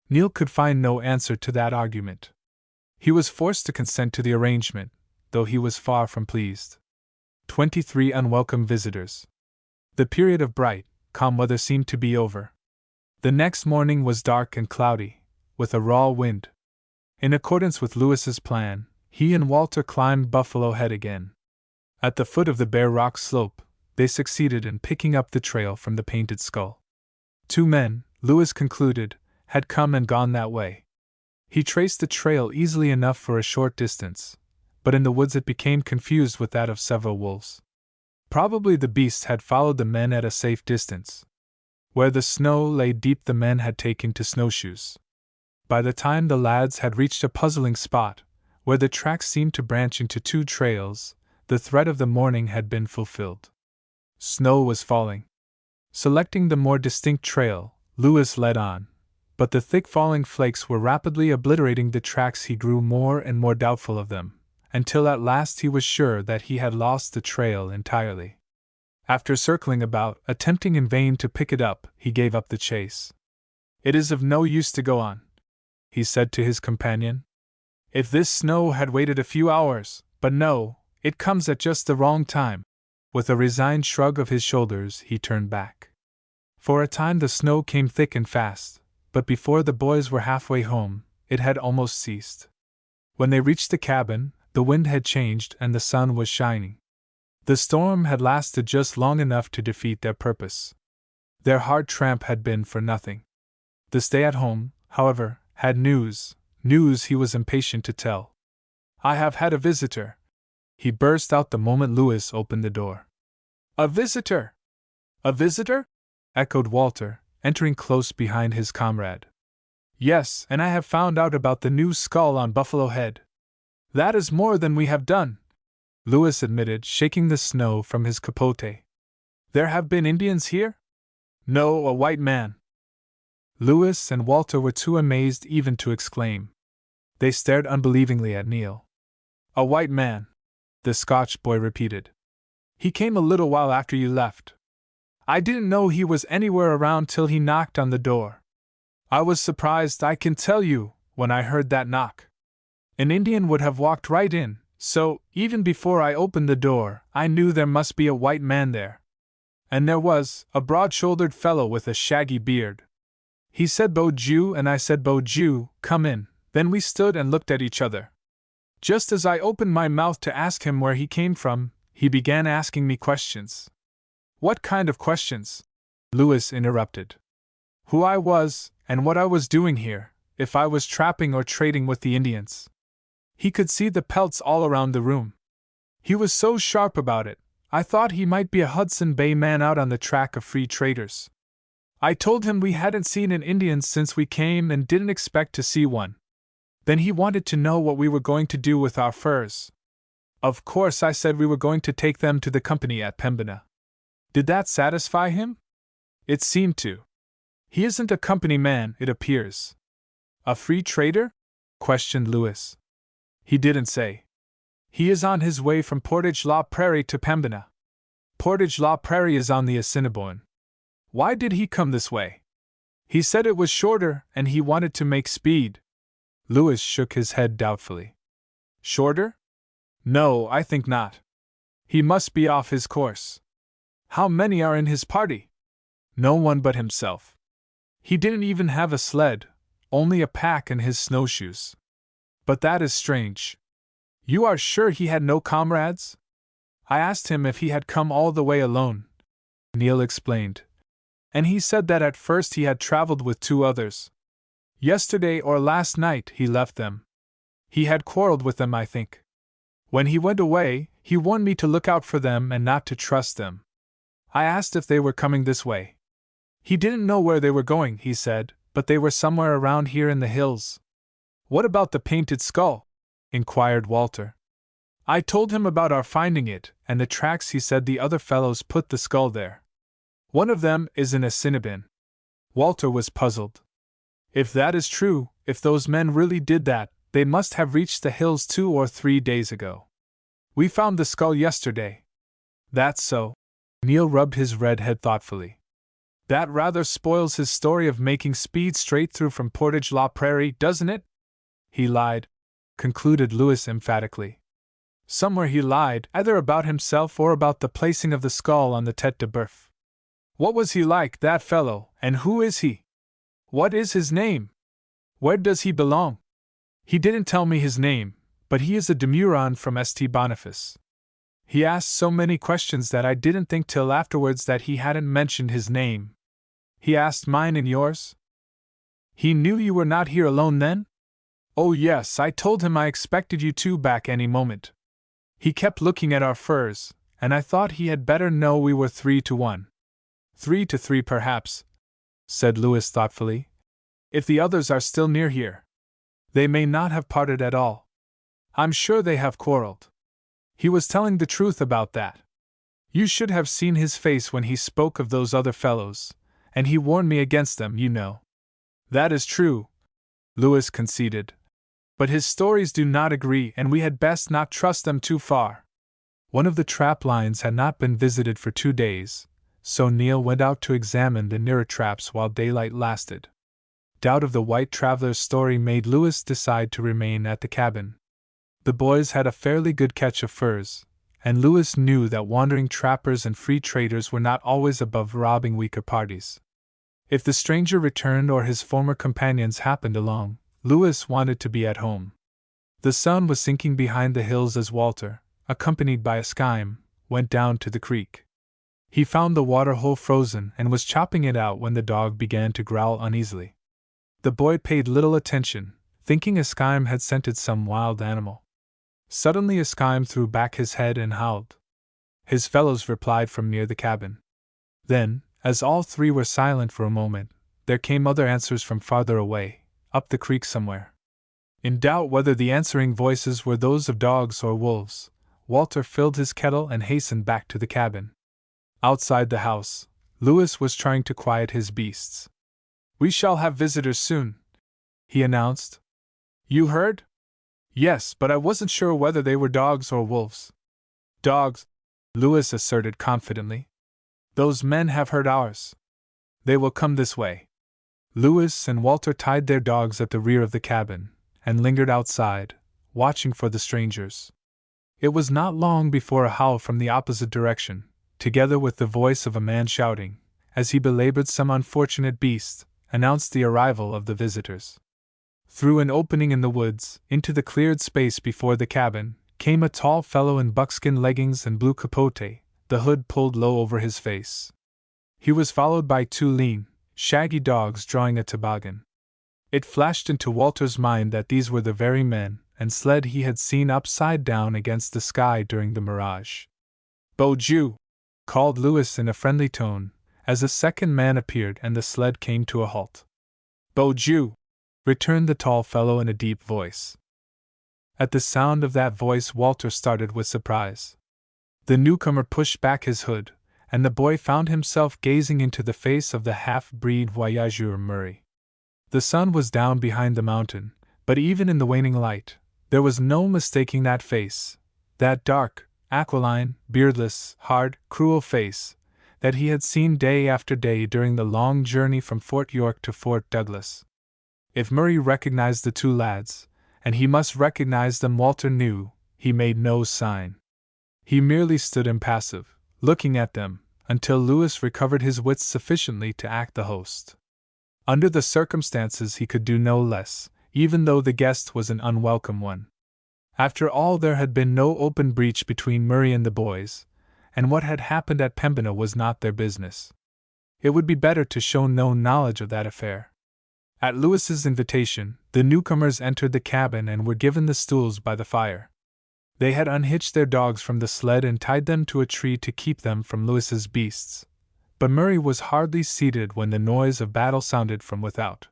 A: Neil could find no answer to that argument. He was forced to consent to the arrangement, though he was far from pleased. 23 unwelcome visitors. The period of bright, calm weather seemed to be over. The next morning was dark and cloudy, with a raw wind. In accordance with Lewis's plan, he and Walter climbed Buffalo Head again. At the foot of the bare rock slope, they succeeded in picking up the trail from the painted skull. 2 men, Lewis concluded, had come and gone that way. He traced the trail easily enough for a short distance, but in the woods it became confused with that of several wolves. Probably the beasts had followed the men at a safe distance. Where the snow lay deep, the men had taken to snowshoes. By the time the lads had reached a puzzling spot, where the tracks seemed to branch into two trails, the threat of the morning had been fulfilled. Snow was falling. Selecting the more distinct trail, Lewis led on, but the thick falling flakes were rapidly obliterating the tracks. He grew more and more doubtful of them, until at last he was sure that he had lost the trail entirely. After circling about, attempting in vain to pick it up, he gave up the chase. "It is of no use to go on," he said to his companion. "If this snow had waited a few hours, but no, it comes at just the wrong time." With a resigned shrug of his shoulders, he turned back. For a time the snow came thick and fast, but before the boys were halfway home, it had almost ceased. When they reached the cabin, the wind had changed and the sun was shining. The storm had lasted just long enough to defeat their purpose. Their hard tramp had been for nothing. The stay at home, however, had news he was impatient to tell. "I have had a visitor," he burst out the moment Lewis opened the door. "A visitor? A visitor?" echoed Walter, entering close behind his comrade. "Yes, and I have found out about the new skull on Buffalo Head." "That is more than we have done," Lewis admitted, shaking the snow from his capote. "There have been Indians here?" "No, a white man." Lewis and Walter were too amazed even to exclaim. They stared unbelievingly at Neil. "A white man," the Scotch boy repeated. "He came a little while after you left. I didn't know he was anywhere around till he knocked on the door. I was surprised, I can tell you, when I heard that knock. An Indian would have walked right in, so, even before I opened the door, I knew there must be a white man there. And there was, a broad-shouldered fellow with a shaggy beard. He said Bo Jew and I said Bo Jew, come in, then we stood and looked at each other. Just as I opened my mouth to ask him where he came from, he began asking me questions." "What kind of questions?" Lewis interrupted. "Who I was, and what I was doing here, if I was trapping or trading with the Indians. He could see the pelts all around the room. He was so sharp about it, I thought he might be a Hudson Bay man out on the track of free traders. I told him we hadn't seen an Indian since we came and didn't expect to see one. Then he wanted to know what we were going to do with our furs. Of course I said we were going to take them to the company at Pembina. Did that satisfy him? It seemed to. He isn't a company man, it appears." "A free trader?" questioned Lewis. "He didn't say. He is on his way from Portage la Prairie to Pembina. Portage la Prairie is on the Assiniboine. Why did he come this way?" "He said it was shorter and he wanted to make speed." Lewis shook his head doubtfully. "Shorter? No, I think not. He must be off his course. How many are in his party?" "No one but himself. He didn't even have a sled, only a pack and his snowshoes. But that is strange. You are sure he had no comrades?" "I asked him if he had come all the way alone," Neil explained. "And he said that at first he had traveled with 2 others. Yesterday or last night he left them. He had quarreled with them, I think. When he went away, he warned me to look out for them and not to trust them. I asked if they were coming this way. He didn't know where they were going, he said, but they were somewhere around here in the hills." "What about the painted skull?" inquired Walter. "I told him about our finding it, and the tracks. He said the other fellows put the skull there. One of them is in Assiniboine." Walter was puzzled. If that is true, if those men really did that, they must have reached the hills 2 or 3 days ago. "We found the skull yesterday." "That's so." Neil rubbed his red head thoughtfully. "That rather spoils his story of making speed straight through from Portage la Prairie, doesn't it?" "He lied," concluded Lewis emphatically. "Somewhere he lied, either about himself or about the placing of the skull on the Tête de Bœuf. What was he like, that fellow, and who is he? What is his name? Where does he belong?" "He didn't tell me his name, but he is a Demuron from St. Boniface. He asked so many questions that I didn't think till afterwards that he hadn't mentioned his name." "He asked mine and yours?" "He knew you were not here alone then?" "Oh yes, I told him I expected you 2 back any moment. He kept looking at our furs, and I thought he had better know we were 3 to 1. 3 to 3 perhaps," said Lewis thoughtfully. If the others are still near here, they may not have parted at all. I'm sure they have quarreled. He was telling the truth about that. You should have seen his face when he spoke of those other fellows, and he warned me against them, you know. That is true, Lewis conceded. But his stories do not agree, and we had best not trust them too far. One of the trap lines had not been visited for 2 days, so Neil went out to examine the nearer traps while daylight lasted. Doubt of the white traveler's story made Lewis decide to remain at the cabin. The boys had a fairly good catch of furs, and Lewis knew that wandering trappers and free traders were not always above robbing weaker parties. If the stranger returned or his former companions happened along, Lewis wanted to be at home. The sun was sinking behind the hills as Walter, accompanied by a skime, went down to the creek. He found the water hole frozen and was chopping it out when the dog began to growl uneasily. The boy paid little attention, thinking a skime had scented some wild animal. Suddenly a skime threw back his head and howled. His fellows replied from near the cabin. Then, as all three were silent for a moment, there came other answers from farther away, up the creek somewhere. In doubt whether the answering voices were those of dogs or wolves, Walter filled his kettle and hastened back to the cabin. Outside the house, Lewis was trying to quiet his beasts. "We shall have visitors soon," he announced. "You heard?" "Yes, but I wasn't sure whether they were dogs or wolves." "Dogs," Lewis asserted confidently. "Those men have heard ours. They will come this way." Lewis and Walter tied their dogs at the rear of the cabin, and lingered outside, watching for the strangers. It was not long before a howl from the opposite direction, together with the voice of a man shouting, as he belabored some unfortunate beast, announced the arrival of the visitors. Through an opening in the woods, into the cleared space before the cabin, came a tall fellow in buckskin leggings and blue capote, the hood pulled low over his face. He was followed by 2 lean, shaggy dogs drawing a toboggan. It flashed into Walter's mind that these were the very men and sled he had seen upside down against the sky during the mirage. "Bo Jew!" called Lewis in a friendly tone, as a second man appeared and the sled came to a halt. "Bo Jew!" returned the tall fellow in a deep voice. At the sound of that voice, Walter started with surprise. The newcomer pushed back his hood, and the boy found himself gazing into the face of the half-breed voyageur Murray. The sun was down behind the mountain, but even in the waning light, there was no mistaking that face, that dark, aquiline, beardless, hard, cruel face that he had seen day after day during the long journey from Fort York to Fort Douglas. If Murray recognized the 2 lads, and he must recognize them, Walter knew, he made no sign. He merely stood impassive, looking at them, until Lewis recovered his wits sufficiently to act the host. Under the circumstances he could do no less, even though the guest was an unwelcome one. After all, there had been no open breach between Murray and the boys, and what had happened at Pembina was not their business. It would be better to show no knowledge of that affair. At Lewis's invitation, the newcomers entered the cabin and were given the stools by the fire. They had unhitched their dogs from the sled and tied them to a tree to keep them from Lewis's beasts, but Murray was hardly seated when the noise of battle sounded from without.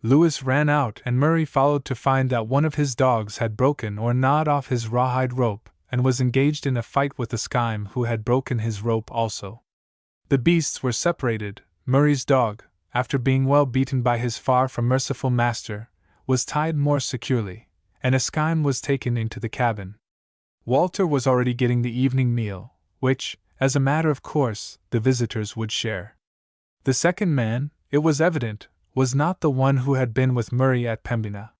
A: Lewis ran out and Murray followed to find that one of his dogs had broken or gnawed off his rawhide rope and was engaged in a fight with the skime who had broken his rope also. The beasts were separated. Murray's dog, after being well beaten by his far from merciful master, was tied more securely, and a skime was taken into the cabin. Walter was already getting the evening meal, which, as a matter of course, the visitors would share. The second man, it was evident, was not the one who had been with Murray at Pembina.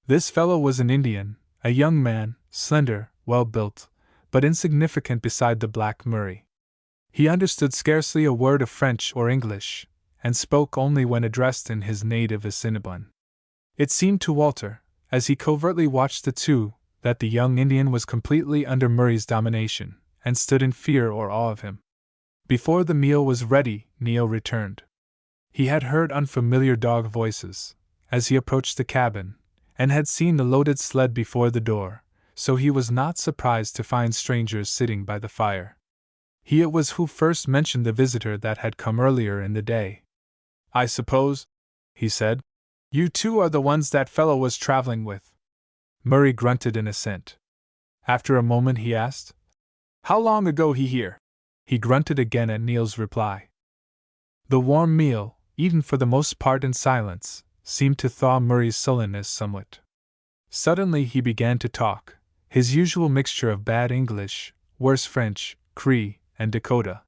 A: This fellow was an Indian, a young man, slender, well-built, but insignificant beside the black Murray. He understood scarcely a word of French or English, and spoke only when addressed in his native Assiniboine. It seemed to Walter, as he covertly watched the two, that the young Indian was completely under Murray's domination, and stood in fear or awe of him. Before the meal was ready, Neil returned. He had heard unfamiliar dog voices, as he approached the cabin, and had seen the loaded sled before the door, so he was not surprised to find strangers sitting by the fire. He it was who first mentioned the visitor that had come earlier in the day. "I suppose," he said, You two are the ones that fellow was traveling with. Murray grunted in assent. After a moment he asked, How long ago he here? He grunted again at Neil's reply. The warm meal, eaten for the most part in silence, seemed to thaw Murray's sullenness somewhat. Suddenly he began to talk, his usual mixture of bad English, worse French, Cree, and Dakota.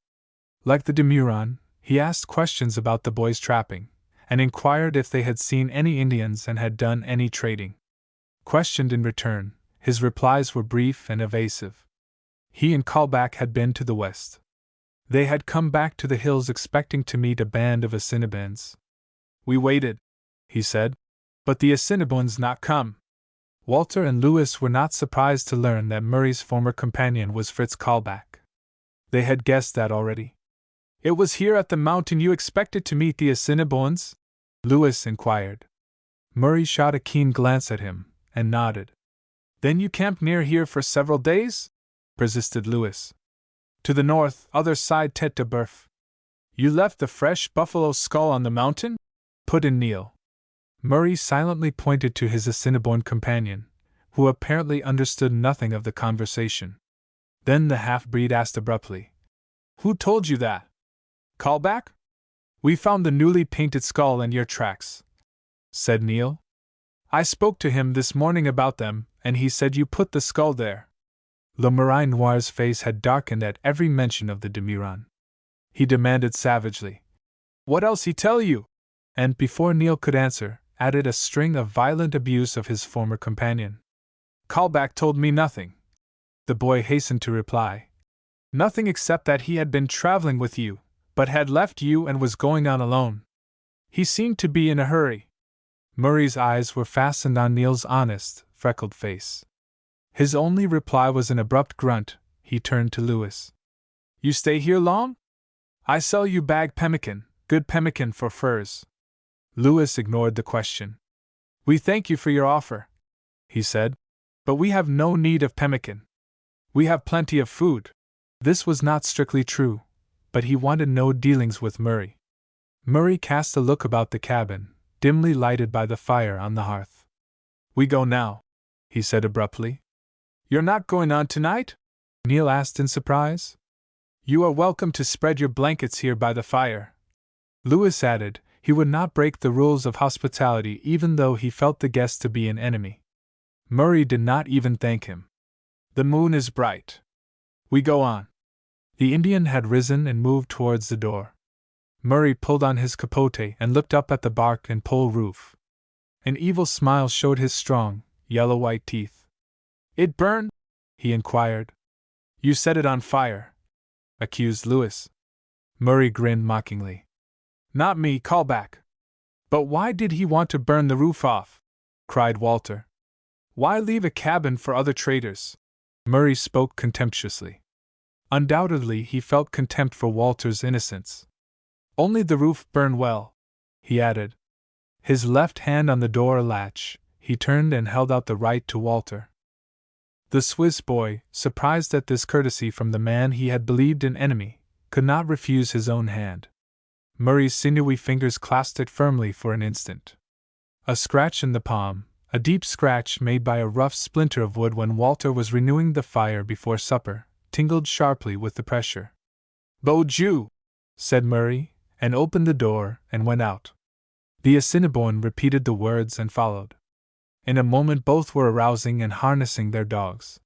A: Like the Demuron, he asked questions about the boys' trapping, and inquired if they had seen any Indians and had done any trading. Questioned in return, his replies were brief and evasive. He and Callback had been to the west. They had come back to the hills expecting to meet a band of Assiniboines. We waited, he said, but the Assiniboines not come. Walter and Lewis were not surprised to learn that Murray's former companion was Fritz Callback. They had guessed that already. It was here at the mountain you expected to meet the Assiniboines? Lewis inquired. Murray shot a keen glance at him, and nodded. Then you camped near here for several days? Persisted Lewis. To the north, other side Tête de Bœuf. You left the fresh buffalo skull on the mountain? Put in Neil. Murray silently pointed to his Assiniboine companion, who apparently understood nothing of the conversation. Then the half-breed asked abruptly, Who told you that? Callback? We found the newly painted skull and your tracks, said Neil. I spoke to him this morning about them, and he said you put the skull there. Le Marin Noir's face had darkened at every mention of the Demuron. He demanded savagely, What else he tell you? And before Neil could answer, added a string of violent abuse of his former companion. Callback told me nothing. The boy hastened to reply. Nothing except that he had been traveling with you, but had left you and was going on alone. He seemed to be in a hurry. Murray's eyes were fastened on Neil's honest, freckled face. His only reply was an abrupt grunt. He turned to Lewis. You stay here long? I sell you bag pemmican, good pemmican for furs. Lewis ignored the question. We thank you for your offer, he said, but we have no need of pemmican. We have plenty of food. This was not strictly true, but he wanted no dealings with Murray. Murray cast a look about the cabin, dimly lighted by the fire on the hearth. We go now, he said abruptly. You're not going on tonight? Neil asked in surprise. You are welcome to spread your blankets here by the fire. Lewis added he would not break the rules of hospitality even though he felt the guest to be an enemy. Murray did not even thank him. The moon is bright. We go on. The Indian had risen and moved towards the door. Murray pulled on his capote and looked up at the bark and pole roof. An evil smile showed his strong, yellow-white teeth. It burn? He inquired. You set it on fire, accused Lewis. Murray grinned mockingly. Not me, Callback. But why did he want to burn the roof off? Cried Walter. Why leave a cabin for other traders? Murray spoke contemptuously. Undoubtedly he felt contempt for Walter's innocence. Only the roof burn well, he added. His left hand on the door latch, he turned and held out the right to Walter. The Swiss boy, surprised at this courtesy from the man he had believed an enemy, could not refuse his own hand. Murray's sinewy fingers clasped it firmly for an instant. A scratch in the palm, a deep scratch made by a rough splinter of wood when Walter was renewing the fire before supper, tingled sharply with the pressure. Beau Dieu, said Murray, and opened the door and went out. The Assiniboine repeated the words and followed. In a moment both were arousing and harnessing their dogs.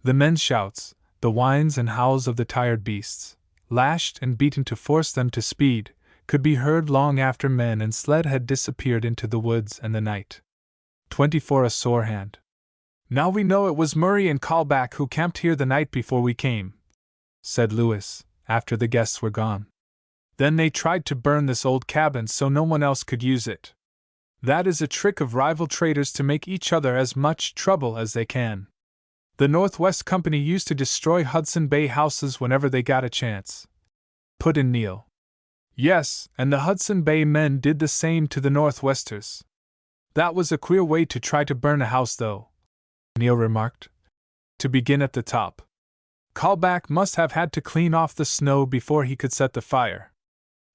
A: The men's shouts, the whines and howls of the tired beasts, lashed and beaten to force them to speed, could be heard long after men and sled had disappeared into the woods and the night. 24 A sore hand. Now we know it was Murray and Callback who camped here the night before we came, said Lewis, after the guests were gone. Then they tried to burn this old cabin so no one else could use it. That is a trick of rival traders to make each other as much trouble as they can. The Northwest Company used to destroy Hudson Bay houses whenever they got a chance, put in Neil. Yes, and the Hudson Bay men did the same to the Northwesters. That was a queer way to try to burn a house, though, Neil remarked. To begin at the top. Callback must have had to clean off the snow before he could set the fire.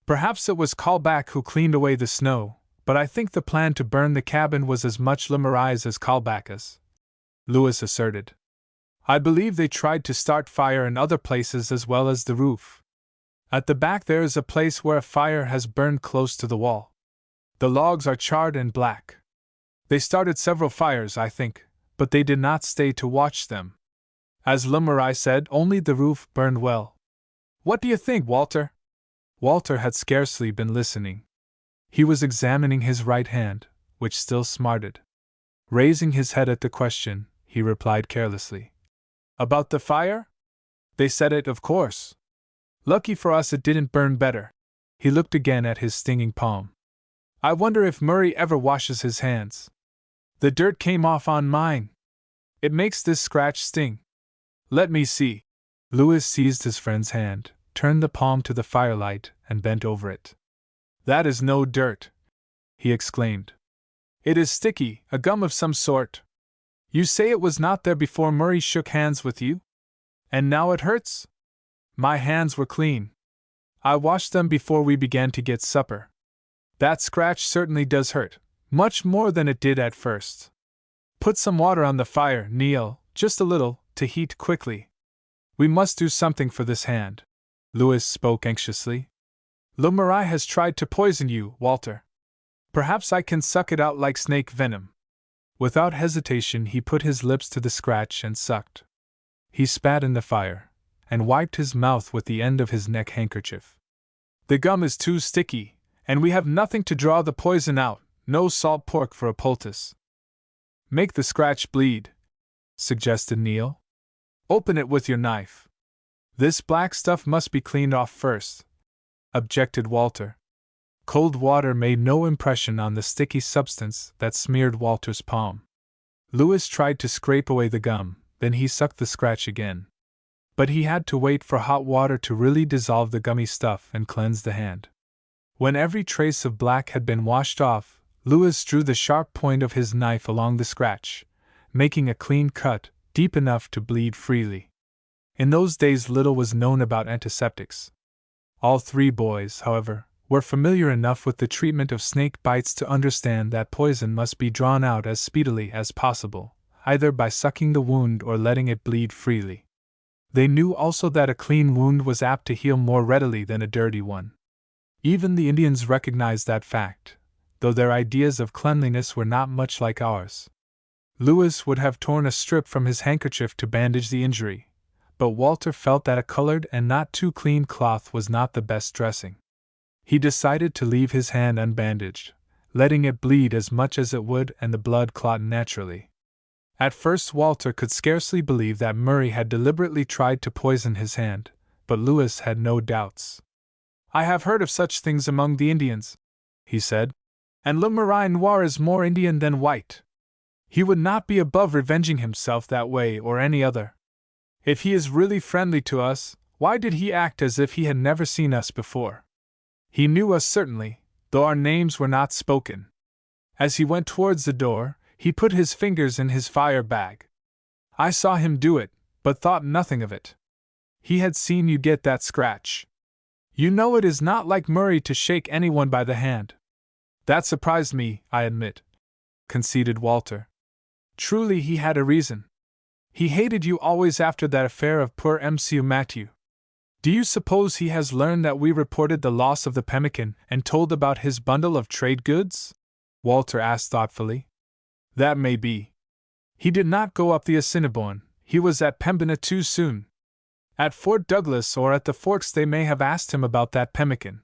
A: Perhaps it was Callback who cleaned away the snow, But I think the plan to burn the cabin was as much Lemuri's as Kalbaka's, Lewis asserted. I believe they tried to start fire in other places as well as the roof. At the back there is a place where a fire has burned close to the wall. The logs are charred and black. They started several fires, I think, but they did not stay to watch them. As Lemuri said, only the roof burned well. What do you think, Walter? Walter had scarcely been listening. He was examining his right hand, which still smarted. Raising his head at the question, he replied carelessly. About the fire? They set it, of course. Lucky for us it didn't burn better. He looked again at his stinging palm. I wonder if Murray ever washes his hands. The dirt came off on mine. It makes this scratch sting. Let me see. Lewis seized his friend's hand, turned the palm to the firelight, and bent over it. That is no dirt, he exclaimed. It is sticky, a gum of some sort. You say it was not there before Murray shook hands with you? And now it hurts? My hands were clean. I washed them before we began to get supper. That scratch certainly does hurt, much more than it did at first. Put some water on the fire, Neil, just a little, to heat quickly. We must do something for this hand. Lewis spoke anxiously. Lemuri has tried to poison you, Walter. Perhaps I can suck it out like snake venom. Without hesitation he put his lips to the scratch and sucked. He spat in the fire, and wiped his mouth with the end of his neck handkerchief. The gum is too sticky, and we have nothing to draw the poison out, no salt pork for a poultice. Make the scratch bleed, suggested Neil. Open it with your knife. This black stuff must be cleaned off first, objected Walter. Cold water made no impression on the sticky substance that smeared Walter's palm. Lewis tried to scrape away the gum, then he sucked the scratch again. But he had to wait for hot water to really dissolve the gummy stuff and cleanse the hand. When every trace of black had been washed off, Lewis drew the sharp point of his knife along the scratch, making a clean cut, deep enough to bleed freely. In those days little was known about antiseptics. All three boys, however, were familiar enough with the treatment of snake bites to understand that poison must be drawn out as speedily as possible, either by sucking the wound or letting it bleed freely. They knew also that a clean wound was apt to heal more readily than a dirty one. Even the Indians recognized that fact, though their ideas of cleanliness were not much like ours. Lewis would have torn a strip from his handkerchief to bandage the injury, but Walter felt that a colored and not too clean cloth was not the best dressing. He decided to leave his hand unbandaged, letting it bleed as much as it would and the blood clot naturally. At first Walter could scarcely believe that Murray had deliberately tried to poison his hand, but Lewis had no doubts. I have heard of such things among the Indians, he said, and Le Marin Noir is more Indian than white. He would not be above revenging himself that way or any other. If he is really friendly to us, why did he act as if he had never seen us before? He knew us certainly, though our names were not spoken. As he went towards the door, he put his fingers in his fire bag. I saw him do it, but thought nothing of it. He had seen you get that scratch. You know it is not like Murray to shake anyone by the hand. That surprised me, I admit, conceded Walter. Truly he had a reason. He hated you always after that affair of poor M.C. Matthew. Do you suppose he has learned that we reported the loss of the pemmican and told about his bundle of trade goods? Walter asked thoughtfully. That may be. He did not go up the Assiniboine, he was at Pembina too soon. At Fort Douglas or at the Forks they may have asked him about that pemmican.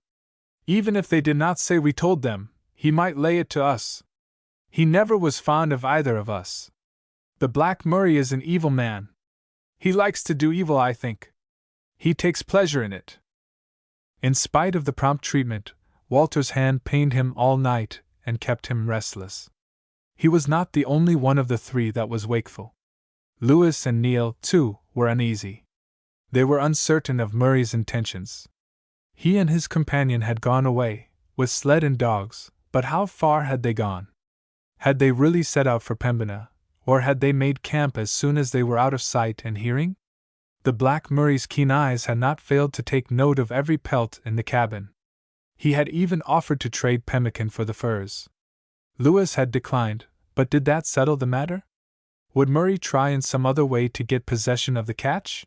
A: Even if they did not say we told them, he might lay it to us. He never was fond of either of us. The Black Murray is an evil man. He likes to do evil, I think. He takes pleasure in it. In spite of the prompt treatment, Walter's hand pained him all night and kept him restless. He was not the only one of the three that was wakeful. Lewis and Neil, too, were uneasy. They were uncertain of Murray's intentions. He and his companion had gone away, with sled and dogs, but how far had they gone? Had they really set out for Pembina, or had they made camp as soon as they were out of sight and hearing? The Black Murray's keen eyes had not failed to take note of every pelt in the cabin. He had even offered to trade pemmican for the furs. Lewis had declined, but did that settle the matter? Would Murray try in some other way to get possession of the catch?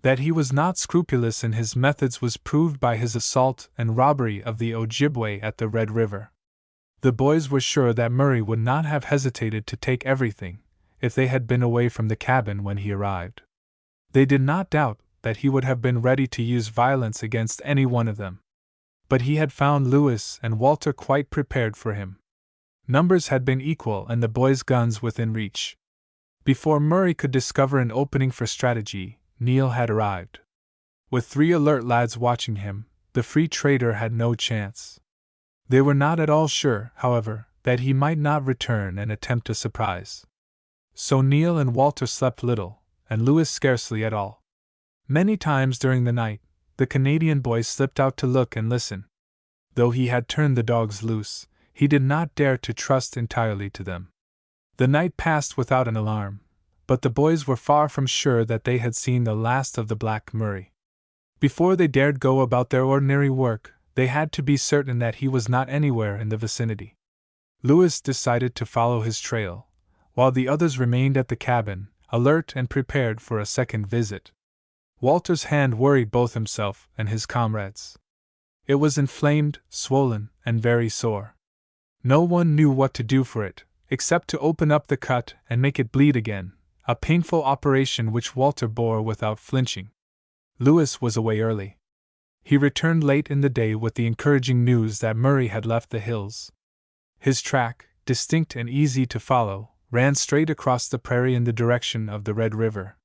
A: That he was not scrupulous in his methods was proved by his assault and robbery of the Ojibway at the Red River. The boys were sure that Murray would not have hesitated to take everything, if they had been away from the cabin when he arrived. They did not doubt that he would have been ready to use violence against any one of them. But he had found Lewis and Walter quite prepared for him. Numbers had been equal and the boys' guns within reach. Before Murray could discover an opening for strategy, Neil had arrived. With 3 alert lads watching him, the free trader had no chance. They were not at all sure, however, that he might not return and attempt a surprise. So Neil and Walter slept little, and Lewis scarcely at all. Many times during the night, the Canadian boy slipped out to look and listen. Though he had turned the dogs loose, he did not dare to trust entirely to them. The night passed without an alarm, but the boys were far from sure that they had seen the last of the Black Murray. Before they dared go about their ordinary work, they had to be certain that he was not anywhere in the vicinity. Lewis decided to follow his trail, while the others remained at the cabin, alert and prepared for a second visit. Walter's hand worried both himself and his comrades. It was inflamed, swollen, and very sore. No one knew what to do for it, except to open up the cut and make it bleed again, a painful operation which Walter bore without flinching. Lewis was away early. He returned late in the day with the encouraging news that Murray had left the hills. His track, distinct and easy to follow, ran straight across the prairie in the direction of the Red River.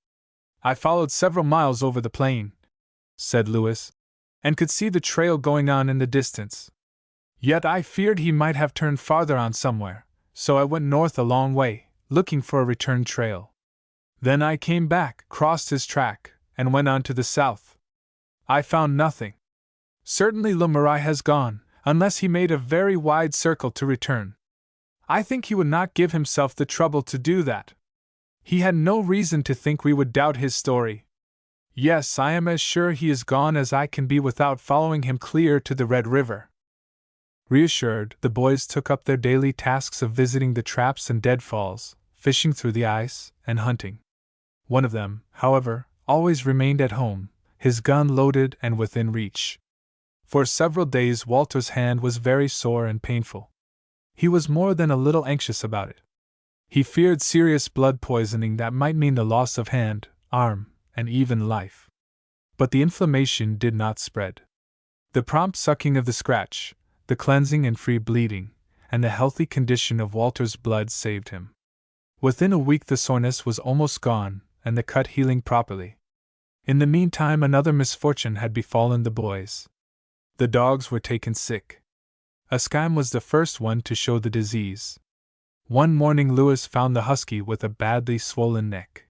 A: "I followed several miles over the plain," said Lewis, "and could see the trail going on in the distance. Yet I feared he might have turned farther on somewhere, so I went north a long way, looking for a return trail. Then I came back, crossed his track, and went on to the south. I found nothing. Certainly Le Marais has gone, unless he made a very wide circle to return. I think he would not give himself the trouble to do that. He had no reason to think we would doubt his story. Yes, I am as sure he is gone as I can be without following him clear to the Red River." Reassured, the boys took up their daily tasks of visiting the traps and deadfalls, fishing through the ice, and hunting. One of them, however, always remained at home, his gun loaded and within reach. For several days Walter's hand was very sore and painful. He was more than a little anxious about it. He feared serious blood poisoning that might mean the loss of hand, arm, and even life. But the inflammation did not spread. The prompt sucking of the scratch, the cleansing and free bleeding, and the healthy condition of Walter's blood saved him. Within a week the soreness was almost gone, and the cut healing properly. In the meantime another misfortune had befallen the boys. The dogs were taken sick. Askeim was the first one to show the disease. One morning Lewis found the husky with a badly swollen neck.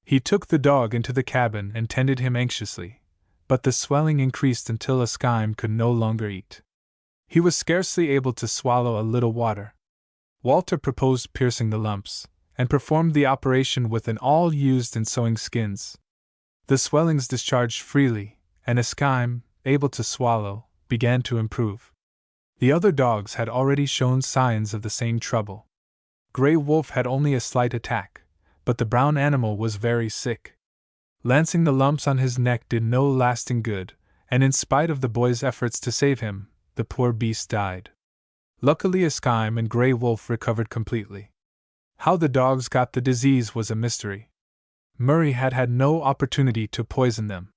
A: He took the dog into the cabin and tended him anxiously, but the swelling increased until Askeim could no longer eat. He was scarcely able to swallow a little water. Walter proposed piercing the lumps, and performed the operation with an awl used in sewing skins. The swellings discharged freely, and Askeim, able to swallow, began to improve. The other dogs had already shown signs of the same trouble. Grey Wolf had only a slight attack, but the brown animal was very sick. Lancing the lumps on his neck did no lasting good, and in spite of the boys' efforts to save him, the poor beast died. Luckily Askeim and Grey Wolf recovered completely. How the dogs got the disease was a mystery. Murray had had no opportunity to poison them.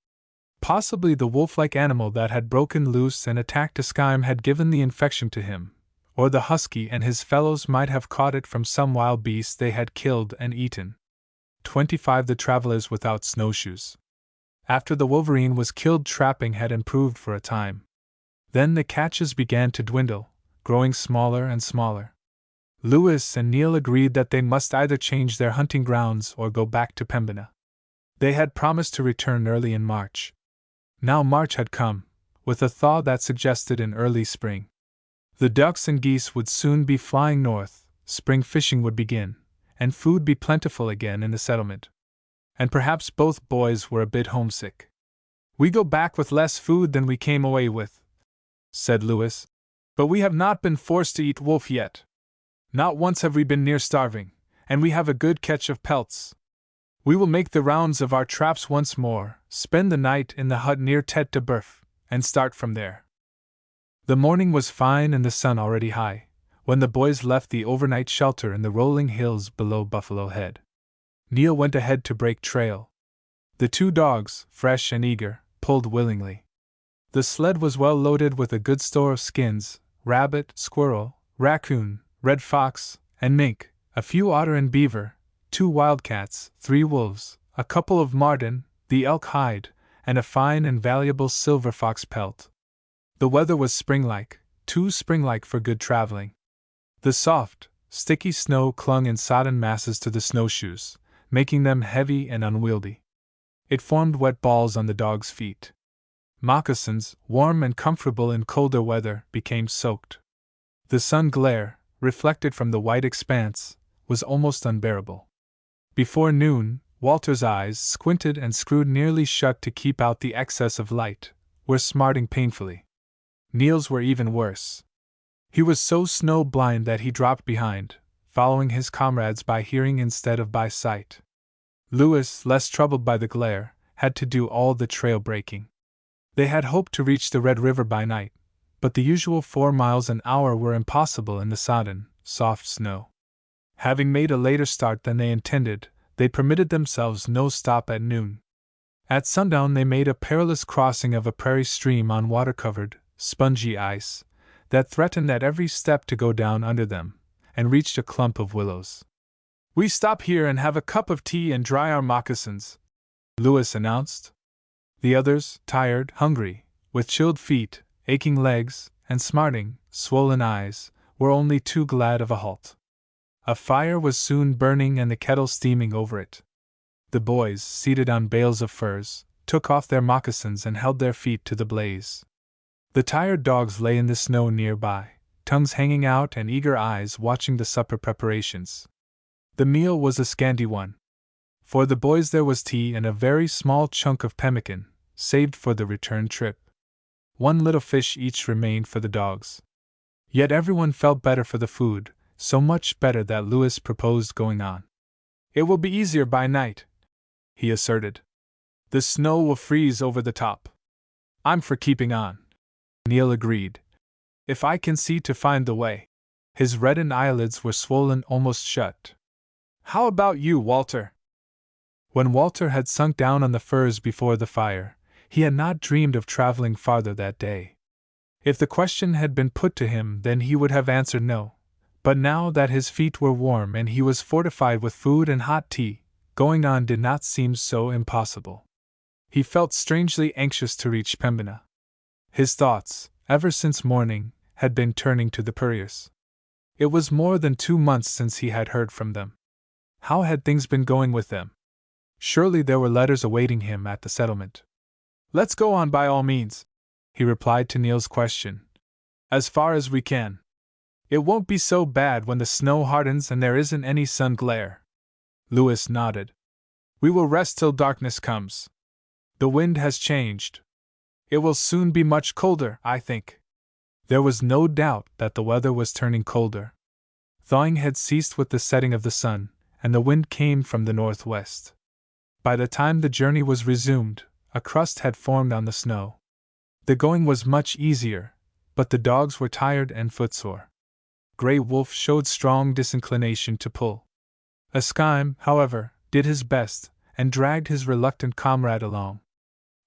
A: Possibly the wolf-like animal that had broken loose and attacked Askeim had given the infection to him, or the husky and his fellows might have caught it from some wild beast they had killed and eaten. 25 The travelers without snowshoes. After the wolverine was killed, trapping had improved for a time. Then the catches began to dwindle, growing smaller and smaller. Lewis and Neil agreed that they must either change their hunting grounds or go back to Pembina. They had promised to return early in March. Now March had come, with a thaw that suggested an early spring. The ducks and geese would soon be flying north, spring fishing would begin, and food be plentiful again in the settlement. And perhaps both boys were a bit homesick. "We go back with less food than we came away with," said Lewis, "but we have not been forced to eat wolf yet. Not once have we been near starving, and we have a good catch of pelts. We will make the rounds of our traps once more, spend the night in the hut near Tete de Boeuf, and start from there." The morning was fine and the sun already high, when the boys left the overnight shelter in the rolling hills below Buffalo Head. Neil went ahead to break trail. The two dogs, fresh and eager, pulled willingly. The sled was well loaded with a good store of skins: rabbit, squirrel, raccoon, red fox, and mink, a few otter and beaver, 2 wildcats, 3 wolves, a couple of marten, the elk hide, and a fine and valuable silver fox pelt. The weather was spring-like, too spring-like for good traveling. The soft, sticky snow clung in sodden masses to the snowshoes, making them heavy and unwieldy. It formed wet balls on the dogs' feet. Moccasins, warm and comfortable in colder weather, became soaked. The sun glare, reflected from the white expanse, was almost unbearable. Before noon, Walter's eyes, squinted and screwed nearly shut to keep out the excess of light, were smarting painfully. Neil's were even worse. He was so snow-blind that he dropped behind, following his comrades by hearing instead of by sight. Louis, less troubled by the glare, had to do all the trail breaking. They had hoped to reach the Red River by night, but the usual 4 miles an hour were impossible in the sodden, soft snow. Having made a later start than they intended, they permitted themselves no stop at noon. At sundown they made a perilous crossing of a prairie stream on water-covered, spongy ice, that threatened at every step to go down under them, and reached a clump of willows. "We stop here and have a cup of tea and dry our moccasins," Louis announced. The others, tired, hungry, with chilled feet, aching legs, and smarting, swollen eyes, were only too glad of a halt. A fire was soon burning and the kettle steaming over it. The boys, seated on bales of furs, took off their moccasins and held their feet to the blaze. The tired dogs lay in the snow nearby, tongues hanging out and eager eyes watching the supper preparations. The meal was a scanty one. For the boys there was tea and a very small chunk of pemmican, saved for the return trip. 1 little fish each remained for the dogs. Yet everyone felt better for the food, so much better that Louis proposed going on. "It will be easier by night," he asserted. "The snow will freeze over the top." "I'm for keeping on," Neil agreed. "If I can see to find the way." His reddened eyelids were swollen almost shut. "How about you, Walter?" When Walter had sunk down on the furs before the fire, he had not dreamed of traveling farther that day. If the question had been put to him, then he would have answered no. But now that his feet were warm and he was fortified with food and hot tea, going on did not seem so impossible. He felt strangely anxious to reach Pembina. His thoughts, ever since morning, had been turning to the Purriers. It was more than 2 months since he had heard from them. How had things been going with them? Surely there were letters awaiting him at the settlement. "Let's go on by all means," he replied to Neil's question. "As far as we can. It won't be so bad when the snow hardens and there isn't any sun glare." Louis nodded. "We will rest till darkness comes. The wind has changed. It will soon be much colder, I think." There was no doubt that the weather was turning colder. Thawing had ceased with the setting of the sun, and the wind came from the northwest. By the time the journey was resumed, a crust had formed on the snow. The going was much easier, but the dogs were tired and footsore. Grey Wolf showed strong disinclination to pull. Esquime, however, did his best, and dragged his reluctant comrade along.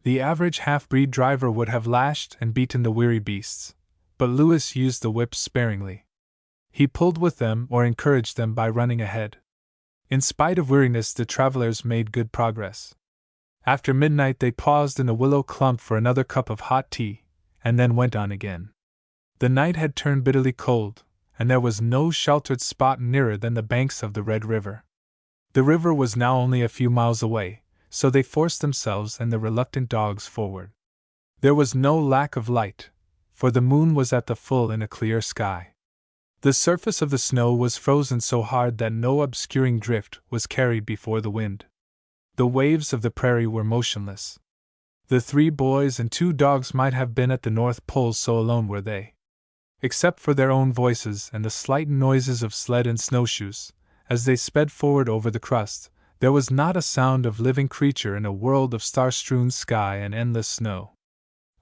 A: The average half-breed driver would have lashed and beaten the weary beasts, but Louis used the whip sparingly. He pulled with them or encouraged them by running ahead. In spite of weariness, the travelers made good progress. After midnight they paused in a willow clump for another cup of hot tea, and then went on again. The night had turned bitterly cold, and there was no sheltered spot nearer than the banks of the Red River. The river was now only a few miles away, so they forced themselves and the reluctant dogs forward. There was no lack of light, for the moon was at the full in a clear sky. The surface of the snow was frozen so hard that no obscuring drift was carried before the wind. The waves of the prairie were motionless. The 3 boys and 2 dogs might have been at the North Pole, so alone were they. Except for their own voices and the slight noises of sled and snowshoes, as they sped forward over the crust, there was not a sound of living creature in a world of star-strewn sky and endless snow.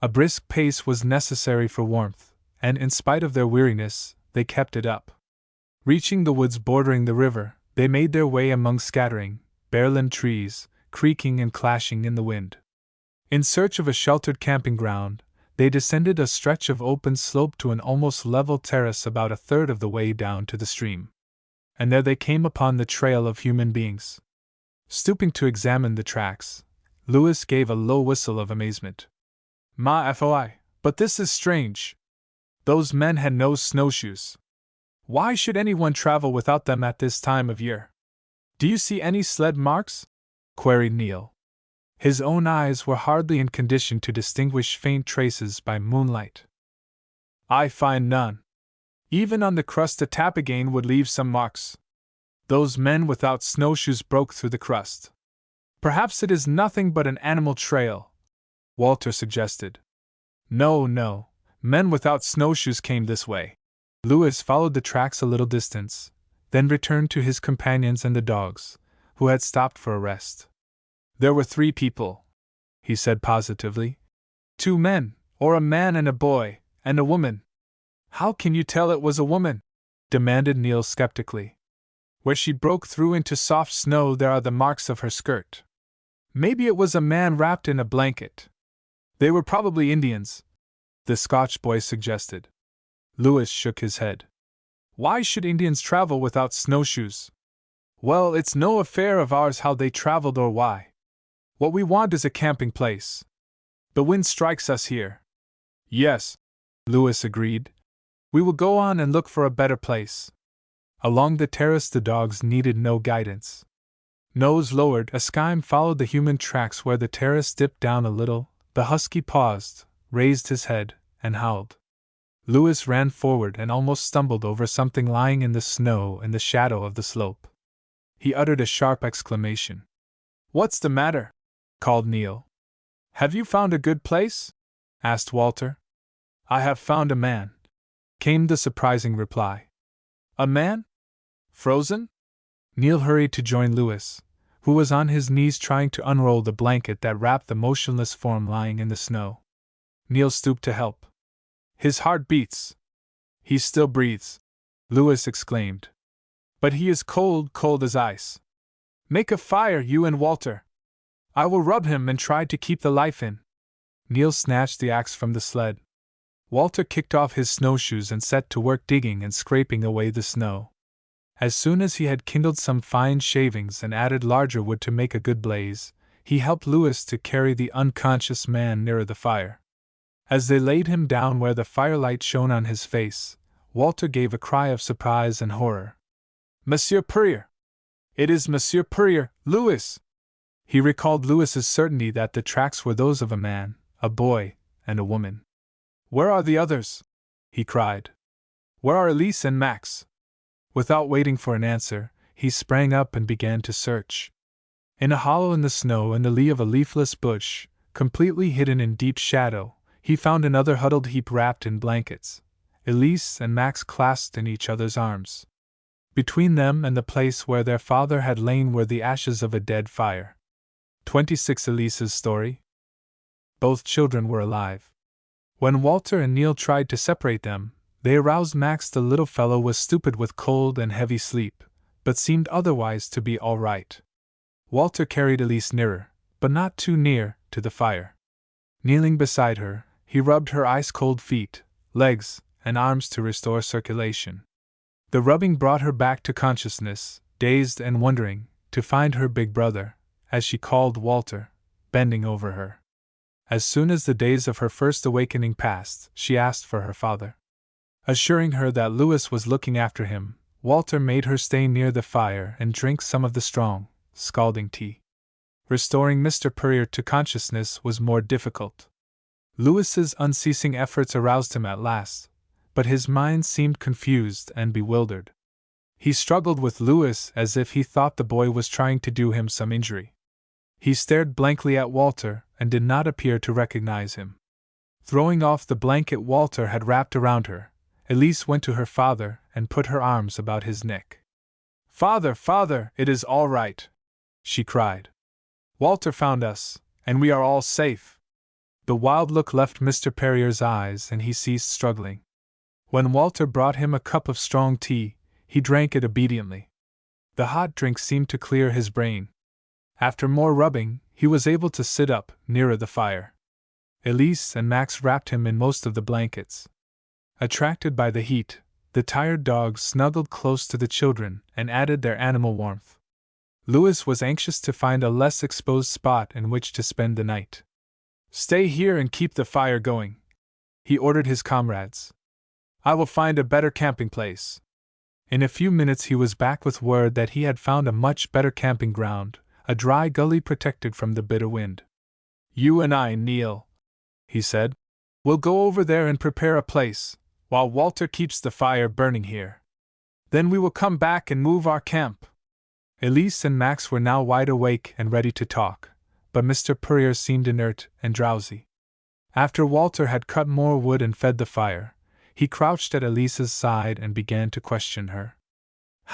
A: A brisk pace was necessary for warmth, and in spite of their weariness, they kept it up. Reaching the woods bordering the river, they made their way among scattering, bare-limbed trees, creaking and clashing in the wind. In search of a sheltered camping ground, they descended a stretch of open slope to an almost level terrace about a third of the way down to the stream. And there they came upon the trail of human beings. Stooping to examine the tracks, Louis gave a low whistle of amazement. "My foi, but this is strange! Those men had no snowshoes. Why should anyone travel without them at this time of year?" "Do you see any sled marks?" queried Neil. His own eyes were hardly in condition to distinguish faint traces by moonlight. "I find none. Even on the crust a tap again would leave some marks. Those men without snowshoes broke through the crust." "Perhaps it is nothing but an animal trail," Walter suggested. No, men without snowshoes came this way." Louis followed the tracks a little distance, then returned to his companions and the dogs, who had stopped for a rest. "There were 3 people," he said positively. 2 men, or a man and a boy, and a woman." "How can you tell it was a woman?" demanded Neil skeptically. "Where she broke through into soft snow there are the marks of her skirt. Maybe it was a man wrapped in a blanket." "They were probably Indians," the Scotch boy suggested. Louis shook his head. "Why should Indians travel without snowshoes?" "Well, it's no affair of ours how they traveled or why. What we want is a camping place. The wind strikes us here." "Yes," Louis agreed. "We will go on and look for a better place." Along the terrace the dogs needed no guidance. Nose lowered, Askime followed the human tracks where the terrace dipped down a little. The husky paused, raised his head, and howled. Louis ran forward and almost stumbled over something lying in the snow in the shadow of the slope. He uttered a sharp exclamation. "What's the matter?" called Neil. "Have you found a good place?" asked Walter. "I have found a man," came the surprising reply. "A man? Frozen?" Neil hurried to join Louis, who was on his knees trying to unroll the blanket that wrapped the motionless form lying in the snow. Neil stooped to help. "His heart beats. He still breathes," Louis exclaimed. "But he is cold as ice. Make a fire, you and Walter. I will rub him and try to keep the life in." Neil snatched the axe from the sled. Walter kicked off his snowshoes and set to work digging and scraping away the snow. As soon as he had kindled some fine shavings and added larger wood to make a good blaze, he helped Louis to carry the unconscious man nearer the fire. As they laid him down where the firelight shone on his face, Walter gave a cry of surprise and horror. "Monsieur Purrier! It is Monsieur Purrier, Louis!" He recalled Louis's certainty that the tracks were those of a man, a boy, and a woman. "Where are the others?" he cried. "Where are Elise and Max?" Without waiting for an answer, he sprang up and began to search. In a hollow in the snow in the lee of a leafless bush, completely hidden in deep shadow, he found another huddled heap wrapped in blankets, Elise and Max clasped in each other's arms. Between them and the place where their father had lain were the ashes of a dead fire. 26 Elise's story. Both children were alive. When Walter and Neil tried to separate them, they aroused Max. The little fellow was stupid with cold and heavy sleep, but seemed otherwise to be all right. Walter carried Elise nearer, but not too near, to the fire. Kneeling beside her, he rubbed her ice-cold feet, legs, and arms to restore circulation. The rubbing brought her back to consciousness, dazed and wondering, to find her big brother, as she called Walter, bending over her. As soon as the days of her first awakening passed, she asked for her father. Assuring her that Louis was looking after him, Walter made her stay near the fire and drink some of the strong, scalding tea. Restoring Mr. Purrier to consciousness was more difficult. Louis's unceasing efforts aroused him at last, but his mind seemed confused and bewildered. He struggled with Louis as if he thought the boy was trying to do him some injury. He stared blankly at Walter and did not appear to recognize him. Throwing off the blanket Walter had wrapped around her, Elise went to her father and put her arms about his neck. "Father, father, it is all right," she cried. "Walter found us, and we are all safe." The wild look left Mr. Perrier's eyes and he ceased struggling. When Walter brought him a cup of strong tea, he drank it obediently. The hot drink seemed to clear his brain. After more rubbing, he was able to sit up, nearer the fire. Elise and Max wrapped him in most of the blankets. Attracted by the heat, the tired dogs snuggled close to the children and added their animal warmth. Louis was anxious to find a less exposed spot in which to spend the night. "Stay here and keep the fire going," he ordered his comrades. "I will find a better camping place." In a few minutes he was back with word that he had found a much better camping ground, a dry gully protected from the bitter wind. "You and I, Neil," he said, "will go over there and prepare a place, while Walter keeps the fire burning here. Then we will come back and move our camp." Elise and Max were now wide awake and ready to talk, but Mr. Perrier seemed inert and drowsy. After Walter had cut more wood and fed the fire, he crouched at Elise's side and began to question her.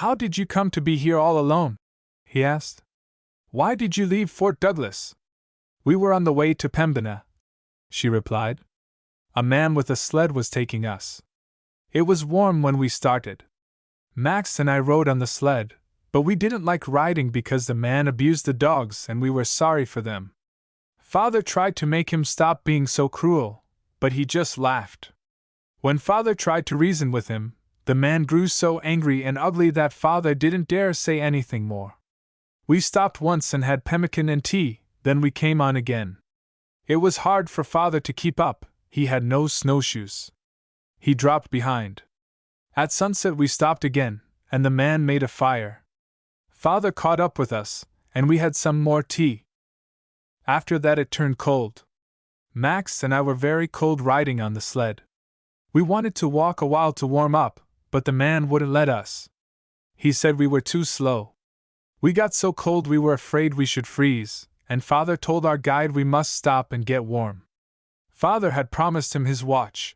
A: "How did you come to be here all alone?" he asked. "Why did you leave Fort Douglas?" "We were on the way to Pembina," she replied. "A man with a sled was taking us. It was warm when we started. Max and I rode on the sled, but we didn't like riding because the man abused the dogs and we were sorry for them. Father tried to make him stop being so cruel, but he just laughed. When Father tried to reason with him, the man grew so angry and ugly that Father didn't dare say anything more. We stopped once and had pemmican and tea, then we came on again. It was hard for Father to keep up, he had no snowshoes. He dropped behind. At sunset we stopped again, and the man made a fire. Father caught up with us, and we had some more tea. After that it turned cold. Max and I were very cold riding on the sled. We wanted to walk a while to warm up, but the man wouldn't let us. He said we were too slow. We got so cold we were afraid we should freeze, and Father told our guide we must stop and get warm. Father had promised him his watch."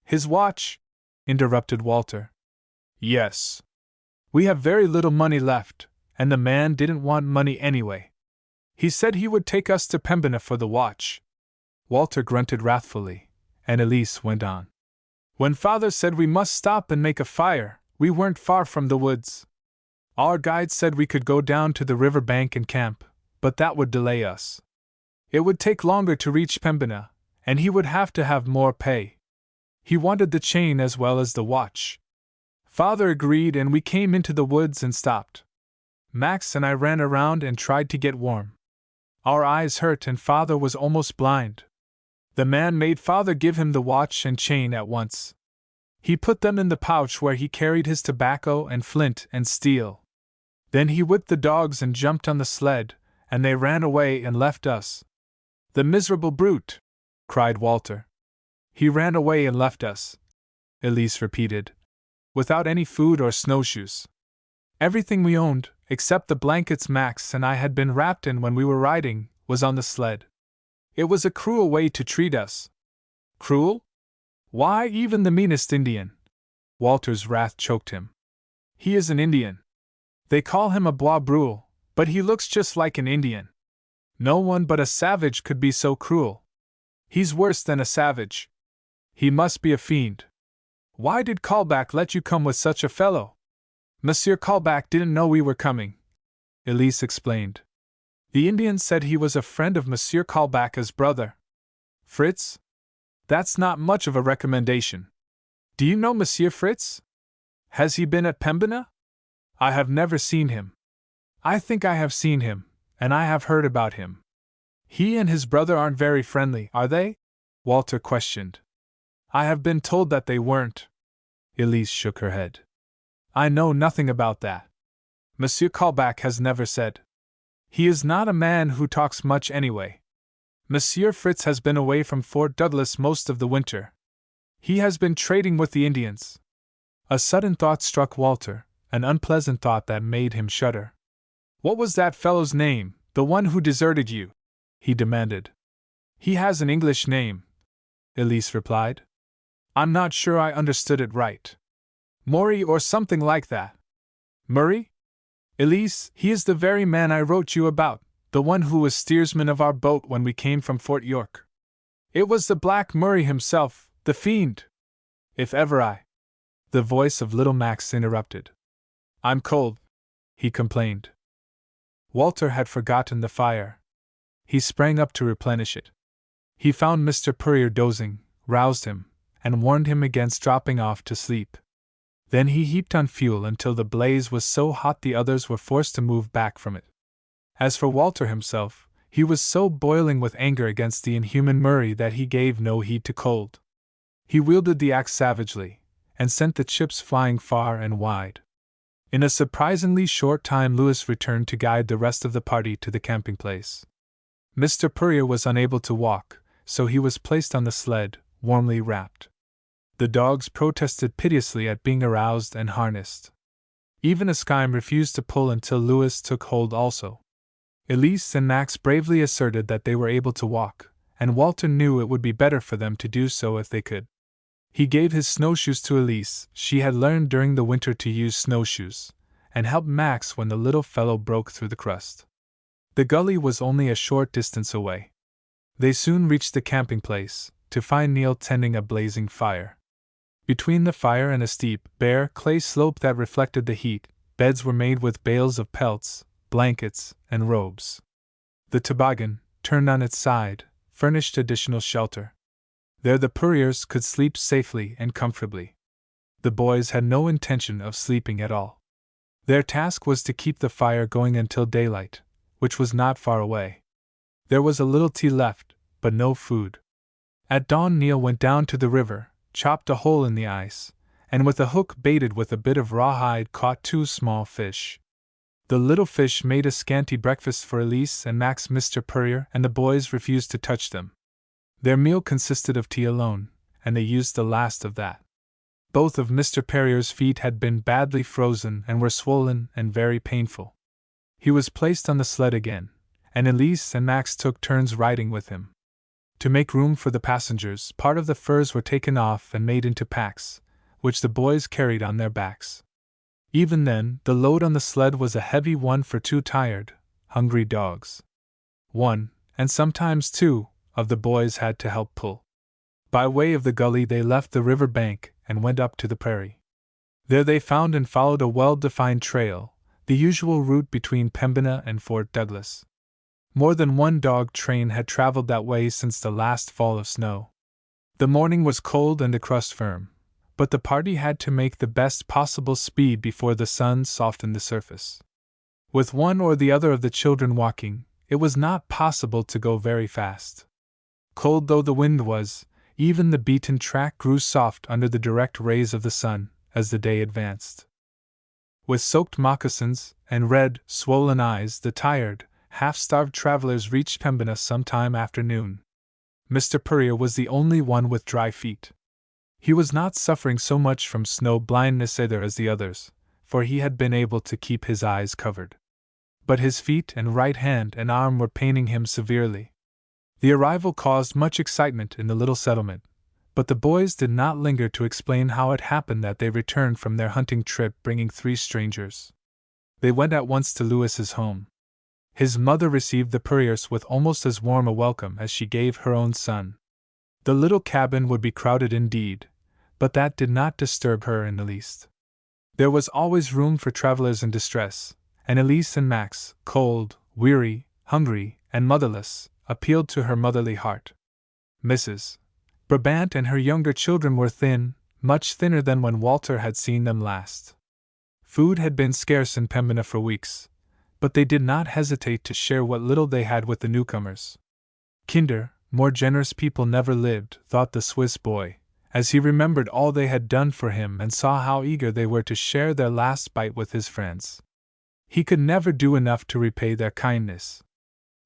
A: "His watch?" interrupted Walter. "Yes. We have very little money left, and the man didn't want money anyway. He said he would take us to Pembina for the watch." Walter grunted wrathfully, and Elise went on. "When Father said we must stop and make a fire, we weren't far from the woods. Our guide said we could go down to the river bank and camp, but that would delay us. It would take longer to reach Pembina, and he would have to have more pay. He wanted the chain as well as the watch. Father agreed and we came into the woods and stopped. Max and I ran around and tried to get warm. Our eyes hurt and Father was almost blind. The man made Father give him the watch and chain at once. He put them in the pouch where he carried his tobacco and flint and steel. Then he whipped the dogs and jumped on the sled, and they ran away and left us." "The miserable brute!" cried Walter. "He ran away and left us," Elise repeated, "without any food or snowshoes. Everything we owned, except the blankets Max and I had been wrapped in when we were riding, was on the sled. It was a cruel way to treat us." "Cruel? Why, even the meanest Indian—" Walter's wrath choked him. "He is an Indian. They call him a Bois Brûlé, but he looks just like an Indian. No one but a savage could be so cruel. He's worse than a savage. He must be a fiend. Why did Callback let you come with such a fellow?" "Monsieur Callback didn't know we were coming," Elise explained. "The Indian said he was a friend of Monsieur Callback's brother. Fritz? That's not much of a recommendation. Do you know Monsieur Fritz? Has he been at Pembina?" "I have never seen him." "I think I have seen him, and I have heard about him. He and his brother aren't very friendly, are they?" Walter questioned. "I have been told that they weren't." Elise shook her head. "I know nothing about that. Monsieur Callback has never said. He is not a man who talks much anyway. Monsieur Fritz has been away from Fort Douglas most of the winter. He has been trading with the Indians." A sudden thought struck Walter, an unpleasant thought that made him shudder. "What was that fellow's name, the one who deserted you?" he demanded. "He has an English name," Elise replied. I'm not sure I understood it right. Maury or something like that. Murray? Elise, he is the very man I wrote you about, the one who was steersman of our boat when we came from Fort York. It was the Black Murray himself, the fiend. If ever I. The voice of little Max interrupted. I'm cold, he complained. Walter had forgotten the fire. He sprang up to replenish it. He found Mr. Purrier dozing, roused him, and warned him against dropping off to sleep. Then he heaped on fuel until the blaze was so hot the others were forced to move back from it. As for Walter himself, he was so boiling with anger against the inhuman Murray that he gave no heed to cold. He wielded the axe savagely, and sent the chips flying far and wide. In a surprisingly short time Lewis returned to guide the rest of the party to the camping place. Mr. Purrier was unable to walk, so he was placed on the sled, warmly wrapped. The dogs protested piteously at being aroused and harnessed. Even Esquime refused to pull until Lewis took hold also. Elise and Max bravely asserted that they were able to walk, and Walter knew it would be better for them to do so if they could. He gave his snowshoes to Elise, she had learned during the winter to use snowshoes, and helped Max when the little fellow broke through the crust. The gully was only a short distance away. They soon reached the camping place, to find Neil tending a blazing fire. Between the fire and a steep, bare clay slope that reflected the heat, beds were made with bales of pelts, blankets, and robes. The toboggan, turned on its side, furnished additional shelter. There the Purriers could sleep safely and comfortably. The boys had no intention of sleeping at all. Their task was to keep the fire going until daylight, which was not far away. There was a little tea left, but no food. At dawn Neil went down to the river, chopped a hole in the ice, and with a hook baited with a bit of rawhide caught 2 small fish. The little fish made a scanty breakfast for Elise and Max. Mr. Purrier and the boys refused to touch them. Their meal consisted of tea alone, and they used the last of that. Both of Mr. Purrier's feet had been badly frozen and were swollen and very painful. He was placed on the sled again, and Elise and Max took turns riding with him. To make room for the passengers, part of the furs were taken off and made into packs, which the boys carried on their backs. Even then, the load on the sled was a heavy one for 2 tired, hungry dogs. 1, and sometimes 2, of the boys had to help pull. By way of the gully they left the river bank and went up to the prairie. There they found and followed a well-defined trail, the usual route between Pembina and Fort Douglas. More than one dog train had traveled that way since the last fall of snow. The morning was cold and the crust firm, but the party had to make the best possible speed before the sun softened the surface. With one or the other of the children walking, it was not possible to go very fast. Cold though the wind was, even the beaten track grew soft under the direct rays of the sun as the day advanced. With soaked moccasins and red, swollen eyes, the tired, half-starved travelers reached Pembina sometime after noon. Mr. Purrier was the only one with dry feet. He was not suffering so much from snow blindness either as the others, for he had been able to keep his eyes covered. But his feet and right hand and arm were paining him severely. The arrival caused much excitement in the little settlement, but the boys did not linger to explain how it happened that they returned from their hunting trip bringing 3 strangers. They went at once to Lewis's home. His mother received the Purriers with almost as warm a welcome as she gave her own son. The little cabin would be crowded indeed, but that did not disturb her in the least. There was always room for travelers in distress, and Elise and Max, cold, weary, hungry, and motherless, appealed to her motherly heart. Mrs. Brabant and her younger children were thin, much thinner than when Walter had seen them last. Food had been scarce in Pembina for weeks, but they did not hesitate to share what little they had with the newcomers. Kinder, more generous people never lived, thought the Swiss boy, as he remembered all they had done for him and saw how eager they were to share their last bite with his friends. He could never do enough to repay their kindness.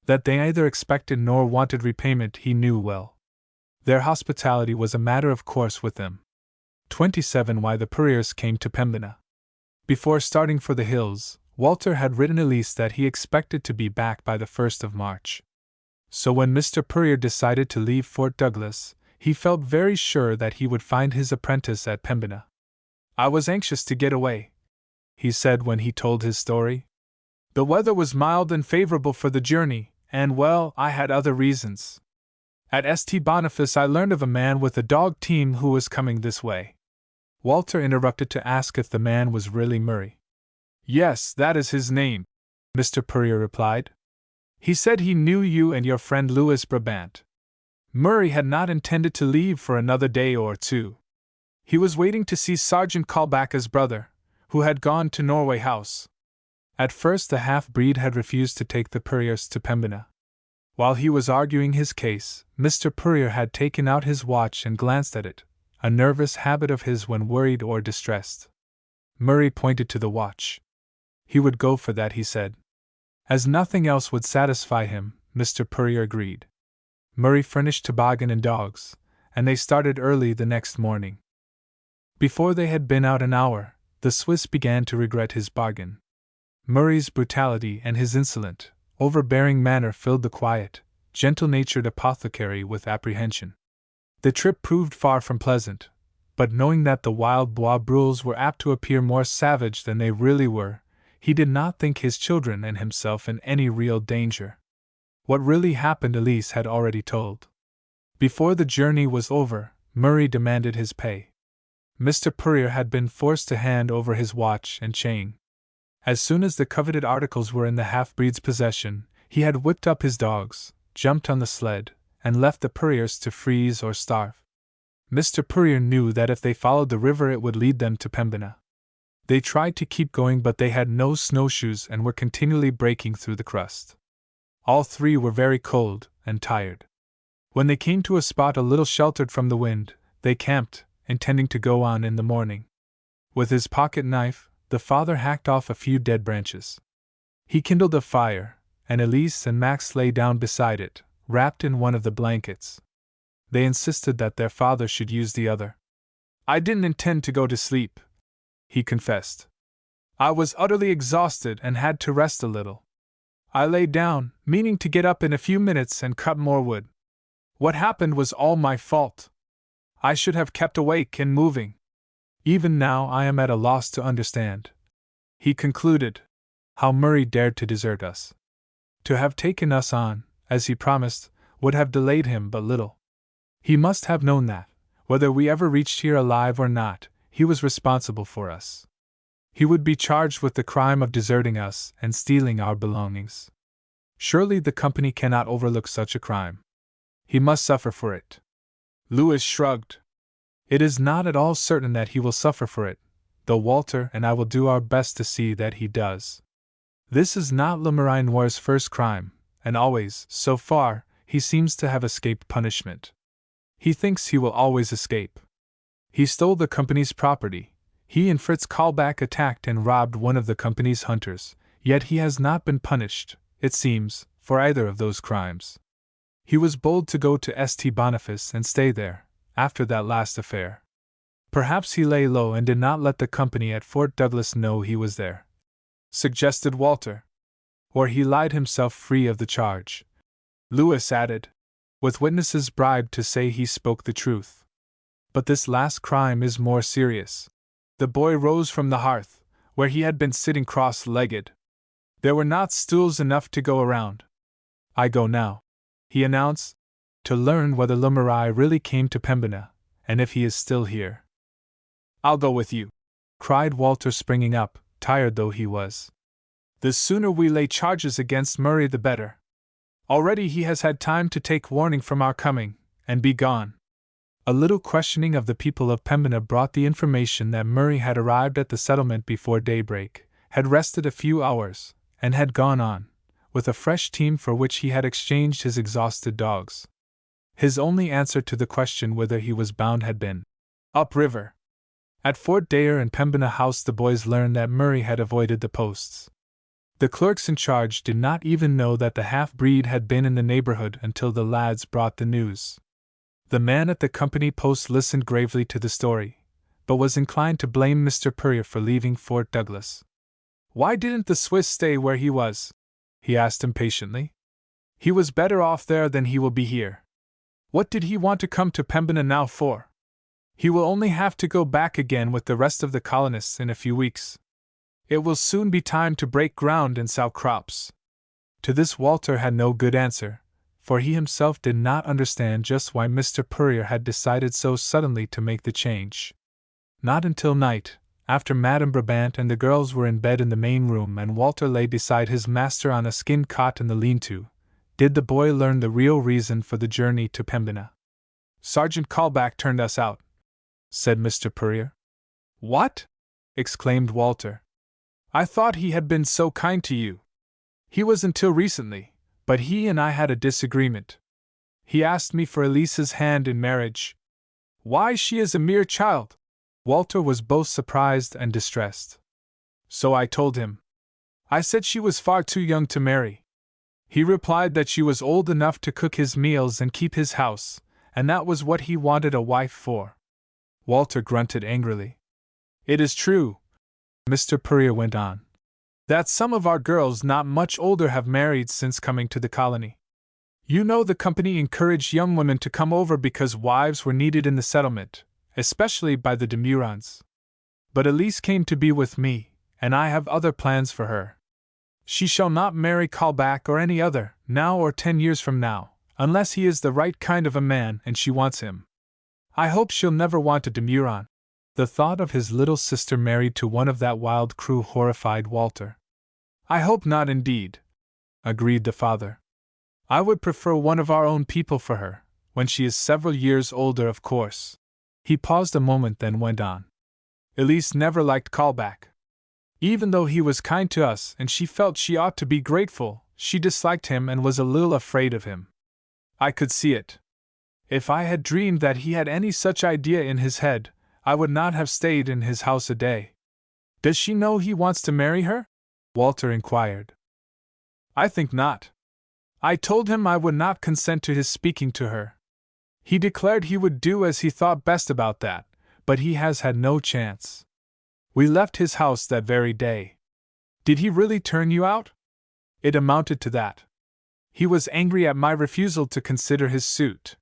A: That they neither expected nor wanted repayment he knew well. Their hospitality was a matter of course with them. 27 Why the Purriers came to Pembina. Before starting for the hills, Walter had written Elise that he expected to be back by the 1st of March. So when Mr. Purrier decided to leave Fort Douglas, He felt very sure that he would find his apprentice at Pembina. "I was anxious to get away," he said when he told his story. "The weather was mild and favorable for the journey, and, well, I had other reasons. At St. Boniface I learned of a man with a dog team who was coming this way." Walter interrupted to ask if the man was really Murray. "Yes, that is his name," Mr. Purrier replied. "He said he knew you and your friend Louis Brabant." Murray had not intended to leave for another day or two. He was waiting to see Sergeant Callbacka's brother, who had gone to Norway House. At first the half-breed had refused to take the Purriers to Pembina. While he was arguing his case, Mr. Purrier had taken out his watch and glanced at it, a nervous habit of his when worried or distressed. Murray pointed to the watch. He would go for that, he said. As nothing else would satisfy him, Mr. Purrier agreed. Murray furnished toboggan and dogs, and they started early the next morning. Before they had been out an hour, the Swiss began to regret his bargain. Murray's brutality and his insolent, overbearing manner filled the quiet, gentle-natured apothecary with apprehension. The trip proved far from pleasant, but knowing that the wild Bois Brules were apt to appear more savage than they really were, he did not think his children and himself in any real danger. What really happened Elise had already told. Before the journey was over, Murray demanded his pay. Mr. Purrier had been forced to hand over his watch and chain. As soon as the coveted articles were in the half-breed's possession, he had whipped up his dogs, jumped on the sled, and left the Purriers to freeze or starve. Mr. Purrier knew that if they followed the river it would lead them to Pembina. They tried to keep going, but they had no snowshoes and were continually breaking through the crust. All three were very cold and tired. When they came to a spot a little sheltered from the wind, they camped, intending to go on in the morning. With his pocket knife, the father hacked off a few dead branches. He kindled a fire, and Elise and Max lay down beside it, wrapped in one of the blankets. They insisted that their father should use the other. "I didn't intend to go to sleep," he confessed. "I was utterly exhausted and had to rest a little. I lay down, meaning to get up in a few minutes and cut more wood. What happened was all my fault. I should have kept awake and moving. Even now I am at a loss to understand," he concluded, "how Murray dared to desert us. To have taken us on, as he promised, would have delayed him but little. He must have known that, whether we ever reached here alive or not, he was responsible for us. He would be charged with the crime of deserting us and stealing our belongings. Surely the company cannot overlook such a crime. He must suffer for it." Louis shrugged. "It is not at all certain that he will suffer for it, though Walter and I will do our best to see that he does. This is not Le Marais Noir's first crime, and always, so far, he seems to have escaped punishment. He thinks he will always escape. He stole the company's property. He and Fritz Callback attacked and robbed one of the company's hunters, yet he has not been punished, it seems, for either of those crimes. He was bold to go to St. Boniface and stay there, after that last affair. Perhaps he lay low and did not let the company at Fort Douglas know he was there," suggested Walter. "Or he lied himself free of the charge," Louis added, "with witnesses bribed to say he spoke the truth. But this last crime is more serious." The boy rose from the hearth, where he had been sitting cross-legged. There were not stools enough to go around. "I go now," he announced, "to learn whether Le Marais really came to Pembina, and if he is still here." "I'll go with you," cried Walter, springing up, tired though he was. "The sooner we lay charges against Murray the better. Already he has had time to take warning from our coming, and be gone." A little questioning of the people of Pembina brought the information that Murray had arrived at the settlement before daybreak, had rested a few hours, and had gone on, with a fresh team for which he had exchanged his exhausted dogs. His only answer to the question whither he was bound had been, "Upriver." At Fort Dayer and Pembina House the boys learned that Murray had avoided the posts. The clerks in charge did not even know that the half-breed had been in the neighborhood until the lads brought the news. The man at the company post listened gravely to the story, but was inclined to blame Mr. Purrier for leaving Fort Douglas. "Why didn't the Swiss stay where he was?" he asked impatiently. "He was better off there than he will be here." What did he want to come to Pembina now for? He will only have to go back again with the rest of the colonists in a few weeks. It will soon be time to break ground and sow crops. To this Walter had no good answer, for he himself did not understand just why Mr. Purrier had decided so suddenly to make the change. Not until night, after Madame Brabant and the girls were in bed in the main room and Walter lay beside his master on a skin cot in the lean-to, did the boy learn the real reason for the journey to Pembina. "Sergeant Callback turned us out," said Mr. Purrier. "What?" exclaimed Walter. "I thought he had been so kind to you." "He was until recently, but he and I had a disagreement. He asked me for Elise's hand in marriage. Why, she is a mere child." Walter was both surprised and distressed. "So I told him. I said she was far too young to marry. He replied that she was old enough to cook his meals and keep his house, and that was what he wanted a wife for." Walter grunted angrily. "It is true," Mr. Purrier went on, "that some of our girls not much older have married since coming to the colony. You know the company encouraged young women to come over because wives were needed in the settlement, especially by the Demurons. But Elise came to be with me, and I have other plans for her. She shall not marry Callback or any other, now or 10 years from now, unless he is the right kind of a man and she wants him. I hope she'll never want a Demuron." The thought of his little sister married to one of that wild crew horrified Walter. "I hope not indeed," agreed the father. "I would prefer one of our own people for her, when she is several years older, of course." He paused a moment, then went on. "Elise never liked Callback. Even though he was kind to us and she felt she ought to be grateful, she disliked him and was a little afraid of him. I could see it. If I had dreamed that he had any such idea in his head, I would not have stayed in his house a day." "Does she know he wants to marry her?" Walter inquired. "I think not. I told him I would not consent to his speaking to her. He declared he would do as he thought best about that, but he has had no chance. We left his house that very day." "Did he really turn you out?" "It amounted to that. He was angry at my refusal to consider his suit.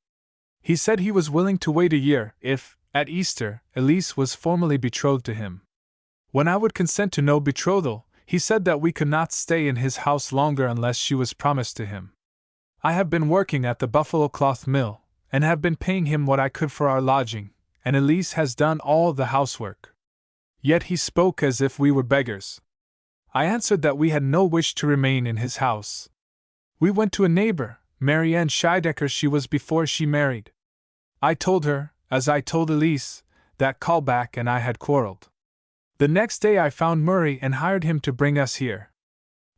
A: He said he was willing to wait a year if, at Easter, Elise was formally betrothed to him. When I would consent to no betrothal, he said that we could not stay in his house longer unless she was promised to him. I have been working at the buffalo cloth mill, and have been paying him what I could for our lodging, and Elise has done all the housework. Yet he spoke as if we were beggars. I answered that we had no wish to remain in his house. We went to a neighbor, Mary Ann Scheidecker she was before she married. I told her, as I told Elise, that Callback and I had quarreled. The next day I found Murray and hired him to bring us here."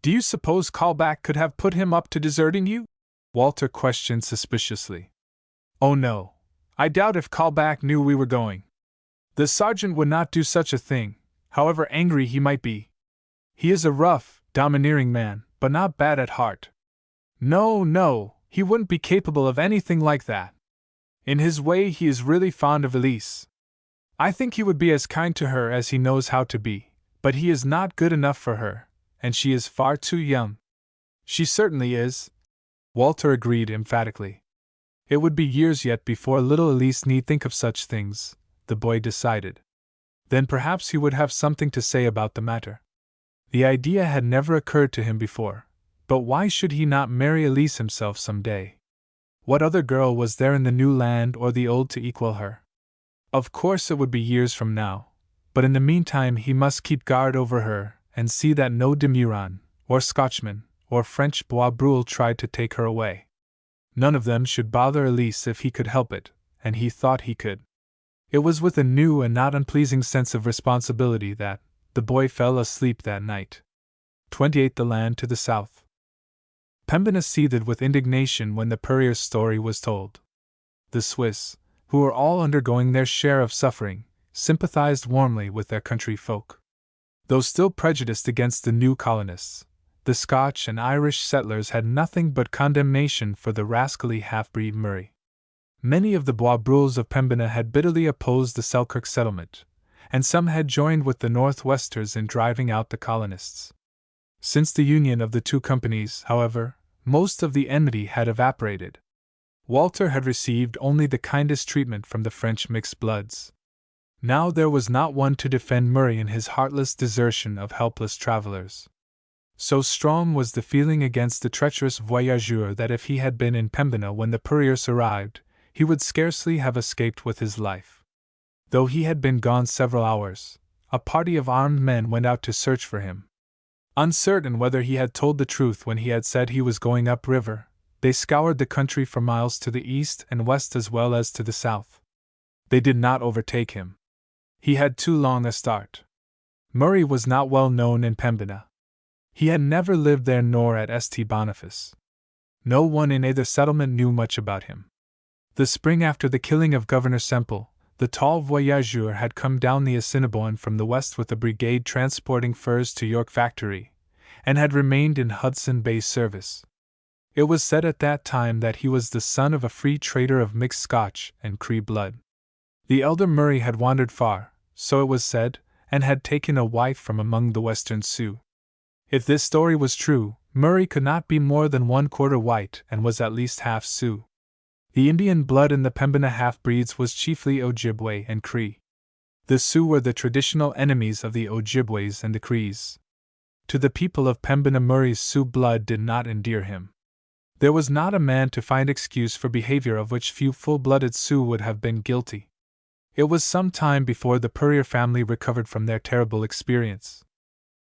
A: "Do you suppose Callback could have put him up to deserting you?" Walter questioned suspiciously. "Oh no. I doubt if Callback knew we were going. The sergeant would not do such a thing, however angry he might be. He is a rough, domineering man, but not bad at heart. No, he wouldn't be capable of anything like that. In his way he is really fond of Elise. I think he would be as kind to her as he knows how to be, but he is not good enough for her, and she is far too young." "She certainly is," Walter agreed emphatically. It would be years yet before little Elise need think of such things, the boy decided. Then perhaps he would have something to say about the matter. The idea had never occurred to him before, but why should he not marry Elise himself some day? What other girl was there in the new land or the old to equal her? Of course it would be years from now, but in the meantime he must keep guard over her and see that no Demuron, or Scotchman, or French Bois Brule tried to take her away. None of them should bother Elise if he could help it, and he thought he could. It was with a new and not unpleasing sense of responsibility that the boy fell asleep that night. 28. The land to the south. Pembina seethed with indignation when the Purrier's story was told. The Swiss, who were all undergoing their share of suffering, sympathized warmly with their country folk. Though still prejudiced against the new colonists, the Scotch and Irish settlers had nothing but condemnation for the rascally half-breed Murray. Many of the Bois Brules of Pembina had bitterly opposed the Selkirk settlement, and some had joined with the Northwesters in driving out the colonists. Since the union of the two companies, however, most of the enmity had evaporated. Walter had received only the kindest treatment from the French mixed bloods. Now there was not one to defend Murray in his heartless desertion of helpless travelers. So strong was the feeling against the treacherous voyageur that if he had been in Pembina when the Purriers arrived, he would scarcely have escaped with his life. Though he had been gone several hours, a party of armed men went out to search for him. Uncertain whether he had told the truth when he had said he was going up river, they scoured the country for miles to the east and west as well as to the south. They did not overtake him. He had too long a start. Murray was not well known in Pembina. He had never lived there nor at St. Boniface. No one in either settlement knew much about him. The spring after the killing of Governor Semple, the tall voyageur had come down the Assiniboine from the west with a brigade transporting furs to York Factory, and had remained in Hudson Bay service. It was said at that time that he was the son of a free trader of mixed Scotch and Cree blood. The elder Murray had wandered far, so it was said, and had taken a wife from among the western Sioux. If this story was true, Murray could not be more than 1/4 white and was at least half Sioux. The Indian blood in the Pembina half-breeds was chiefly Ojibwe and Cree. The Sioux were the traditional enemies of the Ojibways and the Crees. To the people of Pembina, Murray's Sioux blood did not endear him. There was not a man to find excuse for behavior of which few full-blooded Sioux would have been guilty. It was some time before the Purrier family recovered from their terrible experience.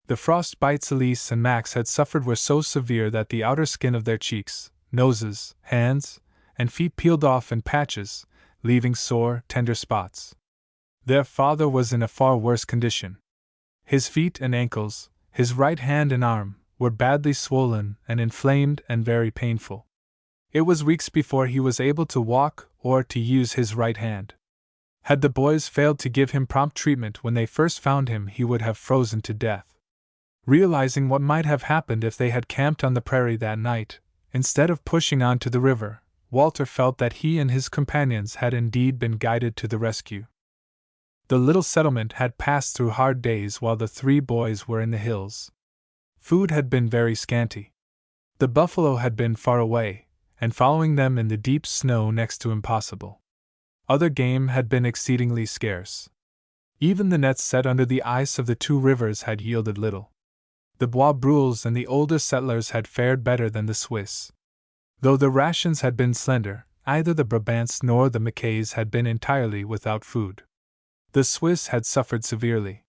A: The frost bites Elise and Max had suffered were so severe that the outer skin of their cheeks, noses, hands, and feet peeled off in patches, leaving sore, tender spots. Their father was in a far worse condition. His feet and ankles, his right hand and arm, were badly swollen and inflamed and very painful. It was weeks before he was able to walk or to use his right hand. Had the boys failed to give him prompt treatment when they first found him, he would have frozen to death. Realizing what might have happened if they had camped on the prairie that night, instead of pushing on to the river, Walter felt that he and his companions had indeed been guided to the rescue. The little settlement had passed through hard days while the three boys were in the hills. Food had been very scanty. The buffalo had been far away, and following them in the deep snow next to impossible. Other game had been exceedingly scarce. Even the nets set under the ice of the two rivers had yielded little. The Bois Brules and the older settlers had fared better than the Swiss. Though the rations had been slender, neither the Brabants nor the Mackays had been entirely without food. The Swiss had suffered severely.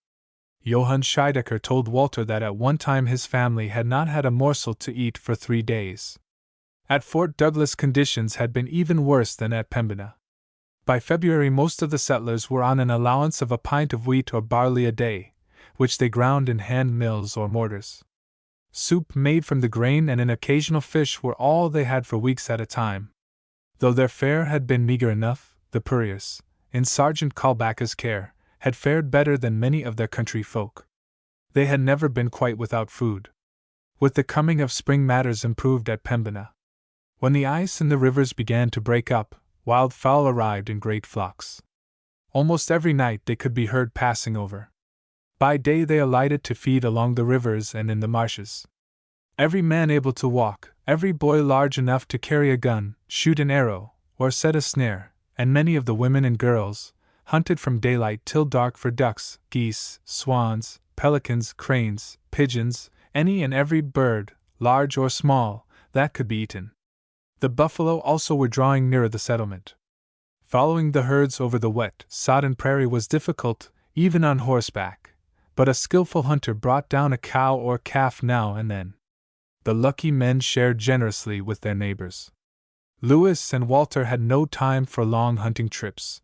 A: Johann Scheidecker told Walter that at one time his family had not had a morsel to eat for 3 days. At Fort Douglas conditions had been even worse than at Pembina. By February most of the settlers were on an allowance of a pint of wheat or barley a day, which they ground in hand mills or mortars. Soup made from the grain and an occasional fish were all they had for weeks at a time. Though their fare had been meager enough, the Purriers, in Sergeant Kalbaka's care, had fared better than many of their country folk. They had never been quite without food. With the coming of spring matters improved at Pembina. When the ice in the rivers began to break up, wildfowl arrived in great flocks. Almost every night they could be heard passing over. By day they alighted to feed along the rivers and in the marshes. Every man able to walk, every boy large enough to carry a gun, shoot an arrow, or set a snare, and many of the women and girls, hunted from daylight till dark for ducks, geese, swans, pelicans, cranes, pigeons, any and every bird, large or small, that could be eaten. The buffalo also were drawing nearer the settlement. Following the herds over the wet, sodden prairie was difficult, even on horseback, but a skillful hunter brought down a cow or calf now and then. The lucky men shared generously with their neighbors. Lewis and Walter had no time for long hunting trips.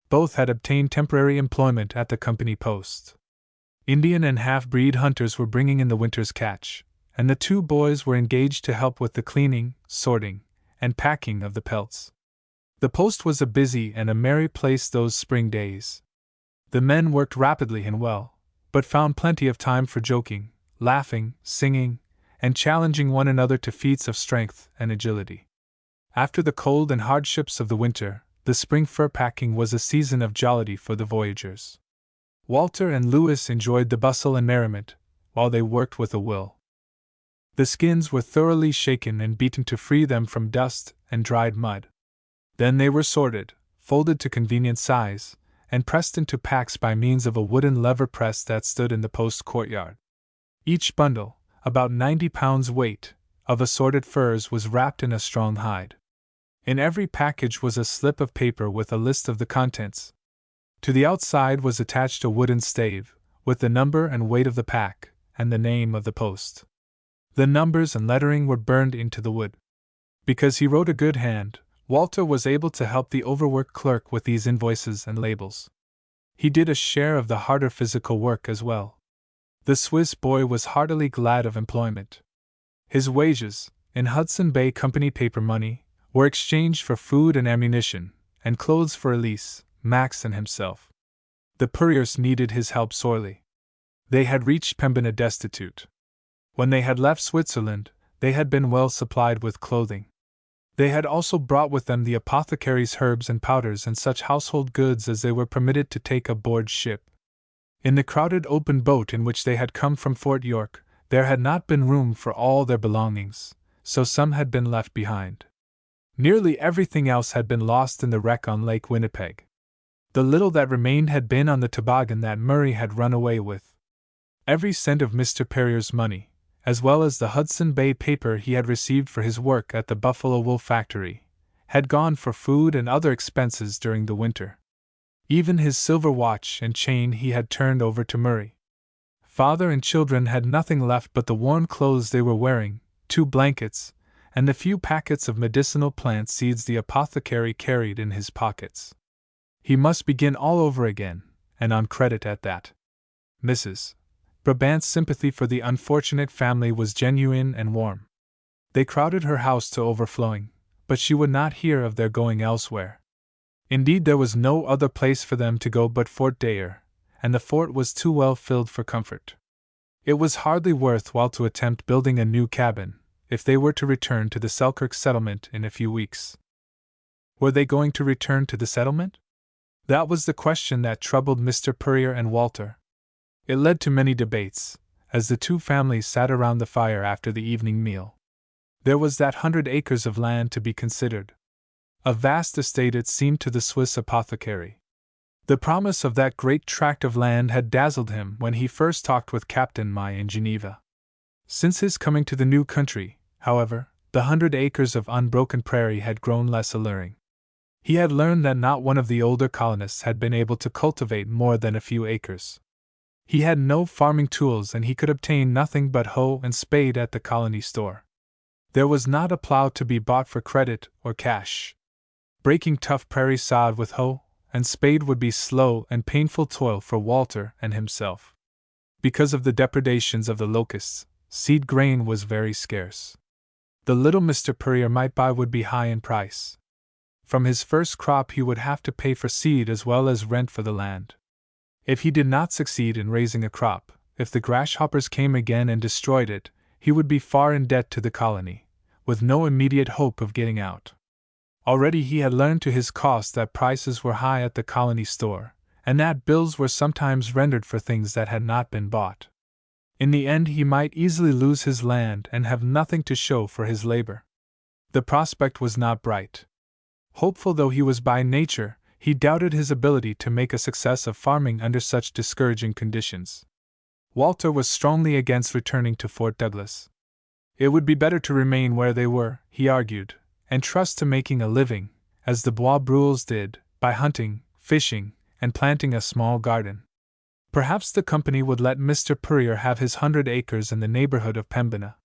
A: Both had obtained temporary employment at the company post. Indian and half-breed hunters were bringing in the winter's catch, and the two boys were engaged to help with the cleaning, sorting, and packing of the pelts. The post was a busy and a merry place those spring days. The men worked rapidly and well, but found plenty of time for joking, laughing, singing, and challenging one another to feats of strength and agility. After the cold and hardships of the winter, the spring fur packing was a season of jollity for the voyagers. Walter and Lewis enjoyed the bustle and merriment, while they worked with a will. The skins were thoroughly shaken and beaten to free them from dust and dried mud. Then they were sorted, folded to convenient size, and pressed into packs by means of a wooden lever press that stood in the post courtyard. Each bundle, about 90 pounds weight, of assorted furs was wrapped in a strong hide. In every package was a slip of paper with a list of the contents. To the outside was attached a wooden stave, with the number and weight of the pack, and the name of the post. The numbers and lettering were burned into the wood. Because he wrote a good hand, Walter was able to help the overworked clerk with these invoices and labels. He did a share of the harder physical work as well. The Swiss boy was heartily glad of employment. His wages, in Hudson Bay Company paper money, were exchanged for food and ammunition, and clothes for Elise, Max, and himself. The Purriers needed his help sorely. They had reached Pembina destitute. When they had left Switzerland, they had been well supplied with clothing. They had also brought with them the apothecary's herbs and powders and such household goods as they were permitted to take aboard ship. In the crowded open boat in which they had come from Fort York, there had not been room for all their belongings, so some had been left behind. Nearly everything else had been lost in the wreck on Lake Winnipeg. The little that remained had been on the toboggan that Murray had run away with. Every cent of Mr. Perrier's money, as well as the Hudson Bay paper he had received for his work at the buffalo wool factory, had gone for food and other expenses during the winter. Even his silver watch and chain he had turned over to Murray. Father and children had nothing left but the worn clothes they were wearing, 2 blankets, and the few packets of medicinal plant seeds the apothecary carried in his pockets. He must begin all over again, and on credit at that. Mrs. Brabant's sympathy for the unfortunate family was genuine and warm. They crowded her house to overflowing, but she would not hear of their going elsewhere. Indeed, there was no other place for them to go but Fort Dare, and the fort was too well filled for comfort. It was hardly worth while to attempt building a new cabin, if they were to return to the Selkirk settlement in a few weeks. Were they going to return to the settlement? That was the question that troubled Mr. Purrier and Walter. It led to many debates, as the two families sat around the fire after the evening meal. There was that 100 acres of land to be considered. A vast estate it seemed to the Swiss apothecary. The promise of that great tract of land had dazzled him when he first talked with Captain Mai in Geneva. Since his coming to the new country, however, the 100 acres of unbroken prairie had grown less alluring. He had learned that not one of the older colonists had been able to cultivate more than a few acres. He had no farming tools and he could obtain nothing but hoe and spade at the colony store. There was not a plow to be bought for credit or cash. Breaking tough prairie sod with hoe and spade would be slow and painful toil for Walter and himself. Because of the depredations of the locusts, seed grain was very scarce. The little Mr. Purrier might buy would be high in price. From his first crop he would have to pay for seed as well as rent for the land. If he did not succeed in raising a crop, if the grasshoppers came again and destroyed it, he would be far in debt to the colony, with no immediate hope of getting out. Already he had learned to his cost that prices were high at the colony store, and that bills were sometimes rendered for things that had not been bought. In the end he might easily lose his land and have nothing to show for his labor. The prospect was not bright. Hopeful though he was by nature, he doubted his ability to make a success of farming under such discouraging conditions. Walter was strongly against returning to Fort Douglas. It would be better to remain where they were, he argued, and trust to making a living, as the Bois Brules did, by hunting, fishing, and planting a small garden. Perhaps the company would let Mr. Purrier have his 100 acres in the neighborhood of Pembina.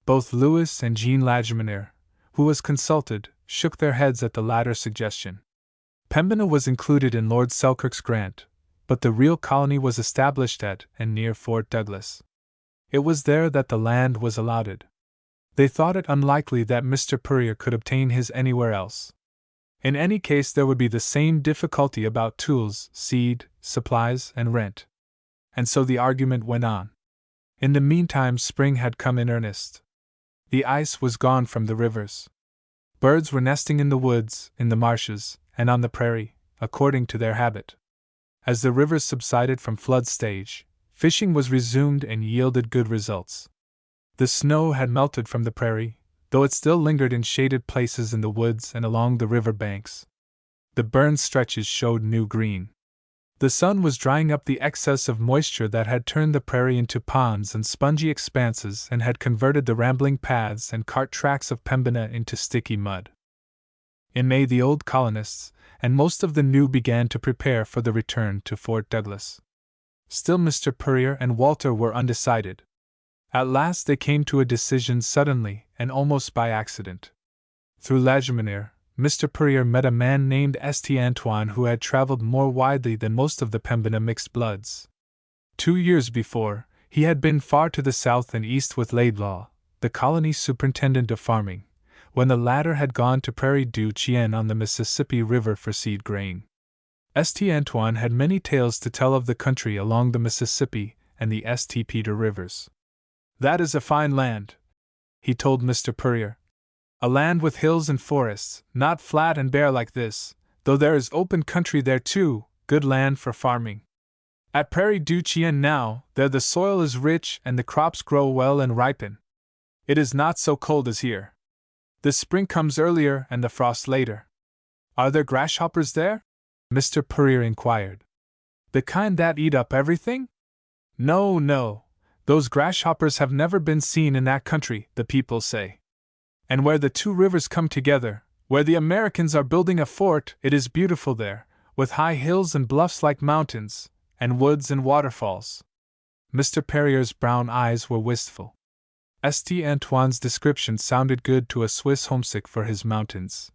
A: Both Louis and Jean Lagimeniere, who was consulted, shook their heads at the latter's suggestion. Pembina was included in Lord Selkirk's grant, but the real colony was established at and near Fort Douglas. It was there that the land was allotted. They thought it unlikely that Mr. Purrier could obtain his anywhere else. In any case, there would be the same difficulty about tools, seed, supplies, and rent. And so the argument went on. In the meantime, spring had come in earnest. The ice was gone from the rivers. Birds were nesting in the woods, in the marshes, and on the prairie, according to their habit. As the rivers subsided from flood stage, fishing was resumed and yielded good results. The snow had melted from the prairie, though it still lingered in shaded places in the woods and along the river banks. The burned stretches showed new green. The sun was drying up the excess of moisture that had turned the prairie into ponds and spongy expanses and had converted the rambling paths and cart tracks of Pembina into sticky mud. In May, the old colonists and most of the new began to prepare for the return to Fort Douglas. Still, Mr. Purrier and Walter were undecided. At last they came to a decision suddenly and almost by accident. Through Lagiminier, Mr. Purrier met a man named St. Antoine who had traveled more widely than most of the Pembina mixed bloods. 2 years before, he had been far to the south and east with Laidlaw, the colony superintendent of farming, when the latter had gone to Prairie du Chien on the Mississippi River for seed grain. St. Antoine had many tales to tell of the country along the Mississippi and the St. Peter rivers. "That is a fine land," he told Mr. Purrier. "A land with hills and forests, not flat and bare like this, though there is open country there too, good land for farming. At Prairie du Chien now, there the soil is rich and the crops grow well and ripen. It is not so cold as here. The spring comes earlier and the frost later." "Are there grasshoppers there?" Mr. Purrier inquired. "The kind that eat up everything?" "No, no. Those grasshoppers have never been seen in that country, the people say. And where the two rivers come together, where the Americans are building a fort, it is beautiful there, with high hills and bluffs like mountains, and woods and waterfalls." Mr. Purrier's brown eyes were wistful. St. Antoine's description sounded good to a Swiss homesick for his mountains.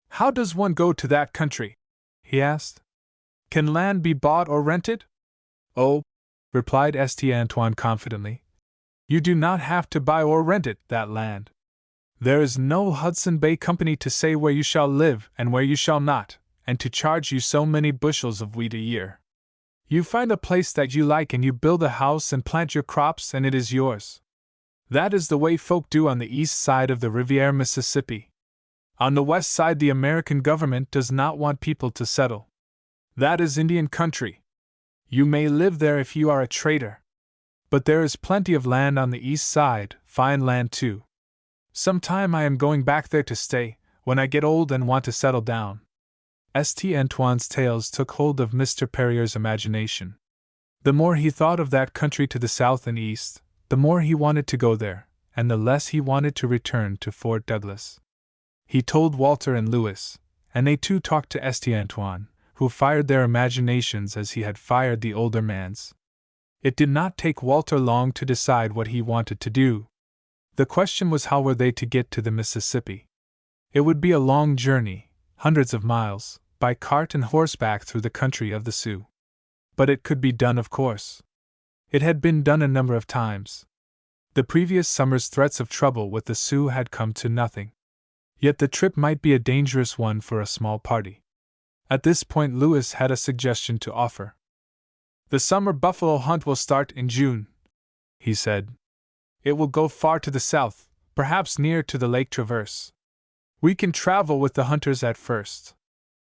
A: "How does one go to that country?" he asked. "Can land be bought or rented?" "Oh," replied St. Antoine confidently, "you do not have to buy or rent it, that land. There is no Hudson Bay Company to say where you shall live and where you shall not, and to charge you so many bushels of wheat a year. You find a place that you like and you build a house and plant your crops and it is yours. That is the way folk do on the east side of the Riviere Mississippi. On the west side the American government does not want people to settle. That is Indian country. You may live there if you are a trader. But there is plenty of land on the east side, fine land too. Sometime I am going back there to stay, when I get old and want to settle down." St. Antoine's tales took hold of Mr. Purrier's imagination. The more he thought of that country to the south and east, the more he wanted to go there, and the less he wanted to return to Fort Douglas. He told Walter and Louis, and they too talked to St. Antoine, who fired their imaginations as he had fired the older man's. It did not take Walter long to decide what he wanted to do. The question was, how were they to get to the Mississippi? It would be a long journey, hundreds of miles, by cart and horseback through the country of the Sioux. But it could be done, of course. It had been done a number of times. The previous summer's threats of trouble with the Sioux had come to nothing. Yet the trip might be a dangerous one for a small party. At this point Louis had a suggestion to offer. "The summer buffalo hunt will start in June," he said. "It will go far to the south, perhaps near to the Lake Traverse. We can travel with the hunters at first.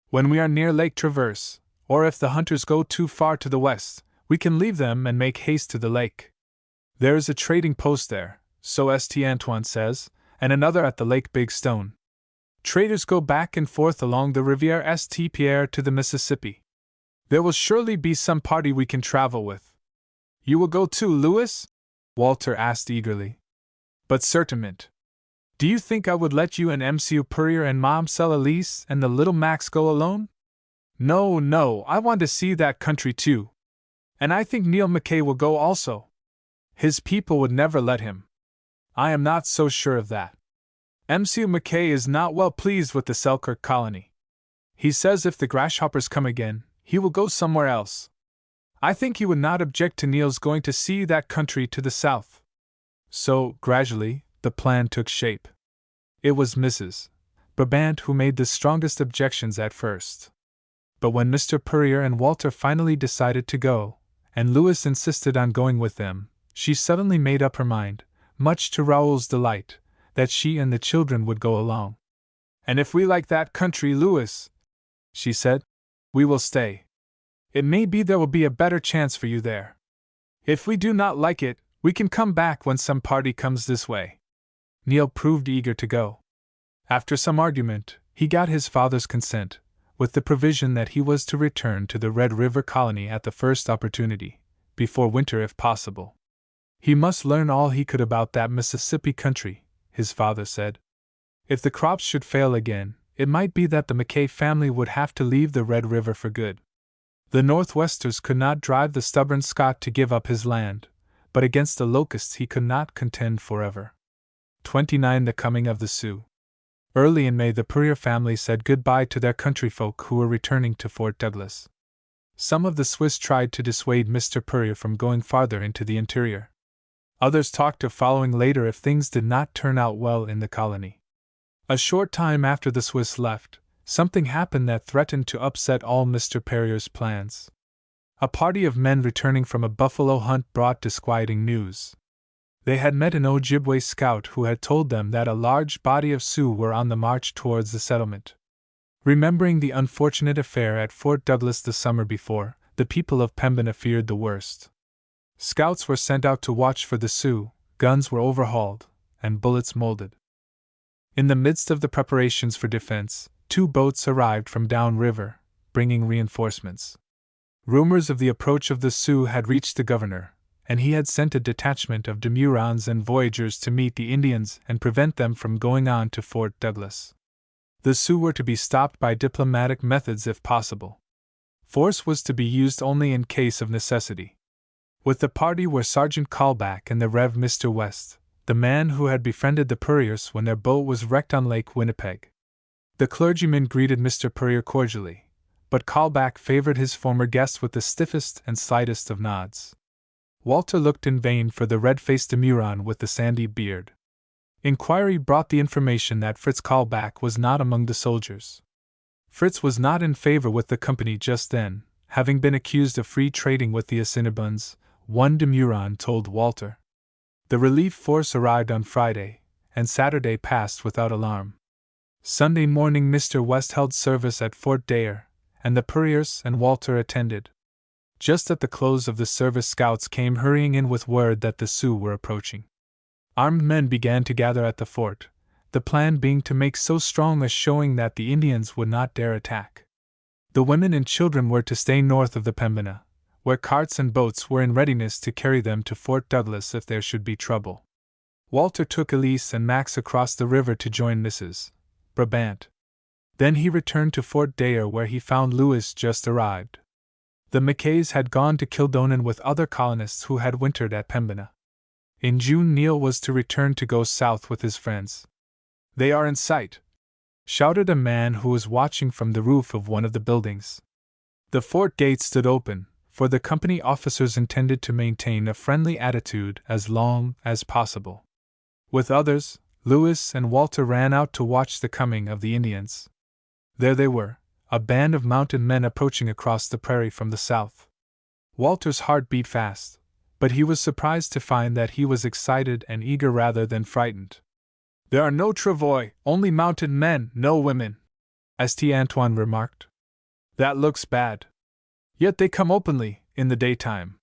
A: When we are near Lake Traverse, or if the hunters go too far to the west, we can leave them and make haste to the lake. There is a trading post there, so St. Antoine says, and another at the Lake Big Stone. Traders go back and forth along the Riviere St. Pierre to the Mississippi. There will surely be some party we can travel with." "You will go too, Louis?" Walter asked eagerly. "But certainment. Do you think I would let you and M.C. Purrier and Mamselle Elise and the little Max go alone? No, no, I want to see that country too. And I think Neil Mackay will go also. His people would never let him. I am not so sure of that. M.C. Mackay is not well pleased with the Selkirk colony. He says if the grasshoppers come again, he will go somewhere else. I think he would not object to Neil's going to see that country to the south." So, gradually, the plan took shape. It was Mrs. Brabant who made the strongest objections at first. But when Mr. Purrier and Walter finally decided to go, and Louis insisted on going with them, she suddenly made up her mind, much to Raoul's delight, that she and the children would go along. "And if we like that country, Louis," she said, "we will stay. It may be there will be a better chance for you there. If we do not like it, we can come back when some party comes this way." Neil proved eager to go. After some argument, he got his father's consent, with the provision that he was to return to the Red River colony at the first opportunity, before winter if possible. He must learn all he could about that Mississippi country, his father said. If the crops should fail again, it might be that the Mackay family would have to leave the Red River for good. The Northwesters could not drive the stubborn Scot to give up his land, but against the locusts he could not contend forever. 29. The coming of the Sioux. Early in May, the Puryear family said goodbye to their countryfolk who were returning to Fort Douglas. Some of the Swiss tried to dissuade Mr. Puryear from going farther into the interior. Others talked of following later if things did not turn out well in the colony. A short time after the Swiss left, something happened that threatened to upset all Mr. Puryear's plans. A party of men returning from a buffalo hunt brought disquieting news. They had met an Ojibwe scout who had told them that a large body of Sioux were on the march towards the settlement. Remembering the unfortunate affair at Fort Douglas the summer before, the people of Pembina feared the worst. Scouts were sent out to watch for the Sioux, guns were overhauled, and bullets molded. In the midst of the preparations for defense, 2 boats arrived from down river, bringing reinforcements. Rumors of the approach of the Sioux had reached the governor, and he had sent a detachment of demurrons and voyageurs to meet the Indians and prevent them from going on to Fort Douglas. The Sioux were to be stopped by diplomatic methods if possible. Force was to be used only in case of necessity. With the party were Sergeant Callback and the Rev. Mr. West, the man who had befriended the Puryears when their boat was wrecked on Lake Winnipeg. The clergyman greeted Mr. Puryear cordially, but Callback favored his former guest with the stiffest and slightest of nods. Walter looked in vain for the red-faced demurron with the sandy beard. Inquiry brought the information that Fritz Callback was not among the soldiers. Fritz was not in favor with the company just then, having been accused of free trading with the Assiniboines, one demurron told Walter. The relief force arrived on Friday, and Saturday passed without alarm. Sunday morning Mr. West held service at Fort Dare, and the Puryears and Walter attended. Just at the close of the service, scouts came hurrying in with word that the Sioux were approaching. Armed men began to gather at the fort, the plan being to make so strong a showing that the Indians would not dare attack. The women and children were to stay north of the Pembina, where carts and boats were in readiness to carry them to Fort Douglas if there should be trouble. Walter took Elise and Max across the river to join Mrs. Brabant. Then he returned to Fort Dare, where he found Lewis just arrived. The Mackays had gone to Kildonan with other colonists who had wintered at Pembina. In June Neil was to return to go south with his friends. "They are in sight," shouted a man who was watching from the roof of one of the buildings. The fort gate stood open, for the company officers intended to maintain a friendly attitude as long as possible. With others, Lewis and Walter ran out to watch the coming of the Indians. There they were, a band of mounted men approaching across the prairie from the south. Walter's heart beat fast, but he was surprised to find that he was excited and eager rather than frightened. "There are no travois, only mounted men, no women," St. Antoine remarked. "That looks bad. Yet they come openly, in the daytime.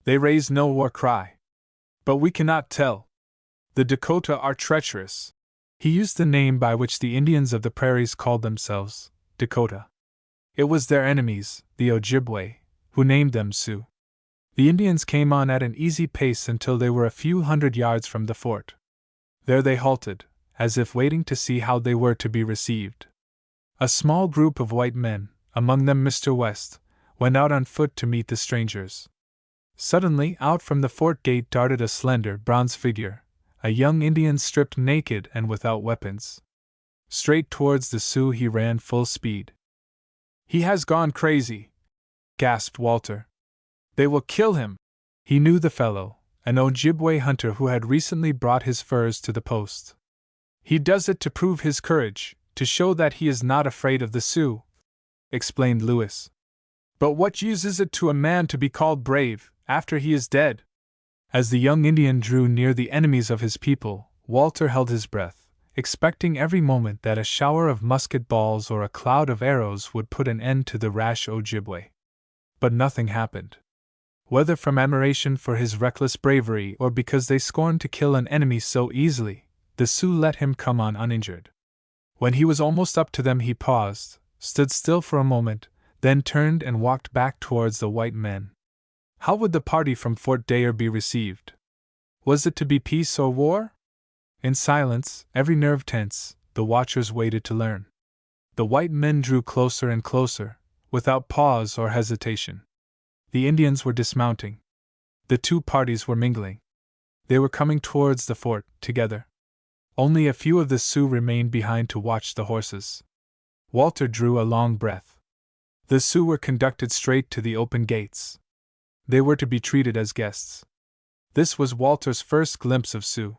A: They raise no war cry. But we cannot tell. The Dakota are treacherous." He used the name by which the Indians of the prairies called themselves, Dakota. It was their enemies, the Ojibwe, who named them Sioux. The Indians came on at an easy pace until they were a few hundred yards from the fort. There they halted, as if waiting to see how they were to be received. A small group of white men, among them Mr. West, went out on foot to meet the strangers. Suddenly, out from the fort gate darted a slender, bronze figure, a young Indian stripped naked and without weapons. Straight towards the Sioux he ran full speed. "He has gone crazy," gasped Walter. "They will kill him." He knew the fellow, an Ojibwe hunter who had recently brought his furs to the post. "He does it to prove his courage, to show that he is not afraid of the Sioux," explained Lewis. "But what use is it to a man to be called brave, after he is dead?" As the young Indian drew near the enemies of his people, Walter held his breath, expecting every moment that a shower of musket balls or a cloud of arrows would put an end to the rash Ojibwe. But nothing happened. Whether from admiration for his reckless bravery or because they scorned to kill an enemy so easily, the Sioux let him come on uninjured. When he was almost up to them, he paused, stood still for a moment, then turned and walked back towards the white men. How would the party from Fort Dare be received? Was it to be peace or war? In silence, every nerve tense, the watchers waited to learn. The white men drew closer and closer, without pause or hesitation. The Indians were dismounting. The two parties were mingling. They were coming towards the fort, together. Only a few of the Sioux remained behind to watch the horses. Walter drew a long breath. The Sioux were conducted straight to the open gates. They were to be treated as guests. This was Walter's first glimpse of Sioux.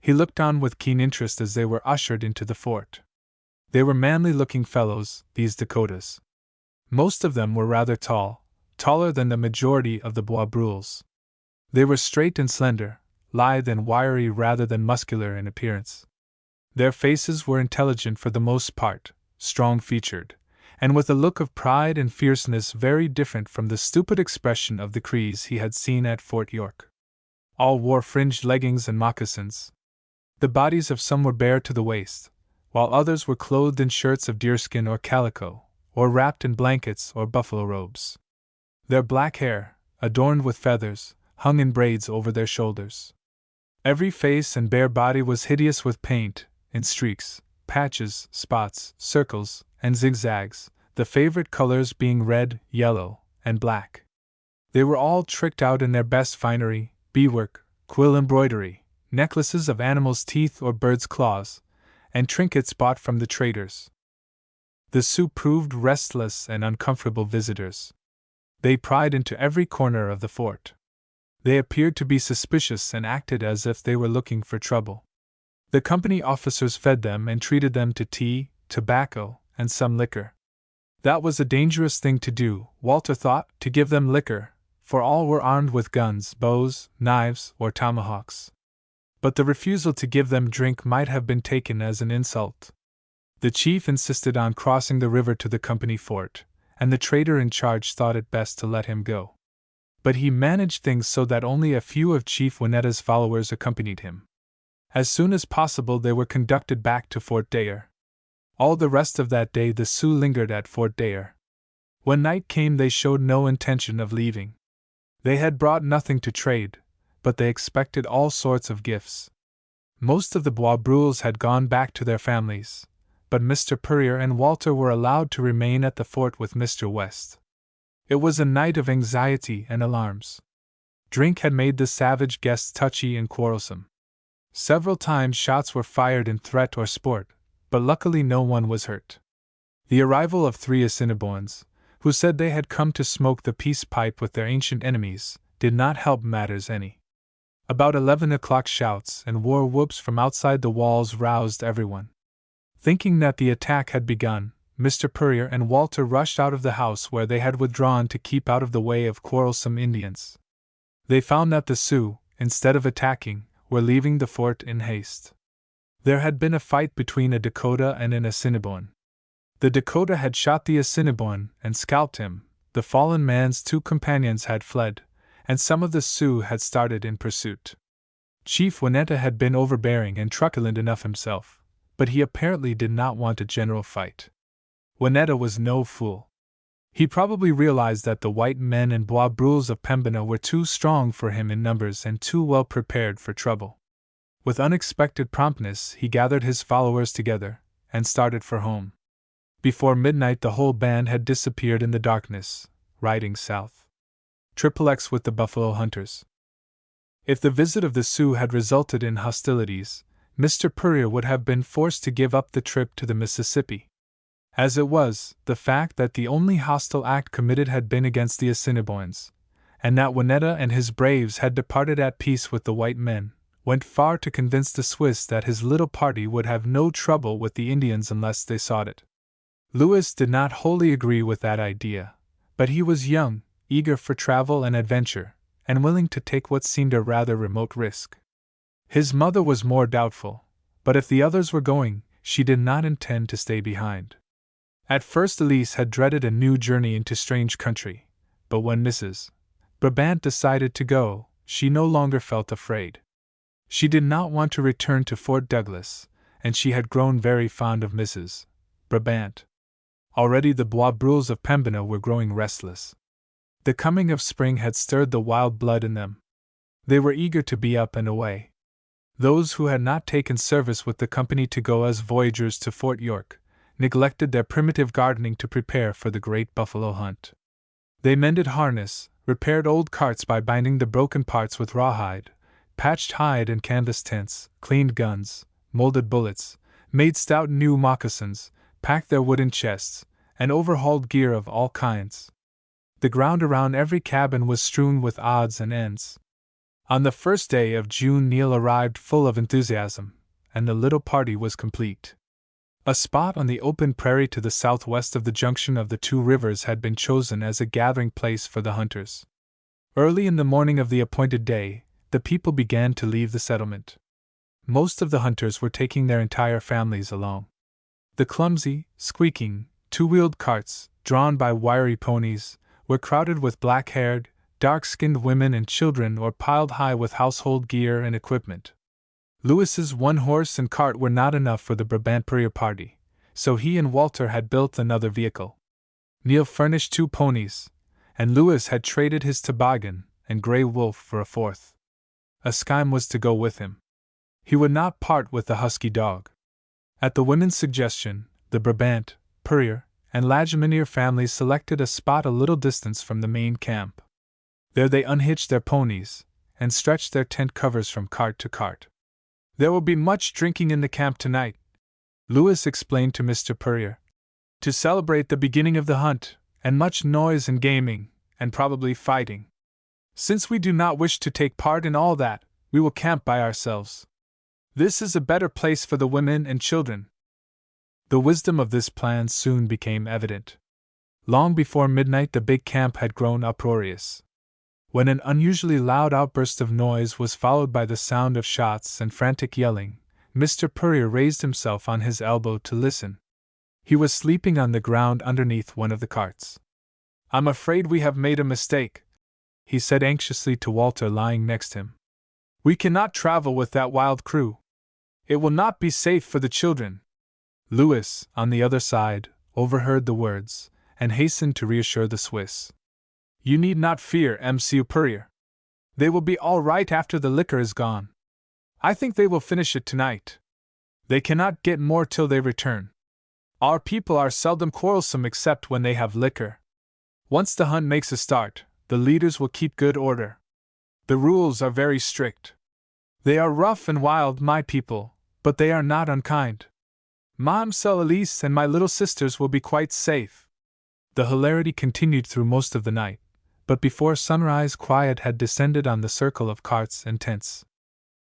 A: He looked on with keen interest as they were ushered into the fort. They were manly-looking fellows, these Dakotas. Most of them were rather tall, taller than the majority of the Bois Brules. They were straight and slender, lithe and wiry rather than muscular in appearance. Their faces were intelligent for the most part, strong-featured, and with a look of pride and fierceness very different from the stupid expression of the Crees he had seen at Fort York. All wore fringed leggings and moccasins. The bodies of some were bare to the waist, while others were clothed in shirts of deerskin or calico, or wrapped in blankets or buffalo robes. Their black hair, adorned with feathers, hung in braids over their shoulders. Every face and bare body was hideous with paint, in streaks, patches, spots, circles, and zigzags, the favorite colors being red, yellow, and black. They were all tricked out in their best finery, beadwork, quill embroidery, necklaces of animals' teeth or birds' claws, and trinkets bought from the traders. The Sioux proved restless and uncomfortable visitors. They pried into every corner of the fort. They appeared to be suspicious and acted as if they were looking for trouble. The company officers fed them and treated them to tea, tobacco, and some liquor. That was a dangerous thing to do, Walter thought, to give them liquor, for all were armed with guns, bows, knives, or tomahawks. But the refusal to give them drink might have been taken as an insult. The chief insisted on crossing the river to the company fort, and the trader in charge thought it best to let him go. But he managed things so that only a few of Chief Winnetta's followers accompanied him. As soon as possible they were conducted back to Fort Dare. All the rest of that day the Sioux lingered at Fort Dare. When night came they showed no intention of leaving. They had brought nothing to trade, but they expected all sorts of gifts. Most of the Bois Brules had gone back to their families, but Mr. Purrier and Walter were allowed to remain at the fort with Mr. West. It was a night of anxiety and alarms. Drink had made the savage guests touchy and quarrelsome. Several times shots were fired in threat or sport, but luckily no one was hurt. The arrival of 3 Assiniboines, who said they had come to smoke the peace pipe with their ancient enemies, did not help matters any. About 11 o'clock shouts and war whoops from outside the walls roused everyone. Thinking that the attack had begun, Mr. Purrier and Walter rushed out of the house where they had withdrawn to keep out of the way of quarrelsome Indians. They found that the Sioux, instead of attacking, were leaving the fort in haste. There had been a fight between a Dakota and an Assiniboine. The Dakota had shot the Assiniboine and scalped him, the fallen man's 2 companions had fled, and some of the Sioux had started in pursuit. Chief Winnetta had been overbearing and truculent enough himself, but he apparently did not want a general fight. Winnetta was no fool. He probably realized that the white men and Bois Brules of Pembina were too strong for him in numbers and too well prepared for trouble. With unexpected promptness he gathered his followers together, and started for home. Before midnight the whole band had disappeared in the darkness, riding south. XXX with the buffalo hunters. If the visit of the Sioux had resulted in hostilities, Mr. Purrier would have been forced to give up the trip to the Mississippi. As it was, the fact that the only hostile act committed had been against the Assiniboines, and that Winnetta and his braves had departed at peace with the white men, went far to convince the Swiss that his little party would have no trouble with the Indians unless they sought it. Louis did not wholly agree with that idea, but he was young, eager for travel and adventure, and willing to take what seemed a rather remote risk. His mother was more doubtful, but if the others were going, she did not intend to stay behind. At first Elise had dreaded a new journey into strange country, but when Mrs. Brabant decided to go, she no longer felt afraid. She did not want to return to Fort Douglas, and she had grown very fond of Mrs. Brabant. Already the Bois Brules of Pembina were growing restless. The coming of spring had stirred the wild blood in them. They were eager to be up and away. Those who had not taken service with the company to go as voyagers to Fort York neglected their primitive gardening to prepare for the great buffalo hunt. They mended harness, repaired old carts by binding the broken parts with rawhide, patched hide and canvas tents, cleaned guns, molded bullets, made stout new moccasins, packed their wooden chests, and overhauled gear of all kinds. The ground around every cabin was strewn with odds and ends. On the first day of June Neil arrived full of enthusiasm, and the little party was complete. A spot on the open prairie to the southwest of the junction of the two rivers had been chosen as a gathering place for the hunters. Early in the morning of the appointed day, the people began to leave the settlement. Most of the hunters were taking their entire families along. The clumsy, squeaking, two-wheeled carts, drawn by wiry ponies, were crowded with black-haired, dark-skinned women and children or piled high with household gear and equipment. Lewis's one horse and cart were not enough for the Brabant Purrier party, so he and Walter had built another vehicle. Neil furnished 2 ponies, and Lewis had traded his toboggan and Grey Wolf for a fourth. A Skime was to go with him. He would not part with the husky dog. At the women's suggestion, the Brabant, Purrier, and Lagiminier families selected a spot a little distance from the main camp. There they unhitched their ponies, and stretched their tent covers from cart to cart. "There will be much drinking in the camp tonight," Lewis explained to Mr. Purrier, "to celebrate the beginning of the hunt, and much noise and gaming, and probably fighting. Since we do not wish to take part in all that, we will camp by ourselves. This is a better place for the women and children." The wisdom of this plan soon became evident. Long before midnight the big camp had grown uproarious. When an unusually loud outburst of noise was followed by the sound of shots and frantic yelling, Mr. Purrier raised himself on his elbow to listen. He was sleeping on the ground underneath one of the carts. "I'm afraid we have made a mistake," he said anxiously to Walter lying next him. "We cannot travel with that wild crew. It will not be safe for the children." Lewis, on the other side, overheard the words, and hastened to reassure the Swiss. "You need not fear, Monsieur Purrier. They will be all right after the liquor is gone. I think they will finish it tonight. They cannot get more till they return. Our people are seldom quarrelsome except when they have liquor. Once the hunt makes a start, the leaders will keep good order. The rules are very strict. They are rough and wild, my people, but they are not unkind. Mamselle Elise and my little sisters will be quite safe." The hilarity continued through most of the night, but before sunrise quiet had descended on the circle of carts and tents.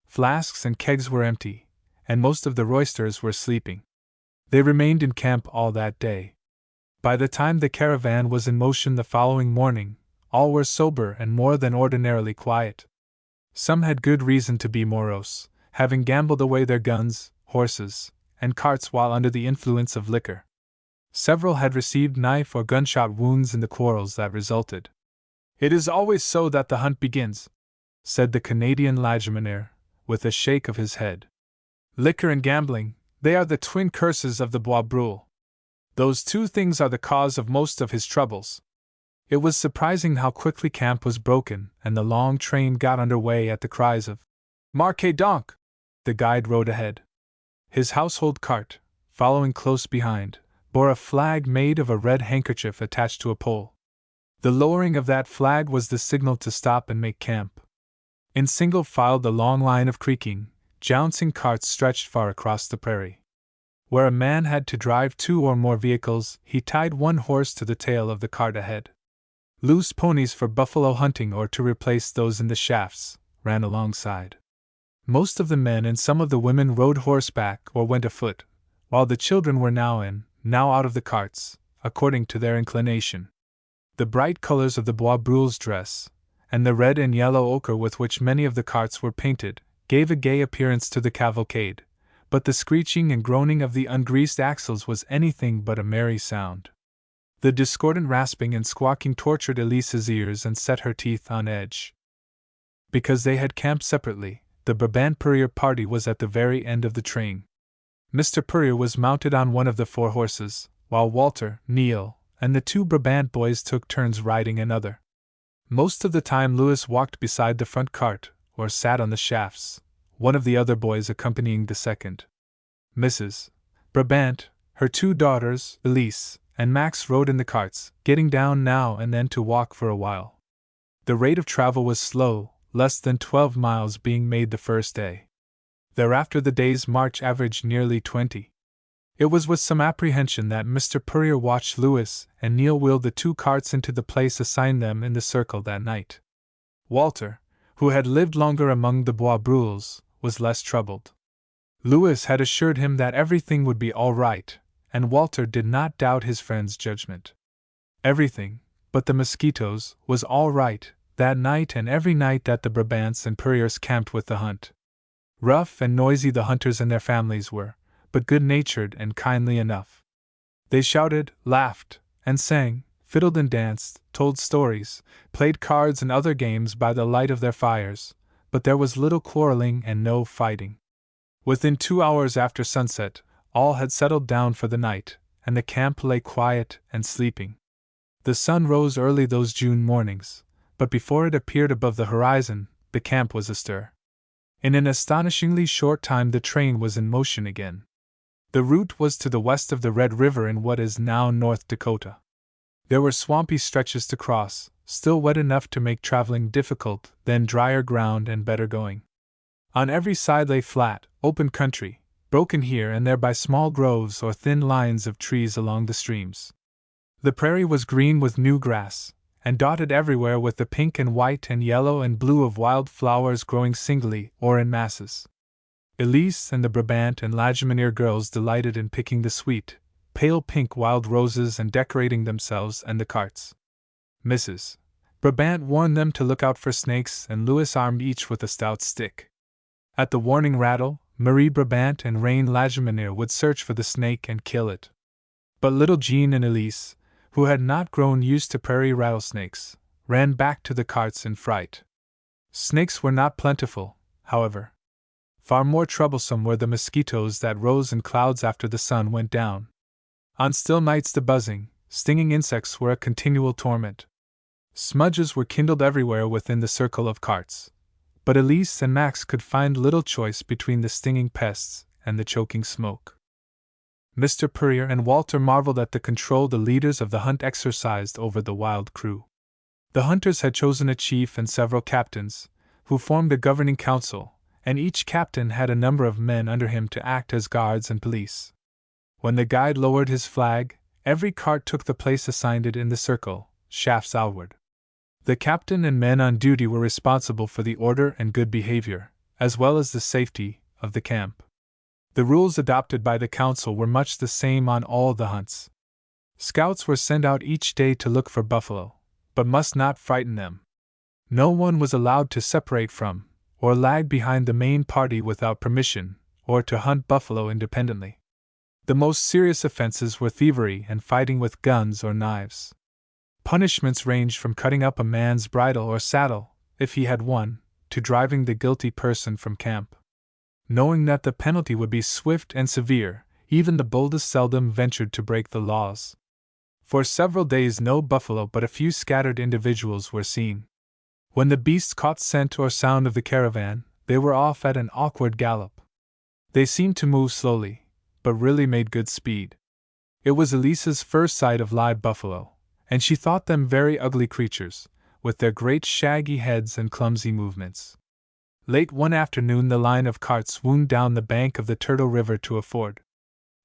A: Flasks and kegs were empty, and most of the roisters were sleeping. They remained in camp all that day. By the time the caravan was in motion the following morning, all were sober and more than ordinarily quiet. Some had good reason to be morose, having gambled away their guns, horses, and carts while under the influence of liquor. Several had received knife or gunshot wounds in the quarrels that resulted. "It is always so that the hunt begins," said the Canadian Lagiminier, with a shake of his head. "Liquor and gambling, they are the twin curses of the Bois Brule. Those 2 things are the cause of most of his troubles." It was surprising how quickly camp was broken, and the long train got under way at the cries of "Marquez donc!" The guide rode ahead. His household cart, following close behind, bore a flag made of a red handkerchief attached to a pole. The lowering of that flag was the signal to stop and make camp. In single file the long line of creaking, jouncing carts stretched far across the prairie. Where a man had to drive 2 or more vehicles, he tied one horse to the tail of the cart ahead. Loose ponies for buffalo hunting or to replace those in the shafts ran alongside. Most of the men and some of the women rode horseback or went afoot, while the children were now in, now out of the carts, according to their inclination. The bright colors of the Bois Brule's dress, and the red and yellow ochre with which many of the carts were painted, gave a gay appearance to the cavalcade, but the screeching and groaning of the ungreased axles was anything but a merry sound. The discordant rasping and squawking tortured Elise's ears and set her teeth on edge. Because they had camped separately, the Brabant Purrier party was at the very end of the train. Mr. Purrier was mounted on one of the 4 horses, while Walter, Neil, and the 2 Brabant boys took turns riding another. Most of the time Louis walked beside the front cart, or sat on the shafts, one of the other boys accompanying the second. Mrs. Brabant, her 2 daughters, Elise and Max, rode in the carts, getting down now and then to walk for a while. The rate of travel was slow, less than 12 miles being made the first day. Thereafter the day's march averaged nearly 20. It was with some apprehension that Mr. Purrier watched Louis and Neil wheel the 2 carts into the place assigned them in the circle that night. Walter, who had lived longer among the Bois Brules, was less troubled. Louis had assured him that everything would be all right, and Walter did not doubt his friend's judgment. Everything, but the mosquitoes, was all right that night and every night that the Brabants and Purriers camped with the hunt. Rough and noisy the hunters and their families were, but good-natured and kindly enough. They shouted, laughed, and sang, fiddled and danced, told stories, played cards and other games by the light of their fires, but there was little quarreling and no fighting. Within 2 hours after sunset, all had settled down for the night, and the camp lay quiet and sleeping. The sun rose early those June mornings, but before it appeared above the horizon, the camp was astir. In an astonishingly short time the train was in motion again. The route was to the west of the Red River in what is now North Dakota. There were swampy stretches to cross, still wet enough to make traveling difficult, then drier ground and better going. On every side lay flat, open country, broken here and there by small groves or thin lines of trees along the streams. The prairie was green with new grass, and dotted everywhere with the pink and white and yellow and blue of wild flowers growing singly or in masses. Elise and the Brabant and Lagiminier girls delighted in picking the sweet, pale pink wild roses and decorating themselves and the carts. Mrs. Brabant warned them to look out for snakes, and Louis armed each with a stout stick. At the warning rattle, Marie Brabant and Rain Lagiminier would search for the snake and kill it. But little Jean and Elise, who had not grown used to prairie rattlesnakes, ran back to the carts in fright. Snakes were not plentiful, however. Far more troublesome were the mosquitoes that rose in clouds after the sun went down. On still nights the buzzing, stinging insects were a continual torment. Smudges were kindled everywhere within the circle of carts, but Elise and Max could find little choice between the stinging pests and the choking smoke. Mr. Purrier and Walter marveled at the control the leaders of the hunt exercised over the wild crew. The hunters had chosen a chief and several captains, who formed a governing council, and each captain had a number of men under him to act as guards and police. When the guide lowered his flag, every cart took the place assigned it in the circle, shafts outward. The captain and men on duty were responsible for the order and good behavior, as well as the safety, of the camp. The rules adopted by the council were much the same on all the hunts. Scouts were sent out each day to look for buffalo, but must not frighten them. No one was allowed to separate from, or lag behind the main party without permission, or to hunt buffalo independently. The most serious offenses were thievery and fighting with guns or knives. Punishments ranged from cutting up a man's bridle or saddle, if he had one, to driving the guilty person from camp. Knowing that the penalty would be swift and severe, even the boldest seldom ventured to break the laws. For several days no buffalo but a few scattered individuals were seen. When the beasts caught scent or sound of the caravan, they were off at an awkward gallop. They seemed to move slowly, but really made good speed. It was Elise's first sight of live buffalo, and she thought them very ugly creatures, with their great shaggy heads and clumsy movements. Late one afternoon the line of carts wound down the bank of the Turtle River to a ford.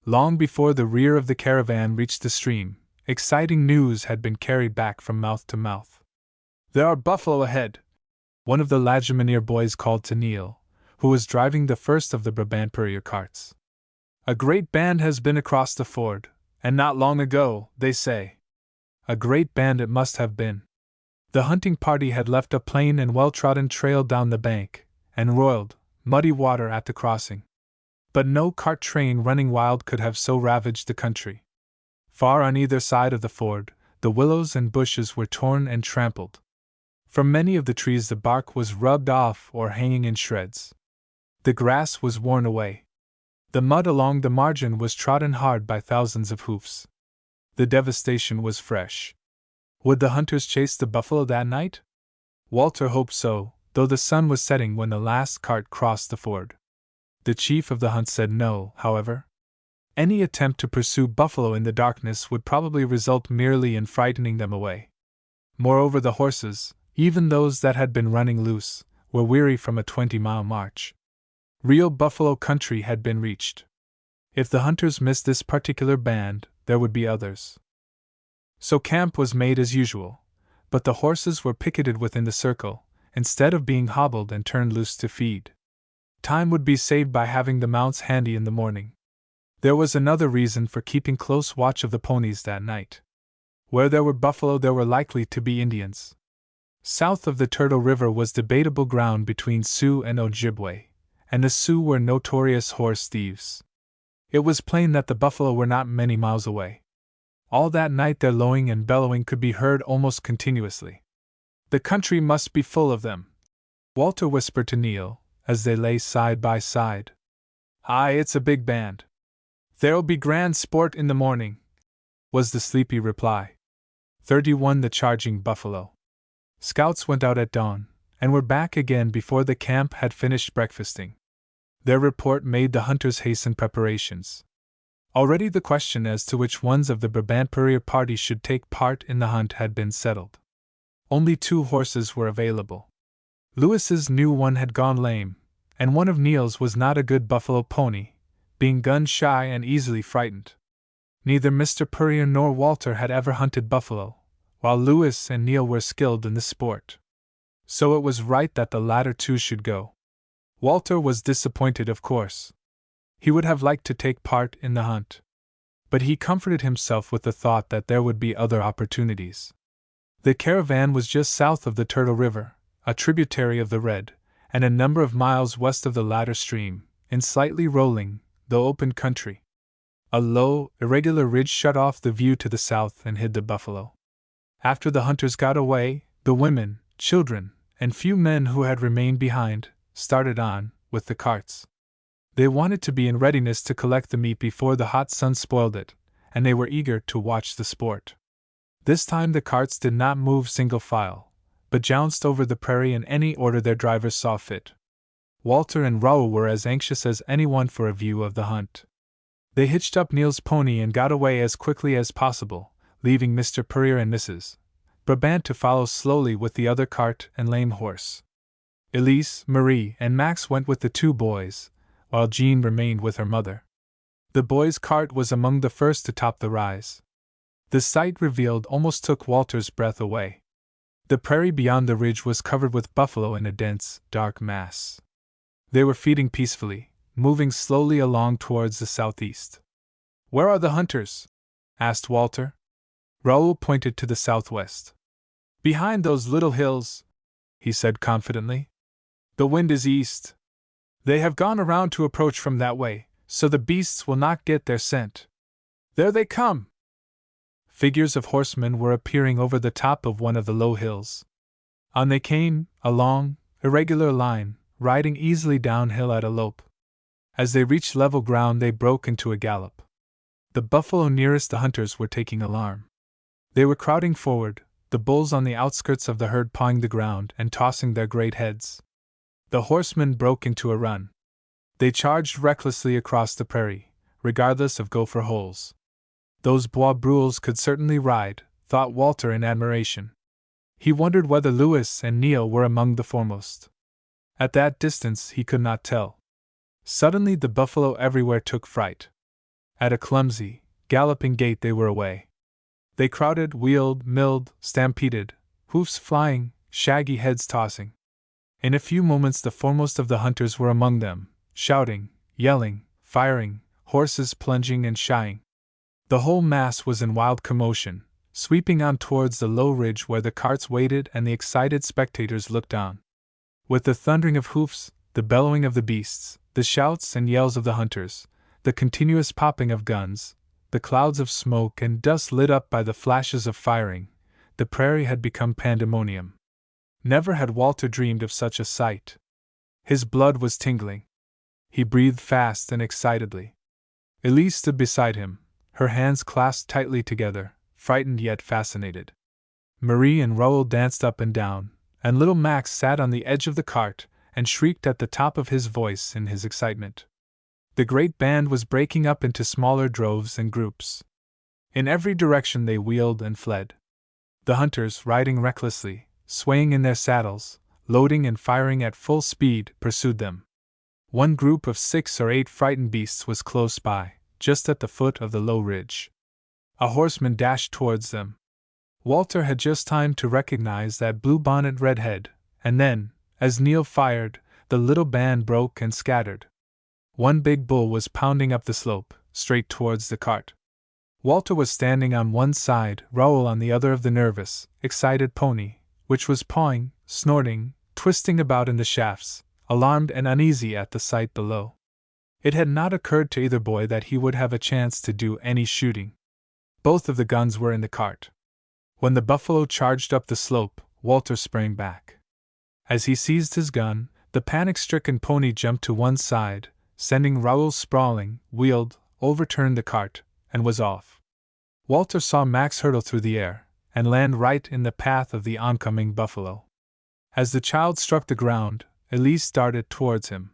A: Long before the rear of the caravan reached the stream, exciting news had been carried back from mouth to mouth. "There are buffalo ahead," one of the Lagiminier boys called to Neil, who was driving the first of the Brabant Purrier carts. "A great band has been across the ford, and not long ago, they say." A great band it must have been. The hunting party had left a plain and well-trodden trail down the bank, and roiled, muddy water at the crossing. But no cart train running wild could have so ravaged the country. Far on either side of the ford, the willows and bushes were torn and trampled. From many of the trees the bark was rubbed off or hanging in shreds. The grass was worn away. The mud along the margin was trodden hard by thousands of hoofs. The devastation was fresh. Would the hunters chase the buffalo that night? Walter hoped so, though the sun was setting when the last cart crossed the ford. The chief of the hunt said no, however. Any attempt to pursue buffalo in the darkness would probably result merely in frightening them away. Moreover, the horses, even those that had been running loose, were weary from a 20-mile march. Real buffalo country had been reached. If the hunters missed this particular band, there would be others. So camp was made as usual, but the horses were picketed within the circle, instead of being hobbled and turned loose to feed. Time would be saved by having the mounts handy in the morning. There was another reason for keeping close watch of the ponies that night. Where there were buffalo, there were likely to be Indians. South of the Turtle River was debatable ground between Sioux and Ojibwe, and the Sioux were notorious horse thieves. It was plain that the buffalo were not many miles away. All that night their lowing and bellowing could be heard almost continuously. The country must be full of them, Walter whispered to Neil, as they lay side by side. Aye, it's a big band. There'll be grand sport in the morning, was the sleepy reply. 31 The charging buffalo. Scouts went out at dawn, and were back again before the camp had finished breakfasting. Their report made the hunters hasten preparations. Already the question as to which ones of the Brabant Purrier party should take part in the hunt had been settled. Only 2 horses were available. Lewis's new one had gone lame, and one of Neil's was not a good buffalo pony, being gun-shy and easily frightened. Neither Mr. Purrier nor Walter had ever hunted buffalo, while Lewis and Neil were skilled in the sport. So it was right that the latter 2 should go. Walter was disappointed, of course. He would have liked to take part in the hunt. But he comforted himself with the thought that there would be other opportunities. The caravan was just south of the Turtle River, a tributary of the Red, and a number of miles west of the latter stream, in slightly rolling, though open country. A low, irregular ridge shut off the view to the south and hid the buffalo. After the hunters got away, the women, children, and few men who had remained behind, started on, with the carts. They wanted to be in readiness to collect the meat before the hot sun spoiled it, and they were eager to watch the sport. This time the carts did not move single file, but jounced over the prairie in any order their drivers saw fit. Walter and Raoul were as anxious as anyone for a view of the hunt. They hitched up Neil's pony and got away as quickly as possible, leaving Mr. Purrier and Mrs. Brabant to follow slowly with the other cart and lame horse. Elise, Marie, and Max went with the 2 boys, while Jean remained with her mother. The boys' cart was among the first to top the rise. The sight revealed almost took Walter's breath away. The prairie beyond the ridge was covered with buffalo in a dense, dark mass. They were feeding peacefully, moving slowly along towards the southeast. Where are the hunters? Asked Walter. Raoul pointed to the southwest. Behind those little hills, he said confidently. The wind is east. They have gone around to approach from that way, so the beasts will not get their scent. There they come! Figures of horsemen were appearing over the top of one of the low hills. On they came, a long, irregular line, riding easily downhill at a lope. As they reached level ground, they broke into a gallop. The buffalo nearest the hunters were taking alarm. They were crowding forward, the bulls on the outskirts of the herd pawing the ground and tossing their great heads. The horsemen broke into a run. They charged recklessly across the prairie, regardless of gopher holes. Those Bois Brules could certainly ride, thought Walter in admiration. He wondered whether Lewis and Neil were among the foremost. At that distance he could not tell. Suddenly the buffalo everywhere took fright. At a clumsy, galloping gait they were away. They crowded, wheeled, milled, stampeded, hoofs flying, shaggy heads tossing. In a few moments the foremost of the hunters were among them, shouting, yelling, firing, horses plunging and shying. The whole mass was in wild commotion, sweeping on towards the low ridge where the carts waited and the excited spectators looked on. With the thundering of hoofs, the bellowing of the beasts, the shouts and yells of the hunters, the continuous popping of guns, the clouds of smoke and dust lit up by the flashes of firing, the prairie had become pandemonium. Never had Walter dreamed of such a sight. His blood was tingling. He breathed fast and excitedly. Elise stood beside him, her hands clasped tightly together, frightened yet fascinated. Marie and Raoul danced up and down, and little Max sat on the edge of the cart and shrieked at the top of his voice in his excitement. The great band was breaking up into smaller droves and groups. In every direction they wheeled and fled. The hunters, riding recklessly, swaying in their saddles, loading and firing at full speed, pursued them. One group of 6 or 8 frightened beasts was close by, just at the foot of the low ridge. A horseman dashed towards them. Walter had just time to recognize that blue-bonnet redhead, and then, as Neil fired, the little band broke and scattered. One big bull was pounding up the slope, straight towards the cart. Walter was standing on one side, Raoul on the other of the nervous, excited pony, which was pawing, snorting, twisting about in the shafts, alarmed and uneasy at the sight below. It had not occurred to either boy that he would have a chance to do any shooting. Both of the guns were in the cart. When the buffalo charged up the slope, Walter sprang back. As he seized his gun, the panic-stricken pony jumped to one side, sending Raoul sprawling, wheeled, overturned the cart, and was off. Walter saw Max hurtle through the air, and land right in the path of the oncoming buffalo. As the child struck the ground, Elise darted towards him.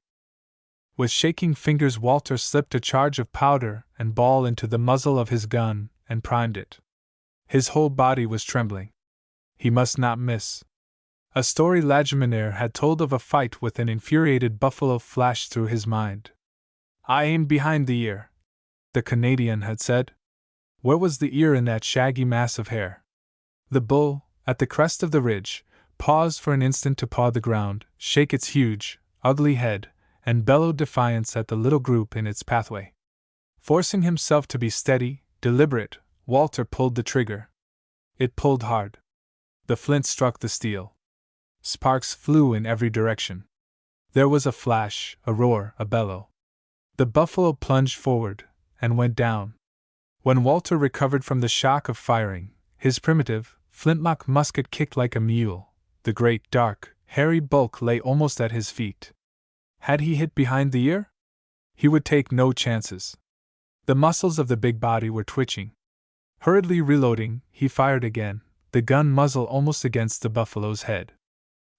A: With shaking fingers Walter slipped a charge of powder and ball into the muzzle of his gun, and primed it. His whole body was trembling. He must not miss. A story Lajeminaire had told of a fight with an infuriated buffalo flashed through his mind. "I aimed behind the ear," the Canadian had said. Where was the ear in that shaggy mass of hair? The bull, at the crest of the ridge, paused for an instant to paw the ground, shake its huge, ugly head, and bellow defiance at the little group in its pathway. Forcing himself to be steady, deliberate, Walter pulled the trigger. It pulled hard. The flint struck the steel. Sparks flew in every direction. There was a flash, a roar, a bellow. The buffalo plunged forward, and went down. When Walter recovered from the shock of firing, his primitive, flintlock musket kicked like a mule. The great, dark, hairy bulk lay almost at his feet. Had he hit behind the ear? He would take no chances. The muscles of the big body were twitching. Hurriedly reloading, he fired again, the gun muzzle almost against the buffalo's head.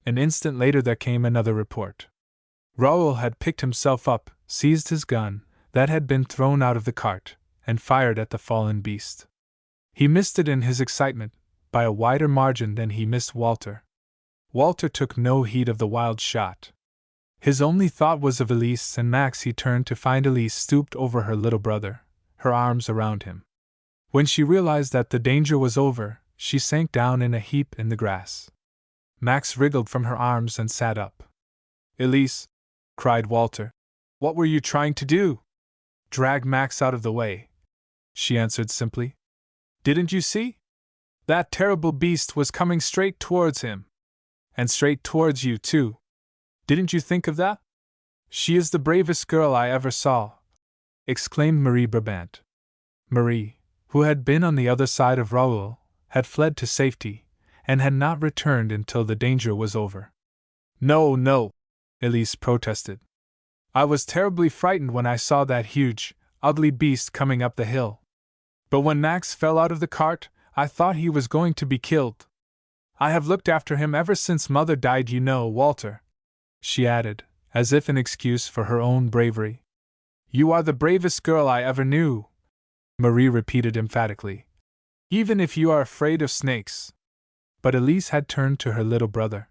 A: An instant later there came another report. Raoul had picked himself up, seized his gun, that had been thrown out of the cart, and fired at the fallen beast. He missed it in his excitement, by a wider margin than he missed Walter. Walter took no heed of the wild shot. His only thought was of Elise and Max. He turned to find Elise stooped over her little brother, her arms around him. When she realized that the danger was over, she sank down in a heap in the grass. Max wriggled from her arms and sat up. "Elise," cried Walter, "what were you trying to do?" "Drag Max out of the way," she answered simply. "Didn't you see? That terrible beast was coming straight towards him. And straight towards you, too. Didn't you think of that?" "She is the bravest girl I ever saw," exclaimed Marie Brabant. Marie, who had been on the other side of Raoul, had fled to safety, and had not returned until the danger was over. "No, no," Elise protested. "I was terribly frightened when I saw that huge, ugly beast coming up the hill. But when Max fell out of the cart, I thought he was going to be killed. I have looked after him ever since Mother died, you know, Walter," she added, as if in excuse for her own bravery. "You are the bravest girl I ever knew," Marie repeated emphatically, "even if you are afraid of snakes." But Elise had turned to her little brother.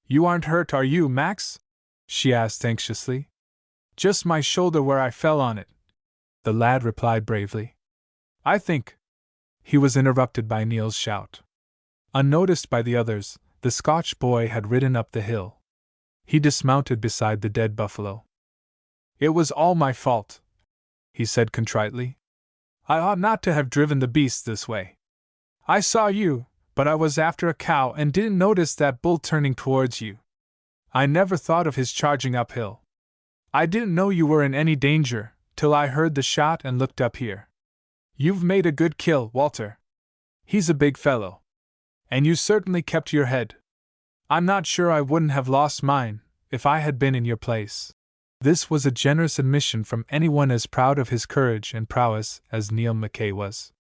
A: "You aren't hurt, are you, Max?" she asked anxiously. "Just my shoulder where I fell on it," the lad replied bravely. "I think—" He was interrupted by Neil's shout. Unnoticed by the others, the Scotch boy had ridden up the hill. He dismounted beside the dead buffalo. "It was all my fault," he said contritely. "I ought not to have driven the beast this way. I saw you, but I was after a cow and didn't notice that bull turning towards you. I never thought of his charging uphill. I didn't know you were in any danger, till I heard the shot and looked up here. You've made a good kill, Walter. He's a big fellow. And you certainly kept your head. I'm not sure I wouldn't have lost mine, if I had been in your place." This was a generous admission from anyone as proud of his courage and prowess as Neil Mackay was.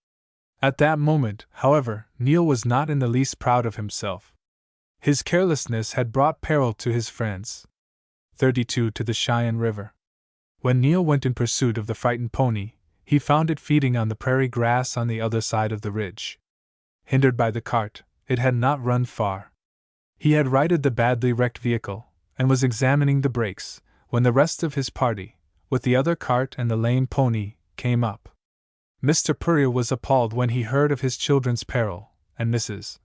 A: At that moment, however, Neil was not in the least proud of himself. His carelessness had brought peril to his friends. 32 To the Cheyenne River. When Neil went in pursuit of the frightened pony, he found it feeding on the prairie grass on the other side of the ridge. Hindered by the cart, it had not run far. He had righted the badly wrecked vehicle, and was examining the brakes, when the rest of his party, with the other cart and the lame pony, came up. Mr. Purrier was appalled when he heard of his children's peril, and Mrs.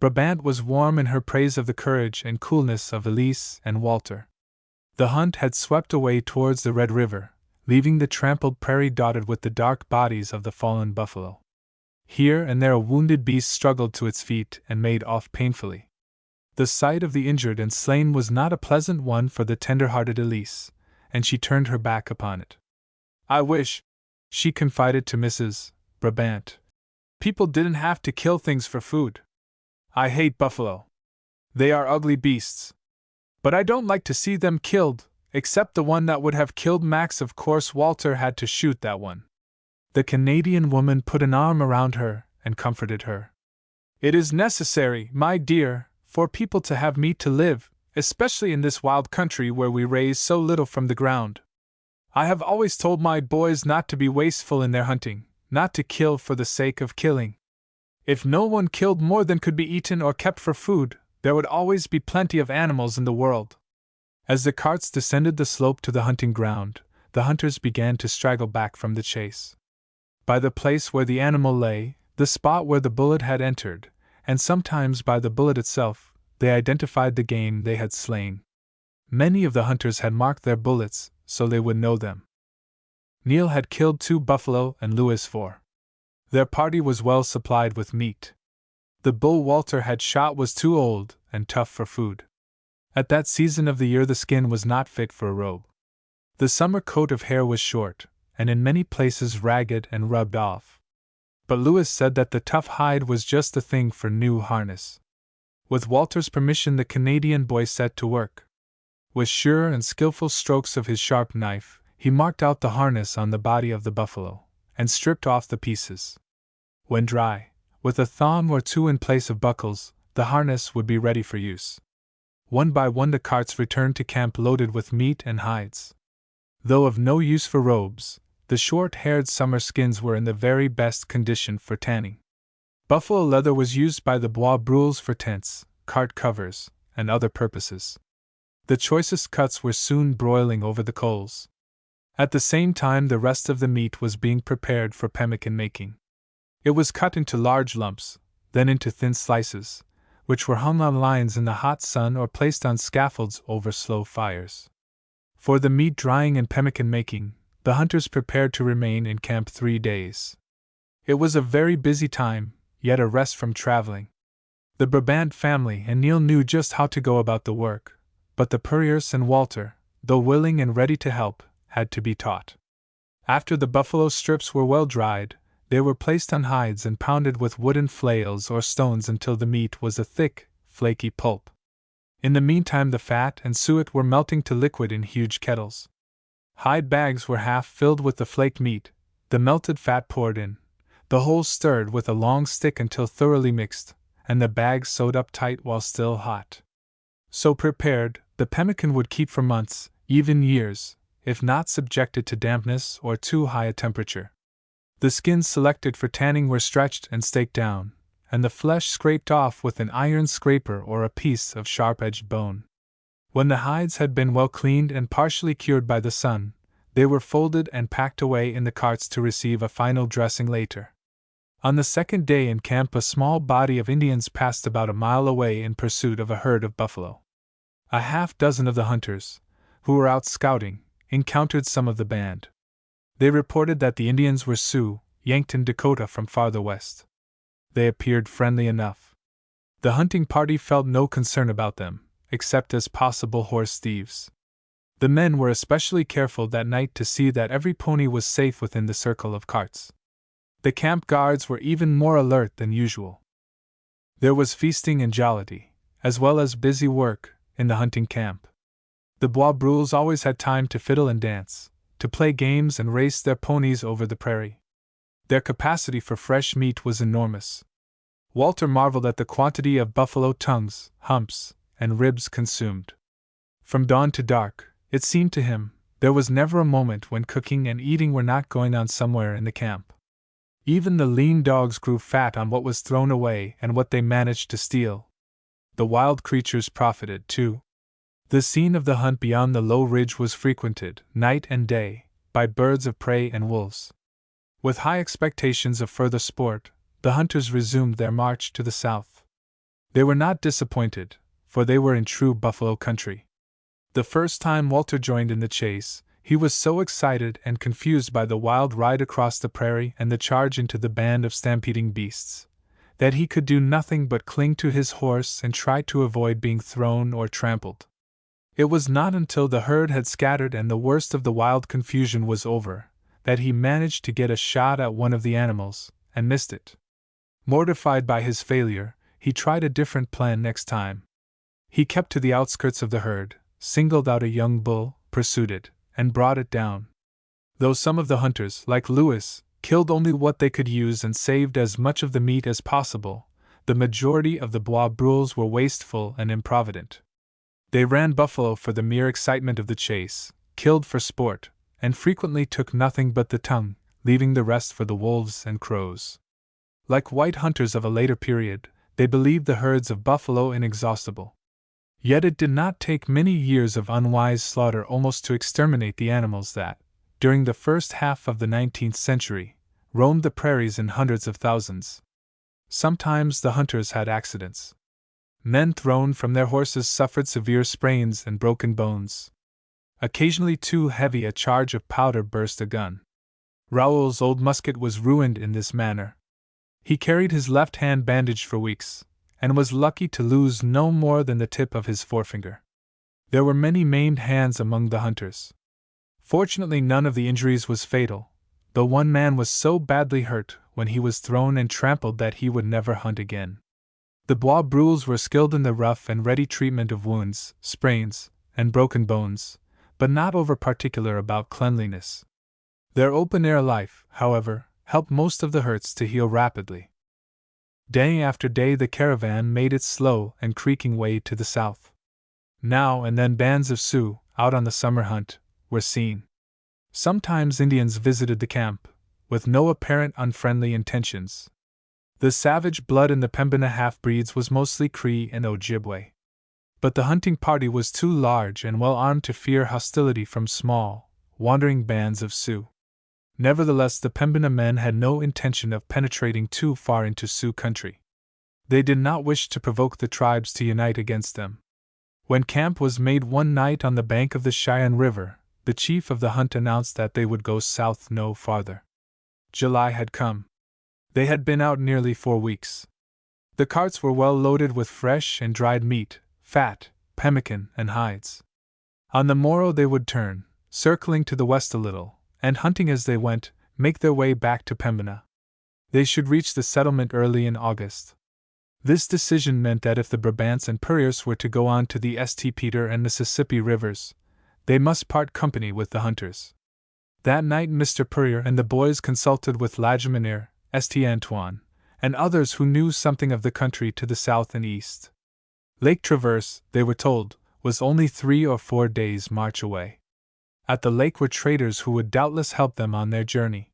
A: Brabant was warm in her praise of the courage and coolness of Elise and Walter. The hunt had swept away towards the Red River, leaving the trampled prairie dotted with the dark bodies of the fallen buffalo. Here and there a wounded beast struggled to its feet and made off painfully. The sight of the injured and slain was not a pleasant one for the tender-hearted Elise, and she turned her back upon it. "I wish," she confided to Mrs. Brabant, "people didn't have to kill things for food. I hate buffalo. They are ugly beasts. But I don't like to see them killed, except the one that would have killed Max. Of course Walter had to shoot that one." The Canadian woman put an arm around her and comforted her. "It is necessary, my dear, for people to have meat to live, especially in this wild country where we raise so little from the ground. I have always told my boys not to be wasteful in their hunting, not to kill for the sake of killing. If no one killed more than could be eaten or kept for food, there would always be plenty of animals in the world." As the carts descended the slope to the hunting ground, the hunters began to straggle back from the chase. By the place where the animal lay, the spot where the bullet had entered, and sometimes by the bullet itself, they identified the game they had slain. Many of the hunters had marked their bullets, so they would know them. Neil had killed 2 buffalo and Lewis 4. Their party was well supplied with meat. The bull Walter had shot was too old and tough for food. At that season of the year the skin was not fit for a robe. The summer coat of hair was short, and in many places ragged and rubbed off. But Lewis said that the tough hide was just the thing for new harness. With Walter's permission the Canadian boy set to work. With sure and skillful strokes of his sharp knife, he marked out the harness on the body of the buffalo, and stripped off the pieces. When dry, with a thong or 2 in place of buckles, the harness would be ready for use. One by one the carts returned to camp loaded with meat and hides. Though of no use for robes, the short-haired summer skins were in the very best condition for tanning. Buffalo leather was used by the Bois Brules for tents, cart covers, and other purposes. The choicest cuts were soon broiling over the coals. At the same time the rest of the meat was being prepared for pemmican making. It was cut into large lumps, then into thin slices, which were hung on lines in the hot sun or placed on scaffolds over slow fires. For the meat drying and pemmican making, the hunters prepared to remain in camp 3 days. It was a very busy time, yet a rest from traveling. The Brabant family and Neil knew just how to go about the work, but the Purriers and Walter, though willing and ready to help, had to be taught. After the buffalo strips were well dried, they were placed on hides and pounded with wooden flails or stones until the meat was a thick, flaky pulp. In the meantime the fat and suet were melting to liquid in huge kettles. Hide bags were half filled with the flaked meat, the melted fat poured in, the whole stirred with a long stick until thoroughly mixed, and the bags sewed up tight while still hot. So prepared, the pemmican would keep for months, even years, if not subjected to dampness or too high a temperature. The skins selected for tanning were stretched and staked down, and the flesh scraped off with an iron scraper or a piece of sharp-edged bone. When the hides had been well cleaned and partially cured by the sun, they were folded and packed away in the carts to receive a final dressing later. On the second day in camp a small body of Indians passed about a mile away in pursuit of a herd of buffalo. A half-dozen of the hunters, who were out scouting, encountered some of the band. They reported that the Indians were Sioux, Yankton, Dakota from farther west. They appeared friendly enough. The hunting party felt no concern about them, except as possible horse thieves. The men were especially careful that night to see that every pony was safe within the circle of carts. The camp guards were even more alert than usual. There was feasting and jollity, as well as busy work, in the hunting camp. The Bois Brules always had time to fiddle and dance, to play games and race their ponies over the prairie. Their capacity for fresh meat was enormous. Walter marveled at the quantity of buffalo tongues, humps, and ribs consumed. From dawn to dark, it seemed to him, there was never a moment when cooking and eating were not going on somewhere in the camp. Even the lean dogs grew fat on what was thrown away and what they managed to steal. The wild creatures profited, too. The scene of the hunt beyond the low ridge was frequented, night and day, by birds of prey and wolves. With high expectations of further sport, the hunters resumed their march to the south. They were not disappointed, for they were in true buffalo country. The first time Walter joined in the chase, he was so excited and confused by the wild ride across the prairie and the charge into the band of stampeding beasts, that he could do nothing but cling to his horse and try to avoid being thrown or trampled. It was not until the herd had scattered and the worst of the wild confusion was over, that he managed to get a shot at one of the animals, and missed it. Mortified by his failure, he tried a different plan next time. He kept to the outskirts of the herd, singled out a young bull, pursued it, and brought it down. Though some of the hunters, like Lewis, killed only what they could use and saved as much of the meat as possible, the majority of the Bois Brules were wasteful and improvident. They ran buffalo for the mere excitement of the chase, killed for sport, and frequently took nothing but the tongue, leaving the rest for the wolves and crows. Like white hunters of a later period, they believed the herds of buffalo inexhaustible. Yet it did not take many years of unwise slaughter almost to exterminate the animals that, during the first half of the 19th century, roamed the prairies in hundreds of thousands. Sometimes the hunters had accidents. Men thrown from their horses suffered severe sprains and broken bones. Occasionally too heavy a charge of powder burst a gun. Raoul's old musket was ruined in this manner. He carried his left hand bandaged for weeks, and was lucky to lose no more than the tip of his forefinger. There were many maimed hands among the hunters. Fortunately, none of the injuries was fatal, though one man was so badly hurt when he was thrown and trampled that he would never hunt again. The Bois Brules were skilled in the rough and ready treatment of wounds, sprains, and broken bones, but not over particular about cleanliness. Their open-air life, however, helped most of the hurts to heal rapidly. Day after day the caravan made its slow and creaking way to the south. Now and then bands of Sioux, out on the summer hunt, were seen. Sometimes Indians visited the camp, with no apparent unfriendly intentions. The savage blood in the Pembina half-breeds was mostly Cree and Ojibwe. But the hunting party was too large and well armed to fear hostility from small, wandering bands of Sioux. Nevertheless, the Pembina men had no intention of penetrating too far into Sioux country. They did not wish to provoke the tribes to unite against them. When camp was made one night on the bank of the Cheyenne River, the chief of the hunt announced that they would go south no farther. July had come. They had been out nearly 4 weeks. The carts were well loaded with fresh and dried meat, fat, pemmican, and hides. On the morrow they would turn, circling to the west a little, and hunting as they went, make their way back to Pembina. They should reach the settlement early in August. This decision meant that if the Brabants and Purriers were to go on to the St. Peter and Mississippi rivers, they must part company with the hunters. That night Mr. Purrier and the boys consulted with Lagiminier, St. Antoine, and others who knew something of the country to the south and east. Lake Traverse, they were told, was only 3 or 4 days' march away. At the lake were traders who would doubtless help them on their journey.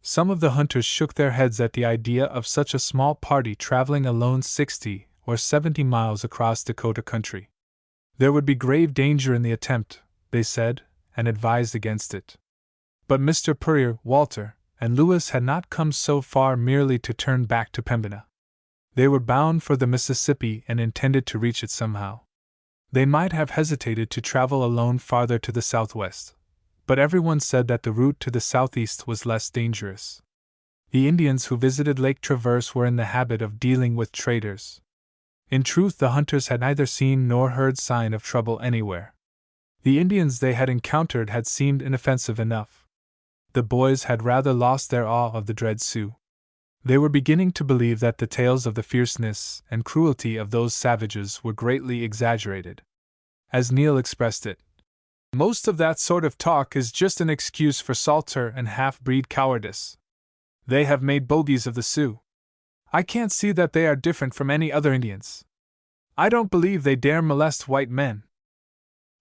A: Some of the hunters shook their heads at the idea of such a small party traveling alone 60 or 70 miles across Dakota country. There would be grave danger in the attempt, they said, and advised against it. But Mr. Purrier, Walter, and Lewis had not come so far merely to turn back to Pembina. They were bound for the Mississippi and intended to reach it somehow. They might have hesitated to travel alone farther to the southwest, but everyone said that the route to the southeast was less dangerous. The Indians who visited Lake Traverse were in the habit of dealing with traders. In truth, the hunters had neither seen nor heard sign of trouble anywhere. The Indians they had encountered had seemed inoffensive enough. The boys had rather lost their awe of the dread Sioux. They were beginning to believe that the tales of the fierceness and cruelty of those savages were greatly exaggerated. As Neil expressed it, Most of that sort of talk is just an excuse for salter and half-breed cowardice. They have made bogies of the Sioux. I can't see that they are different from any other Indians. I don't believe they dare molest white men.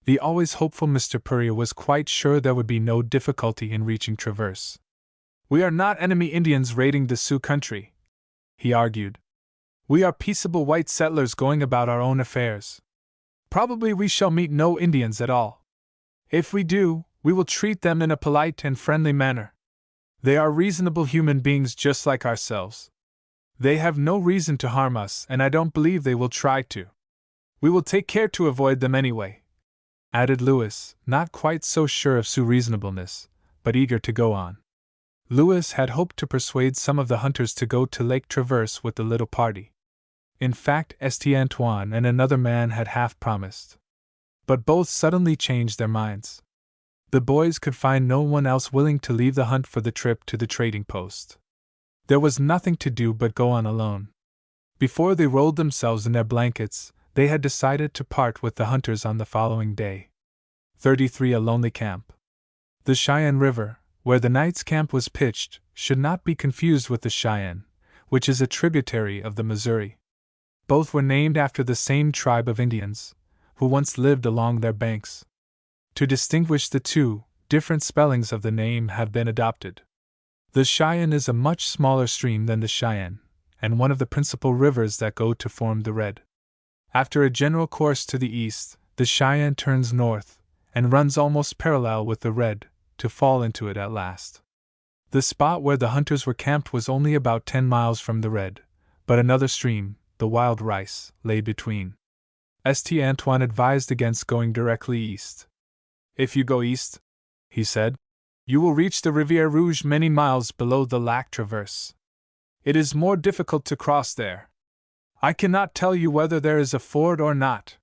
A: The always hopeful Mr. Purrier was quite sure there would be no difficulty in reaching Traverse. We are not enemy Indians raiding the Sioux country, he argued. We are peaceable white settlers going about our own affairs. Probably we shall meet no Indians at all. If we do, we will treat them in a polite and friendly manner. They are reasonable human beings just like ourselves. They have no reason to harm us, and I don't believe they will try to. We will take care to avoid them anyway, added Lewis, not quite so sure of Sioux reasonableness, but eager to go on. Lewis had hoped to persuade some of the hunters to go to Lake Traverse with the little party. In fact, St. Antoine and another man had half promised. But both suddenly changed their minds. The boys could find no one else willing to leave the hunt for the trip to the trading post. There was nothing to do but go on alone. Before they rolled themselves in their blankets, they had decided to part with the hunters on the following day. 33. A lonely camp. The Cheyenne River, where the night's camp was pitched, should not be confused with the Cheyenne, which is a tributary of the Missouri. Both were named after the same tribe of Indians, who once lived along their banks. To distinguish the two, different spellings of the name have been adopted. The Cheyenne is a much smaller stream than the Cheyenne, and one of the principal rivers that go to form the Red. After a general course to the east, the Cheyenne turns north, and runs almost parallel with the Red, to fall into it at last. The spot where the hunters were camped was only about 10 miles from the Red, but another stream, the Wild Rice, lay between. St. Antoine advised against going directly east. If you go east, he said, you will reach the Rivière Rouge many miles below the Lac Traverse. It is more difficult to cross there. I cannot tell you whether there is a ford or not.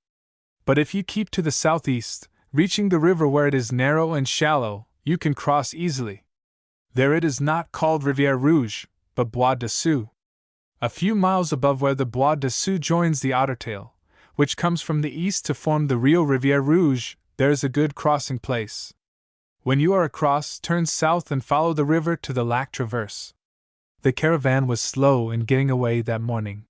A: But if you keep to the southeast, reaching the river where it is narrow and shallow, you can cross easily. There it is not called Rivière Rouge, but Bois de Sioux. A few miles above where the Bois de Sioux joins the Ottertail, which comes from the east to form the Rio Rivière Rouge, there is a good crossing place. When you are across, turn south and follow the river to the Lac Traverse. The caravan was slow in getting away that morning.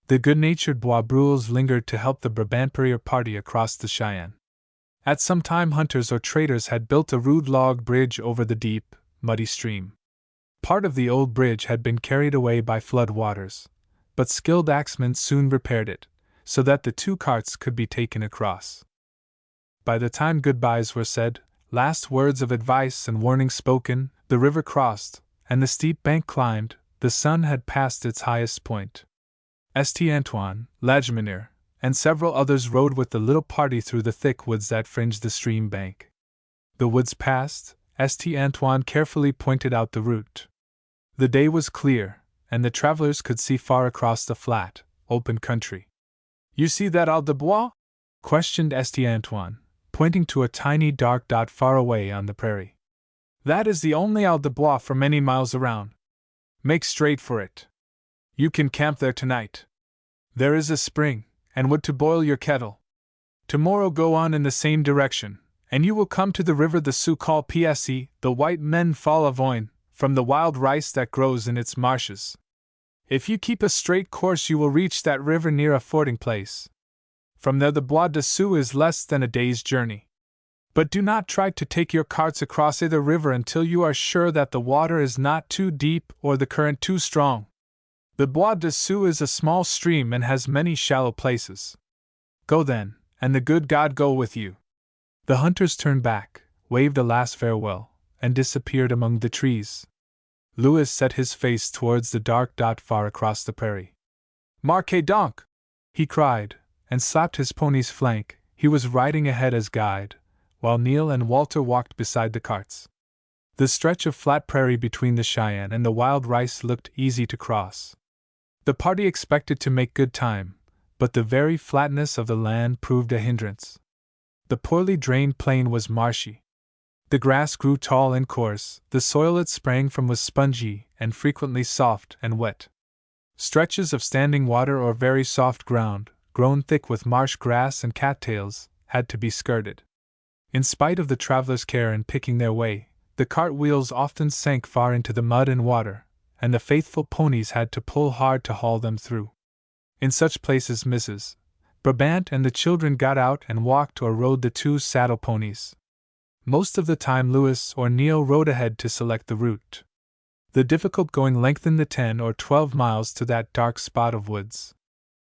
A: The good-natured Bois Brules lingered to help the Brabantpurier party across the Cheyenne. At some time hunters or traders had built a rude log bridge over the deep, muddy stream. Part of the old bridge had been carried away by flood waters, but skilled axemen soon repaired it, so that the two carts could be taken across. By the time goodbyes were said, last words of advice and warning spoken, the river crossed, and the steep bank climbed, the sun had passed its highest point. St. Antoine, Lagiminier, and several others rode with the little party through the thick woods that fringed the stream bank. The woods passed, St. Antoine carefully pointed out the route. The day was clear, and the travelers could see far across the flat, open country. You see that Al de Bois? Questioned St. Antoine, pointing to a tiny dark dot far away on the prairie. That is the only Al de Bois for many miles around. Make straight for it. You can camp there tonight. There is a spring, and wood to boil your kettle. Tomorrow go on in the same direction, and you will come to the river the Sioux call Pse, the white men fall Avoine, from the wild rice that grows in its marshes. If you keep a straight course you will reach that river near a fording place. From there the Bois de Sioux is less than a day's journey. But do not try to take your carts across either river until you are sure that the water is not too deep or the current too strong. The Bois de Sioux is a small stream and has many shallow places. Go then, and the good God go with you. The hunters turned back, waved a last farewell, and disappeared among the trees. Lewis set his face towards the dark dot far across the prairie. Marquez donc! He cried, and slapped his pony's flank. He was riding ahead as guide, while Neil and Walter walked beside the carts. The stretch of flat prairie between the Cheyenne and the wild rice looked easy to cross. The party expected to make good time, but the very flatness of the land proved a hindrance. The poorly drained plain was marshy. The grass grew tall and coarse, the soil it sprang from was spongy and frequently soft and wet. Stretches of standing water or very soft ground, grown thick with marsh grass and cattails, had to be skirted. In spite of the travelers' care in picking their way, the cart wheels often sank far into the mud and water, and the faithful ponies had to pull hard to haul them through. In such places Mrs. Brabant and the children got out and walked or rode the 2 saddle ponies. Most of the time Louis or Neil rode ahead to select the route. The difficult going lengthened the 10 or 12 miles to that dark spot of woods.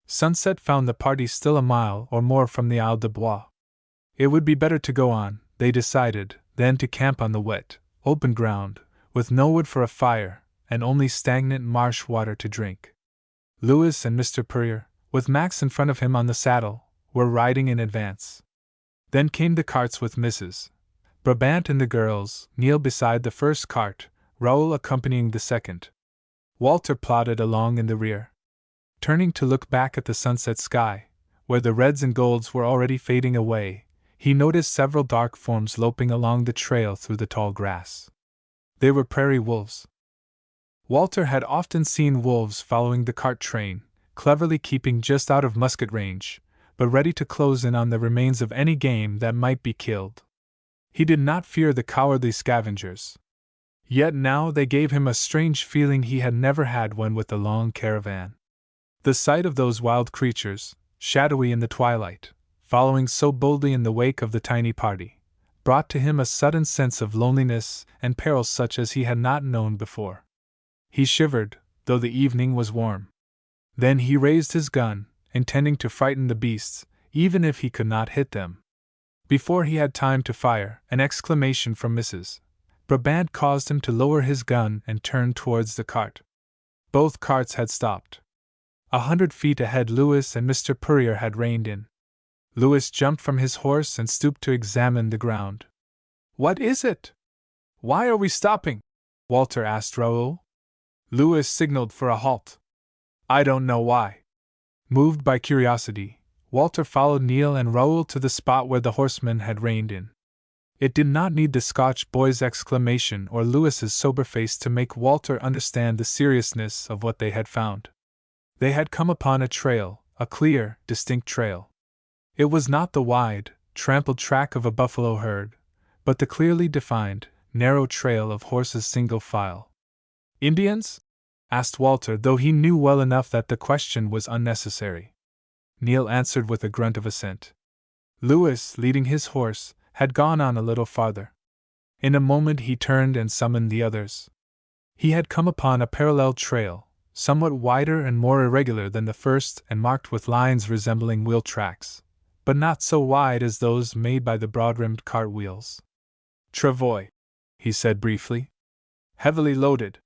A: Sunset found the party still a mile or more from the Isle de Bois. It would be better to go on, they decided, than to camp on the wet, open ground, with no wood for a fire, and only stagnant marsh water to drink. Louis and Mr. Purrier, with Max in front of him on the saddle, were riding in advance. Then came the carts with Mrs. Brabant and the girls, Neil beside the first cart, Raoul accompanying the second. Walter plodded along in the rear. Turning to look back at the sunset sky, where the reds and golds were already fading away, he noticed several dark forms loping along the trail through the tall grass. They were prairie wolves. Walter had often seen wolves following the cart train, cleverly keeping just out of musket range, but ready to close in on the remains of any game that might be killed. He did not fear the cowardly scavengers. Yet now they gave him a strange feeling he had never had when with the long caravan. The sight of those wild creatures, shadowy in the twilight, following so boldly in the wake of the tiny party, brought to him a sudden sense of loneliness and peril such as he had not known before. He shivered, though the evening was warm. Then he raised his gun, intending to frighten the beasts, even if he could not hit them. Before he had time to fire, an exclamation from Mrs. Brabant caused him to lower his gun and turn towards the cart. Both carts had stopped. 100 feet ahead Louis and Mr. Purrier had reined in. Louis jumped from his horse and stooped to examine the ground. "What is it? Why are we stopping?" Walter asked Raoul. Louis signaled for a halt. "I don't know why." Moved by curiosity, Walter followed Neil and Raoul to the spot where the horsemen had reined in. It did not need the Scotch boy's exclamation or Louis's sober face to make Walter understand the seriousness of what they had found. They had come upon a trail, a clear, distinct trail. It was not the wide, trampled track of a buffalo herd, but the clearly defined, narrow trail of horses single file. "Indians?" asked Walter, though he knew well enough that the question was unnecessary. Neil answered with a grunt of assent. Louis, leading his horse, had gone on a little farther. In a moment he turned and summoned the others. He had come upon a parallel trail, somewhat wider and more irregular than the first and marked with lines resembling wheel tracks, but not so wide as those made by the broad-rimmed cart wheels. "Travois," he said briefly. "Heavily loaded."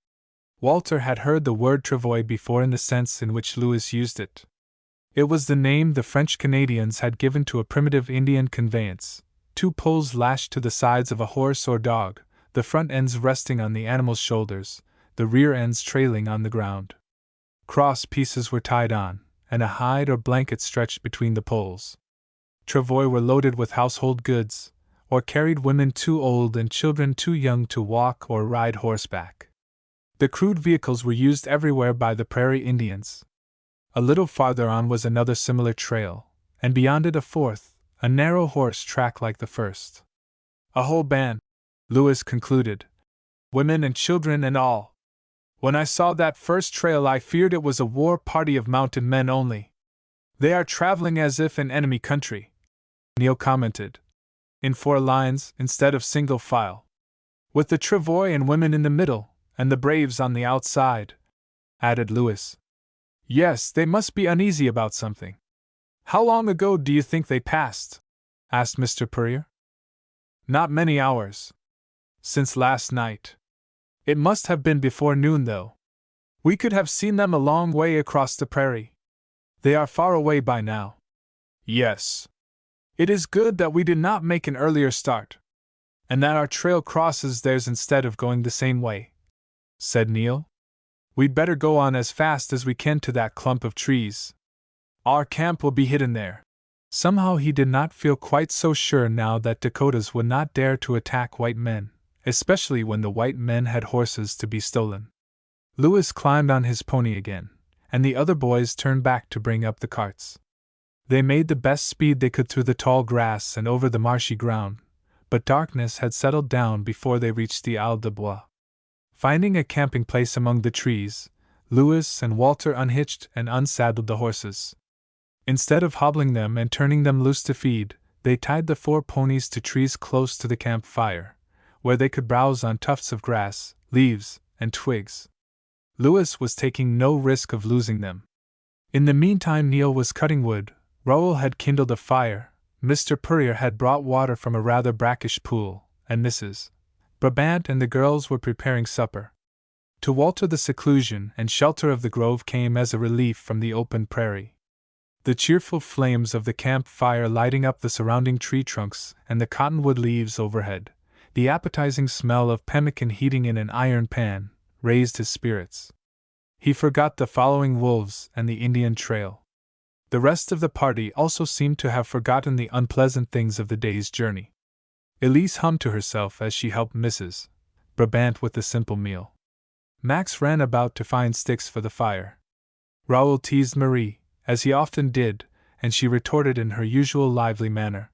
A: Walter had heard the word travois before in the sense in which Louis used it. It was the name the French Canadians had given to a primitive Indian conveyance, 2 poles lashed to the sides of a horse or dog, the front ends resting on the animal's shoulders, the rear ends trailing on the ground. Cross pieces were tied on, and a hide or blanket stretched between the poles. Travois were loaded with household goods, or carried women too old and children too young to walk or ride horseback. The crude vehicles were used everywhere by the prairie Indians. A little farther on was another similar trail, and beyond it a fourth, a narrow horse track like the first. "A whole band," Louis concluded. "Women and children and all. When I saw that first trail I feared it was a war party of mounted men only. They are traveling as if in enemy country," Neil commented. "In 4 lines instead of single file. With the travois and women in the middle, and the braves on the outside," added Louis. "Yes, they must be uneasy about something." "How long ago do you think they passed?" asked Mr. Purrier. "Not many hours. Since last night. It must have been before noon, though. We could have seen them a long way across the prairie. They are far away by now." "Yes. It is good that we did not make an earlier start, and that our trail crosses theirs instead of going the same way," said Neil. "We'd better go on as fast as we can to that clump of trees. Our camp will be hidden there." Somehow he did not feel quite so sure now that Dakotas would not dare to attack white men, especially when the white men had horses to be stolen. Louis climbed on his pony again, and the other boys turned back to bring up the carts. They made the best speed they could through the tall grass and over the marshy ground, but darkness had settled down before they reached the Isle de Bois. Finding a camping place among the trees, Louis and Walter unhitched and unsaddled the horses. Instead of hobbling them and turning them loose to feed, they tied the 4 ponies to trees close to the campfire, where they could browse on tufts of grass, leaves, and twigs. Louis was taking no risk of losing them. In the meantime, Neil was cutting wood, Raoul had kindled a fire, Mr. Purrier had brought water from a rather brackish pool, and Mrs. Brabant and the girls were preparing supper. To Walter, the seclusion and shelter of the grove came as a relief from the open prairie. The cheerful flames of the campfire lighting up the surrounding tree trunks and the cottonwood leaves overhead, the appetizing smell of pemmican heating in an iron pan, raised his spirits. He forgot the following wolves and the Indian trail. The rest of the party also seemed to have forgotten the unpleasant things of the day's journey. Elise hummed to herself as she helped Mrs. Brabant with the simple meal. Max ran about to find sticks for the fire. Raoul teased Marie, as he often did, and she retorted in her usual lively manner.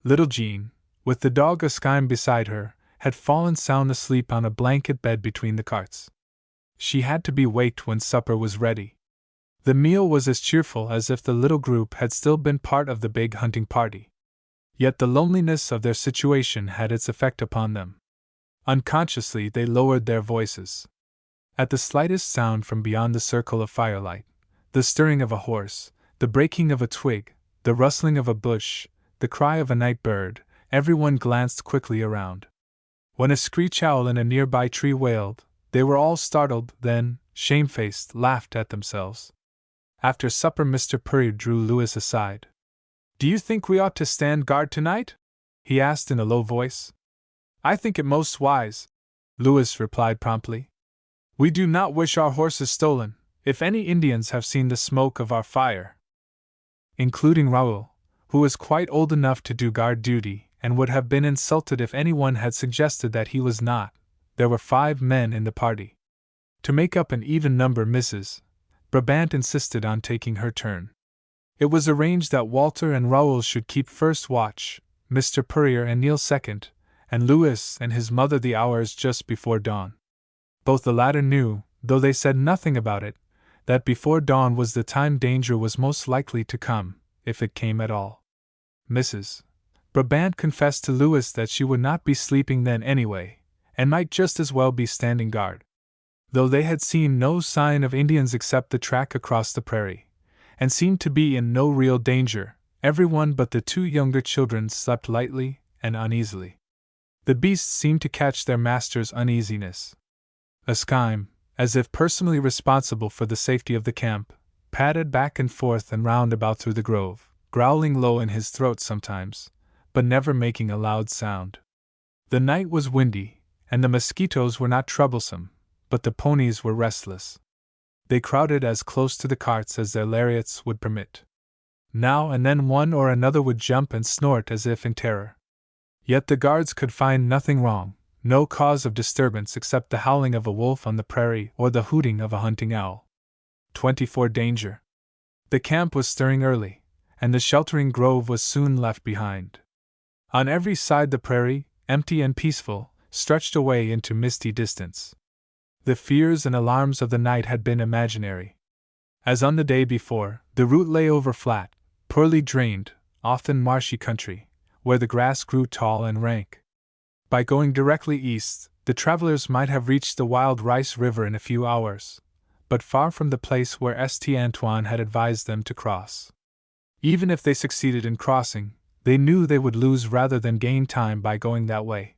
A: Little Jean, with the dog Askeim beside her, had fallen sound asleep on a blanket bed between the carts. She had to be waked when supper was ready. The meal was as cheerful as if the little group had still been part of the big hunting party. Yet the loneliness of their situation had its effect upon them. Unconsciously they lowered their voices. At the slightest sound from beyond the circle of firelight, the stirring of a horse, the breaking of a twig, the rustling of a bush, the cry of a night bird, everyone glanced quickly around. When a screech owl in a nearby tree wailed, they were all startled, then, shamefaced, laughed at themselves. After supper, Mr. Purrier drew Louis aside. "Do you think we ought to stand guard tonight?" he asked in a low voice. "I think it most wise," Louis replied promptly. "We do not wish our horses stolen, if any Indians have seen the smoke of our fire." Including Raoul, who was quite old enough to do guard duty and would have been insulted if anyone had suggested that he was not, there were 5 men in the party. To make up an even number, Mrs. Brabant insisted on taking her turn. It was arranged that Walter and Raoul should keep first watch, Mr. Purrier and Neil second, and Louis and his mother the hours just before dawn. Both the latter knew, though they said nothing about it, that before dawn was the time danger was most likely to come, if it came at all. Mrs. Brabant confessed to Louis that she would not be sleeping then anyway, and might just as well be standing guard. Though they had seen no sign of Indians except the track across the prairie, and seemed to be in no real danger, everyone but the 2 younger children slept lightly and uneasily. The beasts seemed to catch their master's uneasiness. Askeim, as if personally responsible for the safety of the camp, padded back and forth and round about through the grove, growling low in his throat sometimes, but never making a loud sound. The night was windy, and the mosquitoes were not troublesome, but the ponies were restless. They crowded as close to the carts as their lariats would permit. Now and then one or another would jump and snort as if in terror. Yet the guards could find nothing wrong, no cause of disturbance except the howling of a wolf on the prairie or the hooting of a hunting owl. 24 Danger. The camp was stirring early, and the sheltering grove was soon left behind. On every side the prairie, empty and peaceful, stretched away into misty distance. The fears and alarms of the night had been imaginary. As on the day before, the route lay over flat, poorly drained, often marshy country, where the grass grew tall and rank. By going directly east, the travelers might have reached the Wild Rice River in a few hours, but far from the place where St. Antoine had advised them to cross. Even if they succeeded in crossing, they knew they would lose rather than gain time by going that way.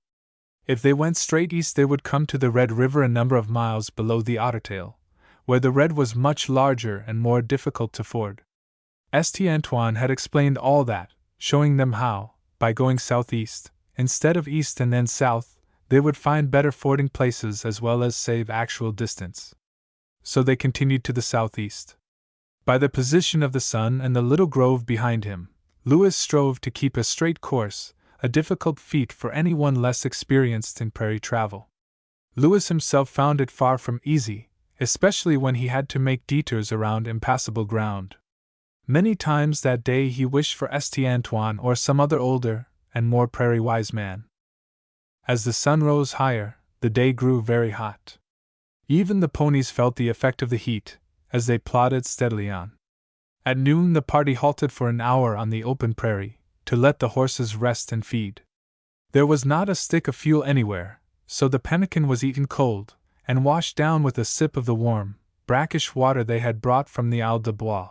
A: If they went straight east, they would come to the Red River a number of miles below the Ottertail, where the Red was much larger and more difficult to ford. St. Antoine had explained all that, showing them how, by going southeast, instead of east and then south, they would find better fording places as well as save actual distance. So they continued to the southeast. By the position of the sun and the little grove behind him, Louis strove to keep a straight course, a difficult feat for anyone less experienced in prairie travel. Louis himself found it far from easy, especially when he had to make detours around impassable ground. Many times that day he wished for St. Antoine or some other older and more prairie-wise man. As the sun rose higher, the day grew very hot. Even the ponies felt the effect of the heat, as they plodded steadily on. At noon the party halted for an hour on the open prairie, to let the horses rest and feed. There was not a stick of fuel anywhere, so the pemmican was eaten cold, and washed down with a sip of the warm, brackish water they had brought from the Isle de Bois.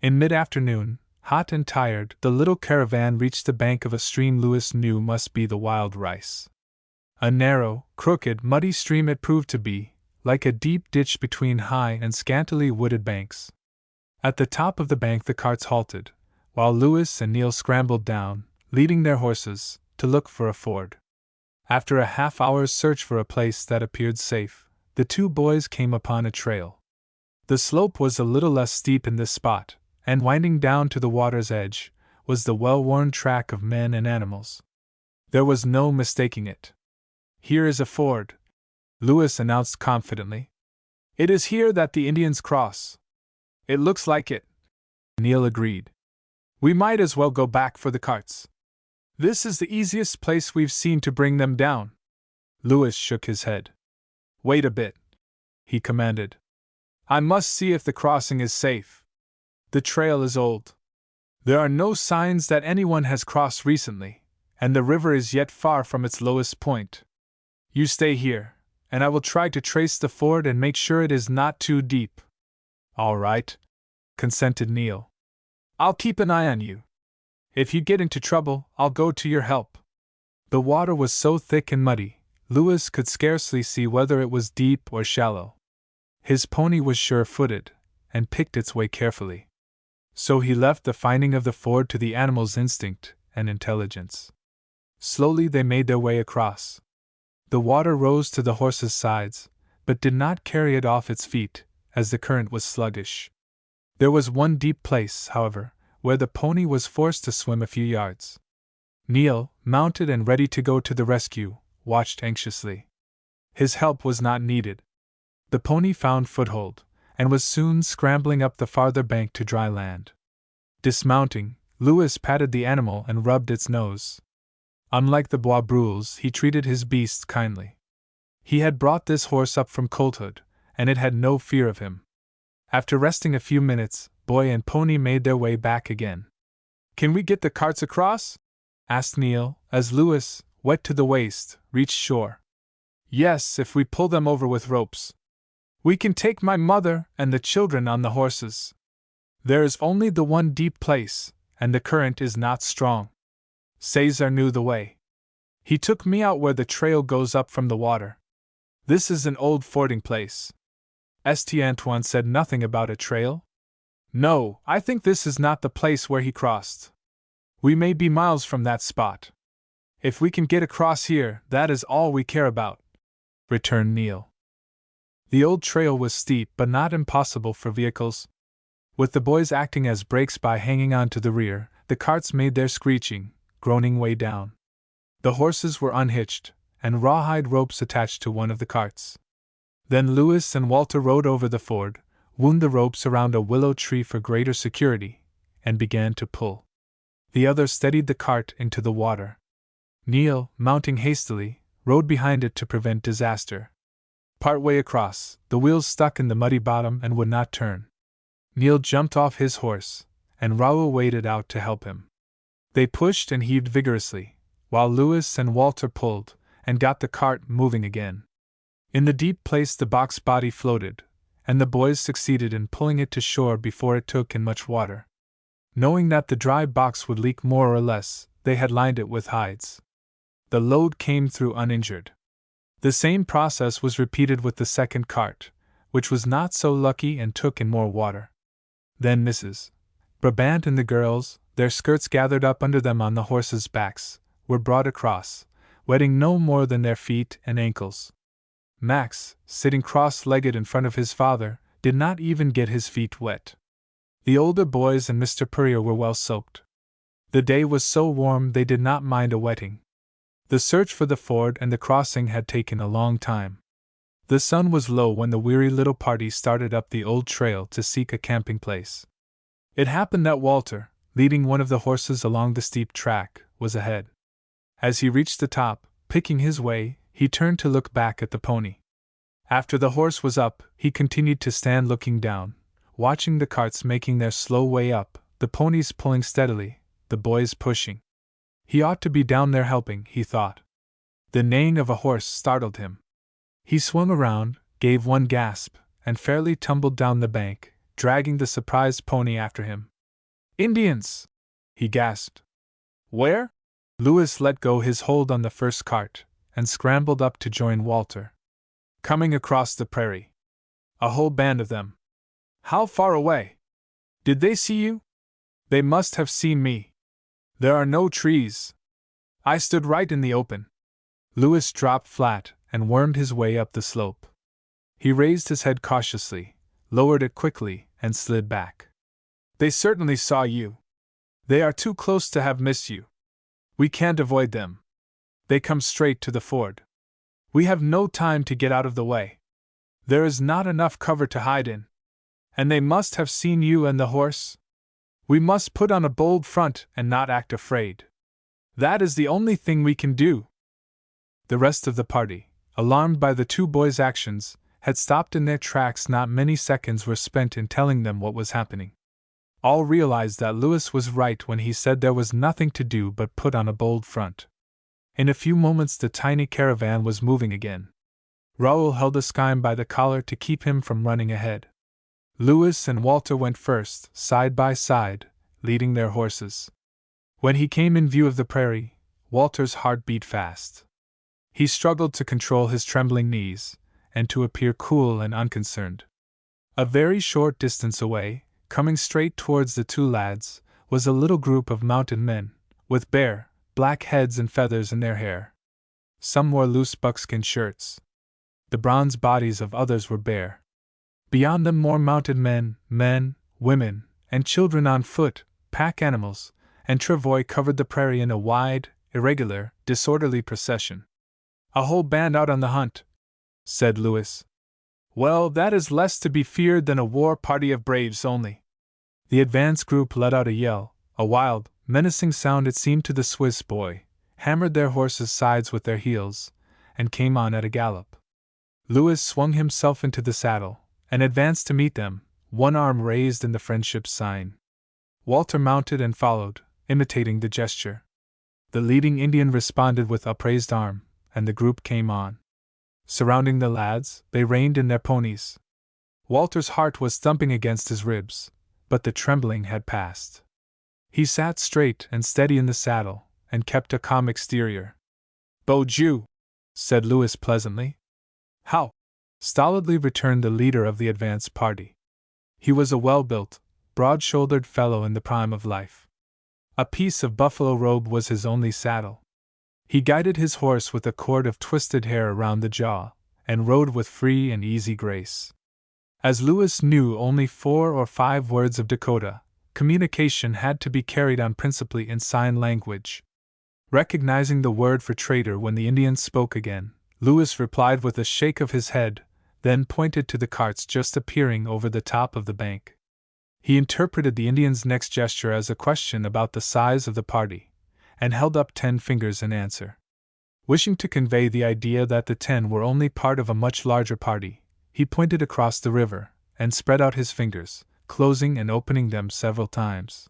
A: In mid-afternoon, hot and tired, the little caravan reached the bank of a stream Louis knew must be the Wild Rice. A narrow, crooked, muddy stream it proved to be, like a deep ditch between high and scantily wooded banks. At the top of the bank the carts halted, while Louis and Neil scrambled down, leading their horses, to look for a ford. After a half-hour's search for a place that appeared safe, the two boys came upon a trail. The slope was a little less steep in this spot, and winding down to the water's edge, was the well-worn track of men and animals. There was no mistaking it. "Here is a ford," Louis announced confidently. "It is here that the Indians cross." "It looks like it," Neil agreed. "We might as well go back for the carts. This is the easiest place we've seen to bring them down." Louis shook his head. "Wait a bit," he commanded. "I must see if the crossing is safe. The trail is old. There are no signs that anyone has crossed recently, and the river is yet far from its lowest point. You stay here, and I will try to trace the ford and make sure it is not too deep." "All right," consented Neil. "I'll keep an eye on you. If you get into trouble, I'll go to your help." The water was so thick and muddy, Louis could scarcely see whether it was deep or shallow. His pony was sure-footed, and picked its way carefully. So he left the finding of the ford to the animal's instinct and intelligence. Slowly they made their way across. The water rose to the horse's sides, but did not carry it off its feet, as the current was sluggish. There was one deep place, however, where the pony was forced to swim a few yards. Neil, mounted and ready to go to the rescue, watched anxiously. His help was not needed. The pony found foothold, and was soon scrambling up the farther bank to dry land. Dismounting, Louis patted the animal and rubbed its nose. Unlike the Bois Brules, he treated his beast kindly. He had brought this horse up from colthood, and it had no fear of him. After resting a few minutes, boy and pony made their way back again. "Can we get the carts across?" asked Neil, as Louis, wet to the waist, reached shore. "Yes, if we pull them over with ropes. We can take my mother and the children on the horses. There is only the one deep place, and the current is not strong. Cesar knew the way. He took me out where the trail goes up from the water. This is an old fording place." St. Antoine said nothing about a trail. "No, I think this is not the place where he crossed. We may be miles from that spot. If we can get across here, that is all we care about," returned Neil. The old trail was steep but not impossible for vehicles. With the boys acting as brakes by hanging on to the rear, the carts made their screeching, groaning way down. The horses were unhitched, and rawhide ropes attached to one of the carts. Then Louis and Walter rode over the ford, wound the ropes around a willow tree for greater security, and began to pull. The other steadied the cart into the water. Neil, mounting hastily, rode behind it to prevent disaster. Part way across, the wheels stuck in the muddy bottom and would not turn. Neil jumped off his horse, and Raoul waded out to help him. They pushed and heaved vigorously, while Louis and Walter pulled, and got the cart moving again. In the deep place the box body floated, and the boys succeeded in pulling it to shore before it took in much water. Knowing that the dry box would leak more or less, they had lined it with hides. The load came through uninjured. The same process was repeated with the second cart, which was not so lucky and took in more water. Then Mrs. Brabant and the girls, their skirts gathered up under them on the horses' backs, were brought across, wetting no more than their feet and ankles. Max, sitting cross-legged in front of his father, did not even get his feet wet. The older boys and Mr. Purrier were well soaked. The day was so warm they did not mind a wetting. The search for the ford and the crossing had taken a long time. The sun was low when the weary little party started up the old trail to seek a camping place. It happened that Walter, leading one of the horses along the steep track, was ahead. As he reached the top, picking his way, he turned to look back at the pony. After the horse was up, he continued to stand looking down, watching the carts making their slow way up, the ponies pulling steadily, the boys pushing. He ought to be down there helping, he thought. The neighing of a horse startled him. He swung around, gave one gasp, and fairly tumbled down the bank, dragging the surprised pony after him. "Indians!" he gasped. "Where?" Louis let go his hold on the first cart, and scrambled up to join Walter. "Coming across the prairie. A whole band of them." "How far away?" "Did they see you?" "They must have seen me. There are no trees. I stood right in the open." Louis dropped flat and wormed his way up the slope. He raised his head cautiously, lowered it quickly, and slid back. "They certainly saw you. They are too close to have missed you. We can't avoid them. They come straight to the ford. We have no time to get out of the way. There is not enough cover to hide in. And they must have seen you and the horse. We must put on a bold front and not act afraid. That is the only thing we can do." The rest of the party, alarmed by the two boys' actions, had stopped in their tracks. Not many seconds were spent in telling them what was happening. All realized that Louis was right when he said there was nothing to do but put on a bold front. In a few moments the tiny caravan was moving again. Raoul held Askeim by the collar to keep him from running ahead. Louis and Walter went first, side by side, leading their horses. When he came in view of the prairie, Walter's heart beat fast. He struggled to control his trembling knees, and to appear cool and unconcerned. A very short distance away, coming straight towards the two lads, was a little group of mounted men, with bare, black heads and feathers in their hair. Some wore loose buckskin shirts. The bronze bodies of others were bare. Beyond them more mounted men, women, and children on foot, pack animals, and travois covered the prairie in a wide, irregular, disorderly procession. "A whole band out on the hunt," said Louis. "Well, that is less to be feared than a war party of braves only." The advance group let out a yell, a wild, menacing sound it seemed to the Swiss boy, hammered their horses' sides with their heels, and came on at a gallop. Louis swung himself into the saddle, and advanced to meet them, one arm raised in the friendship sign. Walter mounted and followed, imitating the gesture. The leading Indian responded with upraised arm, and the group came on. Surrounding the lads, they reined in their ponies. Walter's heart was thumping against his ribs, but the trembling had passed. He sat straight and steady in the saddle, and kept a calm exterior. "Beau Dieu," said Louis pleasantly. "How?" stolidly returned the leader of the advance party. He was a well-built, broad-shouldered fellow in the prime of life. A piece of buffalo robe was his only saddle. He guided his horse with a cord of twisted hair around the jaw, and rode with free and easy grace. As Louis knew only 4 or 5 words of Dakota, communication had to be carried on principally in sign language. Recognizing the word for traitor when the Indians spoke again, Louis replied with a shake of his head, then pointed to the carts just appearing over the top of the bank. He interpreted the Indian's next gesture as a question about the size of the party, and held up 10 fingers in answer. Wishing to convey the idea that the 10 were only part of a much larger party, he pointed across the river, and spread out his fingers, closing and opening them several times.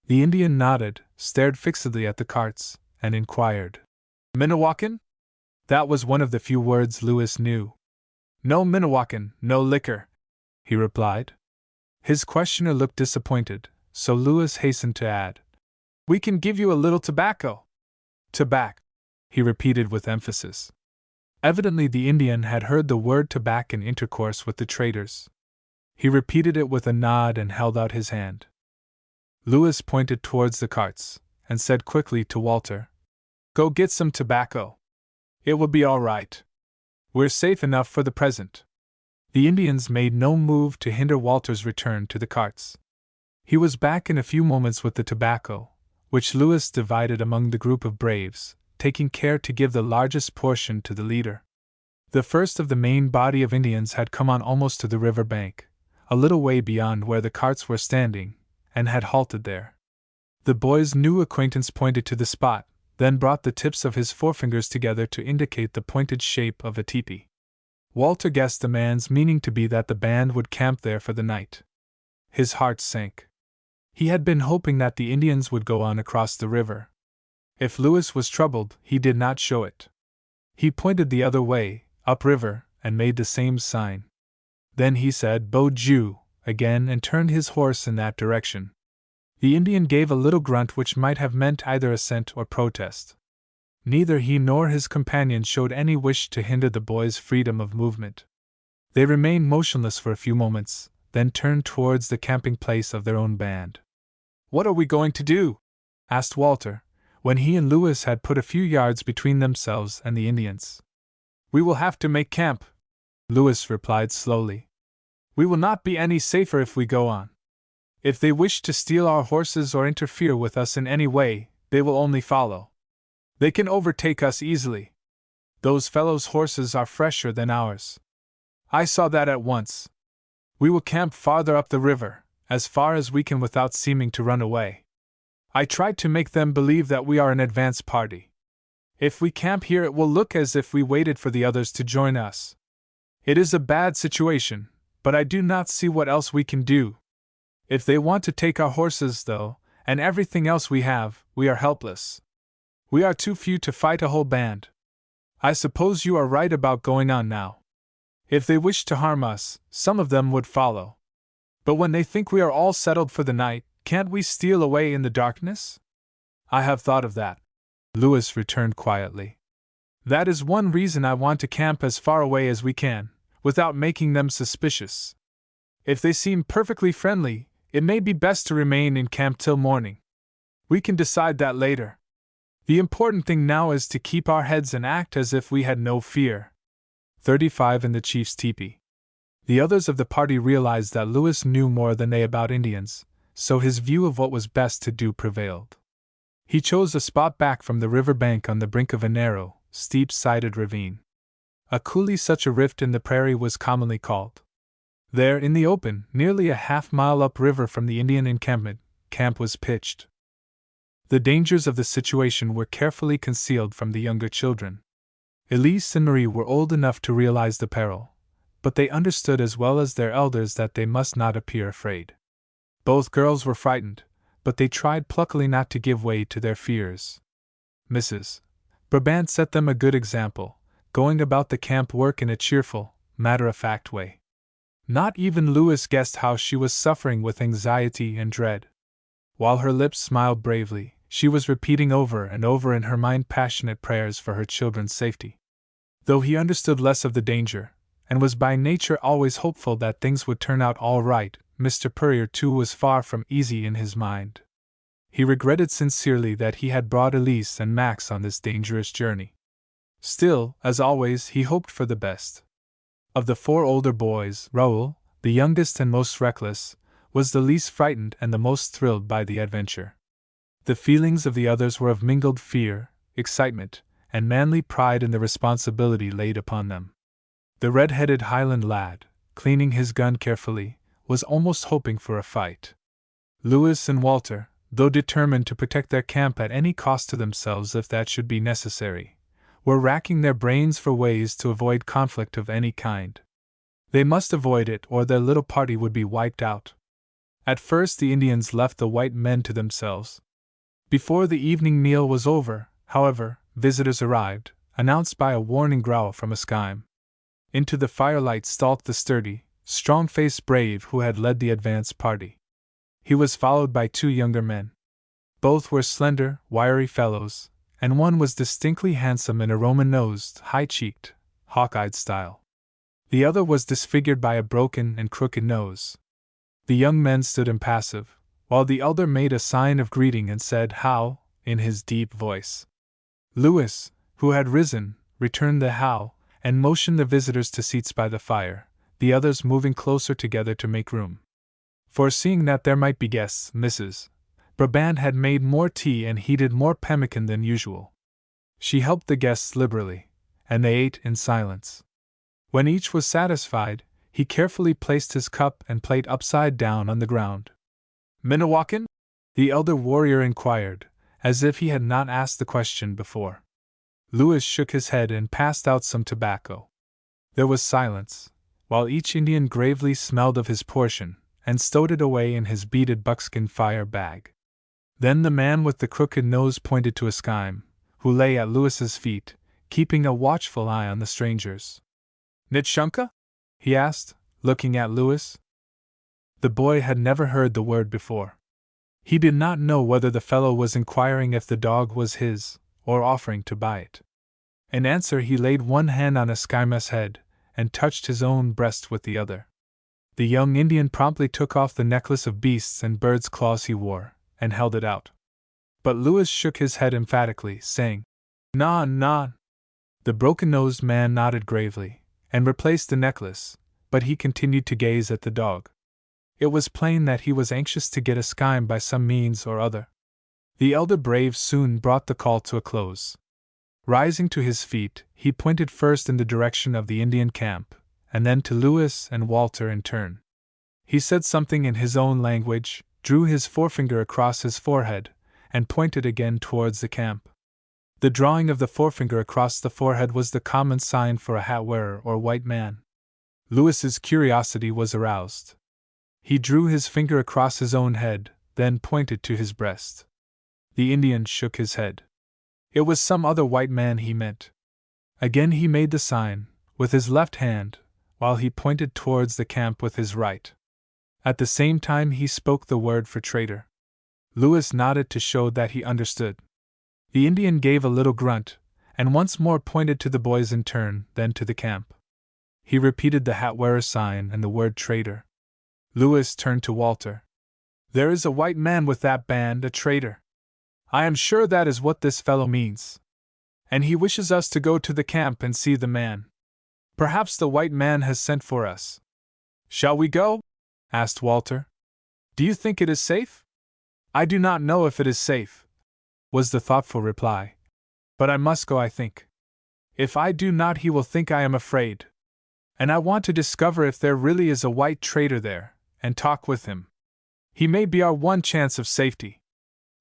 A: The Indian nodded, stared fixedly at the carts, and inquired, "Minnewakan?" That was one of the few words Louis knew. "No Minnewakan, no liquor," he replied. His questioner looked disappointed, so Louis hastened to add, "We can give you a little tobacco." "Tobac," he repeated with emphasis. Evidently the Indian had heard the word tobac in intercourse with the traders. He repeated it with a nod and held out his hand. Louis pointed towards the carts, and said quickly to Walter, "Go get some tobacco. It will be all right. We're safe enough for the present." The Indians made no move to hinder Walter's return to the carts. He was back in a few moments with the tobacco, which Louis divided among the group of braves, taking care to give the largest portion to the leader. The first of the main body of Indians had come on almost to the river bank, a little way beyond where the carts were standing, and had halted there. The boy's new acquaintance pointed to the spot, then brought the tips of his forefingers together to indicate the pointed shape of a teepee. Walter guessed the man's meaning to be that the band would camp there for the night. His heart sank. He had been hoping that the Indians would go on across the river. If Lewis was troubled, he did not show it. He pointed the other way, upriver, and made the same sign. Then he said "Bo Jew" again and turned his horse in that direction. The Indian gave a little grunt which might have meant either assent or protest. Neither he nor his companion showed any wish to hinder the boy's freedom of movement. They remained motionless for a few moments, then turned towards the camping place of their own band. "What are we going to do?" asked Walter, when he and Lewis had put a few yards between themselves and the Indians. "We will have to make camp," Lewis replied slowly. "We will not be any safer if we go on. If they wish to steal our horses or interfere with us in any way, they will only follow. They can overtake us easily. Those fellows' horses are fresher than ours. I saw that at once. We will camp farther up the river, as far as we can without seeming to run away. I tried to make them believe that we are an advance party. If we camp here, it will look as if we waited for the others to join us. It is a bad situation, but I do not see what else we can do. If they want to take our horses, though, and everything else we have, we are helpless. We are too few to fight a whole band. I suppose you are right about going on now. If they wish to harm us, some of them would follow. But when they think we are all settled for the night, can't we steal away in the darkness?" "I have thought of that," Lewis returned quietly. "That is one reason I want to camp as far away as we can, without making them suspicious. If they seem perfectly friendly, it may be best to remain in camp till morning. We can decide that later. The important thing now is to keep our heads and act as if we had no fear." 35 in the chief's teepee. The others of the party realized that Lewis knew more than they about Indians, so his view of what was best to do prevailed. He chose a spot back from the river bank on the brink of a narrow, steep-sided ravine. A coulee, such a rift in the prairie was commonly called. There, in the open, nearly a half-mile upriver from the Indian encampment, camp was pitched. The dangers of the situation were carefully concealed from the younger children. Elise and Marie were old enough to realize the peril, but they understood as well as their elders that they must not appear afraid. Both girls were frightened, but they tried pluckily not to give way to their fears. Mrs. Brabant set them a good example, going about the camp work in a cheerful, matter-of-fact way. Not even Lewis guessed how she was suffering with anxiety and dread. While her lips smiled bravely, she was repeating over and over in her mind passionate prayers for her children's safety. Though he understood less of the danger, and was by nature always hopeful that things would turn out all right, Mr. Purrier too was far from easy in his mind. He regretted sincerely that he had brought Elise and Max on this dangerous journey. Still, as always, he hoped for the best. Of the 4 older boys, Raoul, the youngest and most reckless, was the least frightened and the most thrilled by the adventure. The feelings of the others were of mingled fear, excitement, and manly pride in the responsibility laid upon them. The red-headed Highland lad, cleaning his gun carefully, was almost hoping for a fight. Lewis and Walter, though determined to protect their camp at any cost to themselves if that should be necessary, were racking their brains for ways to avoid conflict of any kind. They must avoid it or their little party would be wiped out. At first the Indians left the white men to themselves. Before the evening meal was over, however, visitors arrived, announced by a warning growl from a skime. Into the firelight stalked the sturdy, strong-faced brave who had led the advance party. He was followed by 2 younger men. Both were slender, wiry fellows, and one was distinctly handsome in a Roman-nosed, high-cheeked, hawk-eyed style. The other was disfigured by a broken and crooked nose. The young men stood impassive, while the elder made a sign of greeting and said "How," in his deep voice. Lewis, who had risen, returned the "How," and motioned the visitors to seats by the fire, the others moving closer together to make room. Foreseeing that there might be guests, Mrs. Brabant had made more tea and heated more pemmican than usual. She helped the guests liberally, and they ate in silence. When each was satisfied, he carefully placed his cup and plate upside down on the ground. "Minnewakan?" the elder warrior inquired, as if he had not asked the question before. Louis shook his head and passed out some tobacco. There was silence, while each Indian gravely smelled of his portion and stowed it away in his beaded buckskin fire bag. Then the man with the crooked nose pointed to a skime, who lay at Louis's feet, keeping a watchful eye on the strangers. "Nitshunka?" he asked, looking at Louis. The boy had never heard the word before. He did not know whether the fellow was inquiring if the dog was his, or offering to buy it. In answer, he laid one hand on Eskaime's head, and touched his own breast with the other. The young Indian promptly took off the necklace of beasts and birds' claws he wore, and held it out. But Louis shook his head emphatically, saying, "Nah, nah." The broken-nosed man nodded gravely, and replaced the necklace, but he continued to gaze at the dog. It was plain that he was anxious to get Eskime by some means or other. The elder brave soon brought the call to a close. Rising to his feet, he pointed first in the direction of the Indian camp, and then to Louis and Walter in turn. He said something in his own language, drew his forefinger across his forehead, and pointed again towards the camp. The drawing of the forefinger across the forehead was the common sign for a hat-wearer or white man. Louis's curiosity was aroused. He drew his finger across his own head, then pointed to his breast. The Indian shook his head. It was some other white man he meant. Again he made the sign, with his left hand, while he pointed towards the camp with his right. At the same time he spoke the word for traitor. Louis nodded to show that he understood. The Indian gave a little grunt, and once more pointed to the boys in turn, then to the camp. He repeated the hat-wearer's sign and the word traitor. Louis turned to Walter. "There is a white man with that band, a traitor. I am sure that is what this fellow means. And he wishes us to go to the camp and see the man. Perhaps the white man has sent for us." "Shall we go?" asked Walter. "Do you think it is safe?" "I do not know if it is safe," was the thoughtful reply. "But I must go, I think. If I do not, he will think I am afraid. And I want to discover if there really is a white traitor there, and talk with him. He may be our one chance of safety.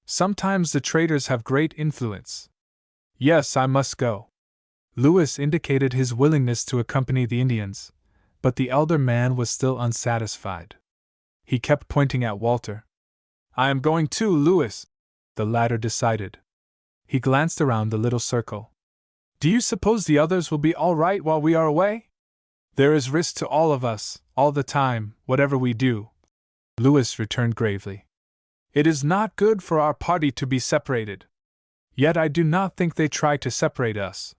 A: Sometimes the traitors have great influence. Yes, I must go." Louis indicated his willingness to accompany the Indians, but the elder man was still unsatisfied. He kept pointing at Walter. "I am going too, Louis," the latter decided. He glanced around the little circle. "Do you suppose the others will be all right while we are away?" "There is risk to all of us, all the time, whatever we do," Louis returned gravely. "It is not good for our party to be separated. Yet I do not think they try to separate us.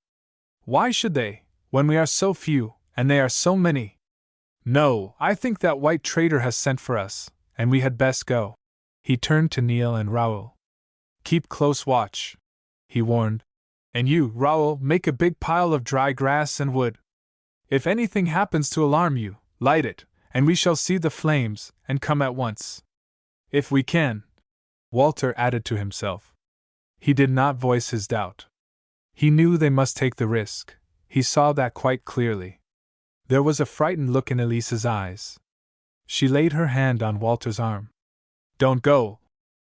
A: Why should they, when we are so few, and they are so many? No, I think that white traitor has sent for us, and we had best go." He turned to Neil and Raoul. "Keep close watch," he warned. "And you, Raoul, make a big pile of dry grass and wood. If anything happens to alarm you, light it, and we shall see the flames, and come at once. If we can," Walter added to himself. He did not voice his doubt. He knew they must take the risk, he saw that quite clearly. There was a frightened look in Elise's eyes. She laid her hand on Walter's arm. "Don't go,"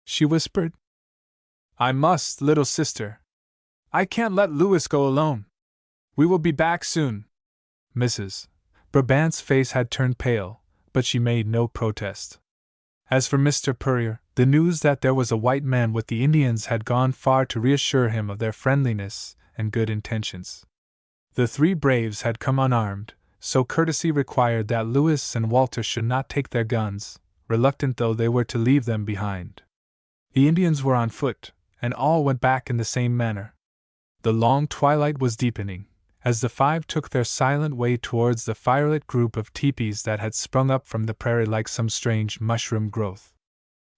A: she whispered. "I must, little sister. I can't let Louis go alone. We will be back soon." Mrs. Brabant's face had turned pale, but she made no protest. As for Mr. Purrier, the news that there was a white man with the Indians had gone far to reassure him of their friendliness and good intentions. The three braves had come unarmed, so courtesy required that Louis and Walter should not take their guns, reluctant though they were to leave them behind. The Indians were on foot, and all went back in the same manner. The long twilight was deepening, as the five took their silent way towards the firelit group of teepees that had sprung up from the prairie like some strange mushroom growth.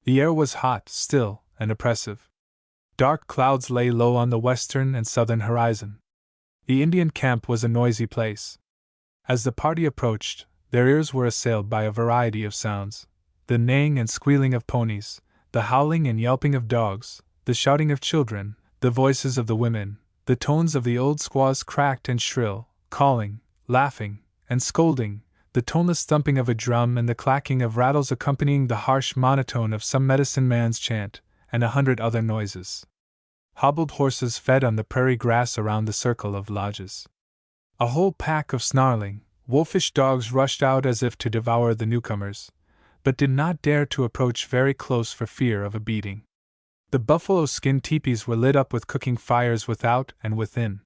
A: The air was hot, still, and oppressive. Dark clouds lay low on the western and southern horizon. The Indian camp was a noisy place. As the party approached, their ears were assailed by a variety of sounds: the neighing and squealing of ponies, the howling and yelping of dogs, the shouting of children, the voices of the women, the tones of the old squaws cracked and shrill, calling, laughing, and scolding, the toneless thumping of a drum and the clacking of rattles accompanying the harsh monotone of some medicine man's chant, and 100 other noises. Hobbled horses fed on the prairie grass around the circle of lodges. A whole pack of snarling, wolfish dogs rushed out as if to devour the newcomers, but did not dare to approach very close for fear of a beating. The buffalo skin teepees were lit up with cooking fires without and within.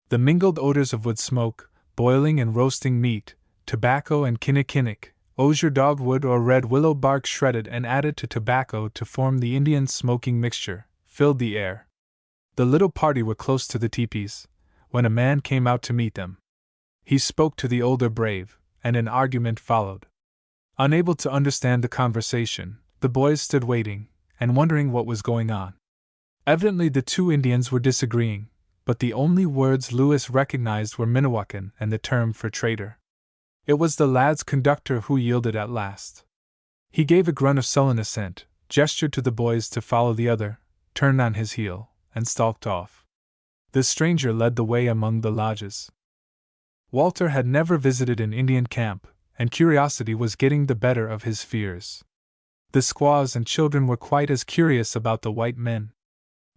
A: The mingled odors of wood smoke, boiling and roasting meat, tobacco and kinnikinnick, osier dogwood or red willow bark shredded and added to tobacco to form the Indian smoking mixture, filled the air. The little party were close to the teepees, when a man came out to meet them. He spoke to the older brave, and an argument followed. Unable to understand the conversation, the boys stood waiting, and wondering what was going on. Evidently the two Indians were disagreeing, but the only words Lewis recognized were Minnewakan and the term for traitor. It was the lad's conductor who yielded at last. He gave a grunt of sullen assent, gestured to the boys to follow the other, turned on his heel, and stalked off. The stranger led the way among the lodges. Walter had never visited an Indian camp, and curiosity was getting the better of his fears. The squaws and children were quite as curious about the white men.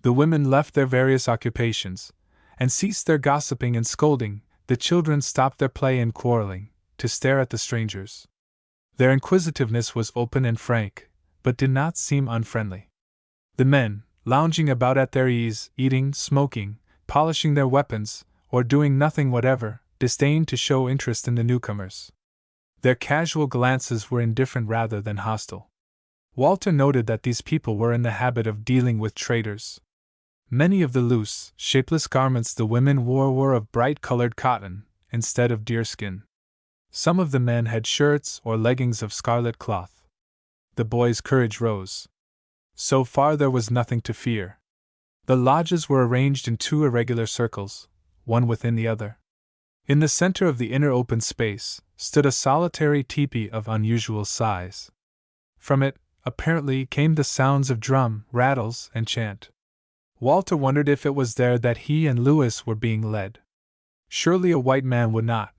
A: The women left their various occupations, and ceased their gossiping and scolding. The children stopped their play and quarreling, to stare at the strangers. Their inquisitiveness was open and frank, but did not seem unfriendly. The men, lounging about at their ease, eating, smoking, polishing their weapons, or doing nothing whatever, disdained to show interest in the newcomers. Their casual glances were indifferent rather than hostile. Walter noted that these people were in the habit of dealing with traders. Many of the loose, shapeless garments the women wore were of bright-colored cotton, instead of deerskin. Some of the men had shirts or leggings of scarlet cloth. The boys' courage rose. So far there was nothing to fear. The lodges were arranged in two irregular circles, one within the other. In the center of the inner open space stood a solitary tepee of unusual size. From it, apparently, came the sounds of drum, rattles, and chant. Walter wondered if it was there that he and Lewis were being led. Surely a white man would not,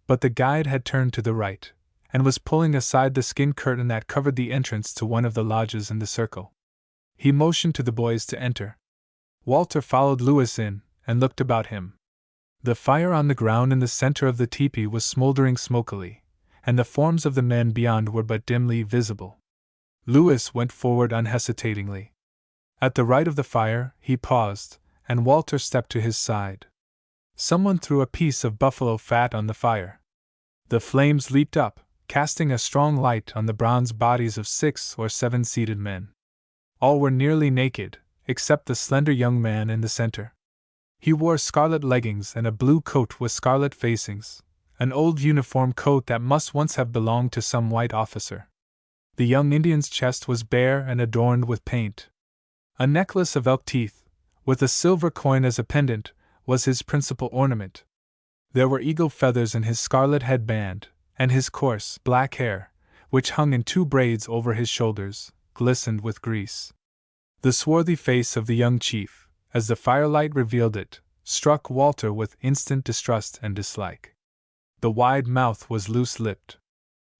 A: but the guide had turned to the right, and was pulling aside the skin curtain that covered the entrance to one of the lodges in the circle. He motioned to the boys to enter. Walter followed Lewis in, and looked about him. The fire on the ground in the center of the tepee was smoldering smokily, and the forms of the men beyond were but dimly visible. Lewis went forward unhesitatingly. At the right of the fire, he paused, and Walter stepped to his side. Someone threw a piece of buffalo fat on the fire. The flames leaped up, casting a strong light on the bronze bodies of 6 or 7 seated men. All were nearly naked, except the slender young man in the center. He wore scarlet leggings and a blue coat with scarlet facings, an old uniform coat that must once have belonged to some white officer. The young Indian's chest was bare and adorned with paint. A necklace of elk teeth, with a silver coin as a pendant, was his principal ornament. There were eagle feathers in his scarlet headband, and his coarse, black hair, which hung in 2 braids over his shoulders, glistened with grease. The swarthy face of the young chief, as the firelight revealed it, struck Walter with instant distrust and dislike. The wide mouth was loose-lipped.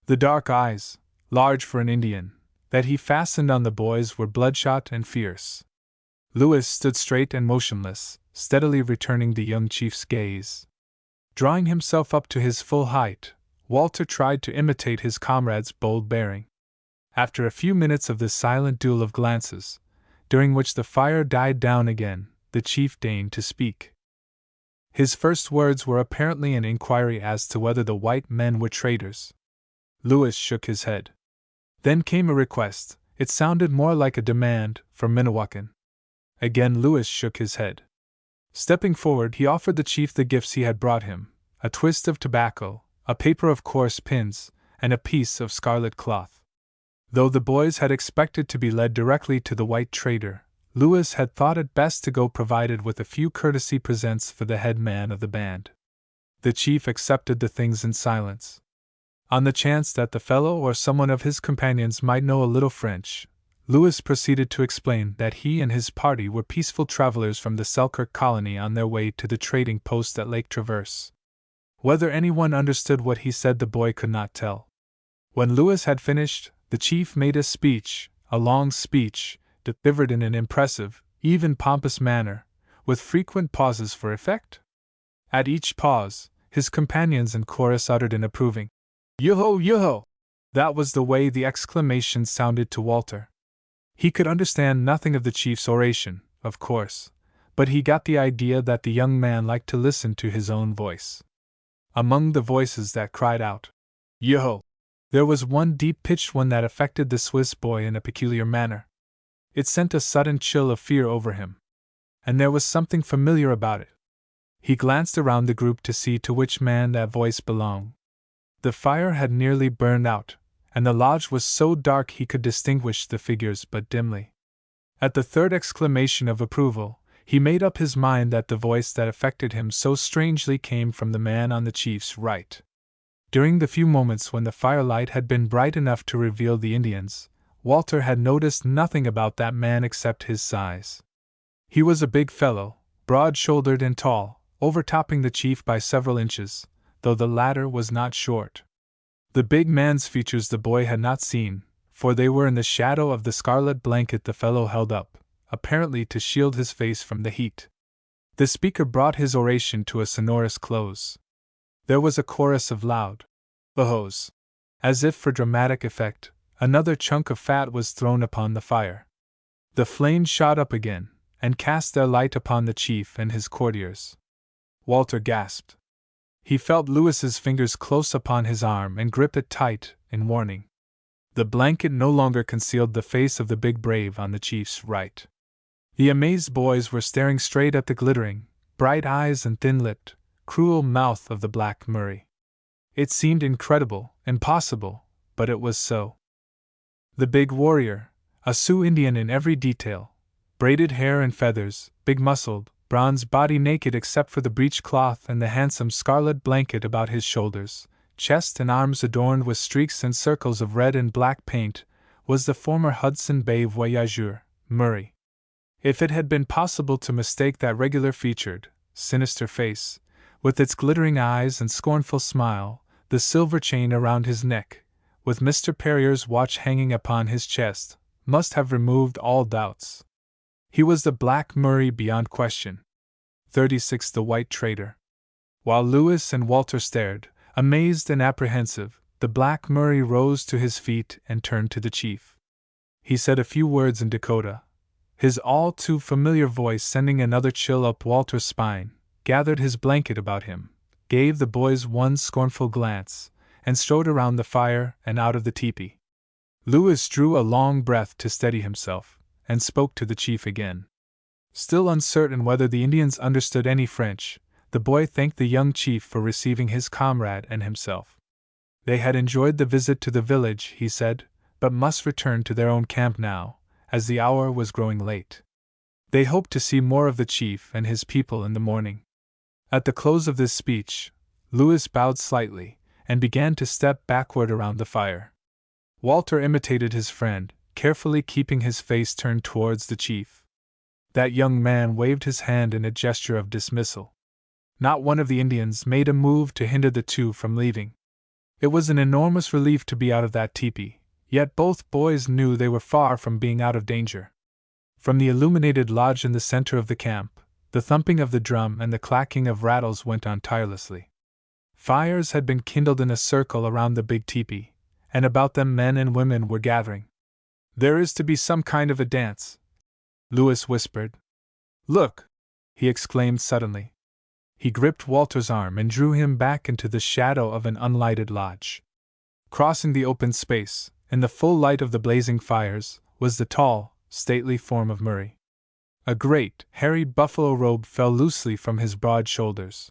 A: The dark eyes, large for an Indian, that he fastened on the boys were bloodshot and fierce. Lewis stood straight and motionless, steadily returning the young chief's gaze. Drawing himself up to his full height, Walter tried to imitate his comrade's bold bearing. After a few minutes of this silent duel of glances, during which the fire died down again, the chief deigned to speak. His first words were apparently an inquiry as to whether the white men were traitors. Lewis shook his head. Then came a request. It sounded more like a demand, for Minnewakan. Again Lewis shook his head. Stepping forward, he offered the chief the gifts he had brought him, a twist of tobacco, a paper of coarse pins, and a piece of scarlet cloth. Though the boys had expected to be led directly to the white trader, Lewis had thought it best to go provided with a few courtesy presents for the head man of the band. The chief accepted the things in silence. On the chance that the fellow or someone of his companions might know a little French, Lewis proceeded to explain that he and his party were peaceful travelers from the Selkirk colony on their way to the trading post at Lake Traverse. Whether anyone understood what he said the boy could not tell. When Lewis had finished, the chief made a speech, a long speech, delivered in an impressive, even pompous manner, with frequent pauses for effect? At each pause, his companions in chorus uttered an approving, "Yo-ho, yo-ho!" That was the way the exclamation sounded to Walter. He could understand nothing of the chief's oration, of course, but he got the idea that the young man liked to listen to his own voice. Among the voices that cried out, "Yo-ho!" there was one deep-pitched one that affected the Swiss boy in a peculiar manner. It sent a sudden chill of fear over him. And there was something familiar about it. He glanced around the group to see to which man that voice belonged. The fire had nearly burned out, and the lodge was so dark he could distinguish the figures but dimly. At the third exclamation of approval, he made up his mind that the voice that affected him so strangely came from the man on the chief's right. During the few moments when the firelight had been bright enough to reveal the Indians, Walter had noticed nothing about that man except his size. He was a big fellow, broad-shouldered and tall, overtopping the chief by several inches, though the latter was not short. The big man's features the boy had not seen, for they were in the shadow of the scarlet blanket the fellow held up, apparently to shield his face from the heat. The speaker brought his oration to a sonorous close. There was a chorus of loud "oh-hos." As if for dramatic effect, another chunk of fat was thrown upon the fire. The flames shot up again, and cast their light upon the chief and his courtiers. Walter gasped. He felt Louis's fingers close upon his arm and gripped it tight, in warning. The blanket no longer concealed the face of the big brave on the chief's right. The amazed boys were staring straight at the glittering, bright eyes and thin-lipped, cruel mouth of the Black Murray. It seemed incredible, impossible, but it was so. The big warrior, a Sioux Indian in every detail, braided hair and feathers, big-muscled, bronze body naked except for the breechcloth and the handsome scarlet blanket about his shoulders, chest and arms adorned with streaks and circles of red and black paint, was the former Hudson Bay voyageur, Murray. If it had been possible to mistake that regular-featured, sinister face, with its glittering eyes and scornful smile, the silver chain around his neck, with Mr. Perrier's watch hanging upon his chest, must have removed all doubts. He was the Black Murray beyond question. 36 The White Trader. While Louis and Walter stared, amazed and apprehensive, the Black Murray rose to his feet and turned to the chief. He said a few words in Dakota, his all too familiar voice sending another chill up Walter's spine, gathered his blanket about him, gave the boys one scornful glance, and strode around the fire and out of the tepee. Louis drew a long breath to steady himself, and spoke to the chief again. Still uncertain whether the Indians understood any French, the boy thanked the young chief for receiving his comrade and himself. They had enjoyed the visit to the village, he said, but must return to their own camp now, as the hour was growing late. They hoped to see more of the chief and his people in the morning. At the close of this speech, Louis bowed slightly, and began to step backward around the fire. Walter imitated his friend, carefully keeping his face turned towards the chief. That young man waved his hand in a gesture of dismissal. Not one of the Indians made a move to hinder the two from leaving. It was an enormous relief to be out of that tepee, yet both boys knew they were far from being out of danger. From the illuminated lodge in the center of the camp, the thumping of the drum and the clacking of rattles went on tirelessly. Fires had been kindled in a circle around the big tepee, and about them men and women were gathering. "There is to be some kind of a dance," Louis whispered. "Look!" he exclaimed suddenly. He gripped Walter's arm and drew him back into the shadow of an unlighted lodge. Crossing the open space, in the full light of the blazing fires, was the tall, stately form of Murray. A great, hairy buffalo robe fell loosely from his broad shoulders.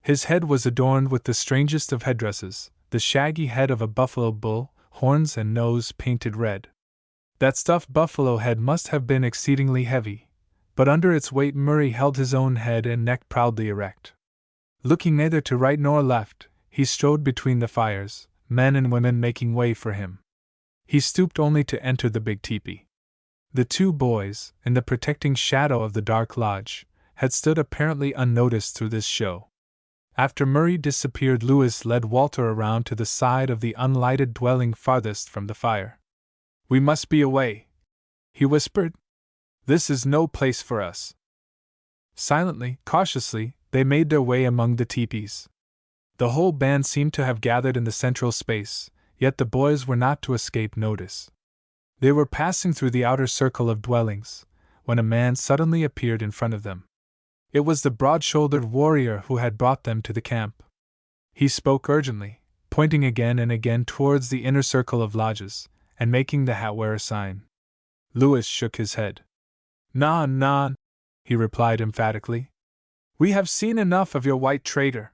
A: His head was adorned with the strangest of headdresses, the shaggy head of a buffalo bull, horns and nose painted red. That stuffed buffalo head must have been exceedingly heavy, but under its weight Murray held his own head and neck proudly erect. Looking neither to right nor left, he strode between the fires, men and women making way for him. He stooped only to enter the big tepee. The two boys, in the protecting shadow of the dark lodge, had stood apparently unnoticed through this show. After Murray disappeared, Louis led Walter around to the side of the unlighted dwelling farthest from the fire. "We must be away," he whispered. This is no place for us. Silently, cautiously, they made their way among the teepees. The whole band seemed to have gathered in the central space, yet the boys were not to escape notice. They were passing through the outer circle of dwellings, when a man suddenly appeared in front of them. It was the broad-shouldered warrior who had brought them to the camp. He spoke urgently, pointing again and again towards the inner circle of lodges, and making the hat-wearer sign. Louis shook his head. "Nah," he replied emphatically. "We have seen enough of your white traitor.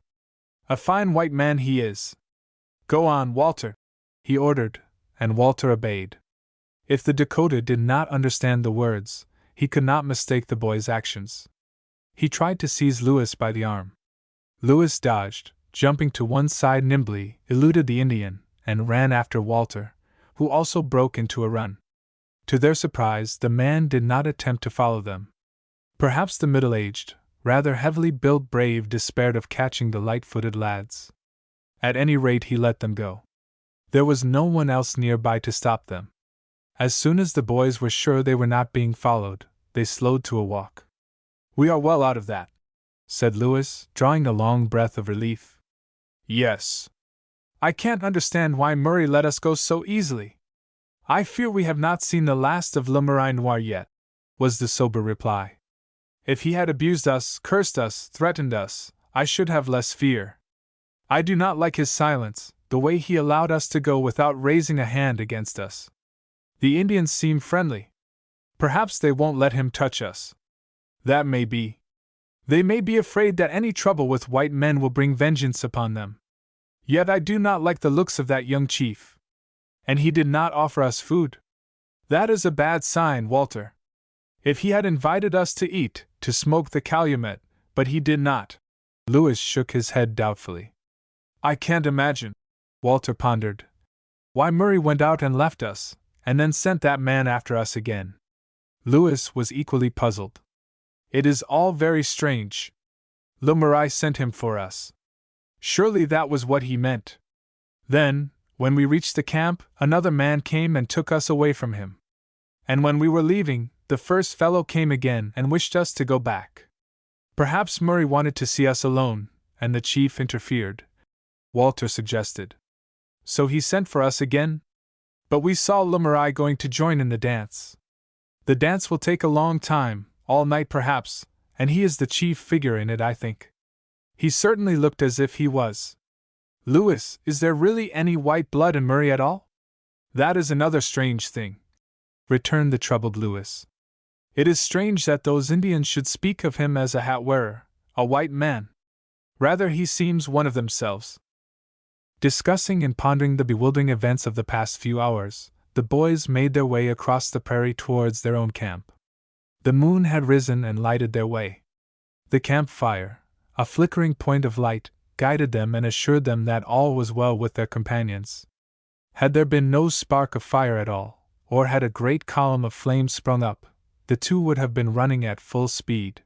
A: A fine white man he is. Go on, Walter," he ordered, and Walter obeyed. If the Dakota did not understand the words, he could not mistake the boy's actions. He tried to seize Louis by the arm. Louis dodged, jumping to one side nimbly, eluded the Indian, and ran after Walter, who also broke into a run. To their surprise, the man did not attempt to follow them. Perhaps the middle-aged, rather heavily built brave despaired of catching the light-footed lads. At any rate, he let them go. There was no one else nearby to stop them. As soon as the boys were sure they were not being followed, they slowed to a walk. "We are well out of that," said Louis, drawing a long breath of relief. "Yes. I can't understand why Murray let us go so easily. I fear we have not seen the last of Le Marais Noir yet," was the sober reply. "If he had abused us, cursed us, threatened us, I should have less fear. I do not like his silence, the way he allowed us to go without raising a hand against us. The Indians seem friendly. Perhaps they won't let him touch us. That may be. They may be afraid that any trouble with white men will bring vengeance upon them. Yet I do not like the looks of that young chief. And he did not offer us food. That is a bad sign, Walter. If he had invited us to eat, to smoke the calumet, but he did not." Louis shook his head doubtfully. "I can't imagine," Walter pondered, "why Murray went out and left us, and then sent that man after us again." Louis was equally puzzled. "It is all very strange. Le Marais sent him for us. Surely that was what he meant. Then, when we reached the camp, another man came and took us away from him. And when we were leaving, the first fellow came again and wished us to go back. Perhaps Murray wanted to see us alone, and the chief interfered," Walter suggested. "So he sent for us again? But we saw Le Marais going to join in the dance. The dance will take a long time, all night perhaps, and he is the chief figure in it, I think. He certainly looked as if he was. Louis, is there really any white blood in Murray at all?" "That is another strange thing," returned the troubled Louis. "It is strange that those Indians should speak of him as a hat-wearer, a white man. Rather, he seems one of themselves." Discussing and pondering the bewildering events of the past few hours, the boys made their way across the prairie towards their own camp. The moon had risen and lighted their way. The campfire, a flickering point of light, guided them and assured them that all was well with their companions. Had there been no spark of fire at all, or had a great column of flame sprung up, the two would have been running at full speed.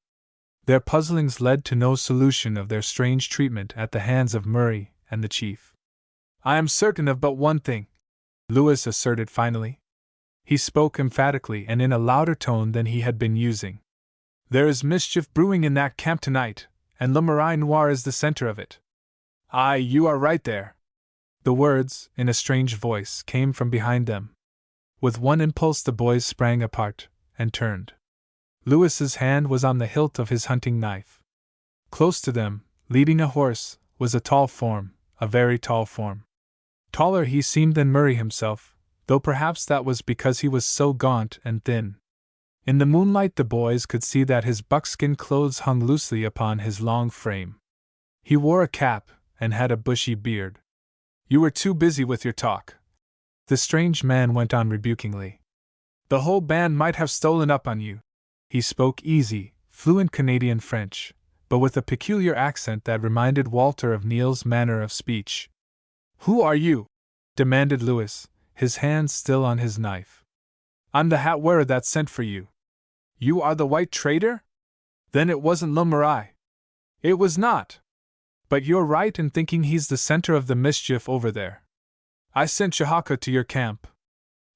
A: Their puzzlings led to no solution of their strange treatment at the hands of Murray and the chief. "I am certain of but one thing," Louis asserted finally. He spoke emphatically and in a louder tone than he had been using. "There is mischief brewing in that camp tonight, and Le Marais Noir is the center of it." "Aye, you are right there." The words, in a strange voice, came from behind them. With one impulse the boys sprang apart, and turned. Louis's hand was on the hilt of his hunting knife. Close to them, leading a horse, was a tall form, a very tall form. Taller he seemed than Murray himself, though perhaps that was because he was so gaunt and thin. In the moonlight the boys could see that his buckskin clothes hung loosely upon his long frame. He wore a cap, and had a bushy beard. "You were too busy with your talk," the strange man went on rebukingly. "The whole band might have stolen up on you." He spoke easy, fluent Canadian French, but with a peculiar accent that reminded Walter of Neil's manner of speech. "Who are you?" demanded Louis, his hand still on his knife. "I'm the hat-wearer that sent for you." "You are the white traitor? Then it wasn't Le Marais." "It was not. But you're right in thinking he's the center of the mischief over there. I sent Chahaka to your camp.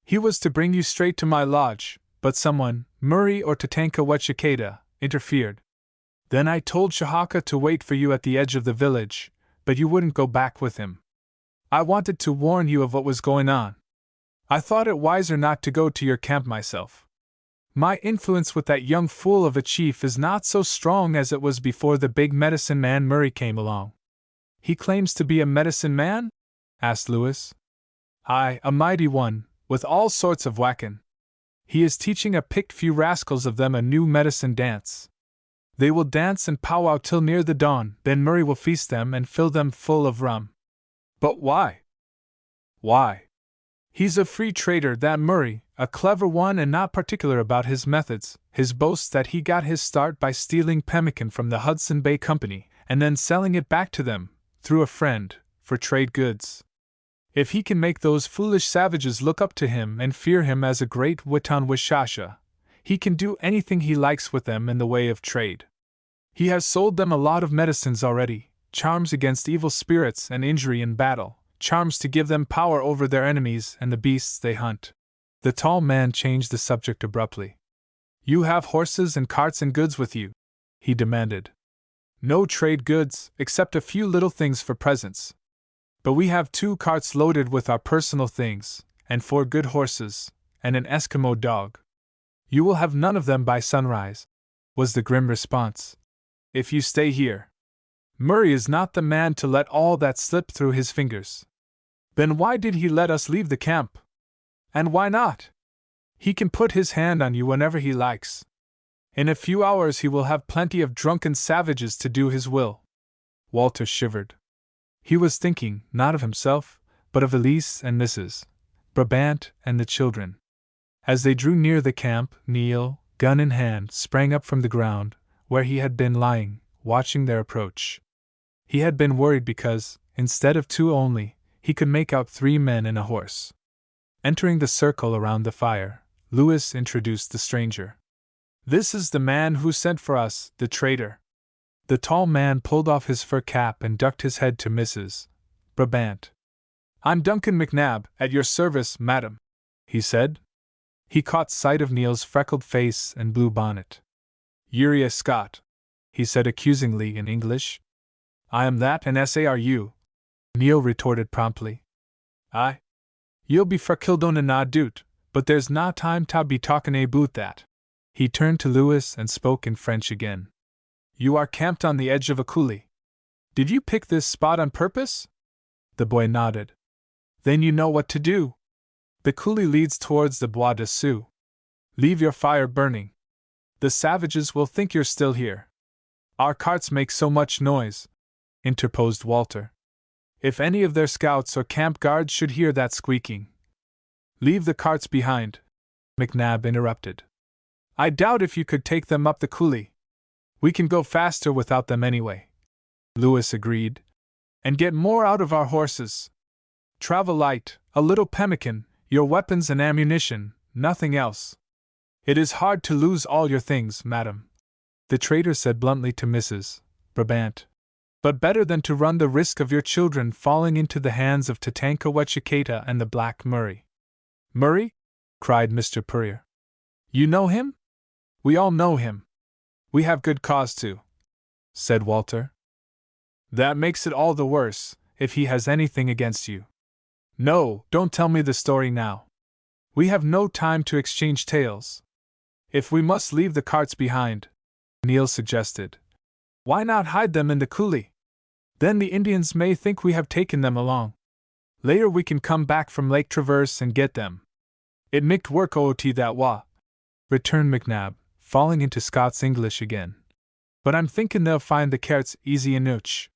A: He was to bring you straight to my lodge, but someone, Murray or Tatanka Wetchiketa interfered. Then I told Shahaka to wait for you at the edge of the village, but you wouldn't go back with him. I wanted to warn you of what was going on. I thought it wiser not to go to your camp myself. My influence with that young fool of a chief is not so strong as it was before the big medicine man Murray came along. He claims to be a medicine man? Asked Lewis. Aye, a mighty one, with all sorts of whackin'. He is teaching a picked few rascals of them a new medicine dance. They will dance and powwow till near the dawn, then Murray will feast them and fill them full of rum. But why? Why? He's a free trader, that Murray, a clever one and not particular about his methods. His boasts that he got his start by stealing pemmican from the Hudson Bay Company, and then selling it back to them, through a friend, for trade goods. If he can make those foolish savages look up to him and fear him as a great Witan Wishasha, he can do anything he likes with them in the way of trade. He has sold them a lot of medicines already, charms against evil spirits and injury in battle, charms to give them power over their enemies and the beasts they hunt. The tall man changed the subject abruptly. You have horses and carts and goods with you? He demanded. No trade goods, except a few little things for presents. But we have 2 carts loaded with our personal things, and 4 good horses, and an Eskimo dog. You will have none of them by sunrise, was the grim response. If you stay here. Murray is not the man to let all that slip through his fingers. Then why did he let us leave the camp? And why not? He can put his hand on you whenever he likes. In a few hours he will have plenty of drunken savages to do his will. Walter shivered. He was thinking, not of himself, but of Elise and Mrs. Brabant and the children. As they drew near the camp, Neil, gun in hand, sprang up from the ground, where he had been lying, watching their approach. He had been worried because, instead of 2 only, he could make out 3 men and a horse. Entering the circle around the fire, Lewis introduced the stranger. This is the man who sent for us, the traitor. The tall man pulled off his fur cap and ducked his head to Mrs. Brabant. I'm Duncan McNabb, at your service, madam, he said. He caught sight of Neil's freckled face and blue bonnet. You're a Scot, he said accusingly in English. I am that, and SARU, Neil retorted promptly. Aye. You'll be for Kildona na doot, but there's na time to be talking aboot that. He turned to Lewis and spoke in French again. You are camped on the edge of a coulee. Did you pick this spot on purpose? The boy nodded. Then you know what to do. The coulee leads towards the Bois de Sioux. Leave your fire burning. The savages will think you're still here. Our carts make so much noise, interposed Walter. If any of their scouts or camp guards should hear that squeaking. Leave the carts behind, McNabb interrupted. I doubt if you could take them up the coulee. We can go faster without them anyway, Lewis agreed, and get more out of our horses. Travel light, a little pemmican, your weapons and ammunition, nothing else. It is hard to lose all your things, madam, the trader said bluntly to Mrs. Brabant. But better than to run the risk of your children falling into the hands of Tatanka Wetchiketa and the Black Murray. Murray? Cried Mr. Purrier. You know him? We all know him. We have good cause to, said Walter. That makes it all the worse, if he has anything against you. No, don't tell me the story now. We have no time to exchange tales. If we must leave the carts behind, Neil suggested, why not hide them in the coulee? Then the Indians may think we have taken them along. Later we can come back from Lake Traverse and get them. It micht work ot that wa, returned McNabb, falling into Scots English again. But I'm thinking they'll find the carts easy enough.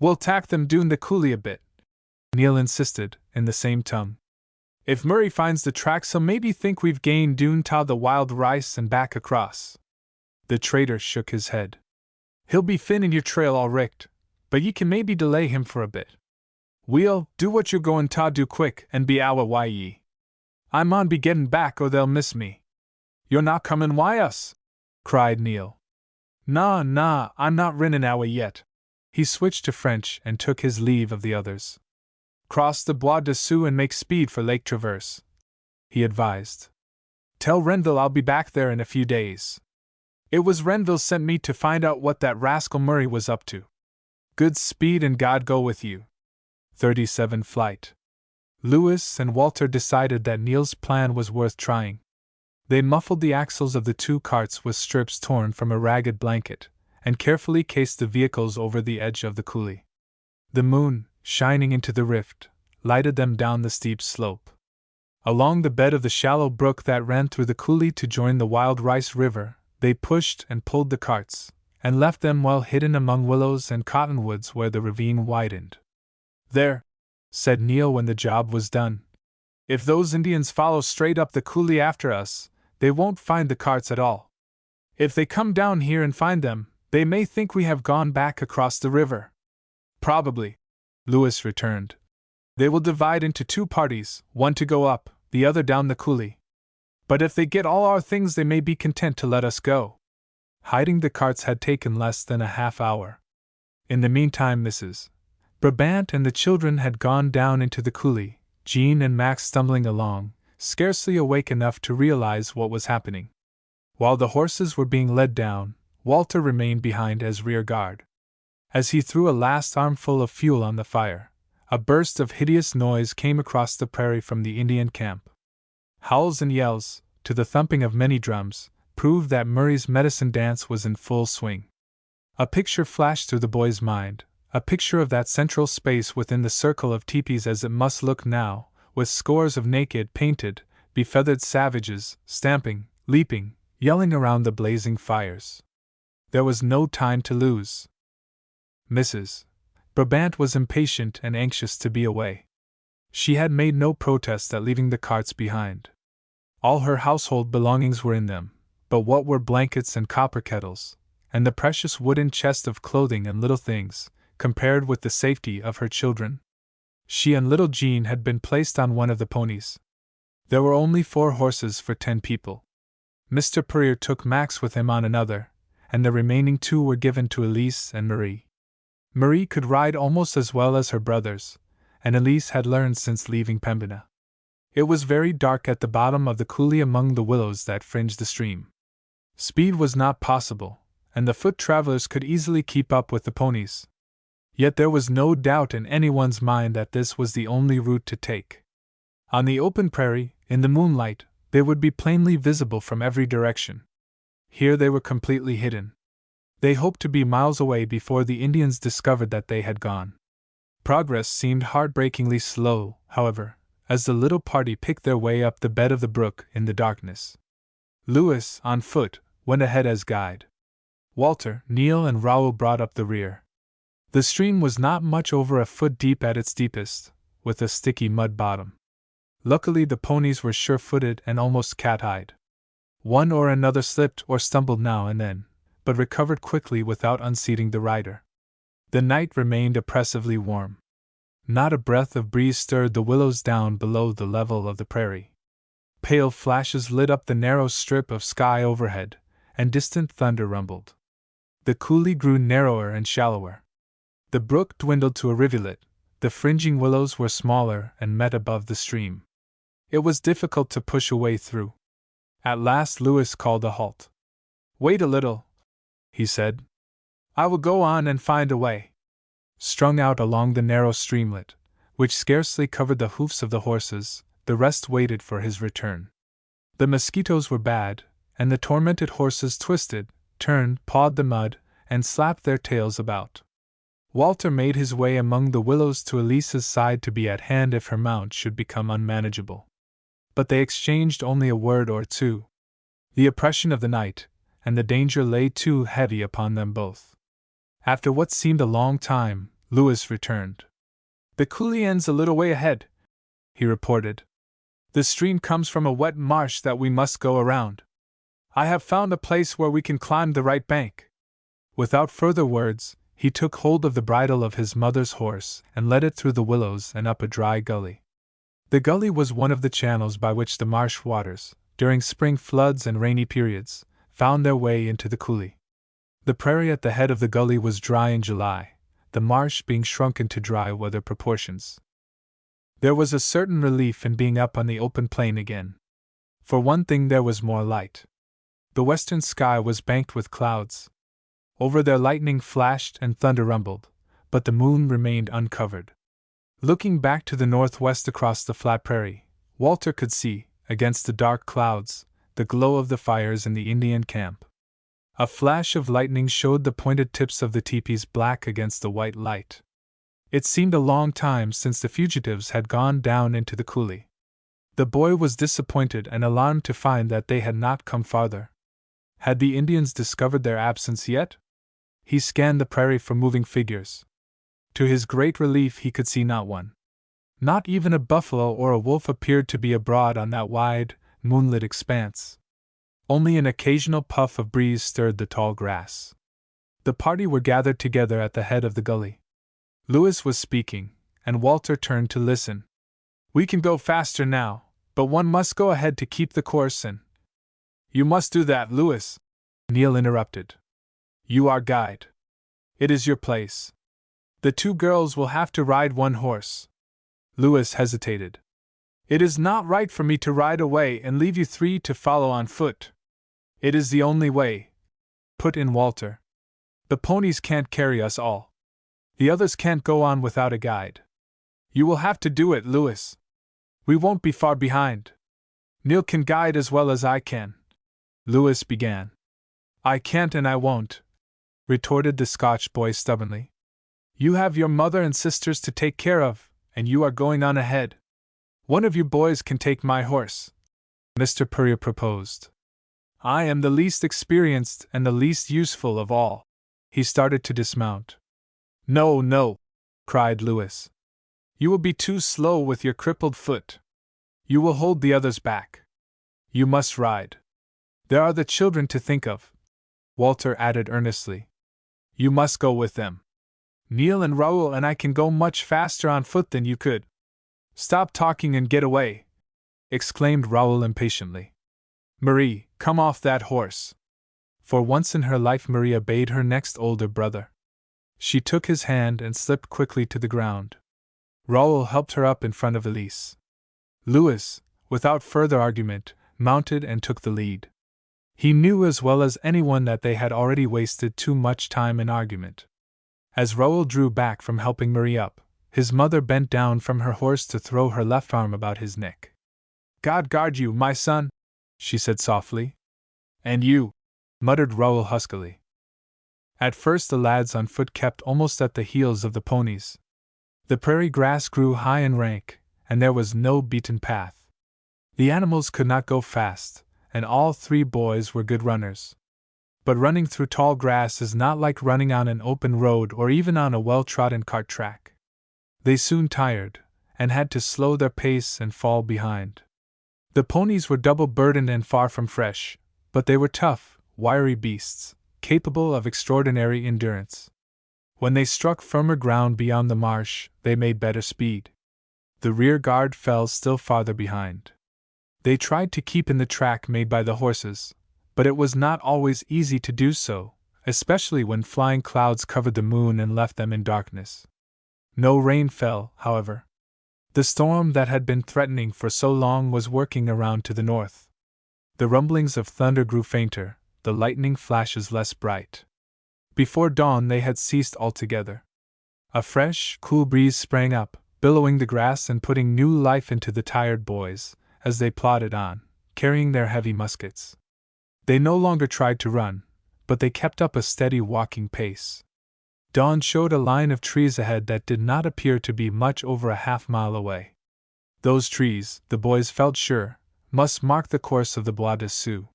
A: We'll tack them doon the coulee a bit, Neil insisted, in the same tongue. If Murray finds the tracks he'll maybe think we've gained doon ta the wild rice and back across. The trader shook his head. He'll be finnin' your trail all richt, but ye can maybe delay him for a bit. We'll do what you're goin' ta do quick and be awa why ye. I maun be gettin' back or they'll miss me. You're not comin' why us? Cried Neil. Nah, I'm not rinnin' awa yet. He switched to French and took his leave of the others. Cross the Bois de Sioux and make speed for Lake Traverse, he advised. Tell Renville I'll be back there in a few days. It was Renville sent me to find out what that rascal Murray was up to. Good speed and God go with you. 37 Flight. Lewis and Walter decided that Neil's plan was worth trying. They muffled the axles of the two carts with strips torn from a ragged blanket, and carefully cased the vehicles over the edge of the coulee. The moon, shining into the rift, lighted them down the steep slope. Along the bed of the shallow brook that ran through the coulee to join the Wild Rice River, they pushed and pulled the carts, and left them well hidden among willows and cottonwoods where the ravine widened. There, said Neil when the job was done. If those Indians follow straight up the coulee after us, they won't find the carts at all. If they come down here and find them, they may think we have gone back across the river. Probably, Lewis returned. They will divide into two parties, one to go up, the other down the coulee. But if they get all our things, they may be content to let us go. Hiding the carts had taken less than a half hour. In the meantime, Mrs. Brabant and the children had gone down into the coulee, Jean and Max stumbling along, scarcely awake enough to realize what was happening. While the horses were being led down, Walter remained behind as rear guard. As he threw a last armful of fuel on the fire, a burst of hideous noise came across the prairie from the Indian camp. Howls and yells, to the thumping of many drums, proved that Murray's medicine dance was in full swing. A picture flashed through the boy's mind, a picture of that central space within the circle of teepees as it must look now, with scores of naked, painted, befeathered savages, stamping, leaping, yelling around the blazing fires. There was no time to lose. Mrs. Brabant was impatient and anxious to be away. She had made no protest at leaving the carts behind. All her household belongings were in them, but what were blankets and copper kettles, and the precious wooden chest of clothing and little things, compared with the safety of her children? She and little Jean had been placed on one of the ponies. There were only 4 horses for 10 people. Mr. Purrier took Max with him on another, and the remaining 2 were given to Elise and Marie. Marie could ride almost as well as her brothers, and Elise had learned since leaving Pembina. It was very dark at the bottom of the coulee among the willows that fringed the stream. Speed was not possible, and the foot travelers could easily keep up with the ponies. Yet there was no doubt in anyone's mind that this was the only route to take. On the open prairie, in the moonlight, they would be plainly visible from every direction. Here they were completely hidden. They hoped to be miles away before the Indians discovered that they had gone. Progress seemed heartbreakingly slow, however, as the little party picked their way up the bed of the brook in the darkness. Lewis, on foot, went ahead as guide. Walter, Neil, and Raoul brought up the rear. The stream was not much over a foot deep at its deepest, with a sticky mud bottom. Luckily the ponies were sure-footed and almost cat-eyed. One or another slipped or stumbled now and then, but recovered quickly without unseating the rider. The night remained oppressively warm. Not a breath of breeze stirred the willows down below the level of the prairie. Pale flashes lit up the narrow strip of sky overhead, and distant thunder rumbled. The coulee grew narrower and shallower. The brook dwindled to a rivulet, the fringing willows were smaller and met above the stream. It was difficult to push a way through. At last Lewis called a halt. "Wait a little," he said. "I will go on and find a way." Strung out along the narrow streamlet, which scarcely covered the hoofs of the horses, the rest waited for his return. The mosquitoes were bad, and the tormented horses twisted, turned, pawed the mud, and slapped their tails about. Walter made his way among the willows to Elise's side to be at hand if her mount should become unmanageable. But they exchanged only a word or two. The oppression of the night, and the danger lay too heavy upon them both. After what seemed a long time, Lewis returned. "The coulee ends a little way ahead," he reported. "The stream comes from a wet marsh that we must go around. I have found a place where we can climb the right bank." Without further words, he took hold of the bridle of his mother's horse and led it through the willows and up a dry gully. The gully was one of the channels by which the marsh waters, during spring floods and rainy periods, found their way into the coulee. The prairie at the head of the gully was dry in July, the marsh being shrunken to dry weather proportions. There was a certain relief in being up on the open plain again. For one thing, there was more light. The western sky was banked with clouds. Over there lightning flashed and thunder rumbled, but the moon remained uncovered. Looking back to the northwest across the flat prairie, Walter could see, against the dark clouds, the glow of the fires in the Indian camp. A flash of lightning showed the pointed tips of the teepees black against the white light. It seemed a long time since the fugitives had gone down into the coulee. The boy was disappointed and alarmed to find that they had not come farther. Had the Indians discovered their absence yet? He scanned the prairie for moving figures. To his great relief, he could see not one. Not even a buffalo or a wolf appeared to be abroad on that wide, moonlit expanse. Only an occasional puff of breeze stirred the tall grass. The party were gathered together at the head of the gully. Lewis was speaking, and Walter turned to listen. "We can go faster now, but one must go ahead to keep the course and—" "You must do that, Lewis," Neil interrupted. "You are guide. It is your place. The two girls will have to ride one horse." Lewis hesitated. "It is not right for me to ride away and leave you three to follow on foot." "It is the only way," put in Walter. "The ponies can't carry us all. The others can't go on without a guide." "You will have to do it, Lewis. We won't be far behind. Neil can guide as well as I can," Lewis began. "I can't and I won't," retorted the Scotch boy stubbornly. "You have your mother and sisters to take care of, and you are going on ahead. One of you boys can take my horse," Mr. Purrier proposed. "I am the least experienced and the least useful of all." He started to dismount. "No, no," cried Lewis. "You will be too slow with your crippled foot. You will hold the others back. You must ride. There are the children to think of," Walter added earnestly. "You must go with them. Neil and Raoul and I can go much faster on foot than you could." "Stop talking and get away," exclaimed Raoul impatiently. "Marie, come off that horse." For once in her life, Marie obeyed her next older brother. She took his hand and slipped quickly to the ground. Raoul helped her up in front of Elise. Lewis, without further argument, mounted and took the lead. He knew as well as anyone that they had already wasted too much time in argument. As Raoul drew back from helping Marie up, his mother bent down from her horse to throw her left arm about his neck. "God guard you, my son," she said softly. "And you," muttered Raoul huskily. At first the lads on foot kept almost at the heels of the ponies. The prairie grass grew high and rank, and there was no beaten path. The animals could not go fast, and all three boys were good runners. But running through tall grass is not like running on an open road or even on a well-trodden cart track. They soon tired, and had to slow their pace and fall behind. The ponies were double burdened and far from fresh, but they were tough, wiry beasts, capable of extraordinary endurance. When they struck firmer ground beyond the marsh, they made better speed. The rear guard fell still farther behind. They tried to keep in the track made by the horses, but it was not always easy to do so, especially when flying clouds covered the moon and left them in darkness. No rain fell, however. The storm that had been threatening for so long was working around to the north. The rumblings of thunder grew fainter, the lightning flashes less bright. Before dawn they had ceased altogether. A fresh, cool breeze sprang up, billowing the grass and putting new life into the tired boys, as they plodded on, carrying their heavy muskets. They no longer tried to run, but they kept up a steady walking pace. Dawn showed a line of trees ahead that did not appear to be much over a half-mile away. Those trees, the boys felt sure, must mark the course of the Bois de Sioux.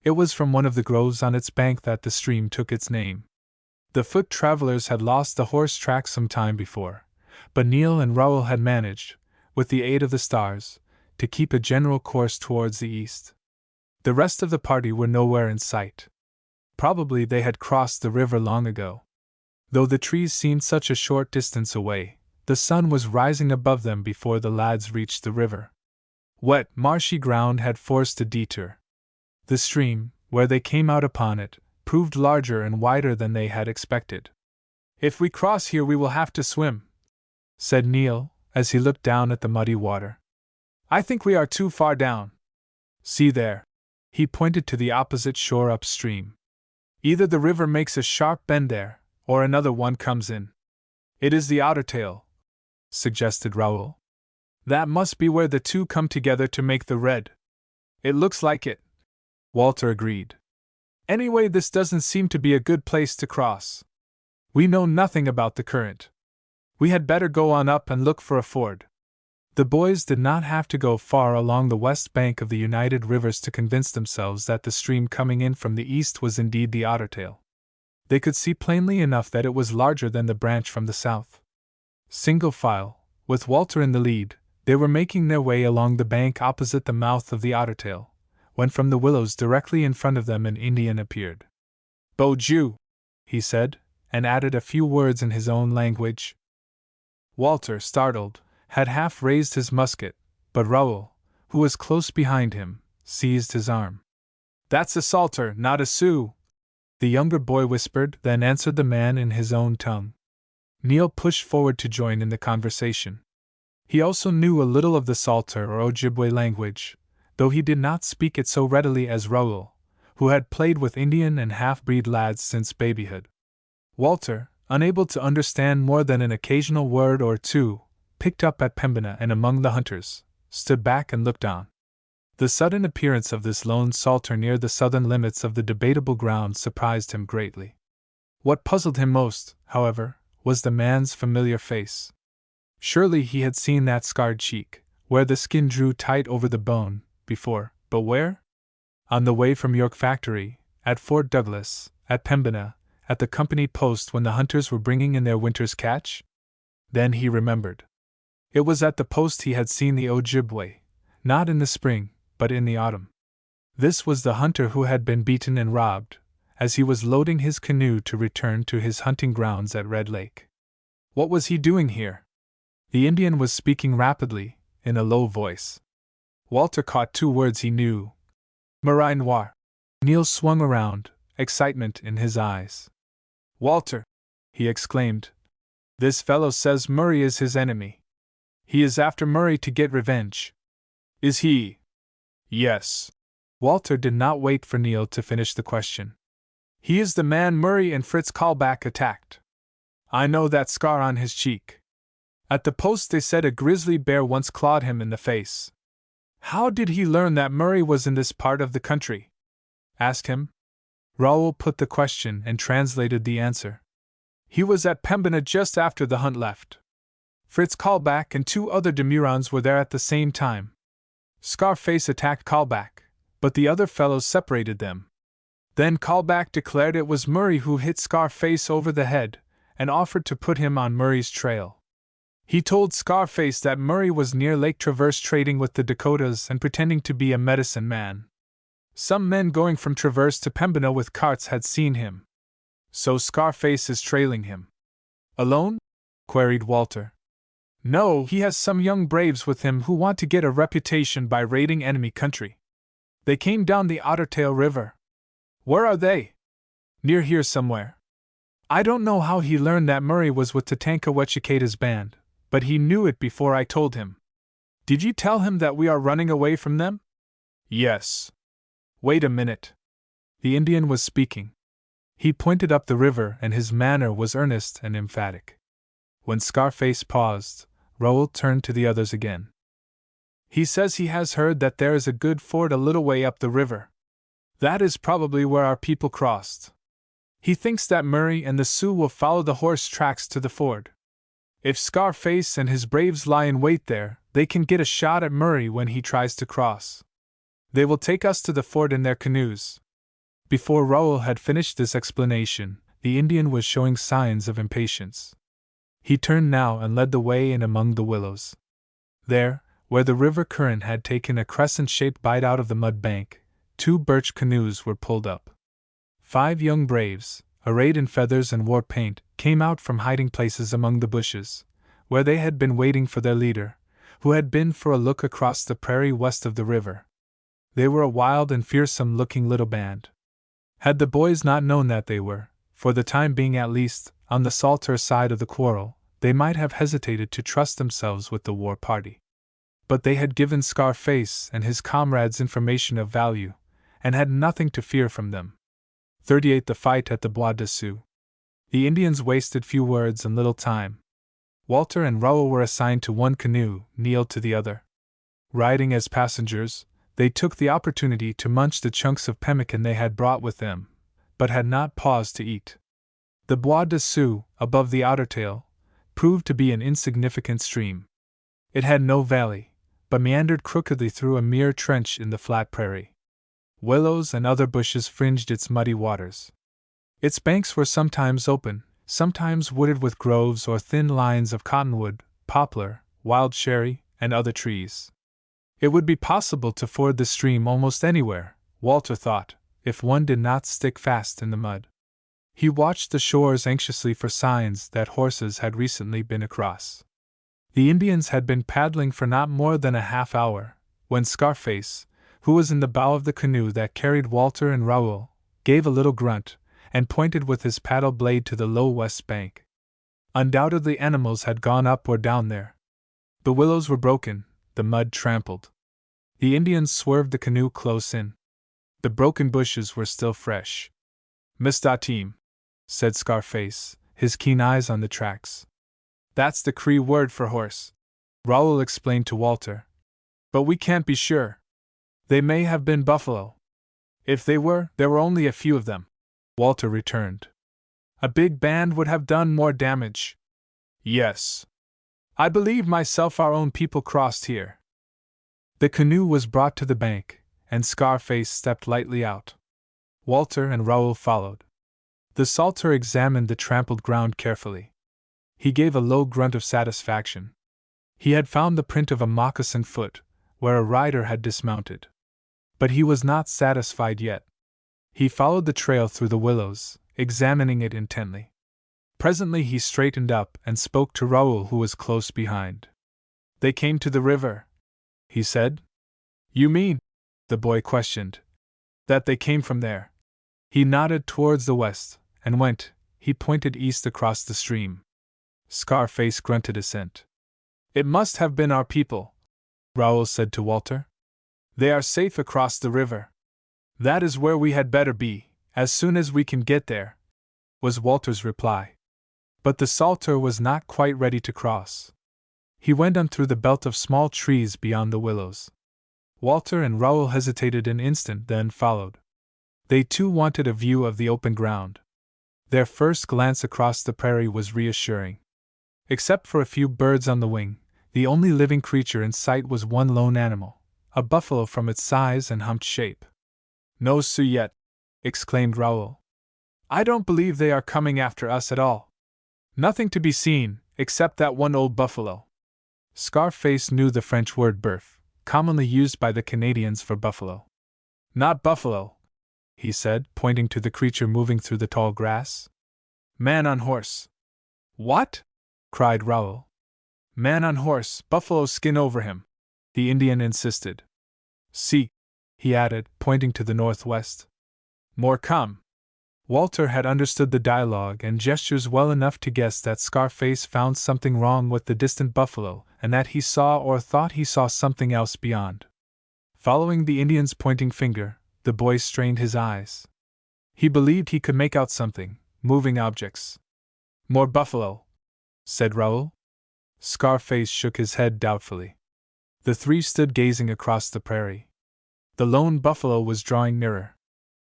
A: It was from one of the groves on its bank that the stream took its name. The foot travelers had lost the horse track some time before, but Neil and Raoul had managed, with the aid of the stars, to keep a general course towards the east. The rest of the party were nowhere in sight. Probably they had crossed the river long ago. Though the trees seemed such a short distance away, the sun was rising above them before the lads reached the river. Wet, marshy ground had forced a detour. The stream, where they came out upon it, proved larger and wider than they had expected. "If we cross here we will have to swim," said Neil, as he looked down at the muddy water. "I think we are too far down." See there. He pointed to the opposite shore upstream. Either the river makes a sharp bend there, or another one comes in. It is the Ottertail, suggested Raoul. That must be where the two come together to make the red. It looks like it, Walter agreed. Anyway, this doesn't seem to be a good place to cross. We know nothing about the current. We had better go on up and look for a ford. The boys did not have to go far along the west bank of the United Rivers to convince themselves that the stream coming in from the east was indeed the Ottertail. They could see plainly enough that it was larger than the branch from the south. Single file, with Walter in the lead, they were making their way along the bank opposite the mouth of the Ottertail, when from the willows directly in front of them an Indian appeared. "Bo Jew," he said, and added a few words in his own language. Walter, startled, had half raised his musket, but Raoul, who was close behind him, seized his arm. "That's a Salter, not a Sioux," the younger boy whispered, then answered the man in his own tongue. Neil pushed forward to join in the conversation. He also knew a little of the Salter or Ojibwe language, though he did not speak it so readily as Raoul, who had played with Indian and half-breed lads since babyhood. Walter, unable to understand more than an occasional word or two, picked up at Pembina and among the hunters, stood back and looked on. The sudden appearance of this lone Salter near the southern limits of the debatable ground surprised him greatly. What puzzled him most, however, was the man's familiar face. Surely he had seen that scarred cheek, where the skin drew tight over the bone, before, but where? On the way from York Factory, at Fort Douglas, at Pembina, at the company post when the hunters were bringing in their winter's catch? Then he remembered. It was at the post he had seen the Ojibwe, not in the spring, but in the autumn. This was the hunter who had been beaten and robbed, as he was loading his canoe to return to his hunting grounds at Red Lake. What was he doing here? The Indian was speaking rapidly, in a low voice. Walter caught two words he knew. Marais Noir. Neil swung around, excitement in his eyes. "Walter," he exclaimed, "this fellow says Murray is his enemy. He is after Murray to get revenge." "Is he?" "Yes." Walter did not wait for Neil to finish the question. "He is the man Murray and Fritz Kahlbach attacked. I know that scar on his cheek. At the post they said a grizzly bear once clawed him in the face." "How did he learn that Murray was in this part of the country?" "Ask him." Raoul put the question and translated the answer. "He was at Pembina just after the hunt left. Fritz Kahlbach and two other Demurons were there at the same time. Scarface attacked Kahlbach, but the other fellows separated them. Then Kahlbach declared it was Murray who hit Scarface over the head and offered to put him on Murray's trail. He told Scarface that Murray was near Lake Traverse trading with the Dakotas and pretending to be a medicine man. Some men going from Traverse to Pembina with carts had seen him. So Scarface is trailing him." "Alone?" queried Walter. "No, he has some young braves with him who want to get a reputation by raiding enemy country. They came down the Ottertail River." "Where are they?" "Near here somewhere. I don't know how he learned that Murray was with Tatanka Wechiketa's band, but he knew it before I told him." "Did you tell him that we are running away from them?" "Yes." "Wait a minute." The Indian was speaking. He pointed up the river and his manner was earnest and emphatic. When Scarface paused, Raoul turned to the others again. "He says he has heard that there is a good ford a little way up the river. That is probably where our people crossed. He thinks that Murray and the Sioux will follow the horse tracks to the ford. If Scarface and his braves lie in wait there, they can get a shot at Murray when he tries to cross. They will take us to the ford in their canoes." Before Raoul had finished this explanation, the Indian was showing signs of impatience. He turned now and led the way in among the willows. There, where the river current had taken a crescent-shaped bite out of the mud bank, two birch canoes were pulled up. 5 young braves, arrayed in feathers and war paint, came out from hiding places among the bushes, where they had been waiting for their leader, who had been for a look across the prairie west of the river. They were a wild and fearsome-looking little band. Had the boys not known that they were, for the time being at least, on the Salter side of the quarrel, they might have hesitated to trust themselves with the war party. but they had given Scarface and his comrades information of value, and had nothing to fear from them. 38. The fight at the Bois de Sioux. The Indians wasted few words and little time. Walter and Raoul were assigned to one canoe, Neil to the other. Riding as passengers, they took the opportunity to munch the chunks of pemmican they had brought with them, but had not paused to eat. The Bois de Sioux, above the Ottertail, proved to be an insignificant stream. It had no valley, but meandered crookedly through a mere trench in the flat prairie. Willows and other bushes fringed its muddy waters. Its banks were sometimes open, sometimes wooded with groves or thin lines of cottonwood, poplar, wild cherry, and other trees. It would be possible to ford the stream almost anywhere, Walter thought, if one did not stick fast in the mud. He watched the shores anxiously for signs that horses had recently been across. The Indians had been paddling for not more than a half hour, when Scarface, who was in the bow of the canoe that carried Walter and Raoul, gave a little grunt, and pointed with his paddle blade to the low west bank. Undoubtedly animals had gone up or down there. The willows were broken, the mud trampled. The Indians swerved the canoe close in. The broken bushes were still fresh. "Mistatim," said Scarface, his keen eyes on the tracks. "That's the Cree word for horse," Raoul explained to Walter. "But we can't be sure. They may have been buffalo. If they were, there were only a few of them," Walter returned. "A big band would have done more damage." "Yes. I believe myself our own people crossed here." The canoe was brought to the bank, and Scarface stepped lightly out. Walter and Raoul followed. The Salter examined the trampled ground carefully. He gave a low grunt of satisfaction. He had found the print of a moccasin foot, where a rider had dismounted. But he was not satisfied yet. He followed the trail through the willows, examining it intently. Presently he straightened up and spoke to Raoul, who was close behind. "They came to the river," he said. "You mean," the boy questioned, "that they came from there?" He nodded towards the west, and he pointed east across the stream. Scarface grunted assent. "It must have been our people," Raoul said to Walter. "They are safe across the river." "That is where we had better be, as soon as we can get there," was Walter's reply. But the Salter was not quite ready to cross. He went on through the belt of small trees beyond the willows. Walter and Raoul hesitated an instant, then followed. They too wanted a view of the open ground. Their first glance across the prairie was reassuring. Except for a few birds on the wing, the only living creature in sight was one lone animal, a buffalo from its size and humped shape. "No Sioux yet," exclaimed Raoul. "I don't believe they are coming after us at all. Nothing to be seen, except that one old buffalo." Scarface knew the French word bœuf, commonly used by the Canadians for buffalo. "Not buffalo," he said, pointing to the creature moving through the tall grass. "Man on horse." "What?" cried Raoul. "Man on horse, buffalo skin over him," the Indian insisted. "See," he added, pointing to the northwest. "More come." Walter had understood the dialogue and gestures well enough to guess that Scarface found something wrong with the distant buffalo, and that he saw or thought he saw something else beyond. Following the Indian's pointing finger, the boy strained his eyes. He believed he could make out something, moving objects. "More buffalo," said Raoul. Scarface shook his head doubtfully. The three stood gazing across the prairie. The lone buffalo was drawing nearer.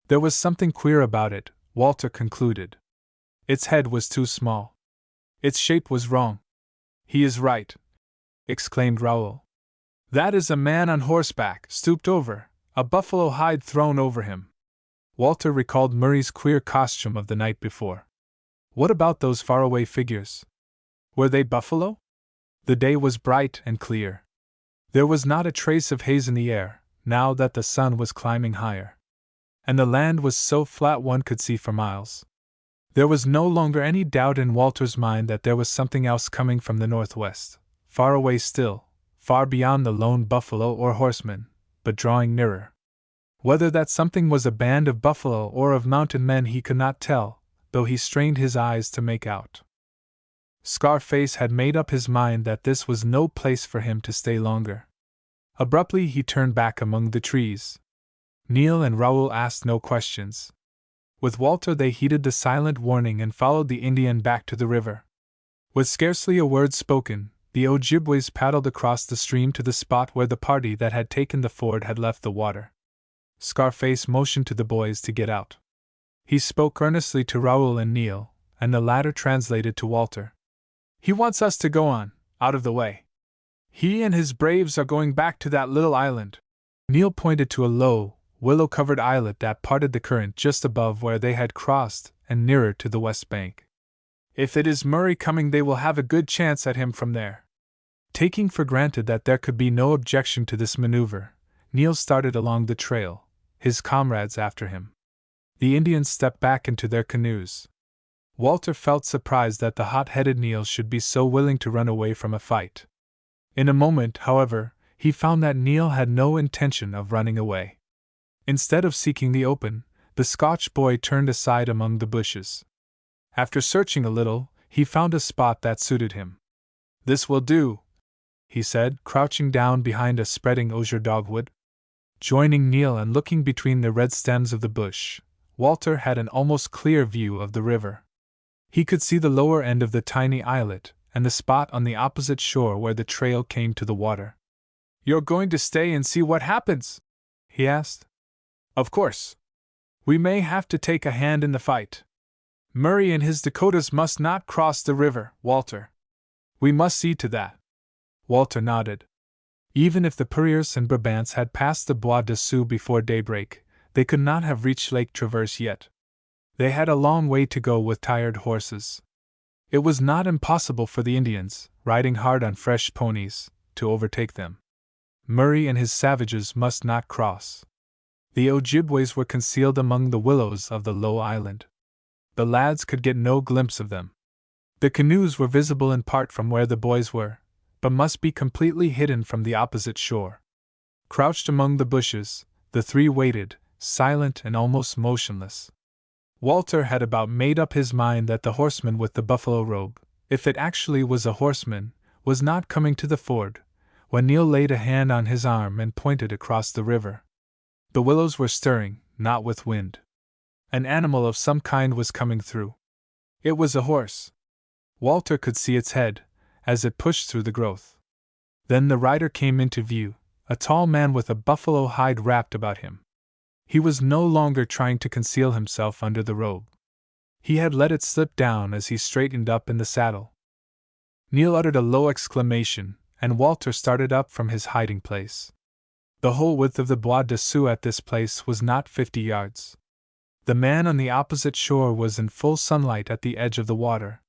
A: There was something queer about it, Walter concluded. Its head was too small. Its shape was wrong. "He is right," exclaimed Raoul. "That is a man on horseback, stooped over, a buffalo hide thrown over him." Walter recalled Murray's queer costume of the night before. What about those faraway figures? Were they buffalo? The day was bright and clear. There was not a trace of haze in the air, now that the sun was climbing higher. And the land was so flat one could see for miles. There was no longer any doubt in Walter's mind that there was something else coming from the northwest, far away still, far beyond the lone buffalo or horseman, but drawing nearer. Whether that something was a band of buffalo or of mounted men he could not tell, though he strained his eyes to make out. Scarface had made up his mind that this was no place for him to stay longer. Abruptly he turned back among the trees. Neil and Raoul asked no questions. With Walter they heeded the silent warning and followed the Indian back to the river. With scarcely a word spoken, the Ojibways paddled across the stream to the spot where the party that had taken the ford had left the water. Scarface motioned to the boys to get out. He spoke earnestly to Raoul and Neil, and the latter translated to Walter. "He wants us to go on, out of the way. He and his braves are going back to that little island." Neil pointed to a low, willow-covered islet that parted the current just above where they had crossed and nearer to the west bank. "If it is Murray coming, they will have a good chance at him from there." Taking for granted that there could be no objection to this maneuver, Neil started along the trail, his comrades after him. The Indians stepped back into their canoes. Walter felt surprised that the hot-headed Neil should be so willing to run away from a fight. In a moment, however, he found that Neil had no intention of running away. Instead of seeking the open, the Scotch boy turned aside among the bushes. After searching a little, he found a spot that suited him. "This will do," he said, crouching down behind a spreading osier dogwood. Joining Neil and looking between the red stems of the bush, Walter had an almost clear view of the river. He could see the lower end of the tiny islet, and the spot on the opposite shore where the trail came to the water. "You're going to stay and see what happens?" he asked. "Of course. We may have to take a hand in the fight. Murray and his Dakotas must not cross the river, Walter. We must see to that." Walter nodded. Even if the Purriers and Brabants had passed the Bois de Sioux before daybreak, they could not have reached Lake Traverse yet. They had a long way to go with tired horses. It was not impossible for the Indians, riding hard on fresh ponies, to overtake them. Murray and his savages must not cross. The Ojibways were concealed among the willows of the low island. The lads could get no glimpse of them. The canoes were visible in part from where the boys were, but must be completely hidden from the opposite shore. Crouched among the bushes, the three waited, silent and almost motionless. Walter had about made up his mind that the horseman with the buffalo robe, if it actually was a horseman, was not coming to the ford, when Neil laid a hand on his arm and pointed across the river. The willows were stirring, not with wind. An animal of some kind was coming through. It was a horse. Walter could see its head, as it pushed through the growth. Then the rider came into view, a tall man with a buffalo hide wrapped about him. He was no longer trying to conceal himself under the robe. He had let it slip down as he straightened up in the saddle. Neil uttered a low exclamation, and Walter started up from his hiding place. The whole width of the Bois de Sioux at this place was not 50 yards. The man on the opposite shore was in full sunlight at the edge of the water.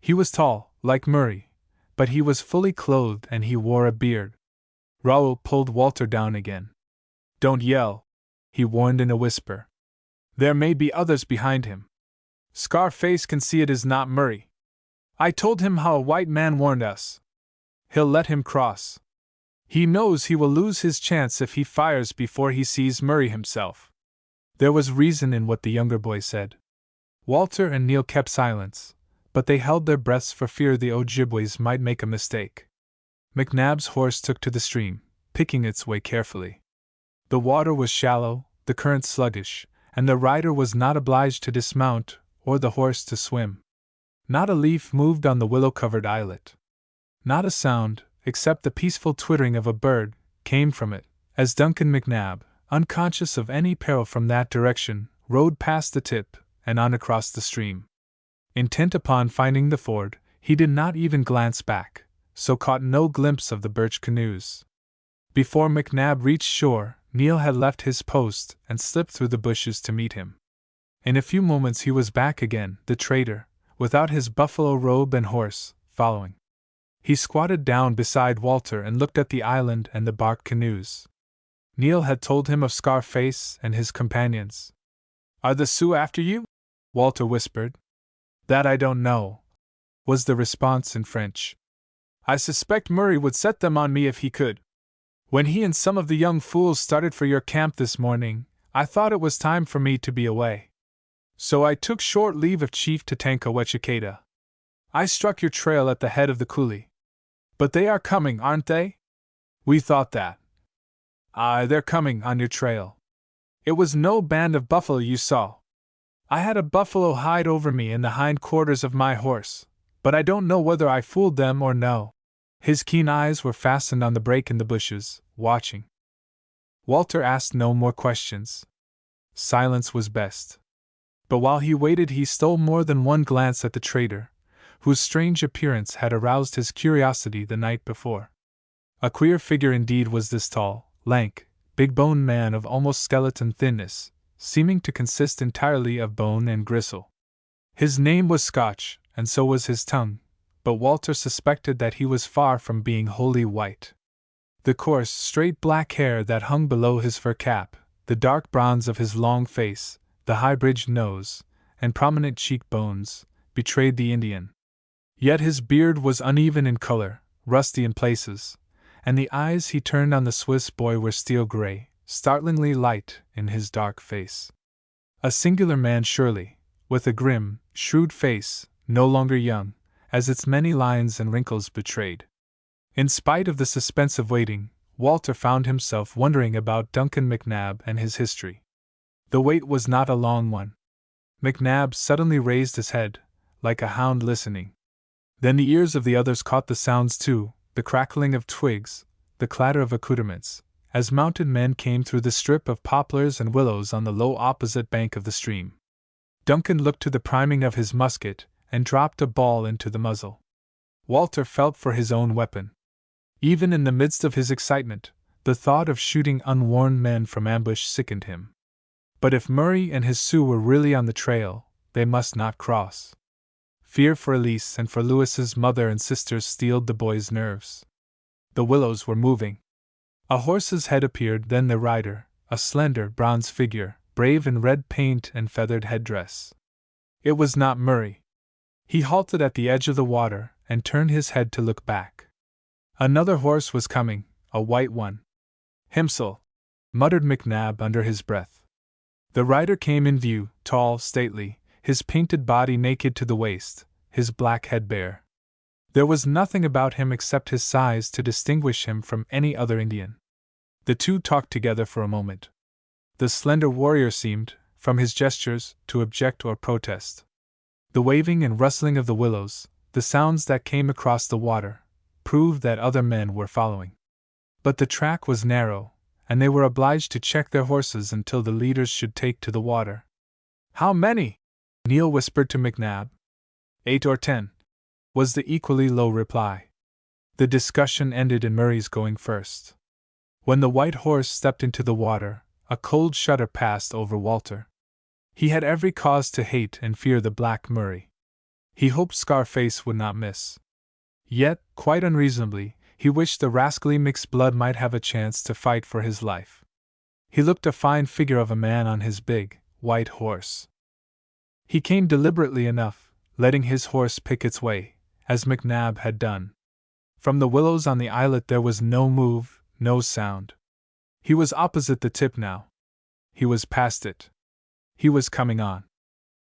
A: He was tall, like Murray, but he was fully clothed and he wore a beard. Raoul pulled Walter down again. "Don't yell," he warned in a whisper. "There may be others behind him. Scarface can see it is not Murray. I told him how a white man warned us. He'll let him cross. He knows he will lose his chance if he fires before he sees Murray himself." There was reason in what the younger boy said. Walter and Neil kept silence, but they held their breaths for fear the Ojibways might make a mistake. McNabb's horse took to the stream, picking its way carefully. The water was shallow, the current sluggish, and the rider was not obliged to dismount or the horse to swim. Not a leaf moved on the willow-covered islet. Not a sound, except the peaceful twittering of a bird, came from it, as Duncan McNabb, unconscious of any peril from that direction, rode past the tip and on across the stream. Intent upon finding the ford, he did not even glance back, so caught no glimpse of the birch canoes. Before McNabb reached shore, Neil had left his post and slipped through the bushes to meet him. In a few moments he was back again, the trader, without his buffalo robe and horse, following. He squatted down beside Walter and looked at the island and the bark canoes. Neil had told him of Scarface and his companions. "Are the Sioux after you?" Walter whispered. "That I don't know," was the response in French. "I suspect Murray would set them on me if he could. When he and some of the young fools started for your camp this morning, I thought it was time for me to be away. So I took short leave of Chief Tatanka. I struck your trail at the head of the coulee. But they are coming, aren't they? We thought that, "Ah, they're coming on your trail. It was no band of buffalo you saw. I had a buffalo hide over me in the hind quarters of my horse, but I don't know whether I fooled them or no." His keen eyes were fastened on the break in the bushes, watching. Walter asked no more questions. Silence was best. But while he waited, he stole more than one glance at the trader, whose strange appearance had aroused his curiosity the night before. A queer figure indeed was this tall, lank, big-boned man of almost skeleton thinness, seeming to consist entirely of bone and gristle. His name was Scotch, and so was his tongue, but Walter suspected that he was far from being wholly white. The coarse, straight black hair that hung below his fur cap, the dark bronze of his long face, the high-bridged nose, and prominent cheek-bones, betrayed the Indian. Yet his beard was uneven in color, rusty in places, and the eyes he turned on the Swiss boy were steel gray, startlingly light in his dark face. A singular man surely, with a grim, shrewd face, no longer young, as its many lines and wrinkles betrayed. In spite of the suspense of waiting, Walter found himself wondering about Duncan McNabb and his history. The wait was not a long one. McNabb suddenly raised his head, like a hound listening. Then the ears of the others caught the sounds too, the crackling of twigs, the clatter of accoutrements, as mounted men came through the strip of poplars and willows on the low opposite bank of the stream. Duncan looked to the priming of his musket, and dropped a ball into the muzzle. Walter felt for his own weapon. Even in the midst of his excitement, the thought of shooting unwarned men from ambush sickened him. But if Murray and his Sioux were really on the trail, they must not cross. Fear for Elise and for Louis's mother and sisters steeled the boy's nerves. The willows were moving. A horse's head appeared, then the rider, a slender, bronze figure, brave in red paint and feathered headdress. It was not Murray. He halted at the edge of the water and turned his head to look back. Another horse was coming, a white one. "Himsel," muttered McNabb under his breath. The rider came in view, tall, stately, his painted body naked to the waist, his black head bare. There was nothing about him except his size to distinguish him from any other Indian. The two talked together for a moment. The slender warrior seemed, from his gestures, to object or protest. The waving and rustling of the willows, the sounds that came across the water, proved that other men were following. But the track was narrow, and they were obliged to check their horses until the leaders should take to the water. "How many?" Neil whispered to McNabb. 8 or 10, was the equally low reply. The discussion ended in Murray's going first. When the white horse stepped into the water, a cold shudder passed over Walter. He had every cause to hate and fear the black Murray. He hoped Scarface would not miss. Yet, quite unreasonably, he wished the rascally mixed blood might have a chance to fight for his life. He looked a fine figure of a man on his big, white horse. He came deliberately enough, letting his horse pick its way, as McNabb had done. From the willows on the islet there was no move, no sound. He was opposite the tip now. He was past it. He was coming on.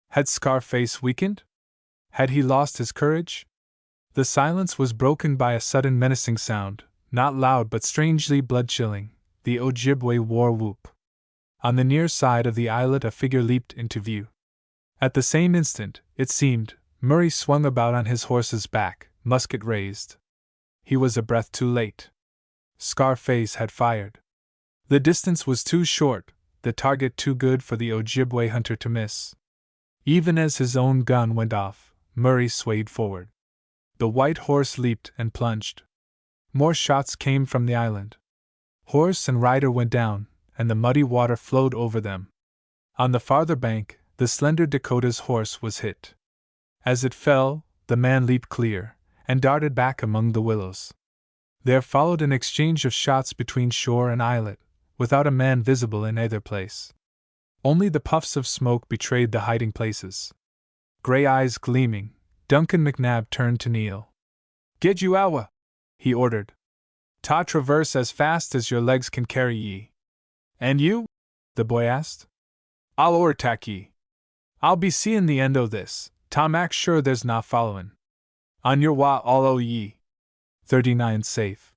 A: Had Scarface weakened? Had he lost his courage? The silence was broken by a sudden menacing sound, not loud but strangely blood-chilling, the Ojibwe war whoop. On the near side of the islet a figure leaped into view. At the same instant, it seemed, Murray swung about on his horse's back, musket raised. He was a breath too late. Scarface had fired. The distance was too short, the target too good for the Ojibwe hunter to miss. Even as his own gun went off, Murray swayed forward. The white horse leaped and plunged. More shots came from the island. Horse and rider went down, and the muddy water flowed over them. On the farther bank, the slender Dakota's horse was hit. As it fell, the man leaped clear, and darted back among the willows. There followed an exchange of shots between shore and islet, without a man visible in either place. Only the puffs of smoke betrayed the hiding places. Gray eyes gleaming, Duncan McNabb turned to Neil. "Get you awa," he ordered. "Ta traverse as fast as your legs can carry ye." "And you?" the boy asked. "I'll o'ertake ye. I'll be seein' the end o' this, ta mak sure there's na followin'. On your wa all o' ye. 39 safe.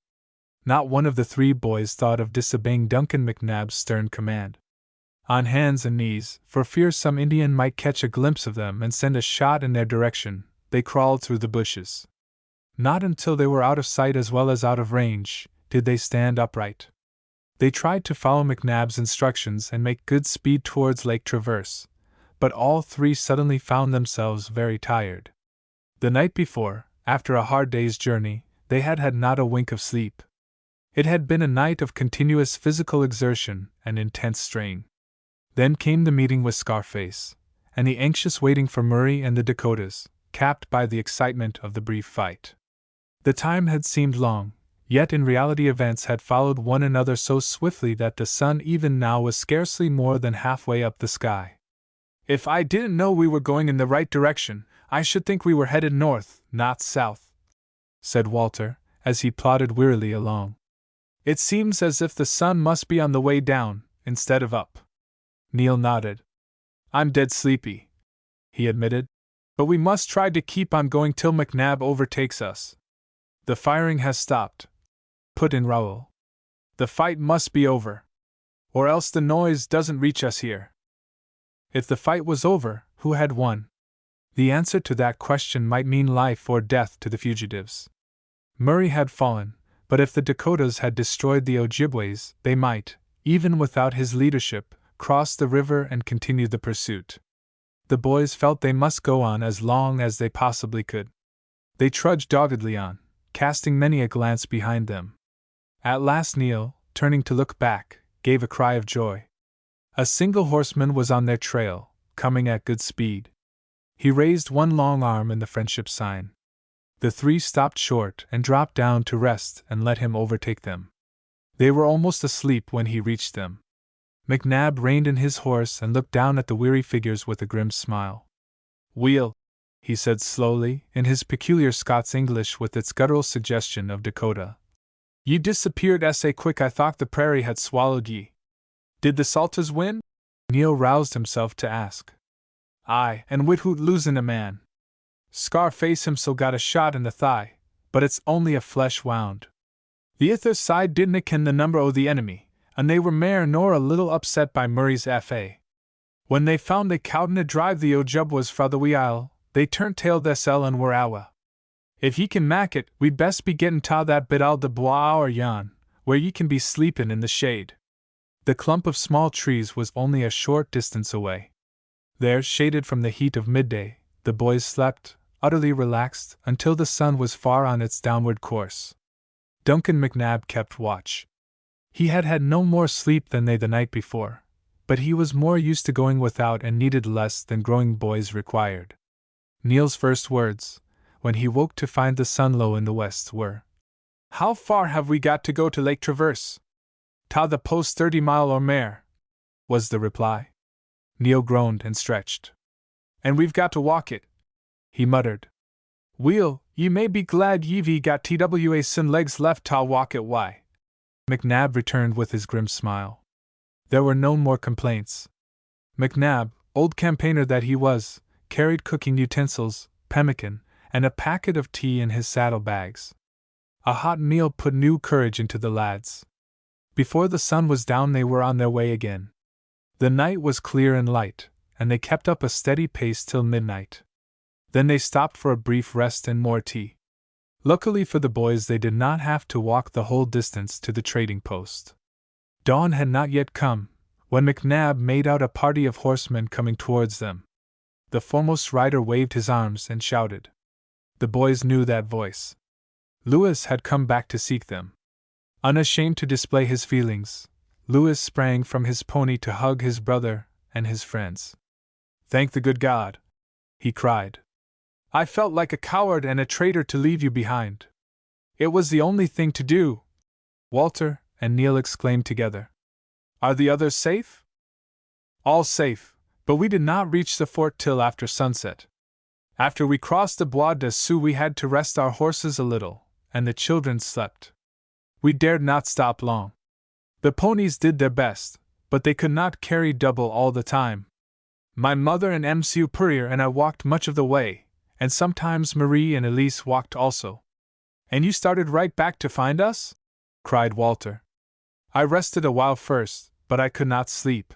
A: Not one of the three boys thought of disobeying Duncan McNabb's stern command. On hands and knees, for fear some Indian might catch a glimpse of them and send a shot in their direction, they crawled through the bushes. Not until they were out of sight as well as out of range did they stand upright. They tried to follow McNabb's instructions and make good speed towards Lake Traverse, but all three suddenly found themselves very tired. The night before, after a hard day's journey, they had had not a wink of sleep. It had been a night of continuous physical exertion and intense strain. Then came the meeting with Scarface, and the anxious waiting for Murray and the Dakotas, capped by the excitement of the brief fight. The time had seemed long, yet in reality events had followed one another so swiftly that the sun even now was scarcely more than halfway up the sky. "If I didn't know we were going in the right direction, I should think we were headed north, not south," said Walter, as he plodded wearily along. "It seems as if the sun must be on the way down, instead of up." Neil nodded. "I'm dead sleepy," he admitted, "but we must try to keep on going till McNabb overtakes us." "The firing has stopped," put in Raoul. "The fight must be over. Or else the noise doesn't reach us here." If the fight was over, who had won? The answer to that question might mean life or death to the fugitives. Murray had fallen, but if the Dakotas had destroyed the Ojibways, they might, even without his leadership, cross the river and continue the pursuit. The boys felt they must go on as long as they possibly could. They trudged doggedly on, casting many a glance behind them. At last Neil, turning to look back, gave a cry of joy. A single horseman was on their trail, coming at good speed. He raised one long arm in the friendship sign. The three stopped short and dropped down to rest and let him overtake them. They were almost asleep when he reached them. McNabb reined in his horse and looked down at the weary figures with a grim smile. "Wheel," he said slowly, in his peculiar Scots English with its guttural suggestion of Dakota. "Ye disappeared essay quick I thought the prairie had swallowed ye. Did the Saltas win?" Neil roused himself to ask. "Aye, and Withoot losin' a man. Scarface himself got a shot in the thigh, but it's only a flesh wound. The ither side didna ken the number o' the enemy, and they were mair nor a little upset by Murray's F.A. When they found they couldna drive the Ojibwas fra the wee isle, they turned tail thesel and were awa. If ye can mak it, we'd best be gettin' ta that bit al de bois or yon, where ye can be sleepin' in the shade." The clump of small trees was only a short distance away. There, shaded from the heat of midday, the boys slept, utterly relaxed, until the sun was far on its downward course. Duncan McNabb kept watch. He had had no more sleep than they the night before, but he was more used to going without and needed less than growing boys required. Neil's first words, when he woke to find the sun low in the west, were, "How far have we got to go to Lake Traverse?" "Ta the post 30 mile or mair," was the reply. Neil groaned and stretched. "And we've got to walk it," he muttered. "Weel, ye may be glad ye've got twa sin legs left ta walk it why," McNabb returned with his grim smile. There were no more complaints. McNabb, old campaigner that he was, carried cooking utensils, pemmican, and a packet of tea in his saddlebags. A hot meal put new courage into the lads. Before the sun was down they were on their way again. The night was clear and light, and they kept up a steady pace till midnight. Then they stopped for a brief rest and more tea. Luckily for the boys they did not have to walk the whole distance to the trading post. Dawn had not yet come, when McNabb made out a party of horsemen coming towards them. The foremost rider waved his arms and shouted. The boys knew that voice. Lewis had come back to seek them. Unashamed to display his feelings, Lewis sprang from his pony to hug his brother and his friends. "Thank the good God!" he cried. "I felt like a coward and a traitor to leave you behind. It was the only thing to do." Walter and Neil exclaimed together. "Are the others safe?" "All safe, but we did not reach the fort till after sunset. After we crossed the Bois de Sioux we had to rest our horses a little, and the children slept. We dared not stop long. The ponies did their best, but they could not carry double all the time. My mother and M.C. Purrier and I walked much of the way, and sometimes Marie and Elise walked also." "And you started right back to find us?" cried Walter. I rested a while first, but I could not sleep.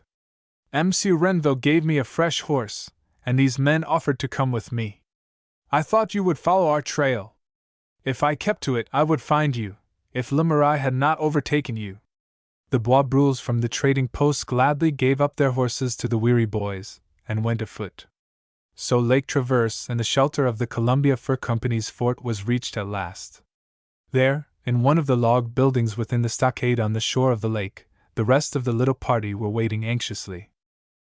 A: Monsieur Renville gave me a fresh horse, and these men offered to come with me. I thought you would follow our trail. If I kept to it, I would find you, if Lemurai had not overtaken you. The Bois Brules from the trading post gladly gave up their horses to the weary boys, and went afoot. So Lake Traverse and the shelter of the Columbia Fur Company's fort was reached at last. There, in one of the log buildings within the stockade on the shore of the lake, the rest of the little party were waiting anxiously.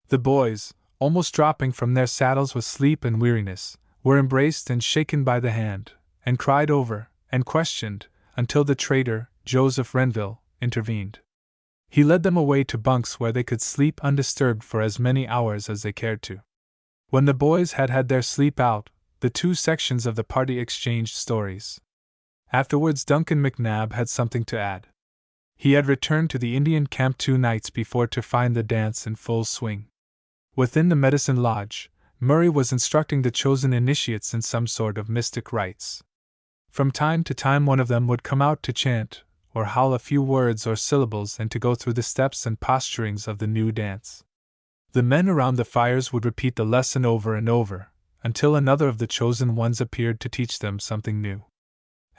A: The boys, almost dropping from their saddles with sleep and weariness, were embraced and shaken by the hand, and cried over, and questioned, until the trader, Joseph Renville, intervened. He led them away to bunks where they could sleep undisturbed for as many hours as they cared to. When the boys had had their sleep out, the two sections of the party exchanged stories. Afterwards Duncan McNabb had something to add. He had returned to the Indian camp 2 nights before to find the dance in full swing. Within the medicine lodge, Murray was instructing the chosen initiates in some sort of mystic rites. From time to time one of them would come out to chant, or howl a few words or syllables and to go through the steps and posturings of the new dance. The men around the fires would repeat the lesson over and over, until another of the chosen ones appeared to teach them something new.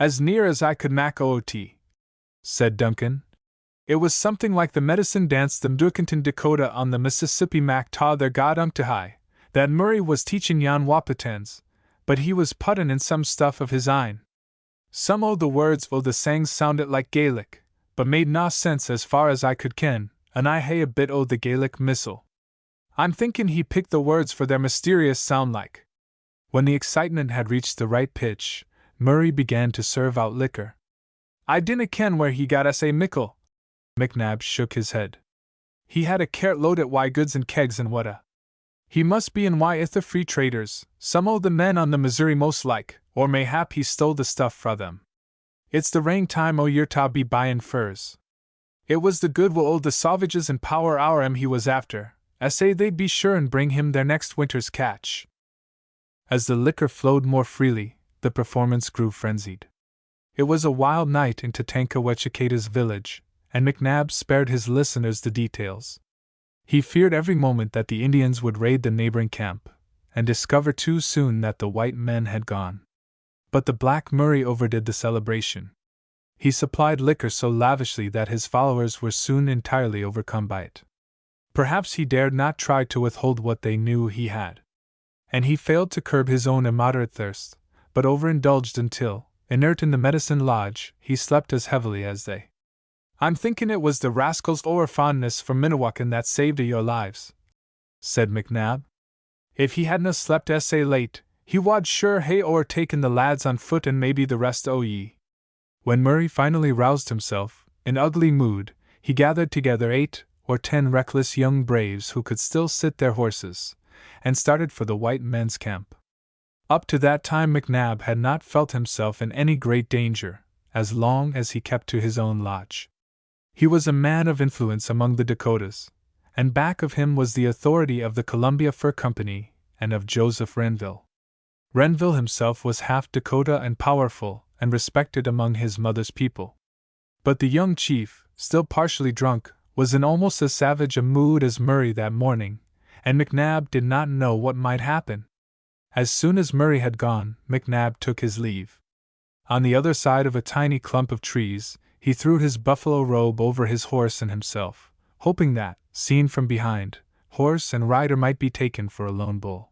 A: As near as I could mak oot, said Duncan. It was something like the medicine dance the Mdukinton Dakota on the Mississippi Mac ta their god Unctahai, that Murray was teaching Jan Wapatens, but he was puttin' in some stuff of his own. Some o' the words o' the sangs sounded like Gaelic, but made nae sense as far as I could ken, and I hae a bit o' the Gaelic missal. I'm thinking he picked the words for their mysterious sound like. When the excitement had reached the right pitch, Murray began to serve out liquor. I dinna ken where he got us mickle. McNabb shook his head. He had a cart loaded wi' goods and kegs and whatta. He must be in wi' the free traders, some o' the men on the Missouri most like, or mayhap he stole the stuff fra them. It's the rain time o' year ta be buyin' furs. It was the good will o' the sauvages and power our he was after, say they'd be sure and bring him their next winter's catch. As the liquor flowed more freely, the performance grew frenzied. It was a wild night in Tatanka-Wetchiketa's village, and McNabb spared his listeners the details. He feared every moment that the Indians would raid the neighboring camp, and discover too soon that the white men had gone. But the Black Murray overdid the celebration. He supplied liquor so lavishly that his followers were soon entirely overcome by it. Perhaps he dared not try to withhold what they knew he had. And he failed to curb his own immoderate thirst, but overindulged until, inert in the medicine lodge, he slept as heavily as they. I'm thinking it was the rascal's o'er fondness for Minnewakan that saved your lives, said McNabb. If he hadna slept essay late, he wad sure hae o'ertaken the lads on foot and maybe the rest o' ye. When Murray finally roused himself, in ugly mood, he gathered together 8 or 10 reckless young braves who could still sit their horses, and started for the white men's camp. Up to that time McNabb had not felt himself in any great danger, as long as he kept to his own lodge. He was a man of influence among the Dakotas, and back of him was the authority of the Columbia Fur Company and of Joseph Renville. Renville himself was half Dakota and powerful, and respected among his mother's people. But the young chief, still partially drunk, was in almost as savage a mood as Murray that morning, and McNabb did not know what might happen. As soon as Murray had gone, McNabb took his leave. On the other side of a tiny clump of trees, he threw his buffalo robe over his horse and himself, hoping that, seen from behind, horse and rider might be taken for a lone bull.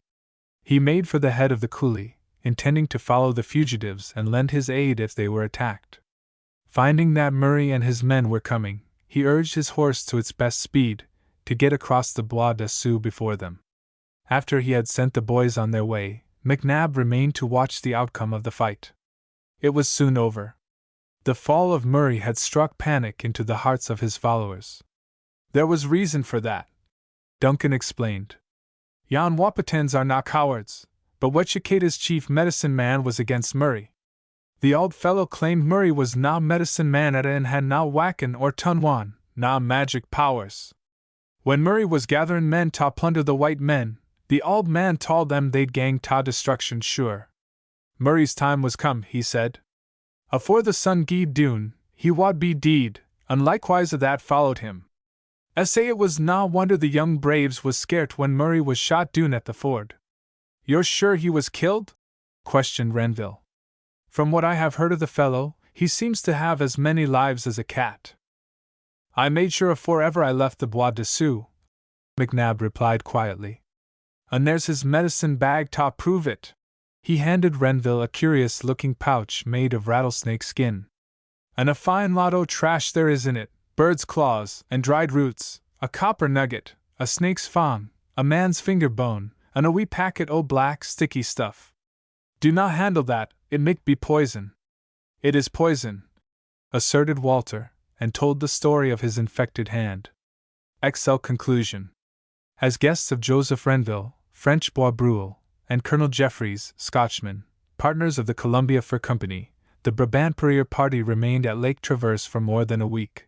A: He made for the head of the coulee, intending to follow the fugitives and lend his aid if they were attacked. Finding that Murray and his men were coming, he urged his horse to its best speed, to get across the Bois de Sioux before them. After he had sent the boys on their way, McNabb remained to watch the outcome of the fight. It was soon over. The fall of Murray had struck panic into the hearts of his followers. There was reason for that, Duncan explained. Jan Wapatens are not cowards, but Wetchiketa's chief medicine man was against Murray. The old fellow claimed Murray was na medicine man at and had na whacken or tunwan, na magic powers. When Murray was gathering men ta plunder the white men, the old man told them they'd gang ta destruction sure. Murray's time was come, he said. Afore the sun gied doon, he wad be deed, and likewise a that followed him. Say it was nae wonder the young braves was scairt when Murray was shot doon at the ford. You're sure he was killed? Questioned Renville. From what I have heard of the fellow, he seems to have as many lives as a cat. I made sure afore ever I left the Bois de Sioux, McNabb replied quietly. And there's his medicine bag to prove it. He handed Renville a curious-looking pouch made of rattlesnake skin. And a fine lot o' trash there is in it, birds' claws, and dried roots, a copper nugget, a snake's fang, a man's finger bone, and a wee packet o' black, sticky stuff. Do not handle that, it might be poison. It is poison, asserted Walter, and told the story of his infected hand. XL conclusion. As guests of Joseph Renville, French Bois Brule, and Colonel Jeffreys, Scotchman, partners of the Columbia Fur Company, the Brabant Courier party remained at Lake Traverse for more than a week.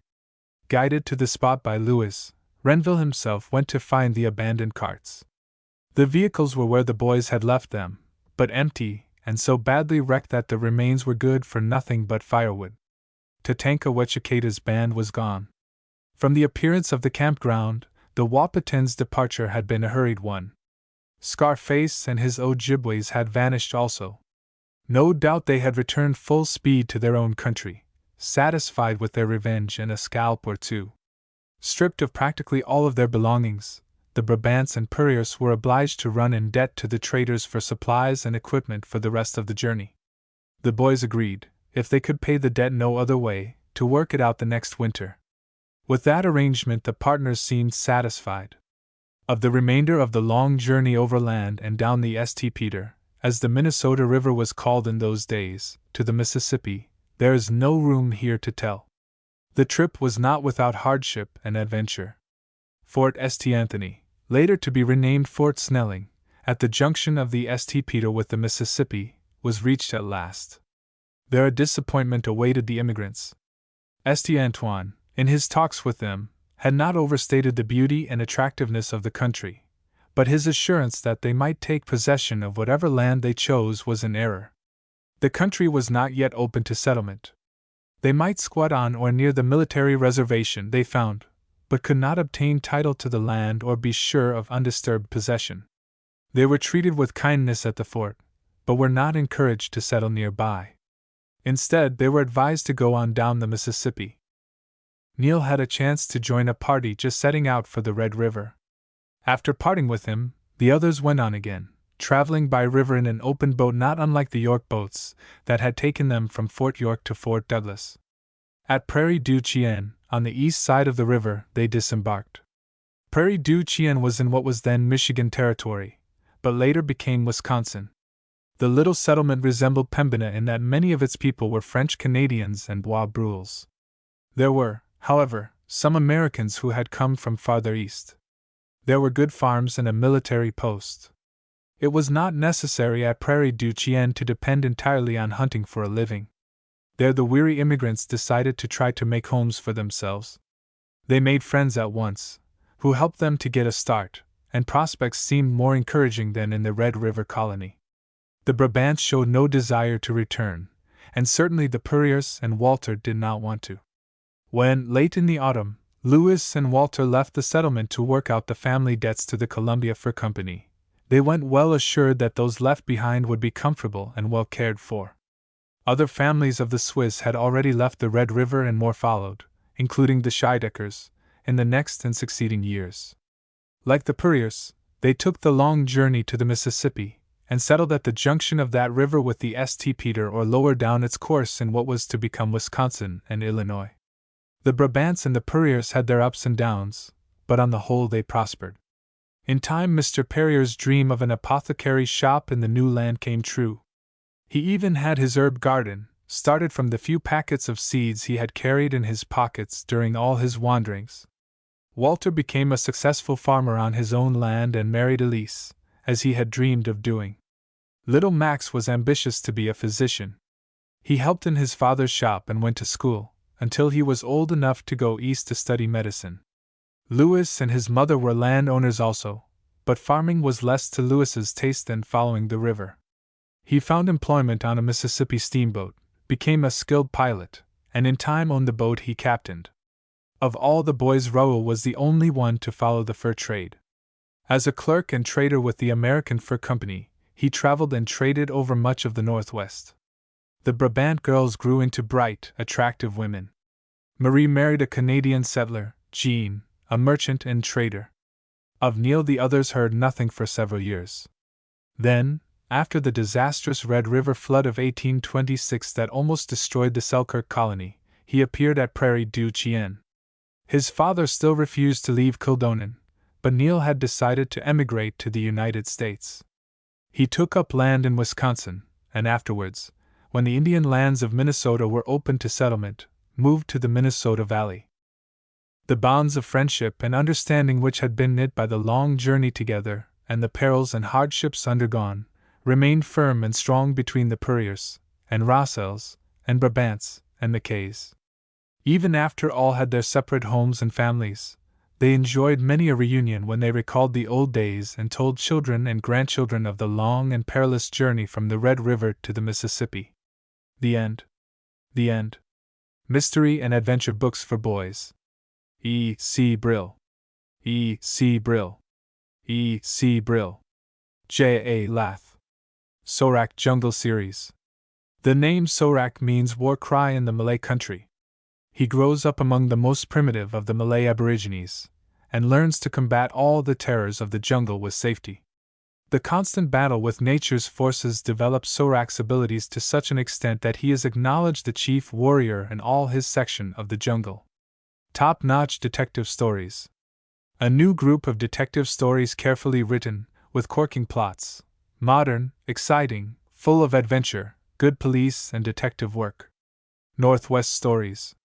A: Guided to the spot by Lewis, Renville himself went to find the abandoned carts. The vehicles were where the boys had left them, but empty, and so badly wrecked that the remains were good for nothing but firewood. Tatanka Wetchiketa's band was gone. From the appearance of the campground, the Wahpeton's departure had been a hurried one. Scarface and his Ojibways had vanished also. No doubt they had returned full speed to their own country, satisfied with their revenge and a scalp or two. Stripped of practically all of their belongings, the Brabants and Purriers were obliged to run in debt to the traders for supplies and equipment for the rest of the journey. The boys agreed, if they could pay the debt no other way, to work it out the next winter. With that arrangement the partners seemed satisfied. Of the remainder of the long journey overland and down the St. Peter, as the Minnesota River was called in those days, to the Mississippi, there is no room here to tell. The trip was not without hardship and adventure. Fort St. Anthony, later to be renamed Fort Snelling, at the junction of the St. Peter with the Mississippi, was reached at last. There a disappointment awaited the immigrants. St. Antoine, in his talks with them, had not overstated the beauty and attractiveness of the country, but his assurance that they might take possession of whatever land they chose was an error. The country was not yet open to settlement. They might squat on or near the military reservation they found, but could not obtain title to the land or be sure of undisturbed possession. They were treated with kindness at the fort, but were not encouraged to settle nearby. Instead, they were advised to go on down the Mississippi. Neil had a chance to join a party just setting out for the Red River. After parting with him, the others went on again, traveling by river in an open boat not unlike the York boats that had taken them from Fort York to Fort Douglas. At Prairie du Chien, on the east side of the river, they disembarked. Prairie du Chien was in what was then Michigan Territory, but later became Wisconsin. The little settlement resembled Pembina in that many of its people were French Canadians and Bois Brules. There were, however, some Americans who had come from farther east. There were good farms and a military post. It was not necessary at Prairie du Chien to depend entirely on hunting for a living. There the weary immigrants decided to try to make homes for themselves. They made friends at once, who helped them to get a start, and prospects seemed more encouraging than in the Red River colony. The Brabants showed no desire to return, and certainly the Purriers and Walter did not want to. When, late in the autumn, Lewis and Walter left the settlement to work out the family debts to the Columbia Fur Company, they went well assured that those left behind would be comfortable and well cared for. Other families of the Swiss had already left the Red River and more followed, including the Scheideckers, in the next and succeeding years. Like the Purriers, they took the long journey to the Mississippi, and settled at the junction of that river with the St. Peter or lower down its course in what was to become Wisconsin and Illinois. The Brabants and the Purriers had their ups and downs, but on the whole they prospered. In time Mr. Perrier's dream of an apothecary's shop in the new land came true. He even had his herb garden, started from the few packets of seeds he had carried in his pockets during all his wanderings. Walter became a successful farmer on his own land and married Elise, as he had dreamed of doing. Little Max was ambitious to be a physician. He helped in his father's shop and went to school, until he was old enough to go east to study medicine. Lewis and his mother were landowners also, but farming was less to Lewis's taste than following the river. He found employment on a Mississippi steamboat, became a skilled pilot, and in time owned the boat he captained. Of all the boys, Raoul was the only one to follow the fur trade. As a clerk and trader with the American Fur Company, he traveled and traded over much of the Northwest. The Brabant girls grew into bright, attractive women. Marie married a Canadian settler, Jean, a merchant and trader. Of Neil the others heard nothing for several years. Then, after the disastrous Red River flood of 1826 that almost destroyed the Selkirk colony, he appeared at Prairie du Chien. His father still refused to leave Kildonan, but Neil had decided to emigrate to the United States. He took up land in Wisconsin, and afterwards, when the Indian lands of Minnesota were open to settlement, moved to the Minnesota Valley. The bonds of friendship and understanding which had been knit by the long journey together, and the perils and hardships undergone, remained firm and strong between the Purriers, and Rossells, and Brabants, and Mackays. Even after all had their separate homes and families, they enjoyed many a reunion when they recalled the old days and told children and grandchildren of the long and perilous journey from the Red River to the Mississippi. The End. The End. Mystery and Adventure Books for Boys. E. C. Brill. E. C. Brill. E. C. Brill. J. A. Lath. Sorak Jungle Series. The name Sorak means war cry in the Malay country. He grows up among the most primitive of the Malay Aborigines, and learns to combat all the terrors of the jungle with safety. The constant battle with nature's forces develops Sorak's abilities to such an extent that he is acknowledged the chief warrior in all his section of the jungle. Top-notch detective stories. A new group of detective stories carefully written, with corking plots, modern, exciting, full of adventure, good police and detective work. Northwest Stories.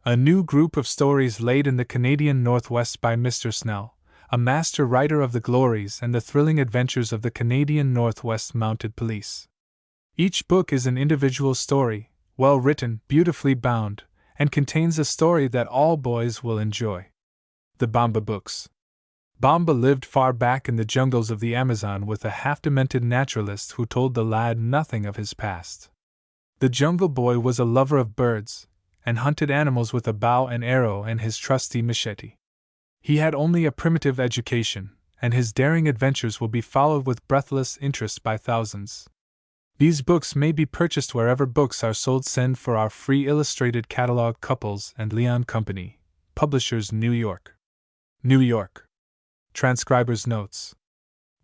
A: A new group of stories laid in the Canadian Northwest by Mr. Snell, a master writer of the glories and the thrilling adventures of the Canadian Northwest Mounted Police. Each book is an individual story, well written, beautifully bound, and contains a story that all boys will enjoy. The Bamba Books. Bamba lived far back in the jungles of the Amazon with a half-demented naturalist who told the lad nothing of his past. The Jungle Boy was a lover of birds, and hunted animals with a bow and arrow and his trusty machete. He had only a primitive education, and his daring adventures will be followed with breathless interest by thousands. These books may be purchased wherever books are sold. Send for our free illustrated catalog. Couples and Leon Company, Publishers, New York. New York. Transcriber's notes.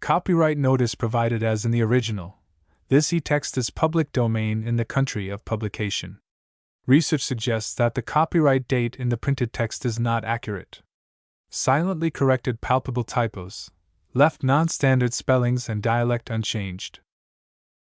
A: Copyright notice provided as in the original. This e-text is public domain in the country of publication. Research suggests that the copyright date in the printed text is not accurate. Silently corrected palpable typos, left non-standard spellings and dialect unchanged.